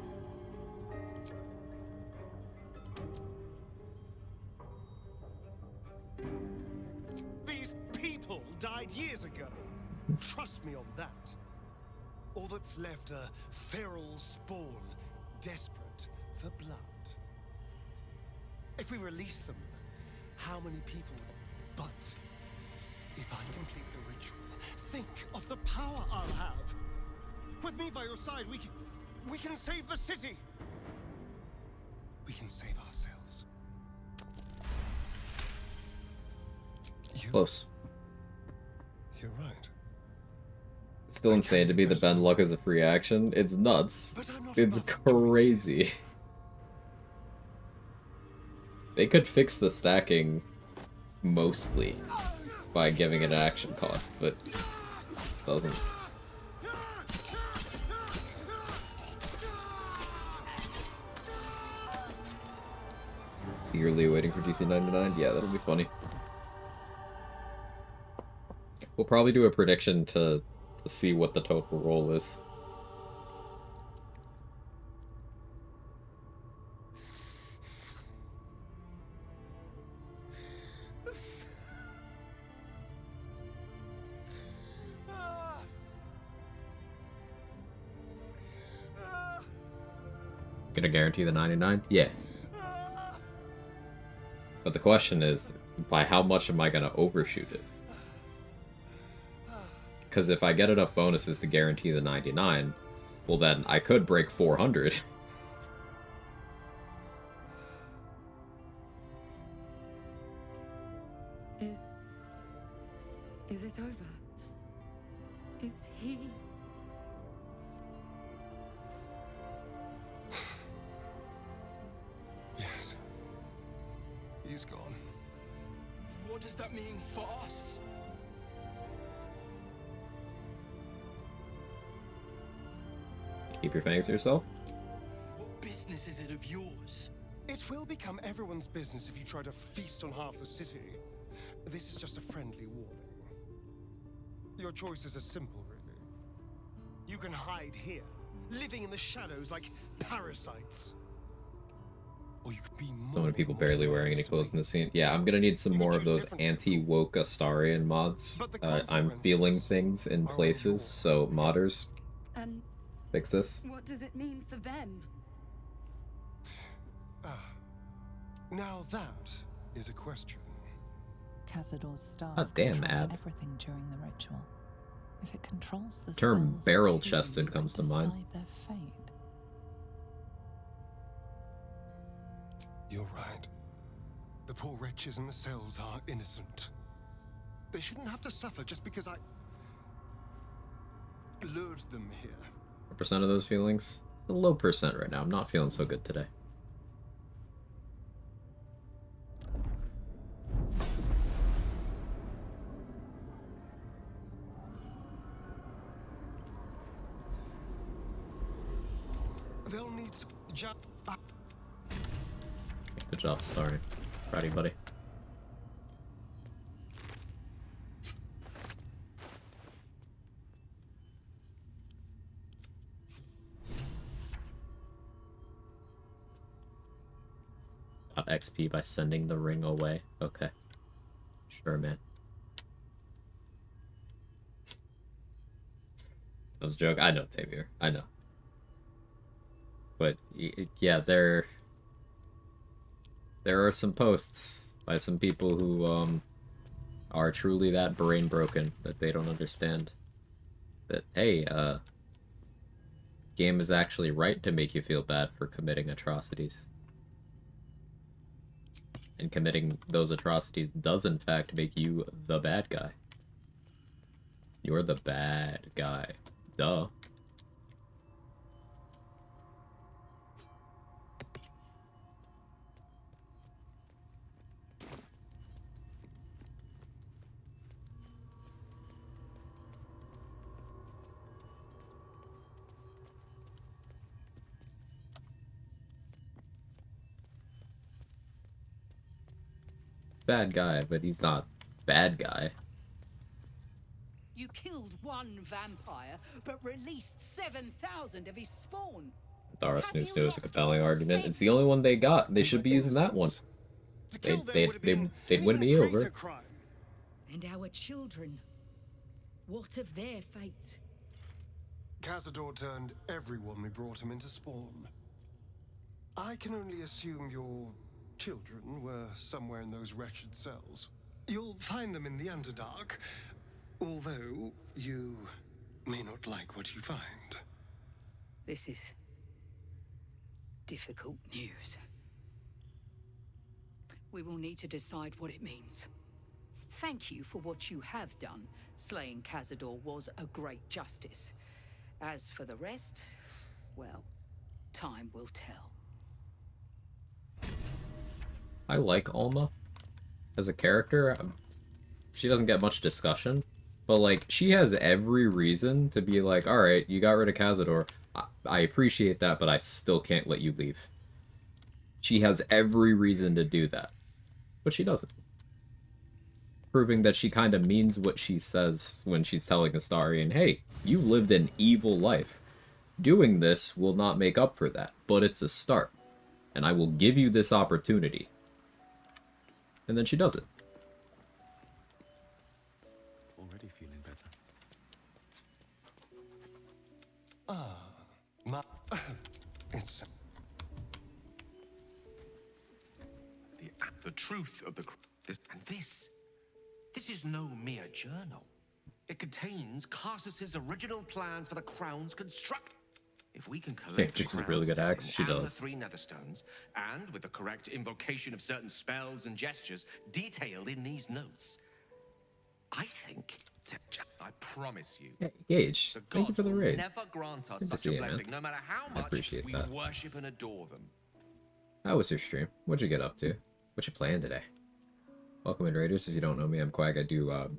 These people died years ago. Trust me on that. All that's left are feral spawn, desperate for blood. If we release them, how many people? But if I complete the ritual, think of the power I'll have. With me by your side, we can save the city. We can save ourselves. Close. You're right. It's still insane to be the Ben Luck as a free action. It's nuts. It's crazy. They could fix the stacking mostly by giving it an action cost, but it doesn't. Eagerly waiting for DC99? Yeah, that'll be funny. We'll probably do a prediction to see what the total roll is. Gonna guarantee the 99? Yeah. But the question is, by how much am I gonna overshoot it? Because if I get enough bonuses to guarantee the 99, well then I could break 400. Is it over? Is he? Yes. He's gone. What does that mean for us? Keep your fangs to yourself? What business is it of yours? It will become everyone's business if you try to feast on half the city. This is just a friendly warning. Your choices are simple, really. You can hide here, living in the shadows like parasites. Or you could be So many people barely wearing any clothes in the scene. Yeah, I'm gonna need some more of those anti-woke Astarian mods. I'm feeling things in places, so modders, And fix this. what does it mean for them? Now that is a question. Cazador's staff Oh, damn, control Ab. everything during the ritual. If it controls the Term cells barrel-chested too, comes it to mind. decide their fate. You're right. The poor wretches in the cells are innocent. They shouldn't have to suffer just because I lured them here. What percent of those feelings? A low percent right now. I'm not feeling so good today. They'll need some Good job, sorry. Proud of you, buddy. Got XP by sending the ring away. Okay. Sure, man. That was a joke. I know, Tavier. I know. But yeah, there are some posts by some people who are truly that brain broken that they don't understand that, hey, game is actually right to make you feel bad for committing atrocities. And committing those atrocities does in fact make you the bad guy. You're the bad guy. Duh. Bad guy, but he's not bad guy. You killed one vampire, but released 7,000 of his spawn. Dara Snooze knows a compelling argument. It's the only one they got. They should be using that one. They'd win me over. And our children, what of their fate? Cazador turned everyone we brought him into spawn. I can only assume your children were somewhere in those wretched cells. You'll find them in the Underdark, although you may not like what you find. This is difficult news. We will need to decide what it means. Thank you for what you have done. Slaying Cazador was a great justice. As for the rest, well, time will tell. I like Alma as a character. She doesn't get much discussion, but like she has every reason to be like, all right, you got rid of Cazador. I appreciate that, but I still can't let you leave. She has every reason to do that, but she doesn't. Proving that she kind of means what she says when she's telling Astarion, hey, you lived an evil life. Doing this will not make up for that, but it's a start. And I will give you this opportunity. And then she does it. Already feeling better. It's the truth of this is no mere journal. It contains Carsus's original plans for the crown's construct. If we can collect the She's a crown really good setting axe. She and the does. 3 netherstones, and with the correct invocation of certain spells and gestures detailed in these notes, I think. I promise you. Hey, Gage, the thank you gods for the will raid. never grant us Good to such see a you, man. blessing, no matter how I much appreciate we that. worship and adore them. How was your stream? What'd you get up to? What you playing today? Welcome in, Raiders. If you don't know me, I'm Quag. I do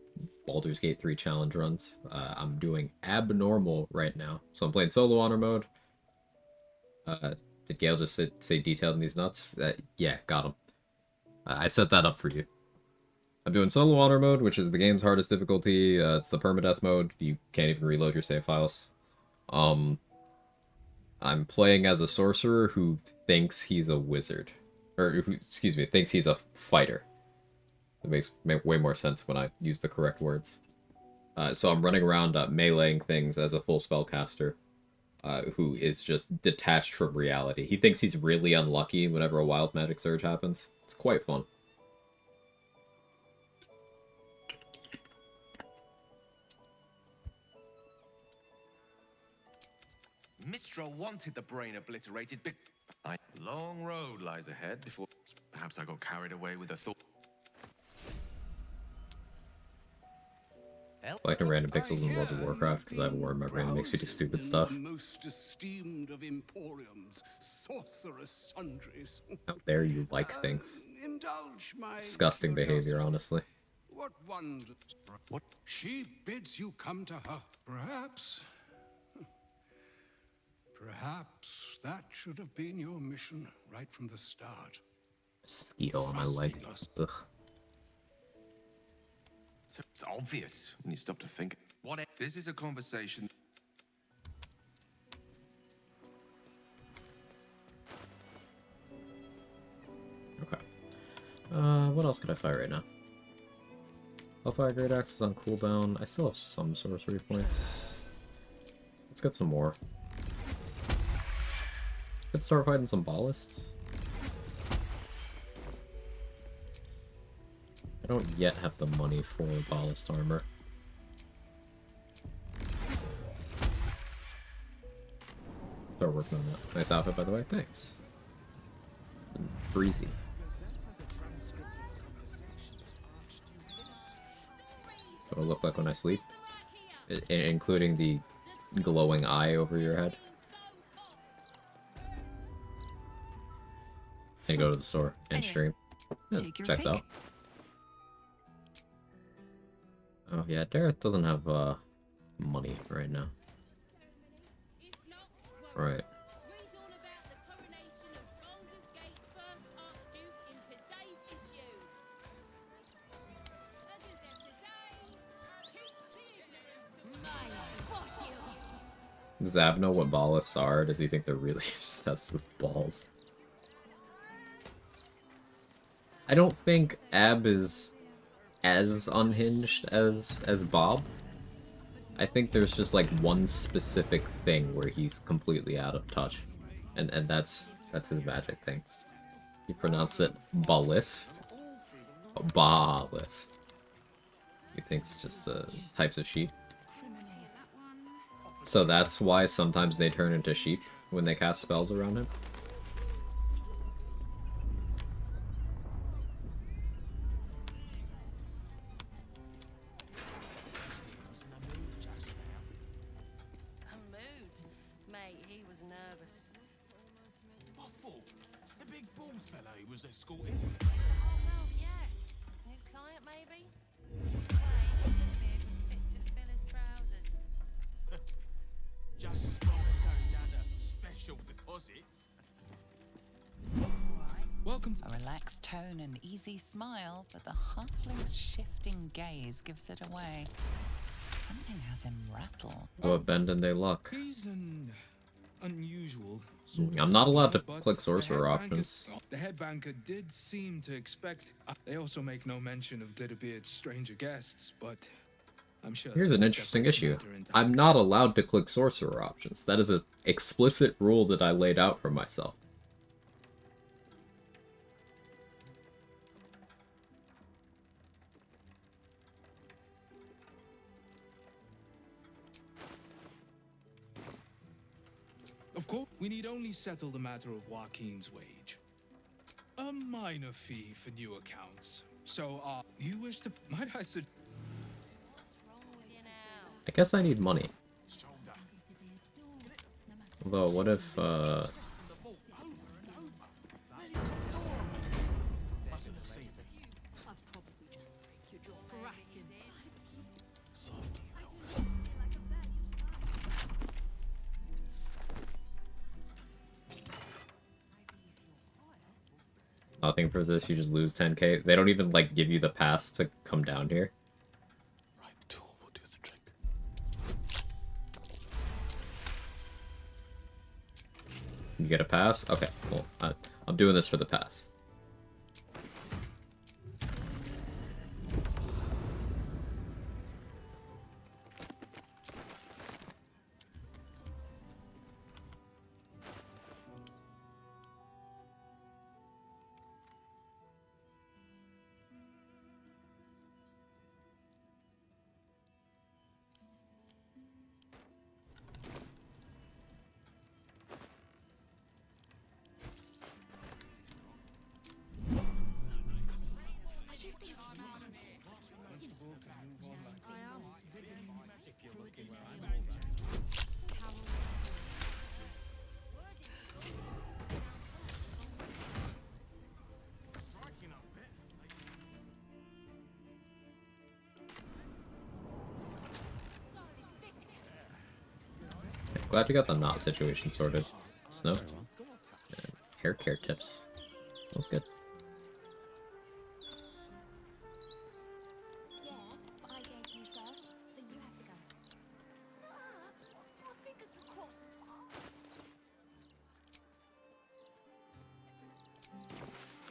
Baldur's Gate 3 challenge runs. I'm doing Abnormal right now. So I'm playing solo honor mode. Did Gale just say detailed in these nuts? Yeah, got him. I set that up for you. I'm doing solo honor mode, which is the game's hardest difficulty. It's the permadeath mode. You can't even reload your save files. I'm playing as a sorcerer who thinks he's a wizard. Or, who, excuse me, thinks he's a fighter. It makes way more sense when I use the correct words. So I'm running around meleeing things as a full spellcaster, who is just detached from reality. He thinks he's really unlucky whenever a wild magic surge happens. It's quite fun. Mistra wanted the brain obliterated, but long road lies ahead before. Perhaps I got carried away with a thought. Collecting random pixels in World of Warcraft because I have a war in my brain that makes me do stupid stuff. Most esteemed of emporiums, sorcerer sundries. How dare you like things. Indulge my Disgusting behavior, honestly. What wonder? What? She bids you come to her. Perhaps that should have been your mission right from the start. Mosquito on my leg. Ugh. It's obvious when you stop to think. This is a conversation. Okay. What else could I fight right now? Hellfire Great Axe is on cooldown. I still have some sorcery points. Let's get some more. could start fighting some ballists. I don't yet have the money for ballast armor. Start working on that. Nice outfit, by the way. Thanks. Breezy. What it'll look like when I sleep, including the glowing eye over your head. And go to the store and stream. Yeah, checks out. Oh yeah, Dareth doesn't have money right now. Right. Does Zab know what ballists are? Does he think they're really obsessed with balls? I don't think Ab is as unhinged as Bob. I think there's just like one specific thing where he's completely out of touch. And that's his magic thing. He pronounced it ballist. Ballist. He thinks just types of sheep. So that's why sometimes they turn into sheep when they cast spells around him. Mate, he was nervous. I thought the big bald fella he was escorting. Oh, well, yeah. New client, maybe? Wait, the beard was fit to fill his trousers. Just as long as going down to special deposits. Welcome. A relaxed tone and easy smile, but the halfling's shifting gaze gives it away. Something has him rattled. Oh, abandon they luck. He's an unusual sort of I'm not allowed to customer, click but sorcerer options. The head banker did seem to expect. They also make no mention of Glitterbeard's stranger guests, but I'm sure. Here's an interesting issue. I'm not allowed to click sorcerer options. That is an explicit rule that I laid out for myself. Of course, we need only settle the matter of Joaquin's wage. A minor fee for new accounts. So, you wish to... Might I suggest... I guess I need money. Although, what if, nothing for this, you just lose 10k. They don't even, like, give you the pass to come down here. You get a pass? Okay, cool. I'm doing this for the pass. Glad you got the knot situation sorted. Snow. And hair care tips. Smells good. I gave you first, so you have to go. My fingers were crossed.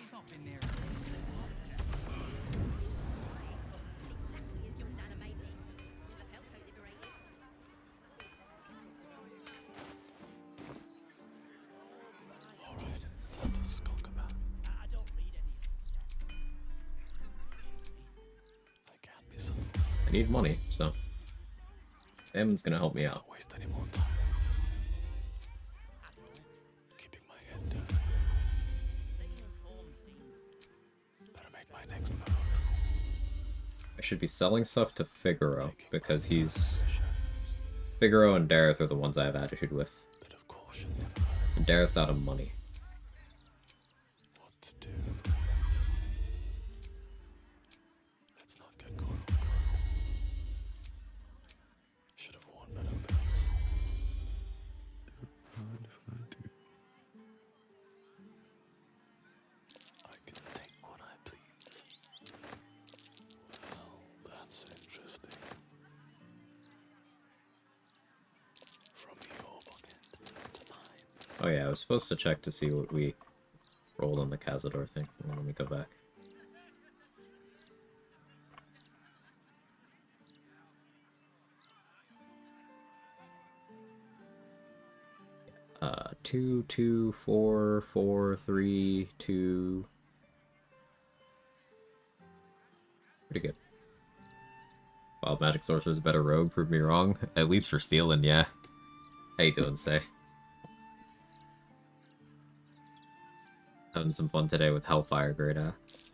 He's not been near. Exactly as your nana made me. Never felt so liberated. need money, so Damon's gonna help me out. Waste any more time. Keeping my head down. Better make my next move. I should be selling stuff to Figaro because he's Figaro and Dareth are the ones I have attitude with. And Dareth's out of money. What to do? Let's not get caught off guard. Should have worn better boots. What if I do? I can take what I please. Well, that's interesting. From your pocket to mine. Oh yeah, I was supposed to check to see what we rolled on the Cazador thing. Let me go back. Two, 2, 4, 4, 3, 2. Pretty good. Wild Magic Sorcerer's a better rogue, prove me wrong. At least for stealing, yeah. How you doing, Say? Having some fun today with Hellfire Great Axe.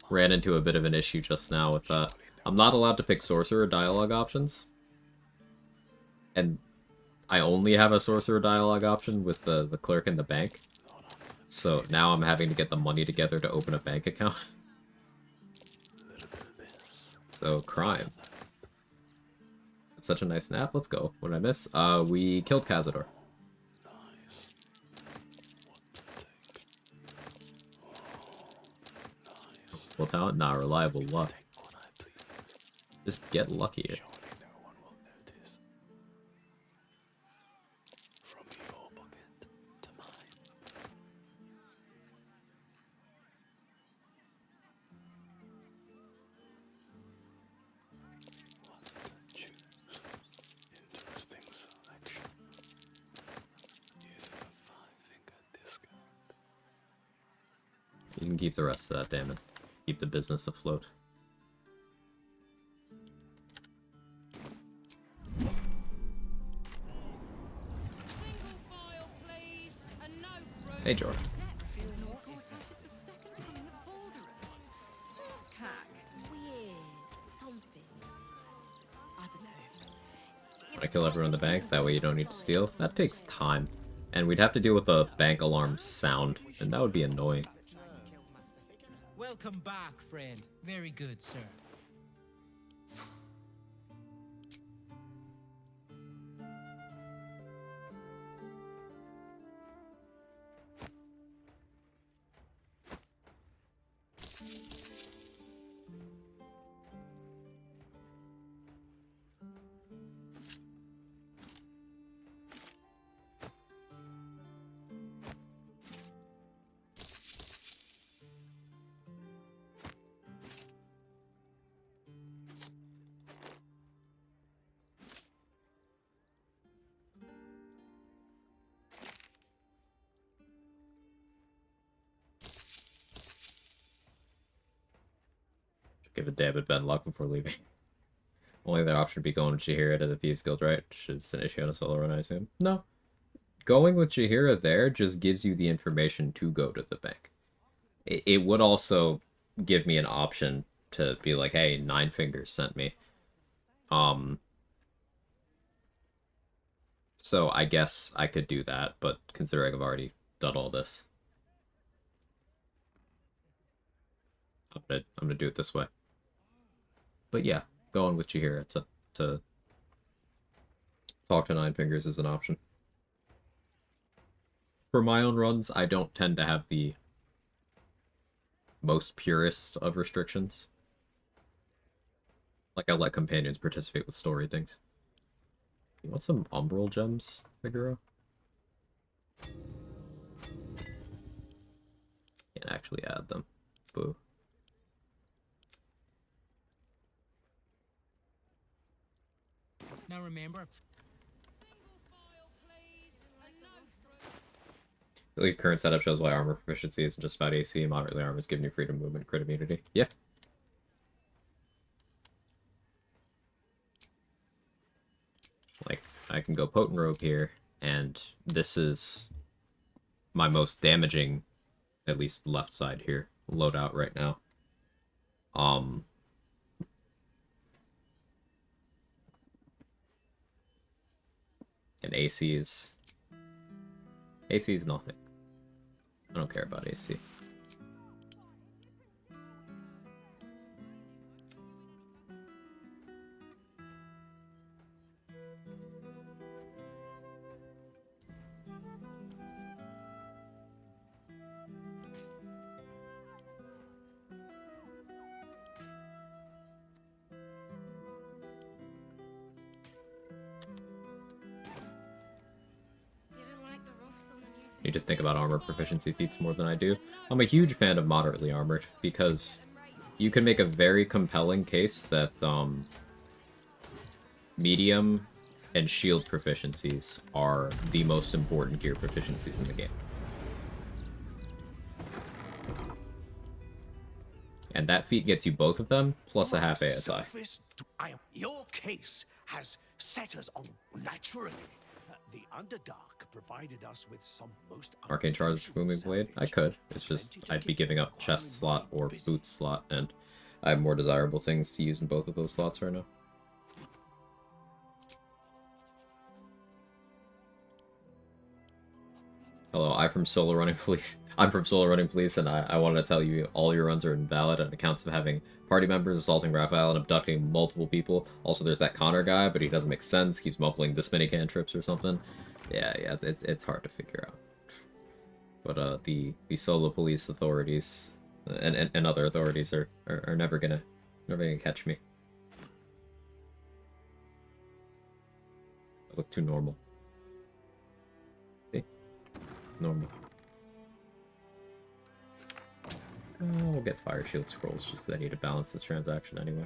Ran into a bit of an issue just now with that. I'm not allowed to pick sorcerer dialogue options. And I only have a sorcerer dialogue option with the clerk in the bank. So now I'm having to get the money together to open a bank account. So, crime. That's such a nice nap. Let's go. What did I miss? We killed Cazador. Well, talent? Nah, reliable luck. Just get luckier. You can keep the rest of that, damn it. Keep the business afloat. Hey, Jordan. When I kill everyone in the bank, that way you don't need to steal. That takes time. And we'd have to deal with a bank alarm sound, and that would be annoying. Welcome back, friend. Very good, sir. Give a dab at bad luck before leaving. Only that option would be going with Chihira to the Thieves Guild, right? Which is an issue on a solo run, I assume. No. Going with Chihira there just gives you the information to go to the bank. It would also give me an option to be like, hey, Nine Fingers sent me. So I guess I could do that, but considering I've already done all this, I'm gonna do it this way. But yeah, going with Chihira to talk to Nine Fingers is an option. For my own runs, I don't tend to have the most purest of restrictions. Like, I let companions participate with story things. You want some Umbral gems, Figaro? Can't actually add them. Boo. Now remember... The current setup shows why armor proficiency isn't just about AC. Moderately armor is giving you freedom, movement, crit immunity. Yeah. Like, I can go Potent Robe here, and this is my most damaging, at least left side here, loadout right now. And AC is nothing. I don't care about AC. Need to think about armor proficiency feats more than I do. I'm a huge fan of moderately armored because you can make a very compelling case that medium and shield proficiencies are the most important gear proficiencies in the game. And that feat gets you both of them, plus a half ASI. Your case has set us on naturally. The Underdark provided us with some most Arcane Charge Booming Blade? I could. It's just, I'd be giving up chest slot or boot slot, and I have more desirable things to use in both of those slots right now. Hello, I'm from Solo Running Police. I'm from Solo Running Police, and I wanted to tell you all your runs are invalid on accounts of having party members assaulting Raphael and abducting multiple people. Also, there's that Connor guy, but he doesn't make sense. Keeps mumbling this many cantrips or something. Yeah, it's hard to figure out. But the Solo Police authorities and other authorities are never gonna catch me. I look too normal. See? Normal. We'll get Fire Shield Scrolls just because I need to balance this transaction anyway.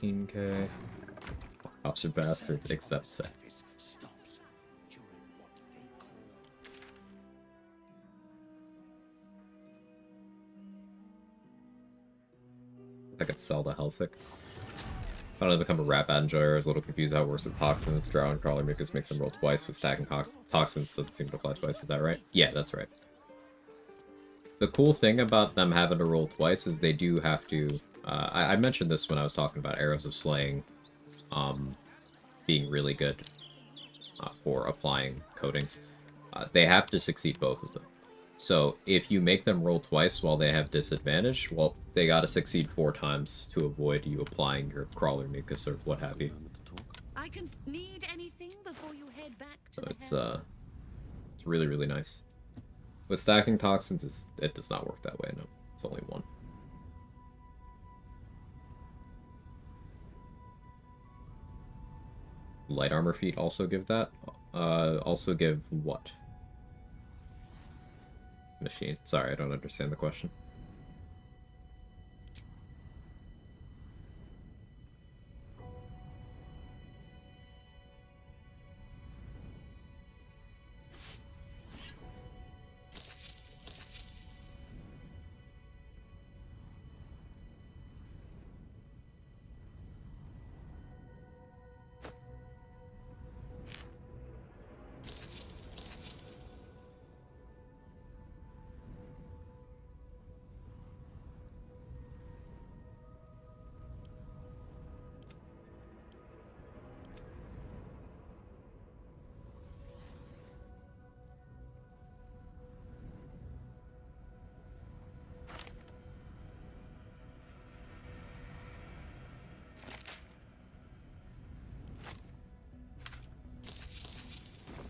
$13K. Officer Bastard accepts it. I could sell the Hellsick. I don't know, become a Rat-Bat enjoyer. I was a little confused how it works with toxins. Drow and Crawler Mucus makes them roll twice with stacking toxins, so it seems to apply twice. Is that right? Yeah, that's right. The cool thing about them having to roll twice is they do have to... I mentioned this when I was talking about Arrows of Slaying being really good for applying coatings. They have to succeed both of them. So if you make them roll twice while they have disadvantage, well, they gotta succeed 4 times to avoid you applying your Crawler Mucus or what have you. I can need anything before you head back to So it's really, really nice. With stacking toxins, it does not work that way, no. It's only 1. Light armor feat also give that. Also give what? Machine. Sorry, I don't understand the question.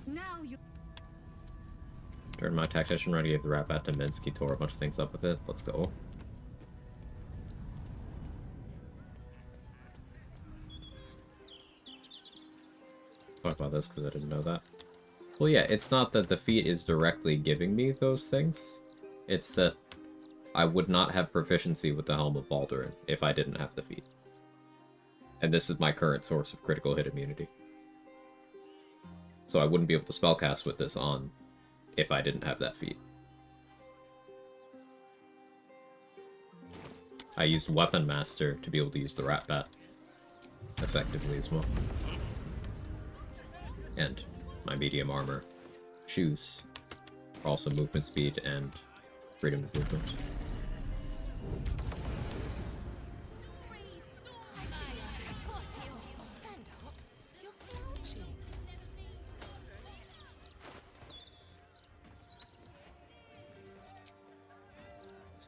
Now you. During my tactician run, I gave the Rat-Bat to Minsky, tore a bunch of things up with it. Let's go. talk about this because I didn't know that. Well, yeah, it's not that the feat is directly giving me those things. It's that I would not have proficiency with the Helm of Baldurin if I didn't have the feat. And this is my current source of critical hit immunity. So I wouldn't be able to spellcast with this on if I didn't have that feat. I used Weapon Master to be able to use the Rat Bat effectively as well. And my medium armor shoes are also movement speed and freedom of movement.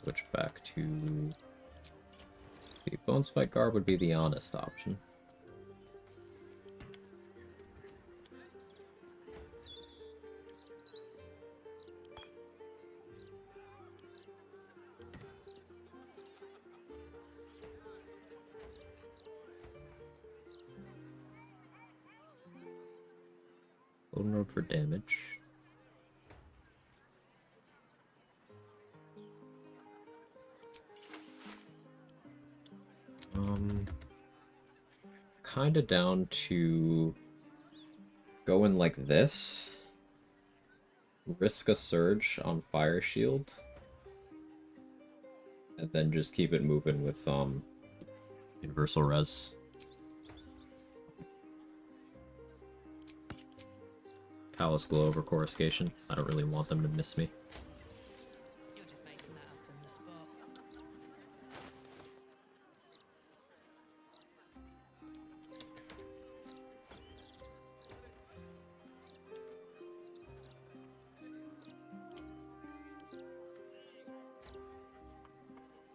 Switch back to... The Bone Spike Garb would be the honest option. Golden Robe for damage. Kinda down to going like this. Risk a surge on Fire Shield. And then just keep it moving with Universal Res. Callous Glow over Coruscation. I don't really want them to miss me.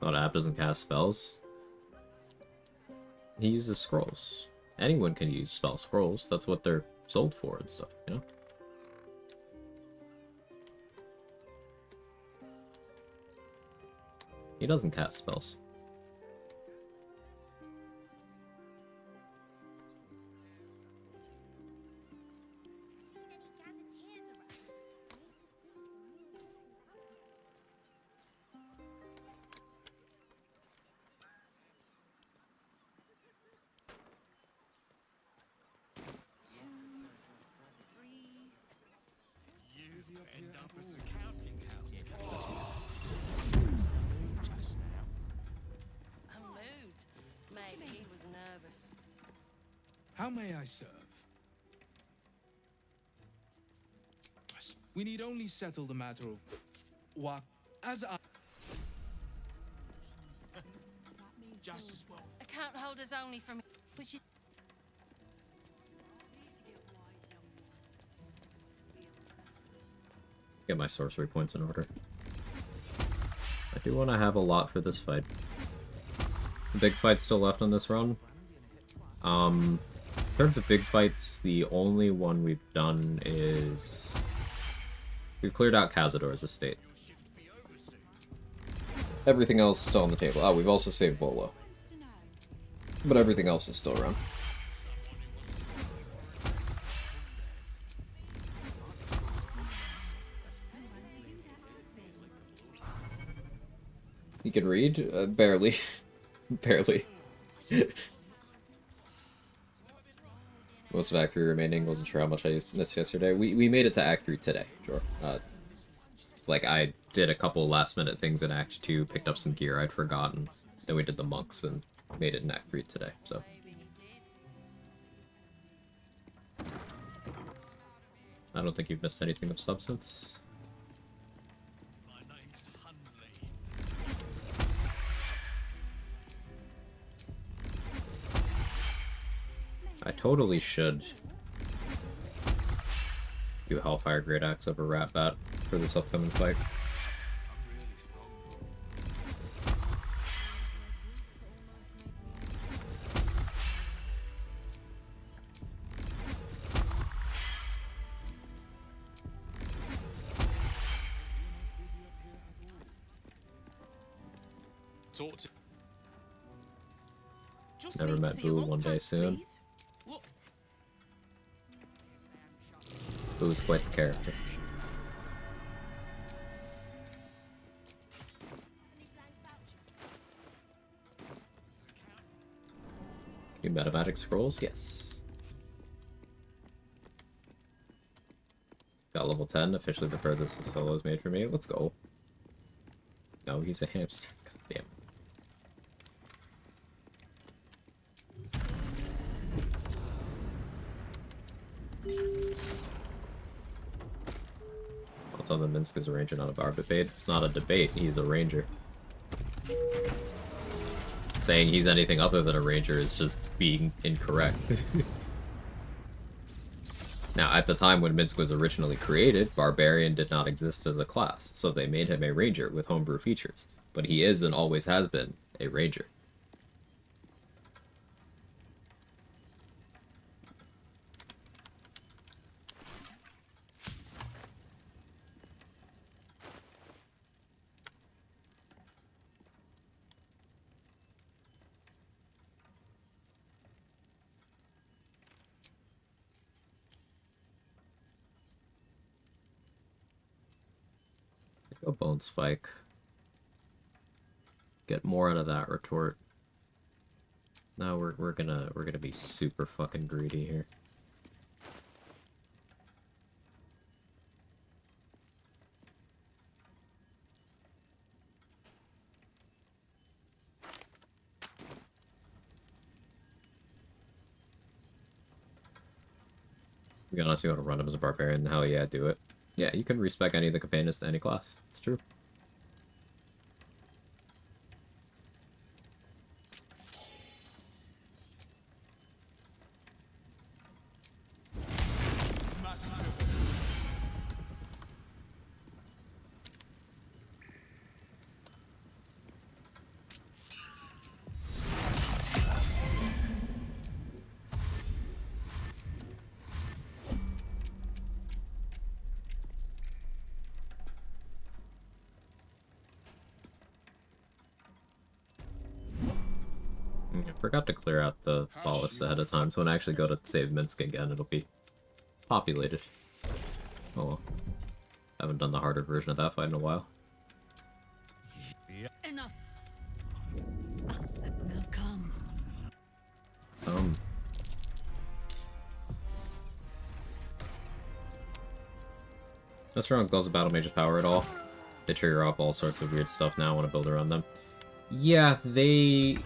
Not app doesn't cast spells. He uses scrolls. Anyone can use spell scrolls. That's what they're sold for and stuff, you know? He doesn't cast spells. How may I serve? We need only settle the matter of what, as I... Just well. Account holders only from which is Get my sorcery points in order. I do want to have a lot for this fight. The big fight's still left on this run. In terms of big fights, the only one we've done is... We've cleared out Cazador's estate. Everything else is still on the table. Oh, we've also saved Volo. But everything else is still around. You can read? Barely. Barely. Most of Act 3 remaining. Wasn't sure how much I missed yesterday. We made it to Act 3 today, sure. Like, I did a couple last-minute things in Act 2, picked up some gear I'd forgotten. Then we did the monks and made it in Act 3 today, so... I don't think you've missed anything of substance. I totally should do Hellfire Great Axe over Rat Bat for this upcoming fight. Talk to... Never met Boo, one day soon. It was quite the character. New metamatic scrolls? Yes. Got level 10, officially the furthest the solo's made for me. Let's go. No, he's a hamster. God damn. What's on the Minsk is a ranger, not a bar debate. It's not a debate, he's a ranger. Saying he's anything other than a ranger is just being incorrect. Now, at the time when Minsk was originally created, Barbarian did not exist as a class, so they made him a ranger with homebrew features. But he is and always has been a ranger. Go Bone Spike. Get more out of that retort. Now we're gonna be super fucking greedy here. To be honest, you want to run him as a barbarian, hell yeah, do it. Yeah, you can respec any of the companions to any class. It's true. I forgot to clear out the ballast ahead of time, so when I actually go to save Minsk again, it'll be populated. Oh well. Haven't done the harder version of that fight in a while. Enough. Now comes. That's wrong. Gloves of Battle Mage's power at all. They trigger off all sorts of weird stuff now. I want to build around them. Yeah, they...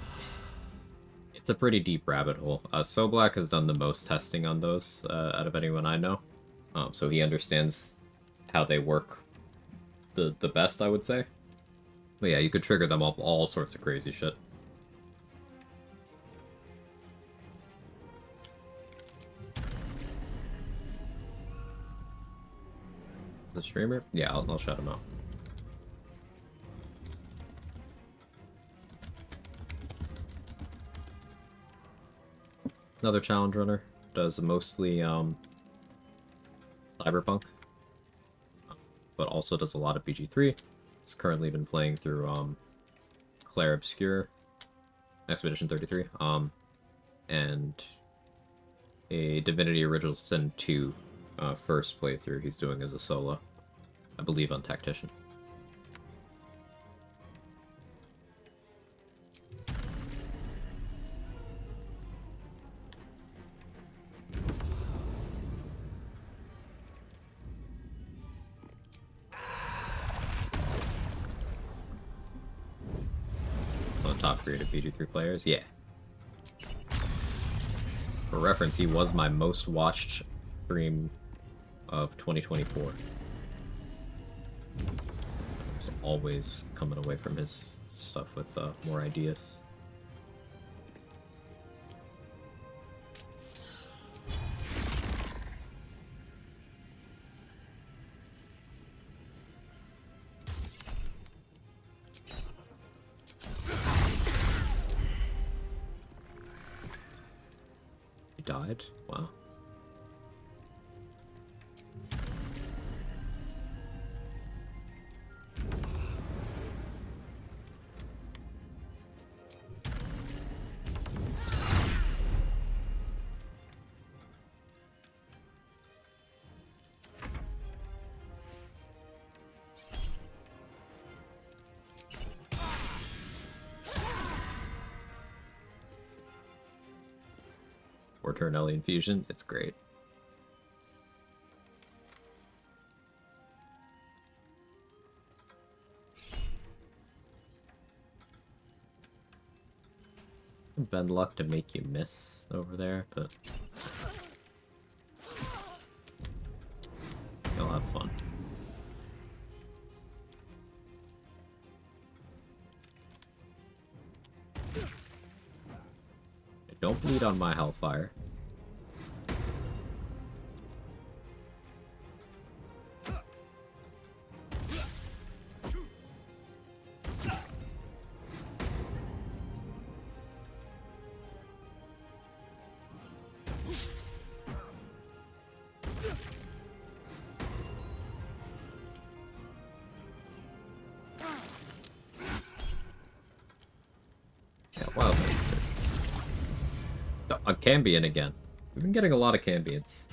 It's a pretty deep rabbit hole. So Black has done the most testing on those out of anyone I know. So he understands how they work the best, I would say. But yeah, you could trigger them off all sorts of crazy shit. The streamer? Yeah, I'll shut him out. Another challenge runner. Does mostly Cyberpunk. But also does a lot of BG3. He's currently been playing through Claire Obscure, Expedition 33, and a Divinity Original Sin 2 first playthrough he's doing as a solo. I believe on Tactician. One of the top creative BG3 players, yeah. For reference, he was my most watched stream of 2024. He's always coming away from his stuff with more ideas. He died? Wow. 4-turn Ellie Fusion. It's great. Bend luck to make you miss over there, but you'll have fun. Don't bleed on my Hellfire. Wild Lancer. Oh, a Cambion again. We've been getting a lot of Cambions.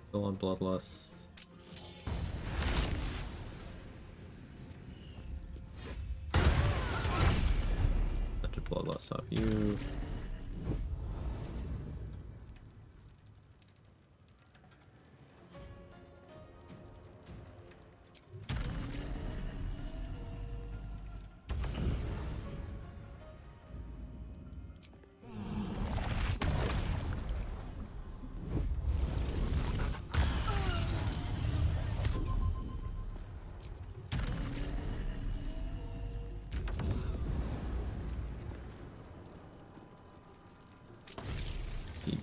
Still on Bloodlust. That took Bloodlust off you.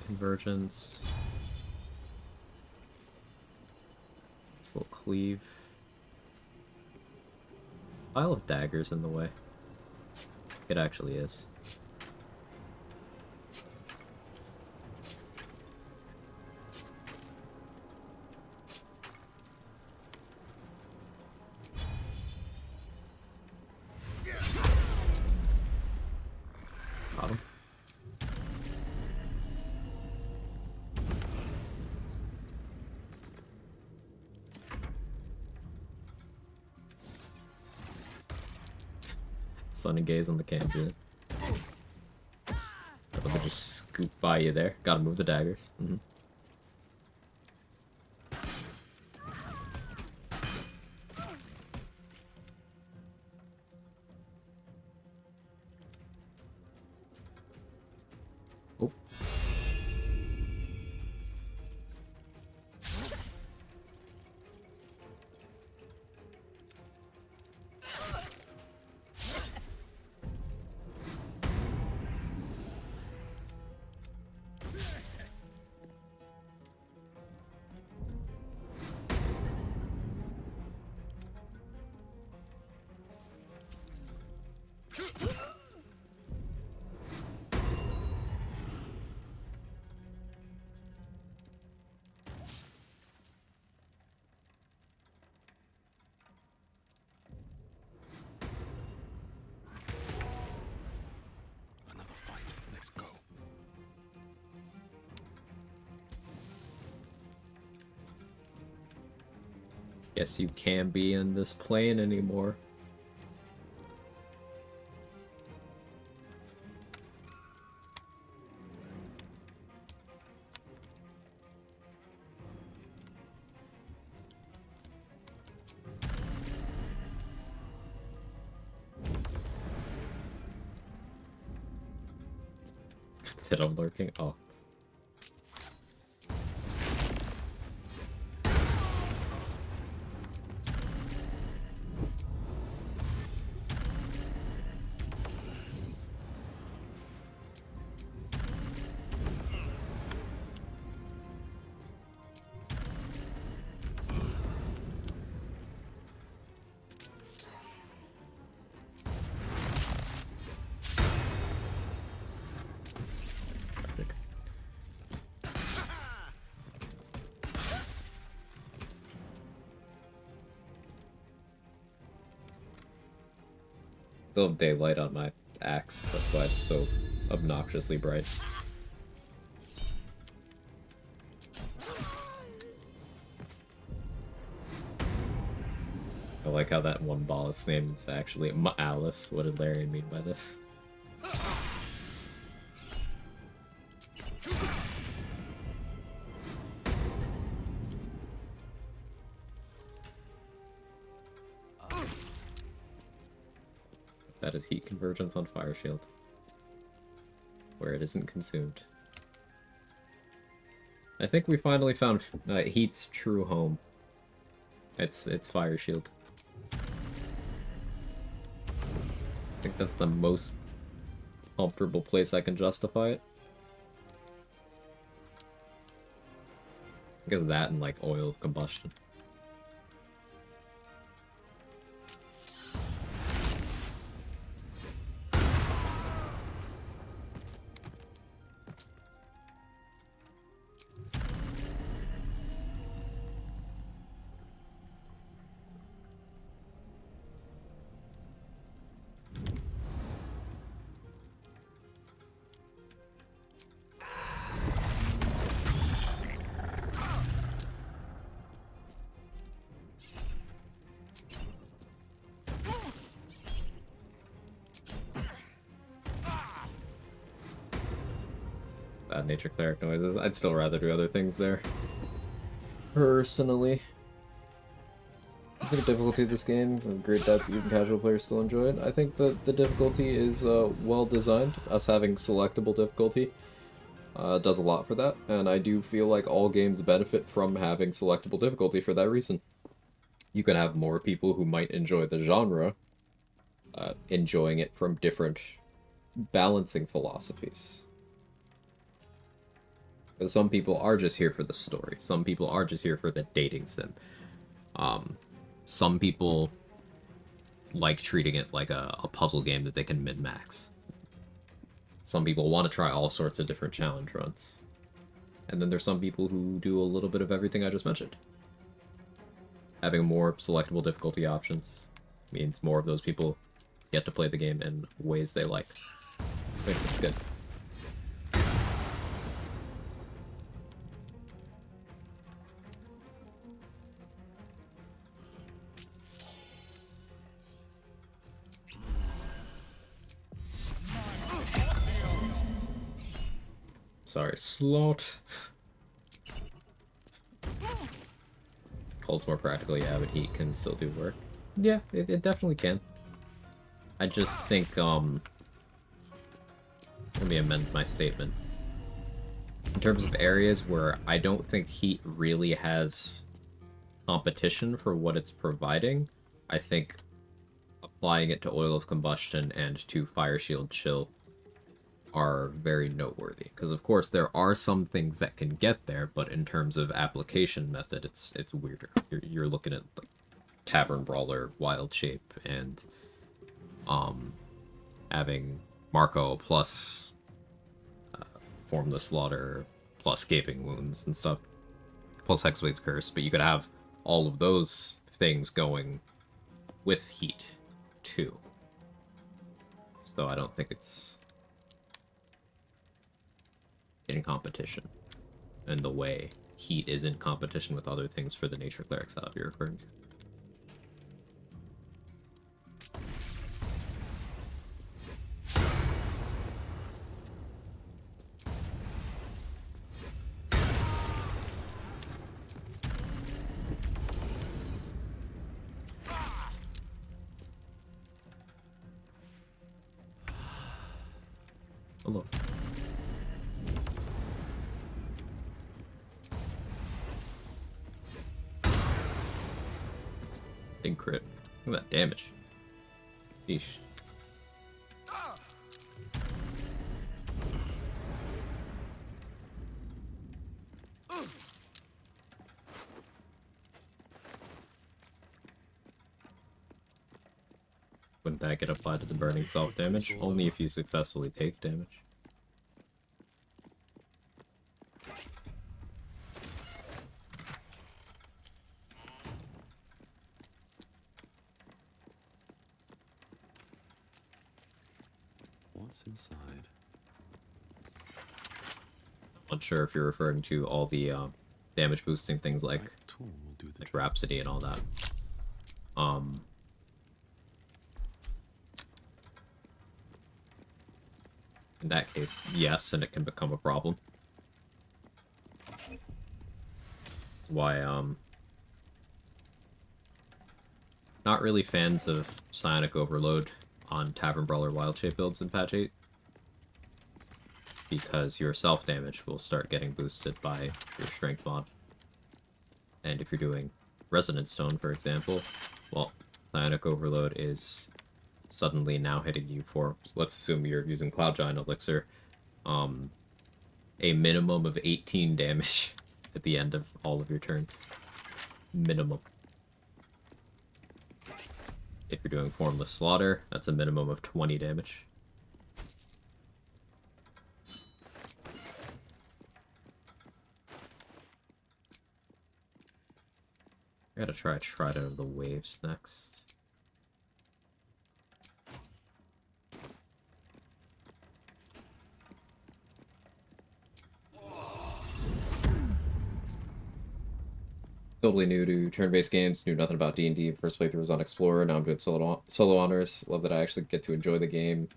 Convergence. This little cleave. Pile of daggers in the way. It actually is. Got him. Sun and gaze on the Cambion. I'll just scoop by you there. Gotta move the daggers. Oh. Guess you can't be in this plane anymore. Instead of lurking? Oh. Still have daylight on my axe, that's why it's so obnoxiously bright. I like how that one boss name is actually Alice. What did Larry mean by this? That is heat convergence on Fire Shield, where it isn't consumed. I think we finally found Heat's true home. It's Fire Shield. I think that's the most comfortable place I can justify it. I guess that and like oil of combustion. Bad nature cleric noises. I'd still rather do other things there. Personally. I think the difficulty of this game is great depth, even casual players still enjoy it. I think that the difficulty is well designed. Us having selectable difficulty does a lot for that, and I do feel like all games benefit from having selectable difficulty for that reason. You can have more people who might enjoy the genre enjoying it from different balancing philosophies. Because some people are just here for the story. Some people are just here for the dating sim. Some people like treating it like a puzzle game that they can min-max. Some people want to try all sorts of different challenge runs. And then there's some people who do a little bit of everything I just mentioned. Having more selectable difficulty options means more of those people get to play the game in ways they like. I think it's good. Sorry, slot. Cold's more practical, yeah, but heat can still do work. Yeah, it definitely can. I just think, let me amend my statement. In terms of areas where I don't think heat really has competition for what it's providing, I think applying it to oil of combustion and to fire shield chill are very noteworthy. Because of course there are some things that can get there, but in terms of application method, it's weirder. You're looking at like Tavern Brawler, Wild Shape, and having Marco plus Formless Slaughter plus Gaping Wounds and stuff, plus Hexblade's Curse, but you could have all of those things going with heat too. So I don't think it's in competition in the way heat is in competition with other things for the nature cleric setup you're referring to. Hello. Big crit. Look at that damage. Yeesh. Wouldn't that get applied to the burning self-damage? Only if you successfully take damage. what's inside. Unsure if you're referring to all the damage boosting things like, Tool will do the like Rhapsody and all that. In that case, yes, and it can become a problem. That's why, not really fans of Psionic Overload on Tavern Brawler Wild Shape builds in patch 8. Because your self-damage will start getting boosted by your strength mod. And if you're doing Resonant Stone, for example, well, Psionic Overload is suddenly now hitting you for, let's assume you're using Cloud Giant Elixir, a minimum of 18 damage at the end of all of your turns. Minimum. If you're doing Formless Slaughter, that's a minimum of 20 damage. I gotta try Trident of the Waves next. Totally new to turn-based games, knew nothing about D&D. First playthrough was on Explorer, now I'm doing solo honors. Love that I actually get to enjoy the game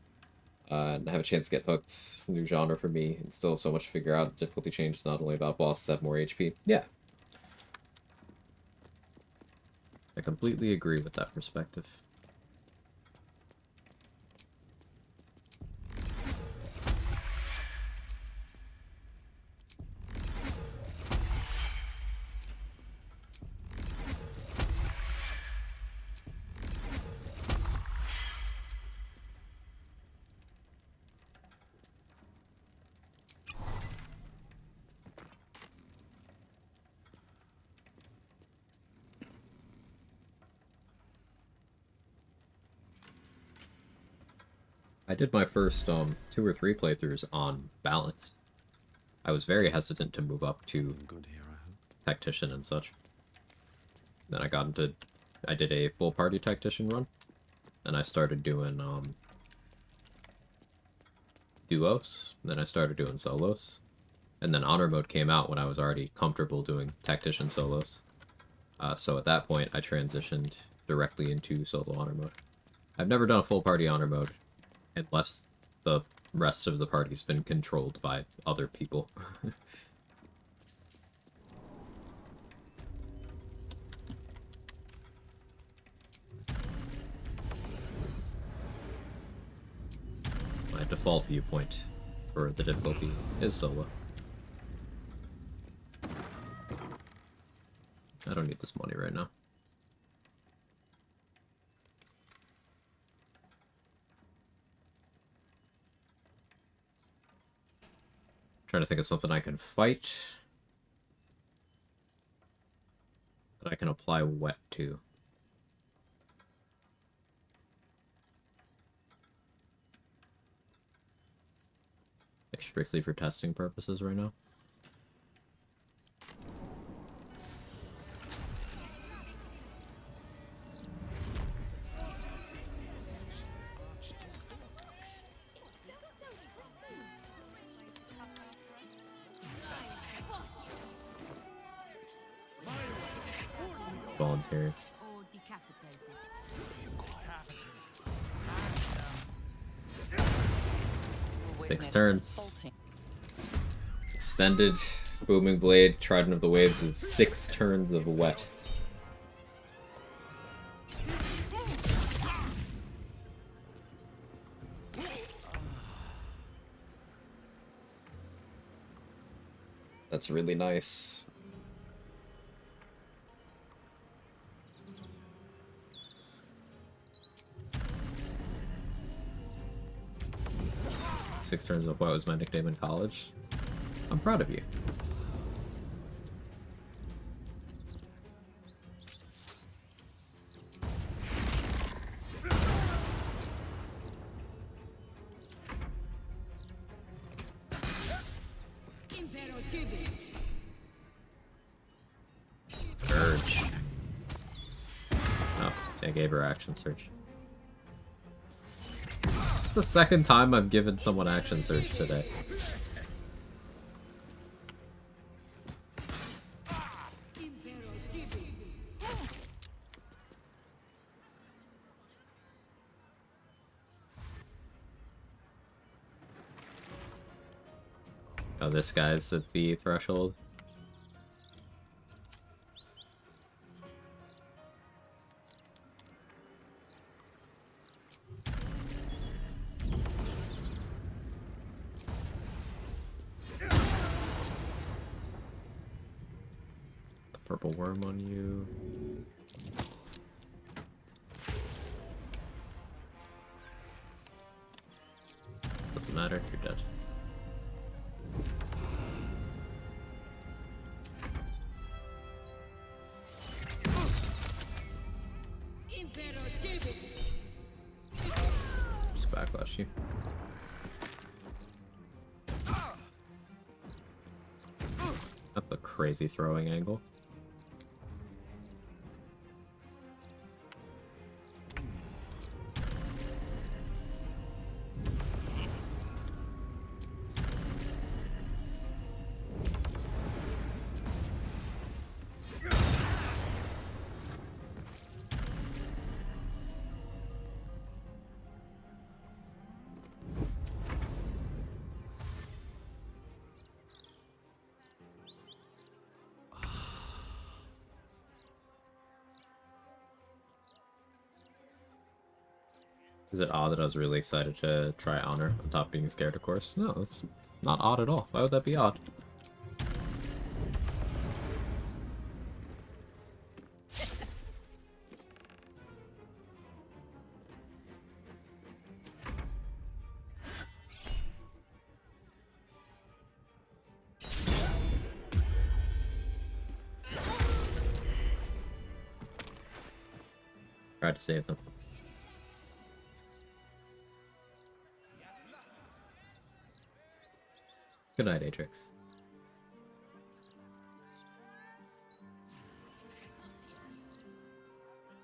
and have a chance to get hooked. New genre for me, and still so much to figure out. Difficulty change is not only about bosses that have more HP. Yeah. I completely agree with that perspective. I did my first 2 or 3 playthroughs on Balanced. I was very hesitant to move up to Tactician and such. Then I got into... I did a full party Tactician run. And I started doing duos. Then I started doing solos. And then Honor Mode came out when I was already comfortable doing Tactician solos. So at that point, I transitioned directly into solo Honor Mode. I've never done a full party Honor Mode, unless the rest of the party's been controlled by other people. My default viewpoint for the difficulty is solo. I don't need this money right now. Trying to think of something I can fight that I can apply wet to. Like strictly for testing purposes right now. Voluntary. Or decapitated. 6 turns. Extended Booming Blade, Trident of the Waves is 6 turns of wet. That's really nice. Six turns of what was my nickname in college. I'm proud of you. Urge. Oh, I gave her action search. the second time I've given someone action surge today. Oh, this guy's at the threshold. The purple worm on you. Doesn't matter, you're dead. Just backlash you. That's a crazy throwing angle. Is it odd that I was really excited to try Honor on top of being scared, of course? No, it's not odd at all. Why would that be odd? Tried to save them. Good night, Atrix.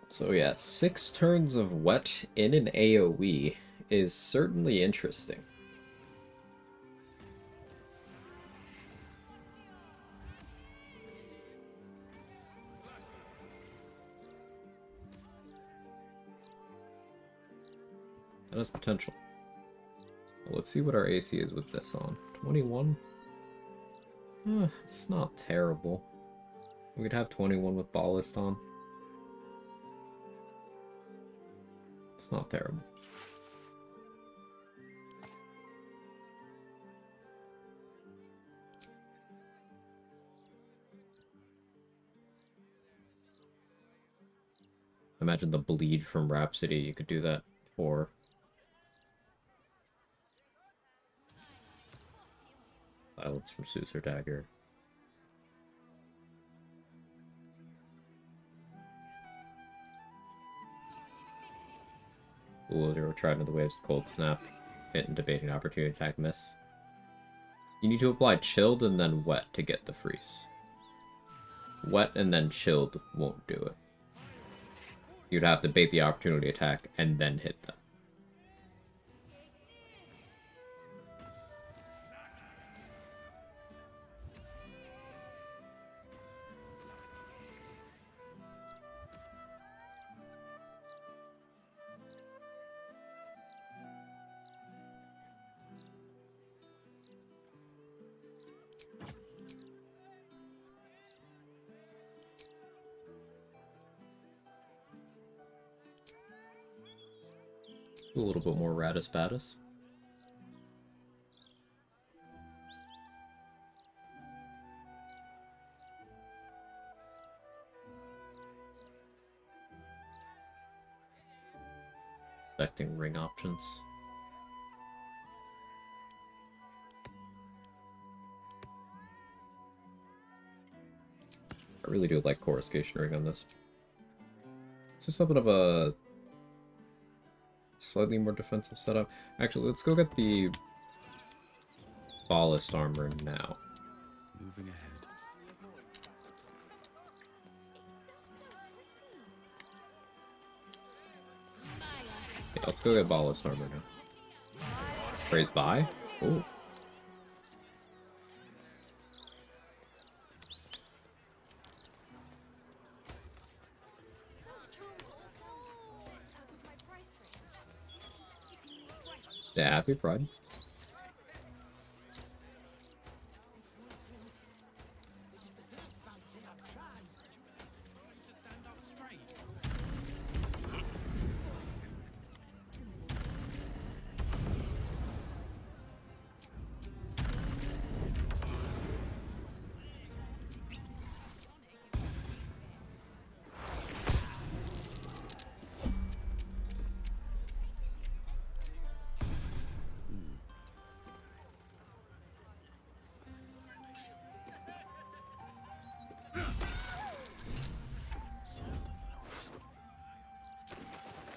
So yeah, 6 turns of wet in an AoE is certainly interesting. That has potential. Well, let's see what our AC is with this on. 21? It's not terrible. We could have 21 with Ballast on. It's not terrible. Imagine the bleed from Rhapsody, you could do that for. Silence from Suser Dagger. Ooh, they were trying to the waves of Cold Snap. Hit and debating opportunity attack miss. You need to apply chilled and then wet to get the freeze. Wet and then chilled won't do it. You'd have to bait the opportunity attack and then hit them. A little bit more Ratus Batus. Affecting ring options. I really do like Coruscation Ring on this. It's just something of a slightly more defensive setup. Actually, let's go get the Ballast Armor now. Moving ahead. Yeah, let's go get Ballast Armor now. Passphrase by? Ooh. Yeah, happy Friday.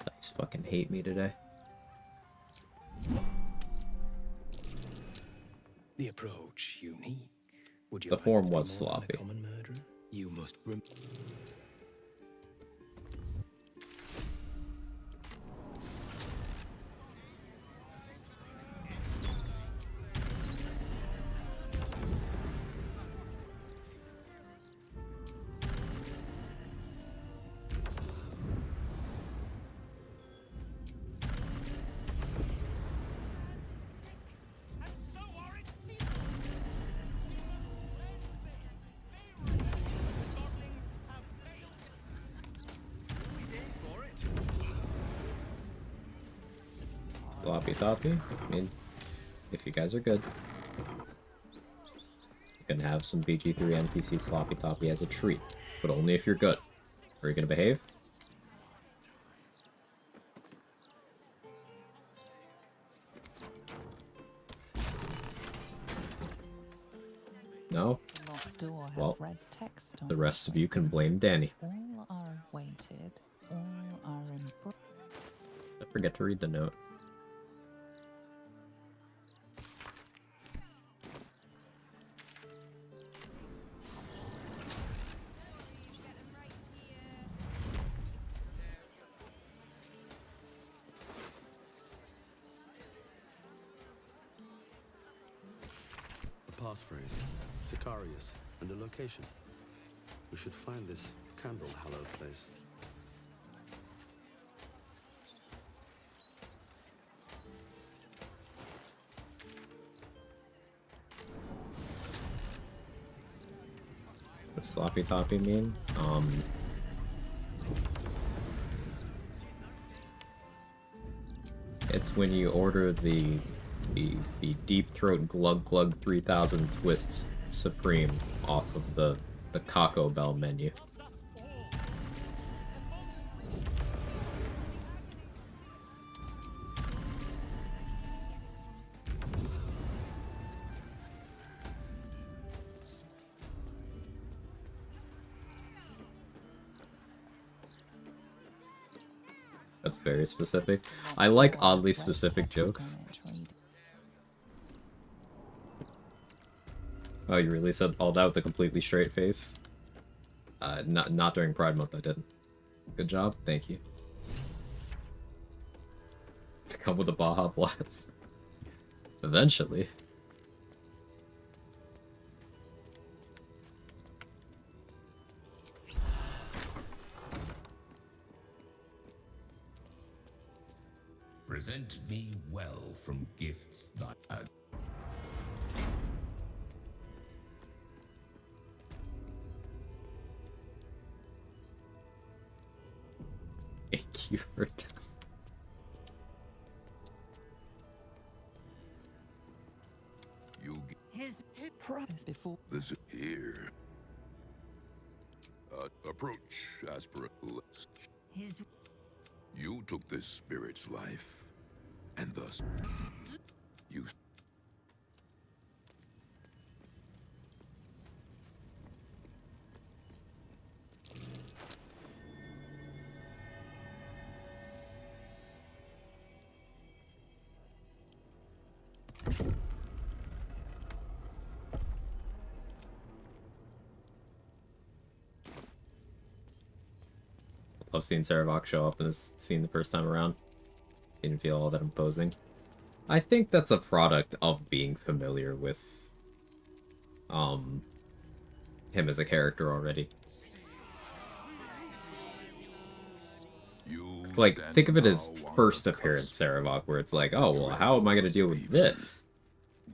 Guys fucking hate me today. The approach unique. Would you The like form to be was more than sloppy. a common murderer? You must Sloppy toppy. I mean, if you guys are good, you can have some BG3 NPC sloppy toppy as a treat, but only if you're good. Are you gonna behave? No? The locked door has Well, red text on the it. rest of you can blame Danny. All are weighted, all are Don't forget to read the note. A passphrase, Sicarius, and a location. We should find this candle-hallowed place. What does sloppy toppy mean? It's when you order the Deep Throat Glug Glug 3000 Twists Supreme off of the Taco Bell menu. That's very specific. I like oddly specific jokes. Oh, you really said all that with a completely straight face? Not during Pride Month, I didn't. Good job, thank you. It's come with a Baja Blast. Eventually. Present me well from gifts that Thank you for just. You His promise before. this is here. Approach, aspirant. His You took this spirit's life, and thus you. Love seeing Saravok show up in this scene the first time around. Didn't feel all that imposing. I think that's a product of being familiar with him as a character already. It's like, think of it as first appearance Saravok, where it's like, oh well, how am I gonna deal with this?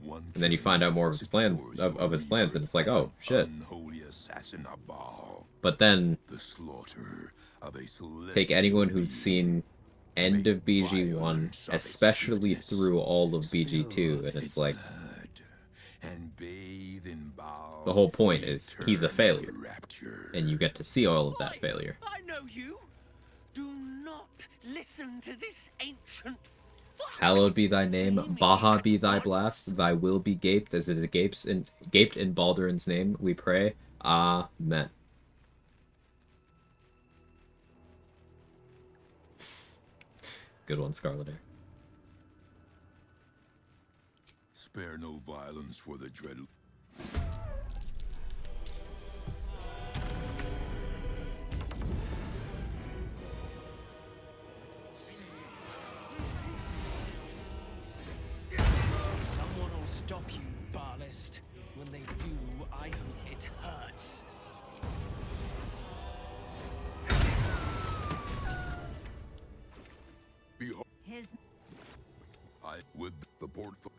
And then you find out more of his plans of his plans, and it's like, oh shit. But then take anyone who's seen end of BG1, especially through all of BG2, and it's like the whole point is he's a failure, and you get to see all of that failure. I know you. Do not listen to this ancient. Hallowed be thy name, Baha be thy blast, thy will be gaped as it is gaped in Balduran's name, we pray. Amen. Good one, Scarlet Air. Spare no violence for the dread. Someone will stop you, Barlist. When they do, I hope it hurts. Behold, His I with the portfolio.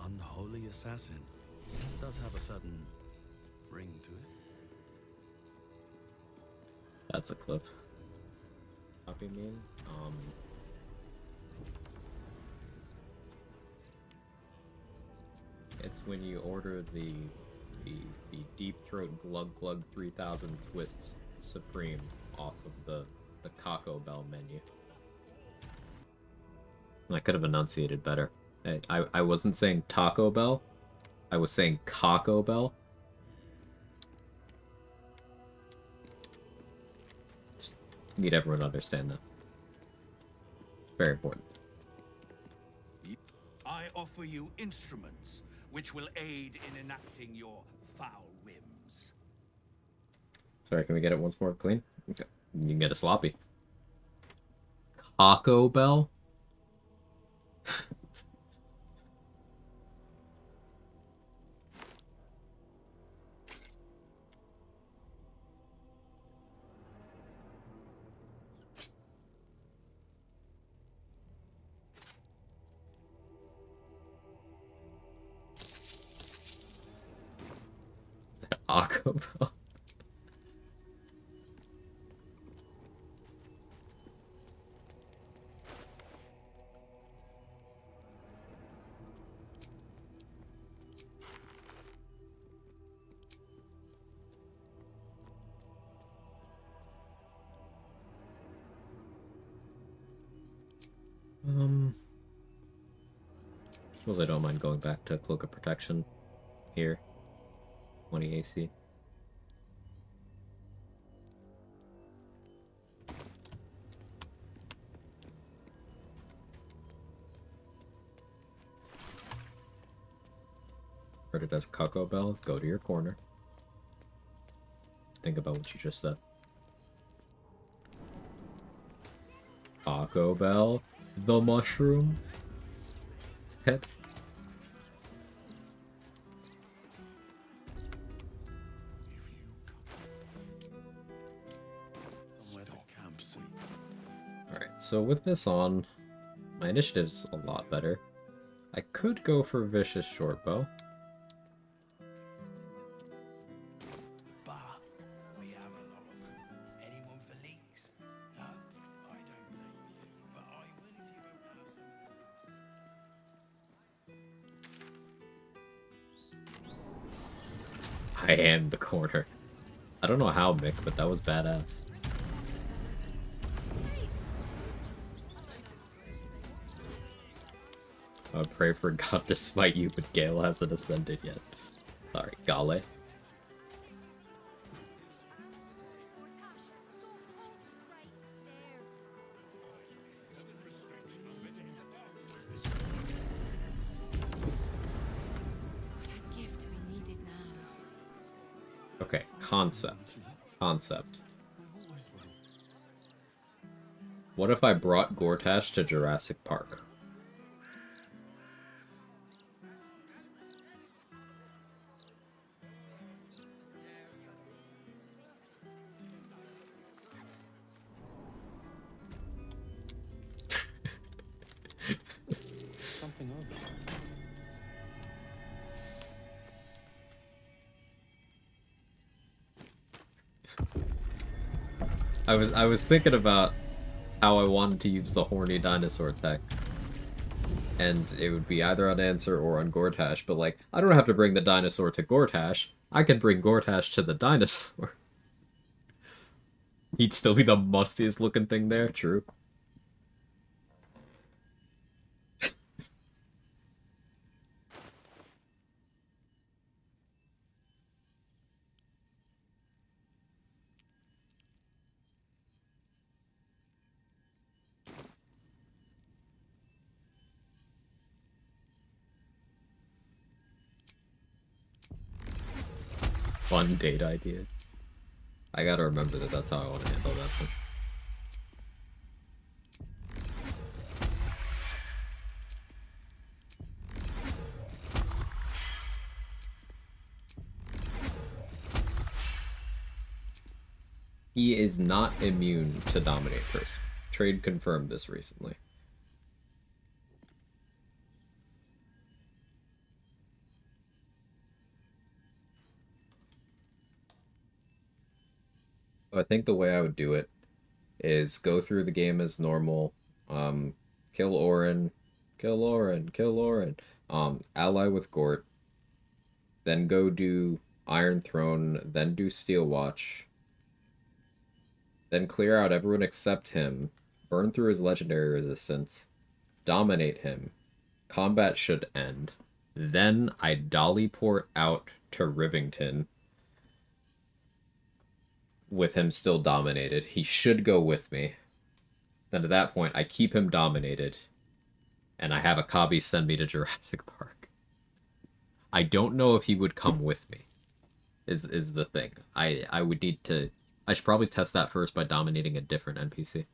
Unholy assassin. Does have a sudden ring to it. That's a clip. Copy me. It's when you order the Deep Throat Glug Glug 3000 Twists Supreme off of the Taco Bell menu. I could have enunciated better. I wasn't saying Taco Bell. I was saying Taco Bell. Need everyone to understand that. It's very important. I offer you instruments which will aid in enacting your foul whims. Sorry, can we get it once more clean? Okay. You can get a sloppy. Taco Bell? Is that Taco Bell? Suppose I don't mind going back to Cloak of Protection here. 20 AC. Heard it as Taco Bell, go to your corner. Think about what you just said. Taco Bell, the mushroom head. Alright, so with this on, my initiative's a lot better. I could go for Vicious Shortbow. I am the corner. I don't know how, Mick, but that was badass. I would pray for God to smite you, but Gale hasn't ascended yet. Sorry, Gale. Okay, concept. What if I brought Gortash to Jurassic Park? Something over there. I was thinking about how I wanted to use the horny dinosaur tech. And it would be either on Answer or on Gortash, but like, I don't have to bring the dinosaur to Gortash. I can bring Gortash to the dinosaur. He'd still be the mustiest looking thing there, true. Fun date idea. I gotta remember that that's how I want to handle that thing. He is not immune to Dominate Curse. Trade confirmed this recently. I think the way I would do it is go through the game as normal, kill Orin, kill Orin, kill Orin, ally with Gort, then go do Iron Throne, then do Steel Watch, then clear out everyone except him, burn through his legendary resistance, dominate him, combat should end, then I dollyport out to Rivington with him still dominated. He should go with me. Then at that point, I keep him dominated, and I have Akabi send me to Jurassic Park. I don't know if he would come with me, is the thing. I would need to... I should probably test that first by dominating a different NPC.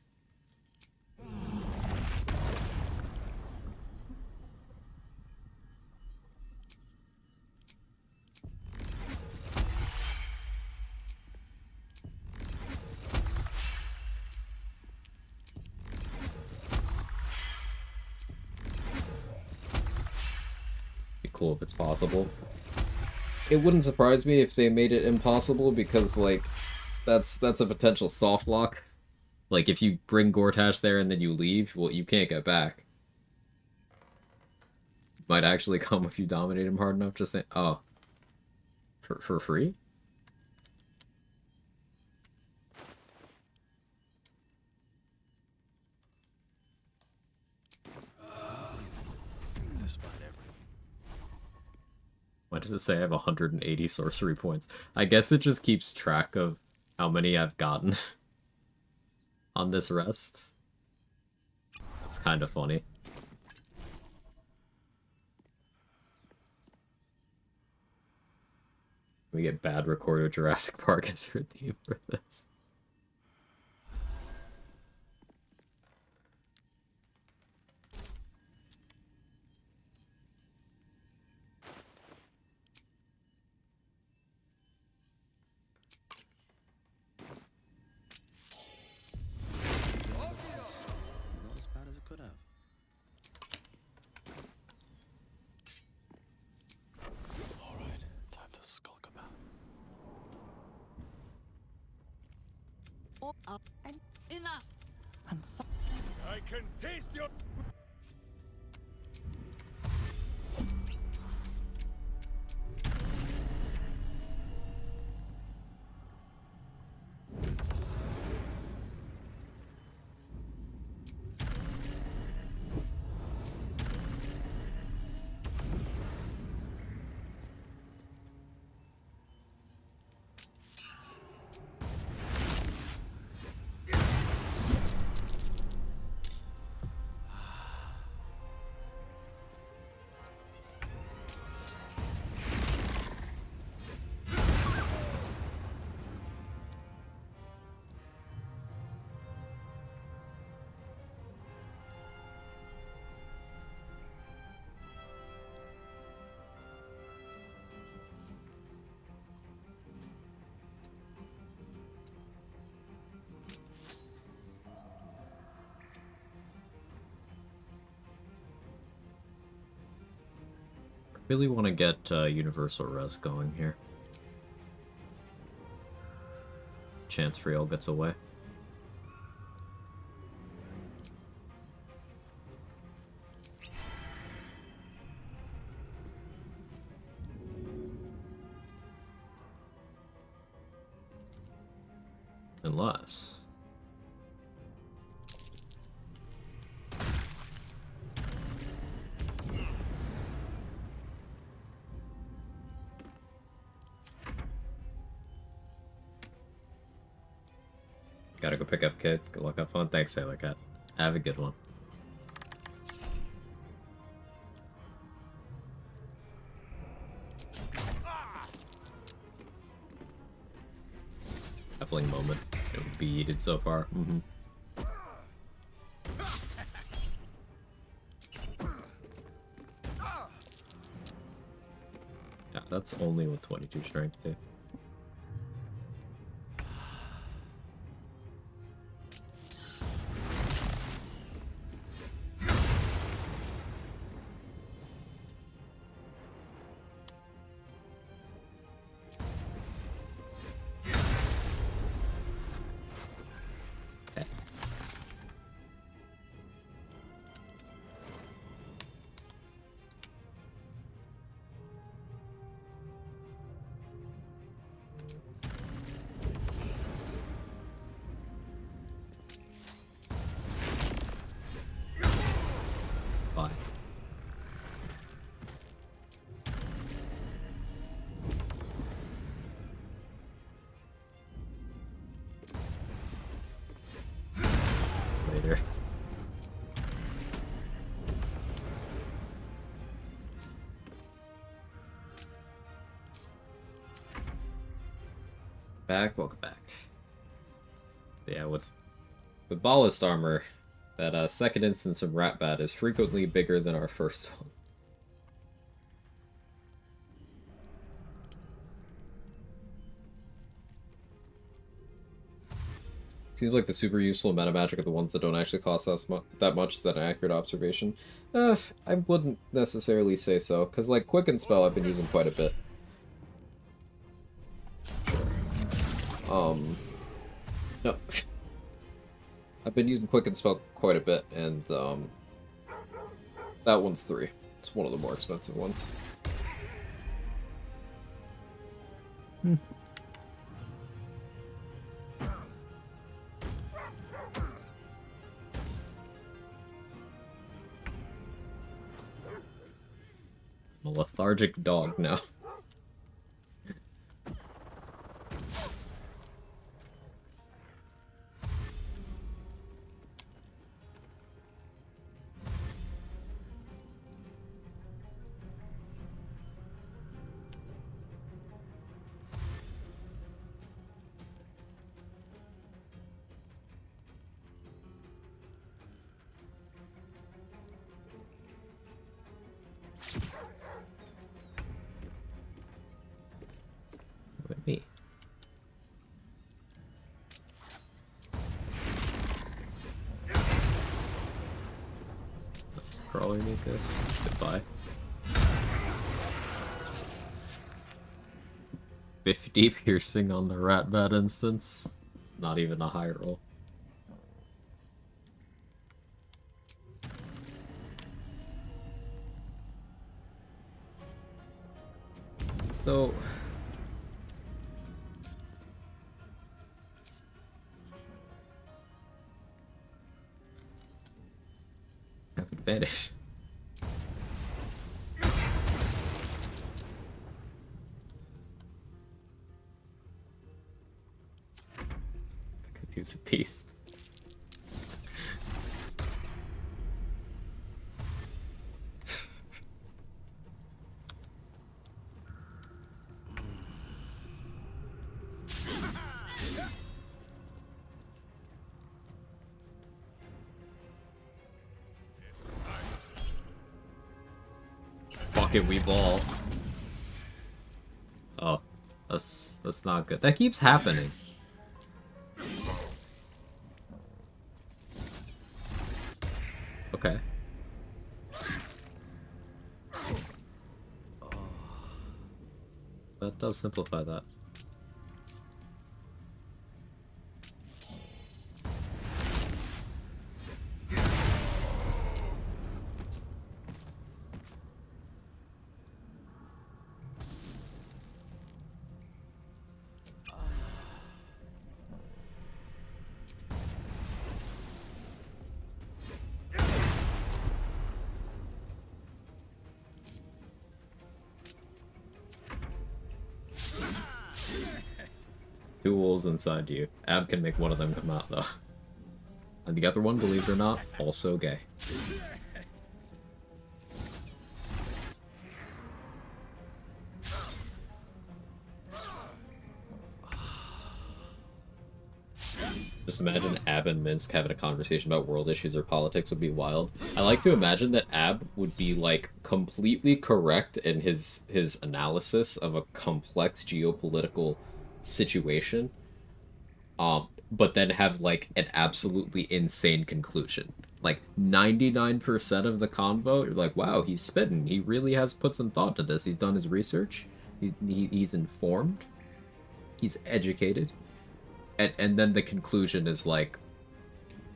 Be cool if it's possible. It wouldn't surprise me if they made it impossible because, like, that's a potential soft lock. Like, if you bring Gortash there and then you leave, well, you can't get back. Might actually come if you dominate him hard enough, just saying. Oh. For free? Why does it say I have 180 sorcery points? I guess it just keeps track of how many I've gotten on this rest. That's kind of funny. We get bad recorder Jurassic Park as her theme for this. Not as bad as it could have. Alright, time to skulk about. Enough! And so I can taste your... Really want to get Universal Res going here. Chance Friel gets away. Unless... Gotta go pick up Kid. Good luck, have fun. Thanks, Sailor Cat. Have a good one. Baffling moment. It would be yeeted so far. Yeah, that's only with 22 strength too. Bye. Later. Welcome back. Yeah, with ballast armor, that second instance of Ratbat is frequently bigger than our first one. Seems like the super useful meta magic are the ones that don't actually cost us that much. Is that an accurate observation? I wouldn't necessarily say so, because like Quicken Spell I've been using quite a bit. Sure. No. I've been using Quicken Spell quite a bit, and that one's 3. It's one of the more expensive ones. I'm a lethargic dog now. Look at me. That's the crawler Nikas. Goodbye. 50 piercing on the Ratbat instance. It's not even a high roll. So... have advantage. Could use a beast. Fucking we ball. Oh, that's not good. That keeps happening. Okay. that does simplify that. Two wolves inside you. Ab can make one of them come out, though. And the other one, believe it or not, also gay. Just imagine Ab and Minsk having a conversation about world issues or politics would be wild. I like to imagine that Ab would be, like, completely correct in his analysis of a complex geopolitical situation, but then have, like, an absolutely insane conclusion. Like, 99% of the convo, you're like, wow, he's spitting. He really has put some thought to this. He's done his research. He's informed. He's educated. And then the conclusion is like,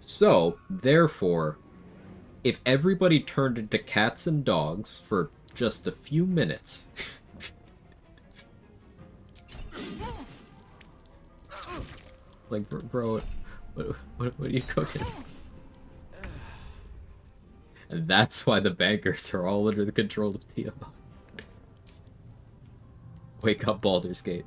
so, therefore, if everybody turned into cats and dogs for just a few minutes... like, bro, what are you cooking? And that's why the bankers are all under the control of Tiamat. Wake up, Baldur's Gate.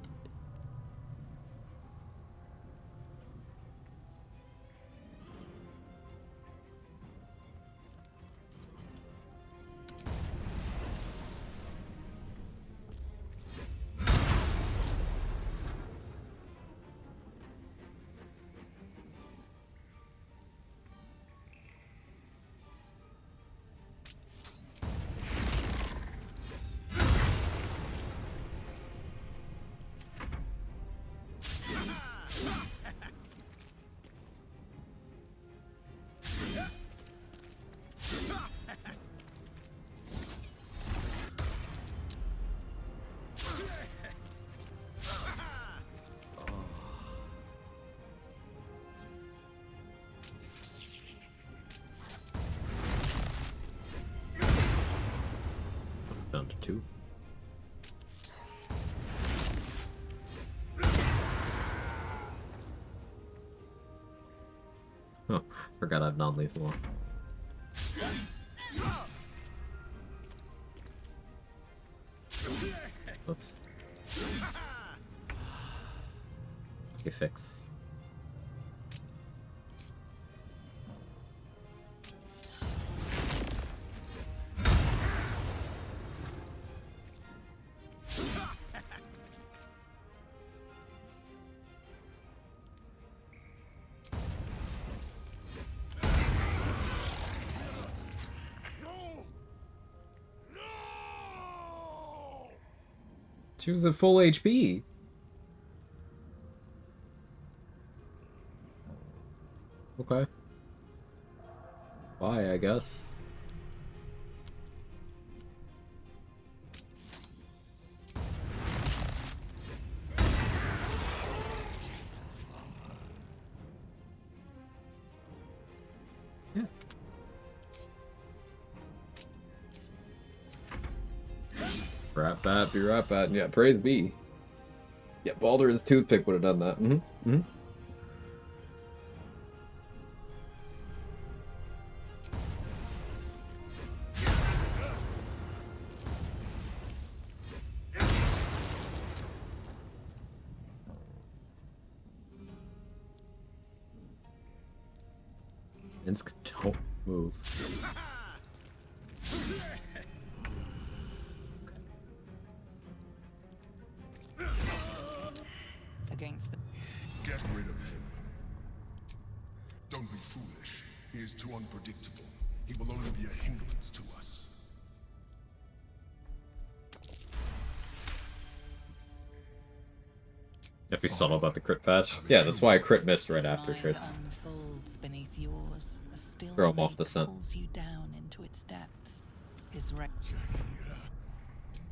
Down to 2. Oh, forgot I have non-lethal on. Oops. Okay, fix. She was at full HP. Okay. Bye, I guess. Yeah. Right bat, be right bat. Yeah, praise be. Yeah, Baldur's toothpick would have done that. Mm-hmm. Minsk, don't move. Against the... Get rid of him. Don't be foolish. He is too unpredictable. He will only be a hindrance to us. If we subtle about the crit patch. Yeah, that's why I crit missed right after crit. Unfolds beneath yours. A still Throw him off the scent. pulls you down into its depths. His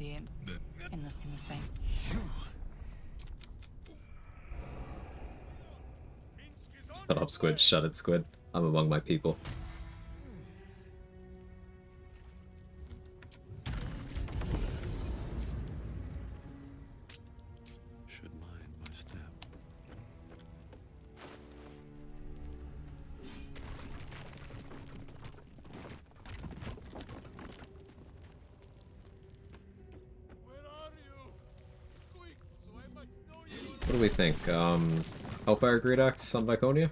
in the same. Shut up, Squid. Shut it, Squid. I'm among my people. Should mind my step. What do we think? Hellfire Great Axe on Viconia?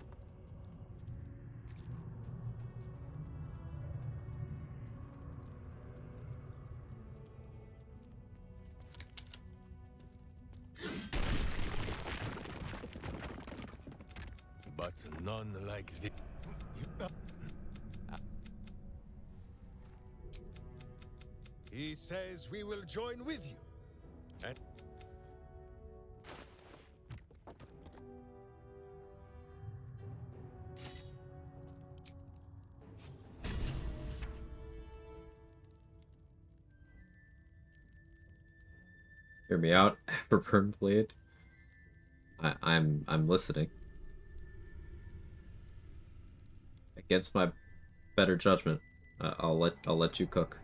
But none like this. He says we will join with you. And Hear me out, Everburn Blade. I'm listening. Against my better judgment, I'll let you cook.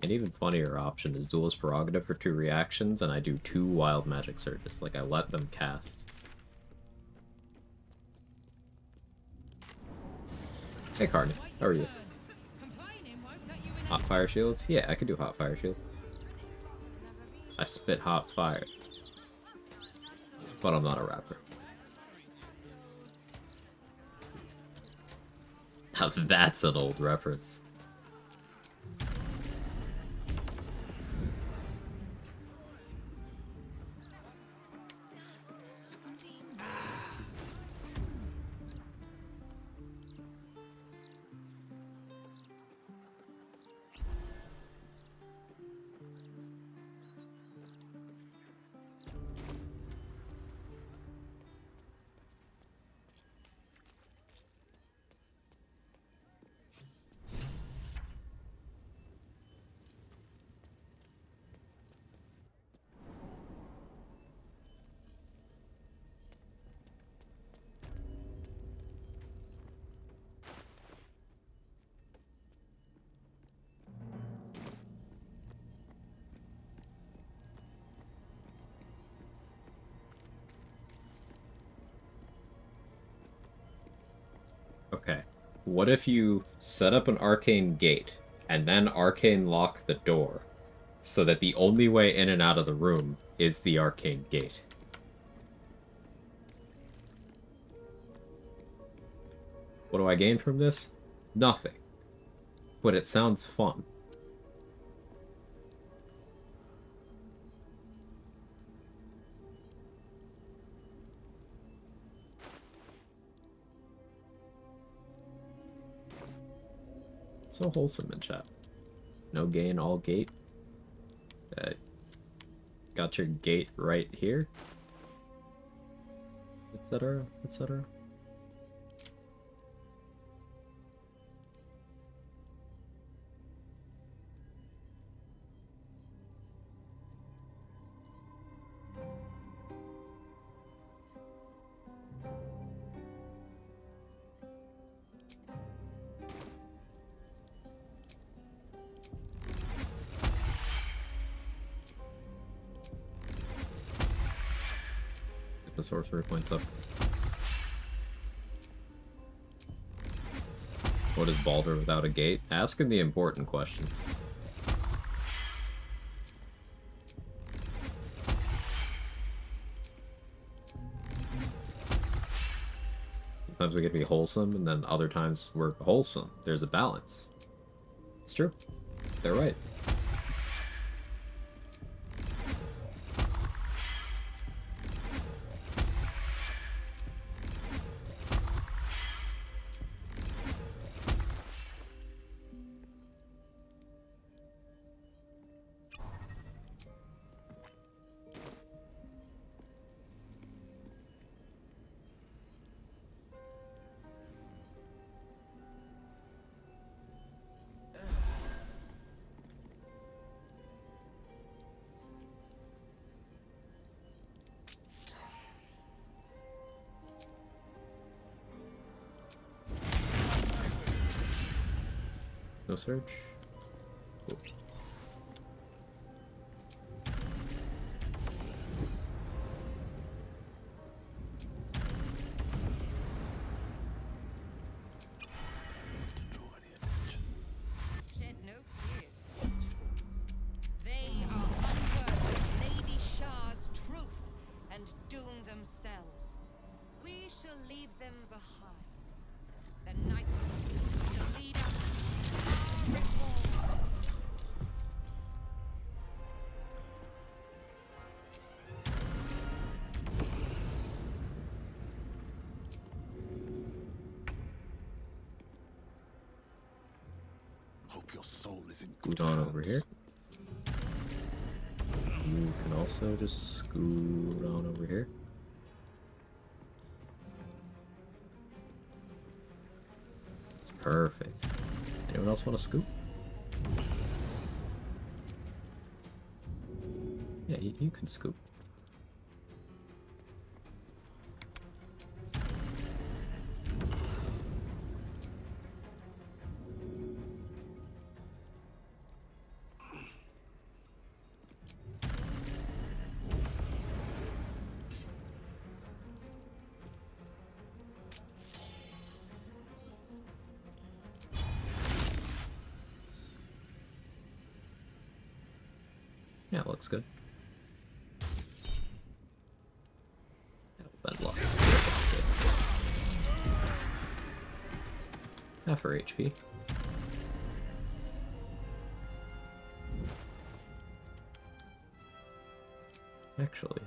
An even funnier option is Duelist Prerogative for 2 reactions, and I do 2 Wild Magic Surges. Like, I let them cast. Hey, Carney. How are you? Hot Fire Shield? Yeah, I could do Hot Fire Shield. I spit hot fire. But I'm not a rapper. Now that's an old reference. Okay. What if you set up an arcane gate and then arcane lock the door so that the only way in and out of the room is the arcane gate? What do I gain from this? Nothing. But it sounds fun. So wholesome in chat. No gain, all gate. Got your gate right here. Etc. etc. The sorcerer points up. What is Baldur without a gate? Asking the important questions. Sometimes we get to be wholesome, and then other times we're wholesome. There's a balance. It's true. They're right. No search? Cool. Shed no tears for such fools. They are unworthy of Lady Shah's truth and doom themselves. We shall leave them behind. The knights shall lead us to our reform. Hope your soul is in Scoot on over here. You can also just scoot on over here. It's perfect. Anyone else want to scoot? Yeah, you can scoot. Yeah, it looks good. Bad luck. Half her HP. Actually.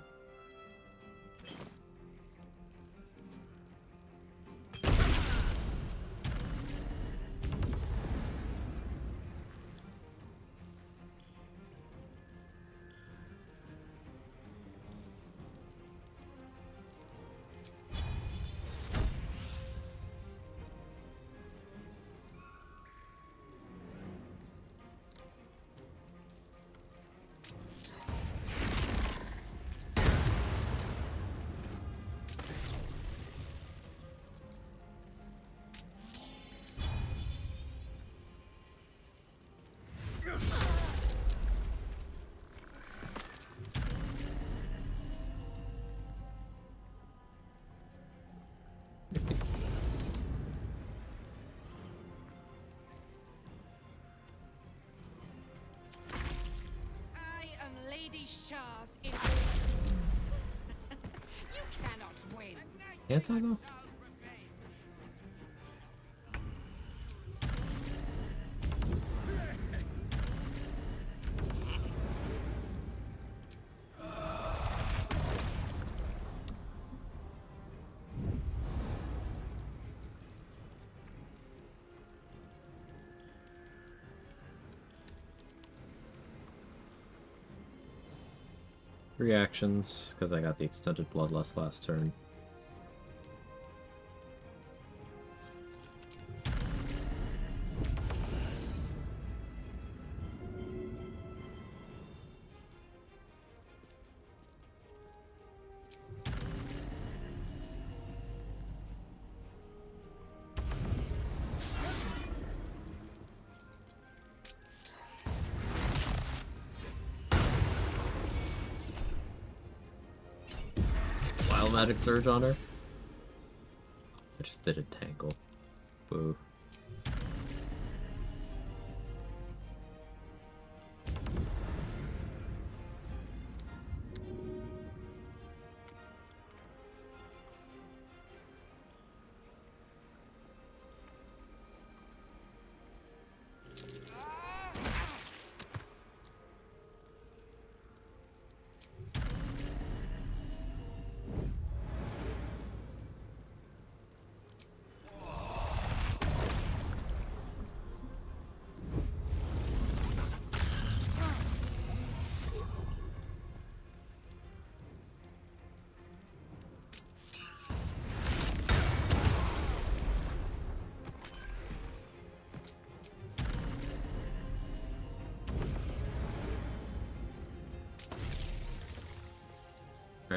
I am Lady Shah's in. You cannot win. Can't I though? Reactions, because I got the extended bloodlust last turn. Wild Magic Surge on her. I just did a tangle. Boo.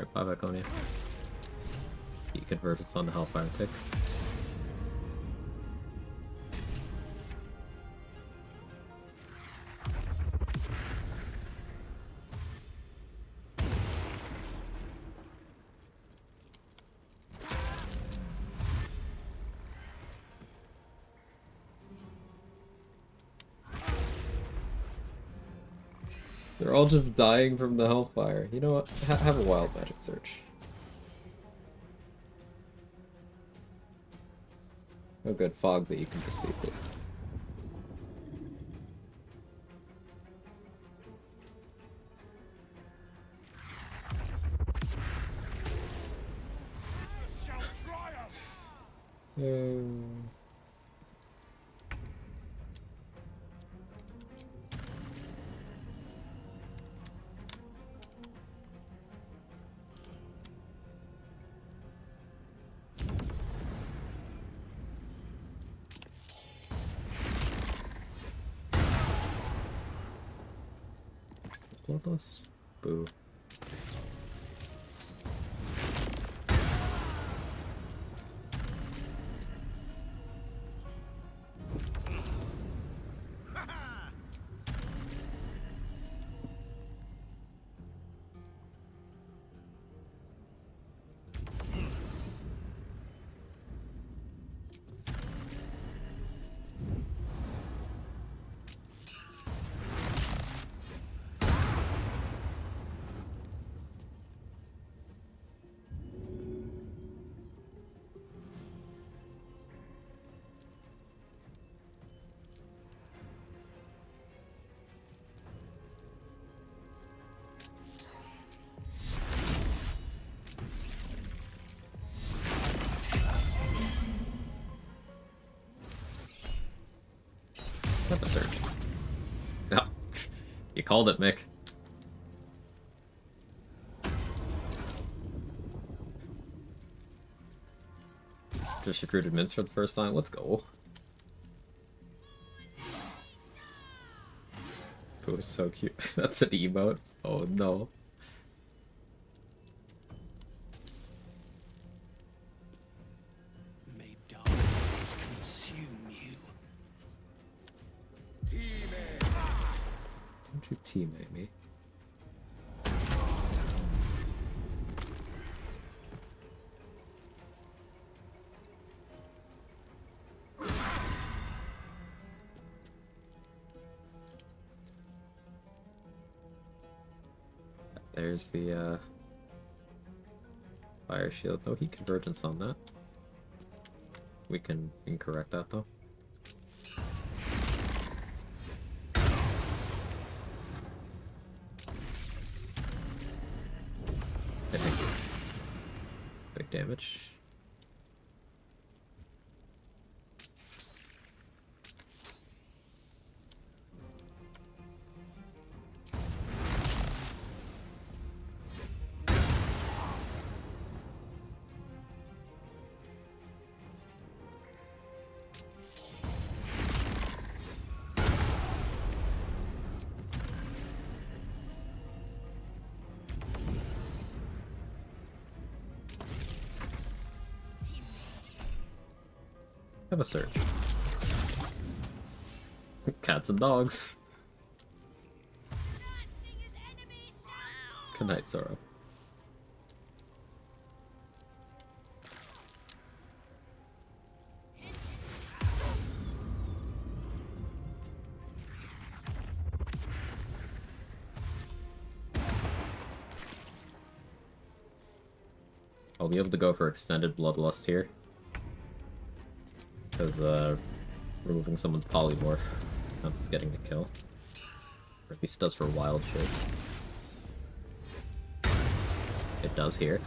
Alright, bye Baconia. Heat convergence on the Hellfire tick. They're all just dying from the Hellfire. You know what? Have a wild magic search. Oh good, fog that you can just see through. Bloodlust? Boo. Have a search. No. You called it, Mick. Just recruited Mints for the first time. Let's go. Pooh is so cute. That's an emote. Oh no. May darkness consume you. Don't you teammate me. There's the fire shield. No heat convergence on that. We can correct that though. I think big damage. Have a search. Cats and dogs. Good night, Sorrow. I'll be able to go for extended bloodlust here. Because removing someone's polymorph counts as getting the kill. Or at least it does for wild shit. It does here.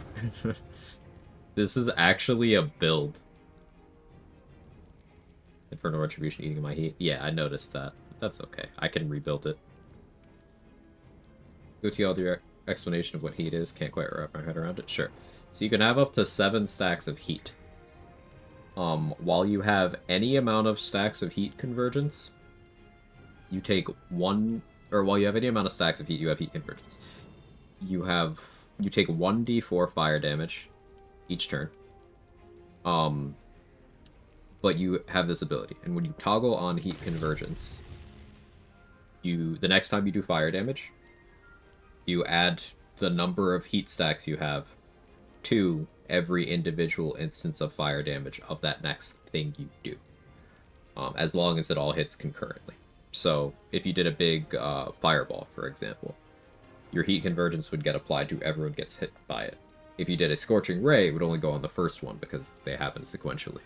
This is actually a build. Infernal Retribution eating my heat. Yeah, I noticed that. That's okay. I can rebuild it. Go to all your explanation of what heat is. Can't quite wrap my head around it. Sure. So you can have up to 7 stacks of heat. While you have any amount of stacks of heat convergence, you take one, or while you have any amount of stacks of heat, you have heat convergence. You have you take 1d4 fire damage each turn. But you have this ability, and when you toggle on heat convergence, the next time you do fire damage, you add the number of heat stacks you have to every individual instance of fire damage of that next thing you do, as long as it all hits concurrently. So if you did a big fireball, for example, your heat convergence would get applied to everyone gets hit by it. If you did a scorching ray, it would only go on the first one because they happen sequentially.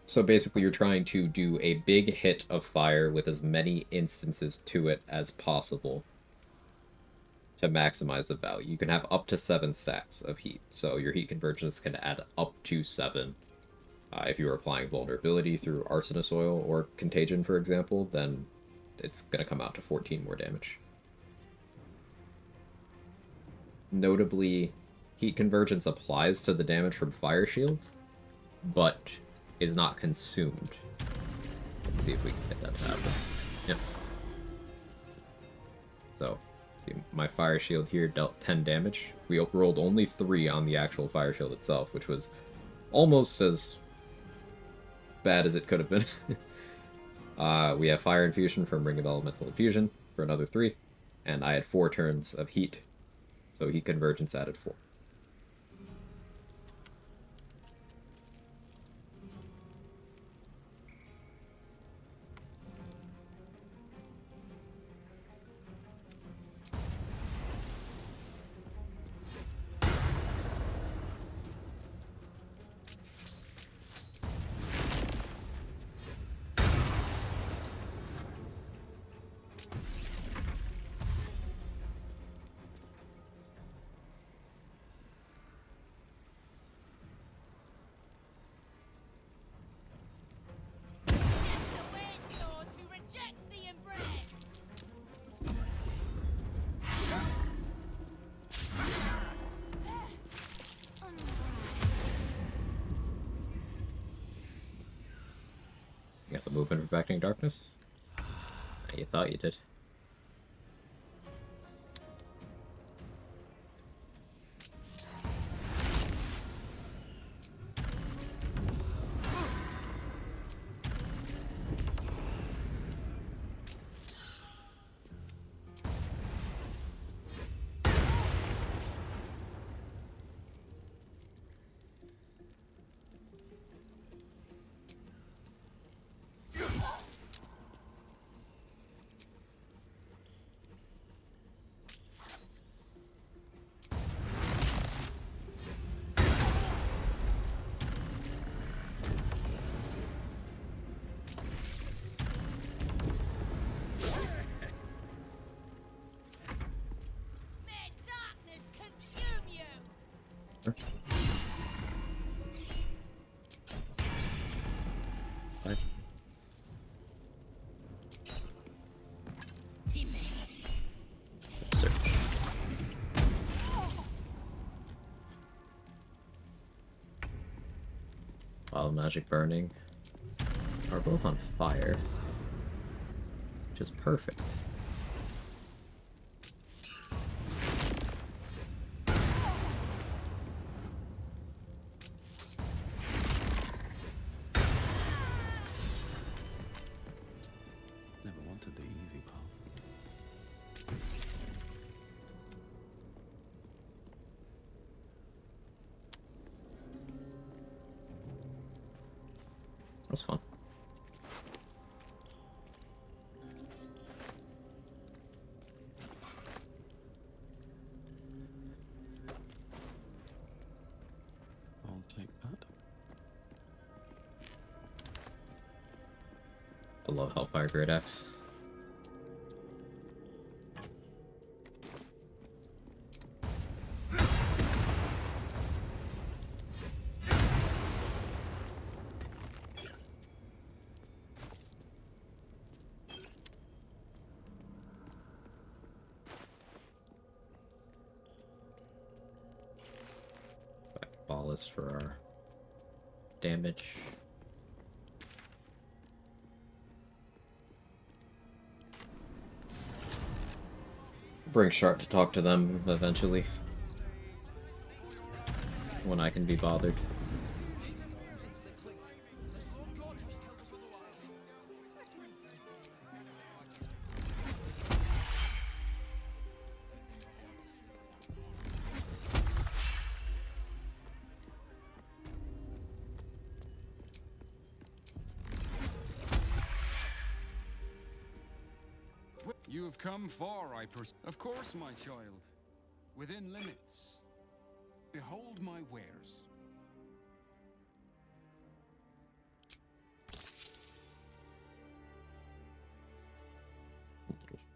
So basically you're trying to do a big hit of fire with as many instances to it as possible to maximize the value. You can have up to 7 stacks of heat, so your heat convergence can add up to 7. If you were applying vulnerability through arsonist oil or contagion, for example, then it's going to come out to 14 more damage. Notably, heat convergence applies to the damage from fire shield, but is not consumed. Let's see if we can get that to happen. Yep. So, see, my fire shield here dealt 10 damage. We rolled only 3 on the actual fire shield itself, which was almost as bad as it could have been. We have fire infusion from Ring of Elemental Infusion for another 3, and I had 4 turns of heat, so heat convergence added 4. You got the movement for Backing Darkness? You thought you did. Search. Wild Magic Burning are both on fire, which is perfect. Never wanted the easy path. That's fun. I'll take that. I love Hellfire Great Axe. Ballast for our damage. bring Sharp to talk to them eventually. When I can be bothered. You have come far, Of course, my child. Within limits. Behold my wares.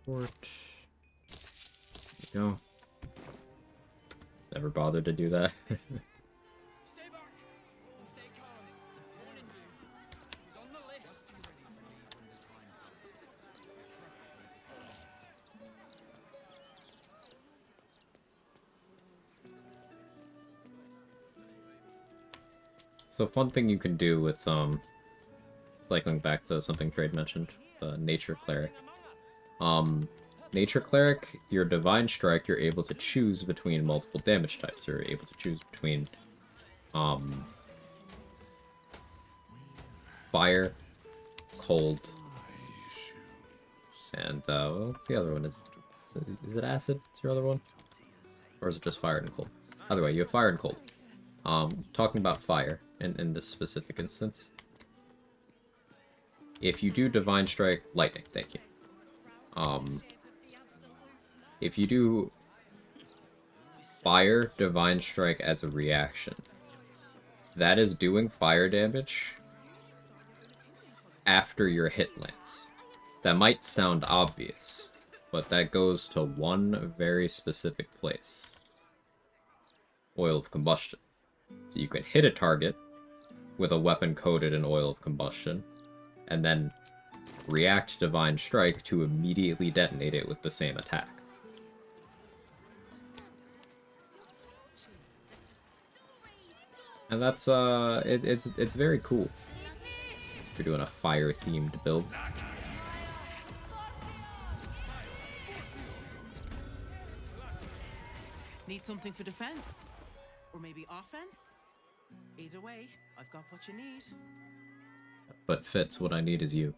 Fort. There you go. Never bothered to do that. So one thing you can do with cycling back to something Trade mentioned, the Nature Cleric. Nature Cleric, your Divine Strike, you're able to choose between multiple damage types. You're able to choose between fire, cold, and what's the other one? Is it acid? Is your other one? Or is it just fire and cold? Either way, you have fire and cold. Talking about fire in this specific instance. If you do Divine Strike, lightning, thank you. If you do fire Divine Strike as a reaction, that is doing fire damage after your hit lands. That might sound obvious, but that goes to one very specific place. Oil of Combustion. So you can hit a target with a weapon coated in Oil of Combustion, and then react Divine Strike to immediately detonate it with the same attack. And that's it's very cool. If you're doing a fire themed build. Need something for defense? Or maybe offense? Either way, I've got what you need. But Fitz, what I need is you.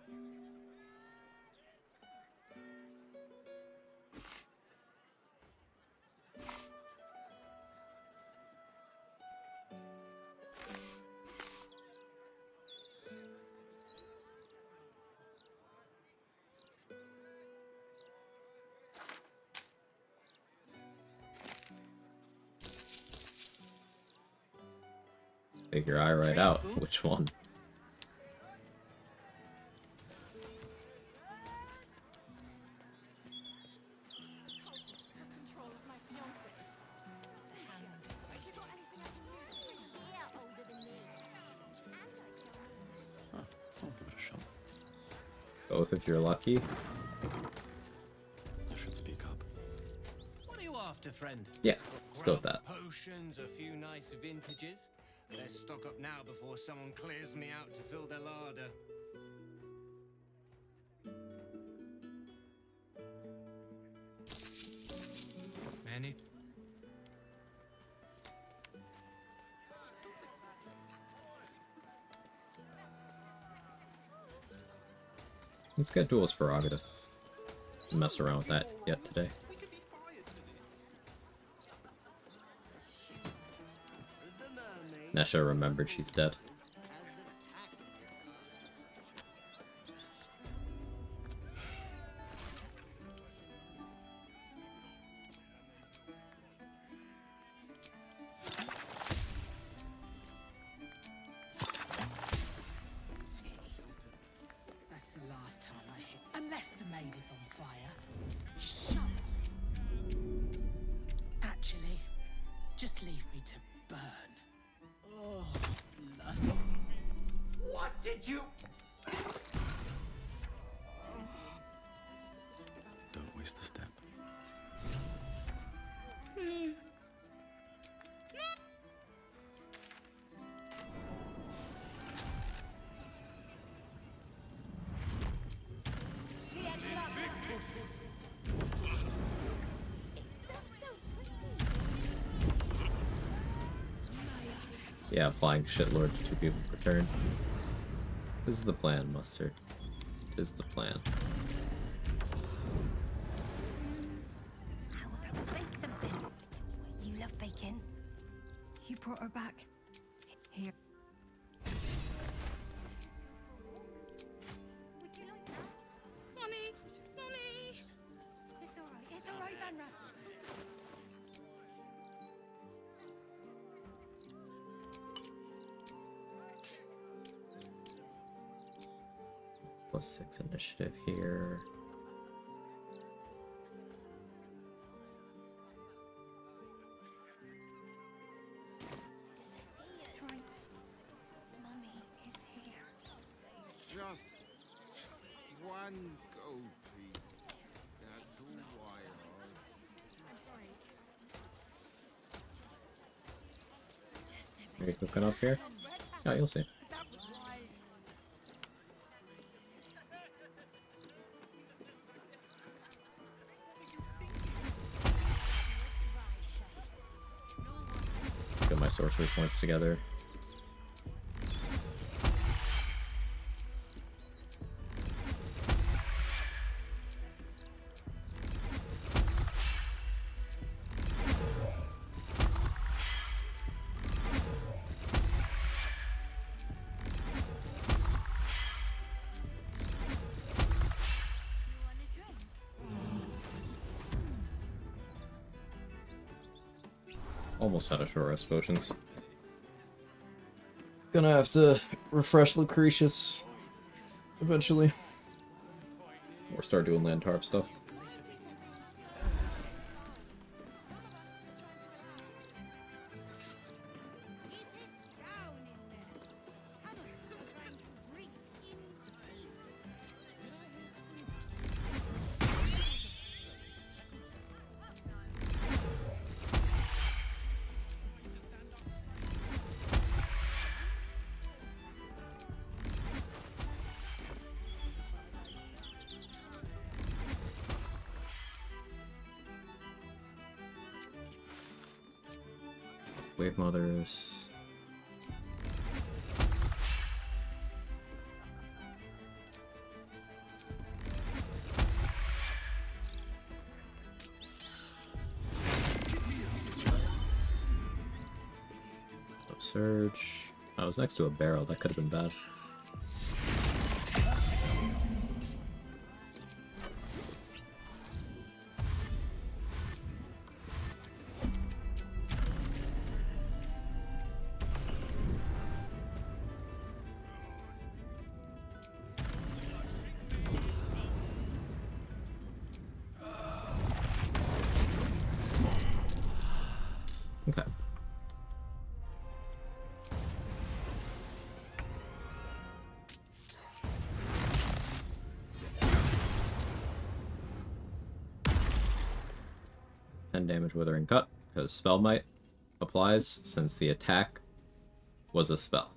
Figure I write out which one. I'll give it a shot. Both if you're lucky. I should speak up. What are you after, friend? Yeah, let's go with that. Potions, a few nice vintages. Let's stock up now before someone clears me out to fill their larder. Many. Let's get Duel's Prerogative. Mess around with that yet today. Nesha remembered she's dead. Six. That's the last time I hit. Unless the maid is on fire. Shove off. Actually, just leave me to burn. Oh, blood. What did you... Don't waste a step. Yeah, applying shitlord to 2 people per turn. This is the plan, Mustard. This is the plan. How about bake something? You love baking. You brought her back. Here. Mommy! Mommy! It's alright, Vanra. +6 initiative here. Mommy is here. Just one go, please. That's all I ask. I'm sorry. Are you cooking up here? Yeah, you'll see. That was wild. Get my sorcery points together. Almost out of short rest potions. Gonna have to refresh Lucretius eventually. Or start doing land tarp stuff. Wave mothers. Surge. I was next to a barrel, that could have been bad. Okay. And damage Withering Cut, because Spell Might applies since the attack was a spell.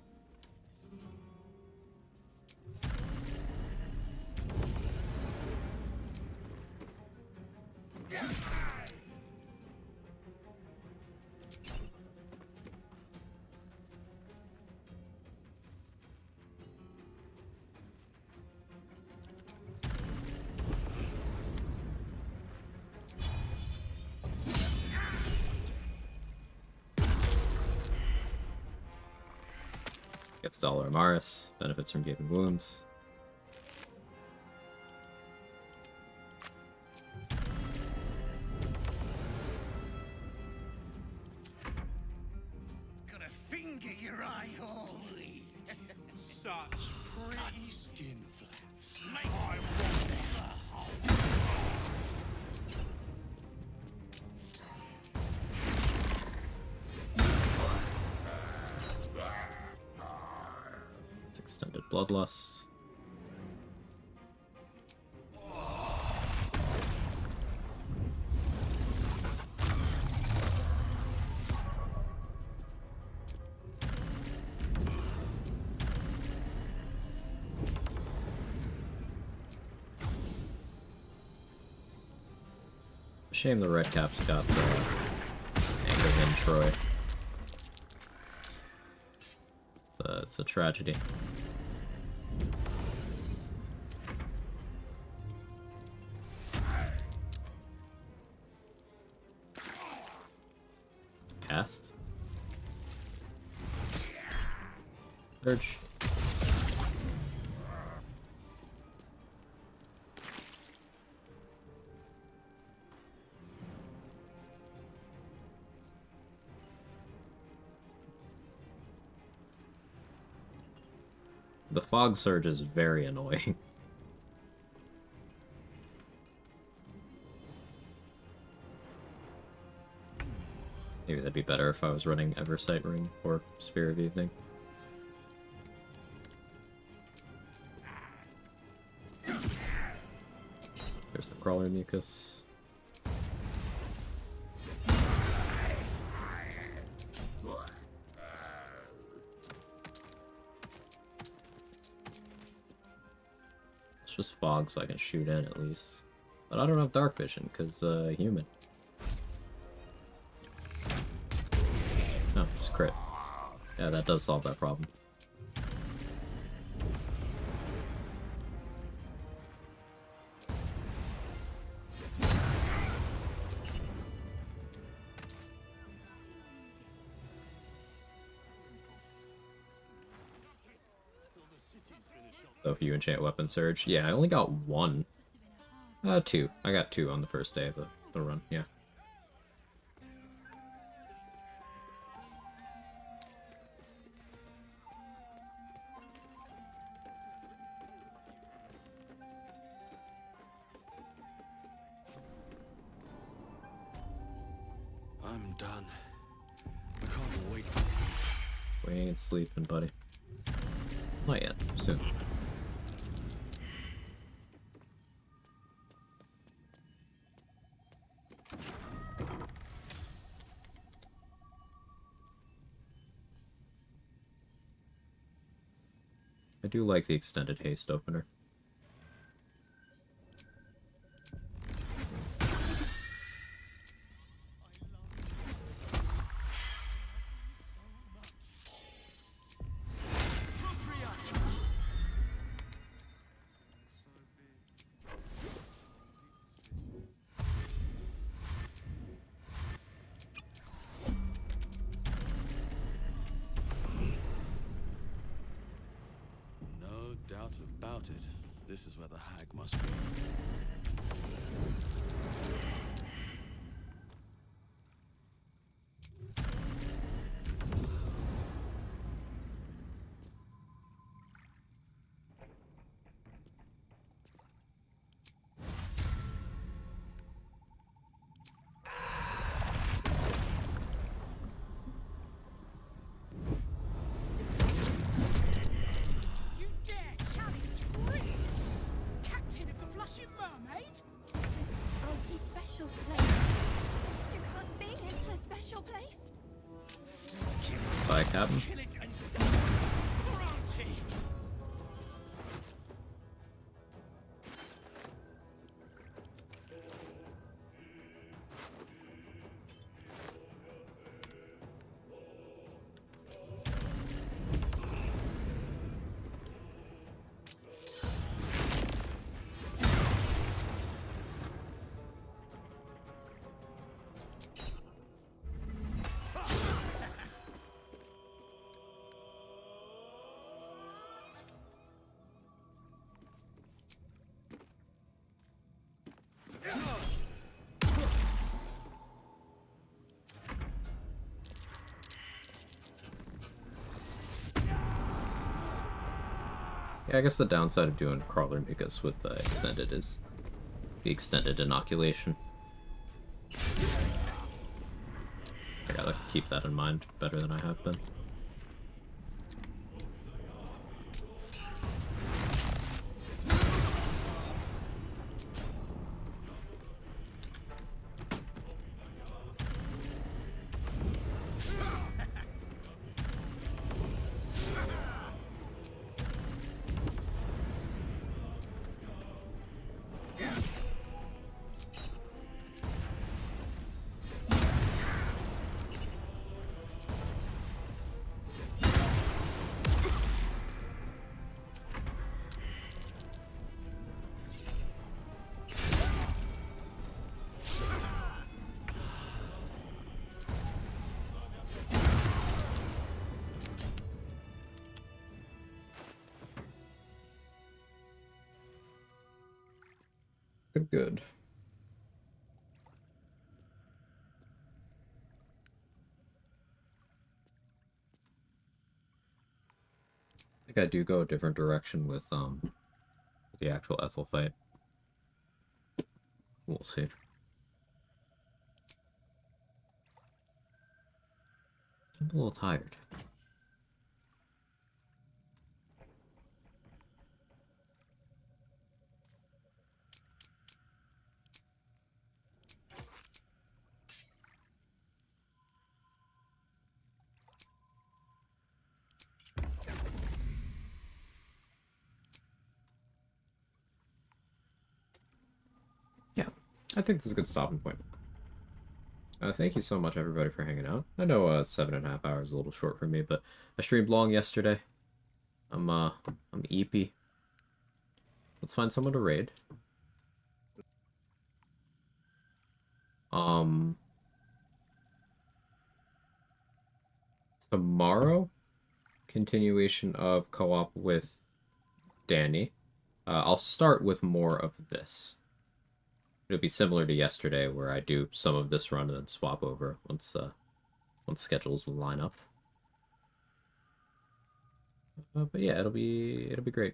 Gets Dollar Amaris, benefits from gaping wounds. Gonna finger your eye holes. Such pretty skin flaps. I want the whole. It's extended Bloodlust. Shame the red cap's got Anger in Troy. It's a tragedy. Cast. Search. The fog surge is very annoying. Maybe that'd be better if I was running Eversight Ring or Spear of Evening. There's the Crawler Mucus. It's just fog so I can shoot in at least. But I don't have dark vision because human. Oh, just crit. Yeah, that does solve that problem. So if you enchant Weapon Surge, yeah, I only got one. Two. I got two on the first day of the run, yeah. I'm done. I can't wait. We ain't sleeping, buddy. Not yet. Soon. I do like the extended haste opener. No doubt about it. This is where the hag must be. You dare challenge Chris? Captain of the Blushing Mermaid? This is Auntie's special place. You can't be in her special place. Bye, Captain. Kill it and stop it. For Auntie! Yeah, I guess the downside of doing Crawler Mucus with extended is the extended inoculation. I gotta keep that in mind better than I have been. Good. I think I do go a different direction with the actual Ethel fight. We'll see. I'm a little tired. Yeah, I think this is a good stopping point. Thank you so much, everybody, for hanging out. I know 7.5 hours is a little short for me, but I streamed long yesterday. I'm EP. Let's find someone to raid. Tomorrow, continuation of co-op with Danny. I'll start with more of this. It'll be similar to yesterday, where I do some of this run and then swap over once schedules line up. But yeah, it'll be great.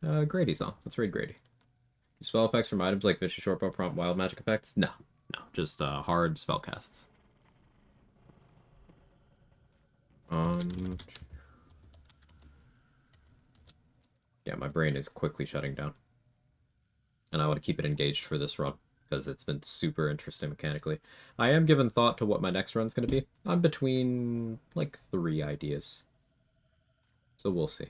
Grady's on. Let's raid Grady. Spell effects from items like Vicious Shortbow prompt wild magic effects? No, just hard spell casts. Yeah, my brain is quickly shutting down. And I want to keep it engaged for this run, because it's been super interesting mechanically. I am giving thought to what my next run's going to be. I'm between, like, 3 ideas. So we'll see.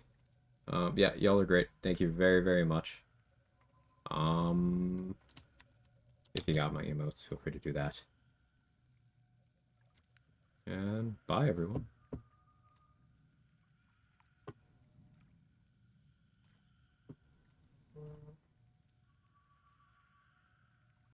Yeah, y'all are great. Thank you very, very much. If you got my emotes, feel free to do that. And bye, everyone.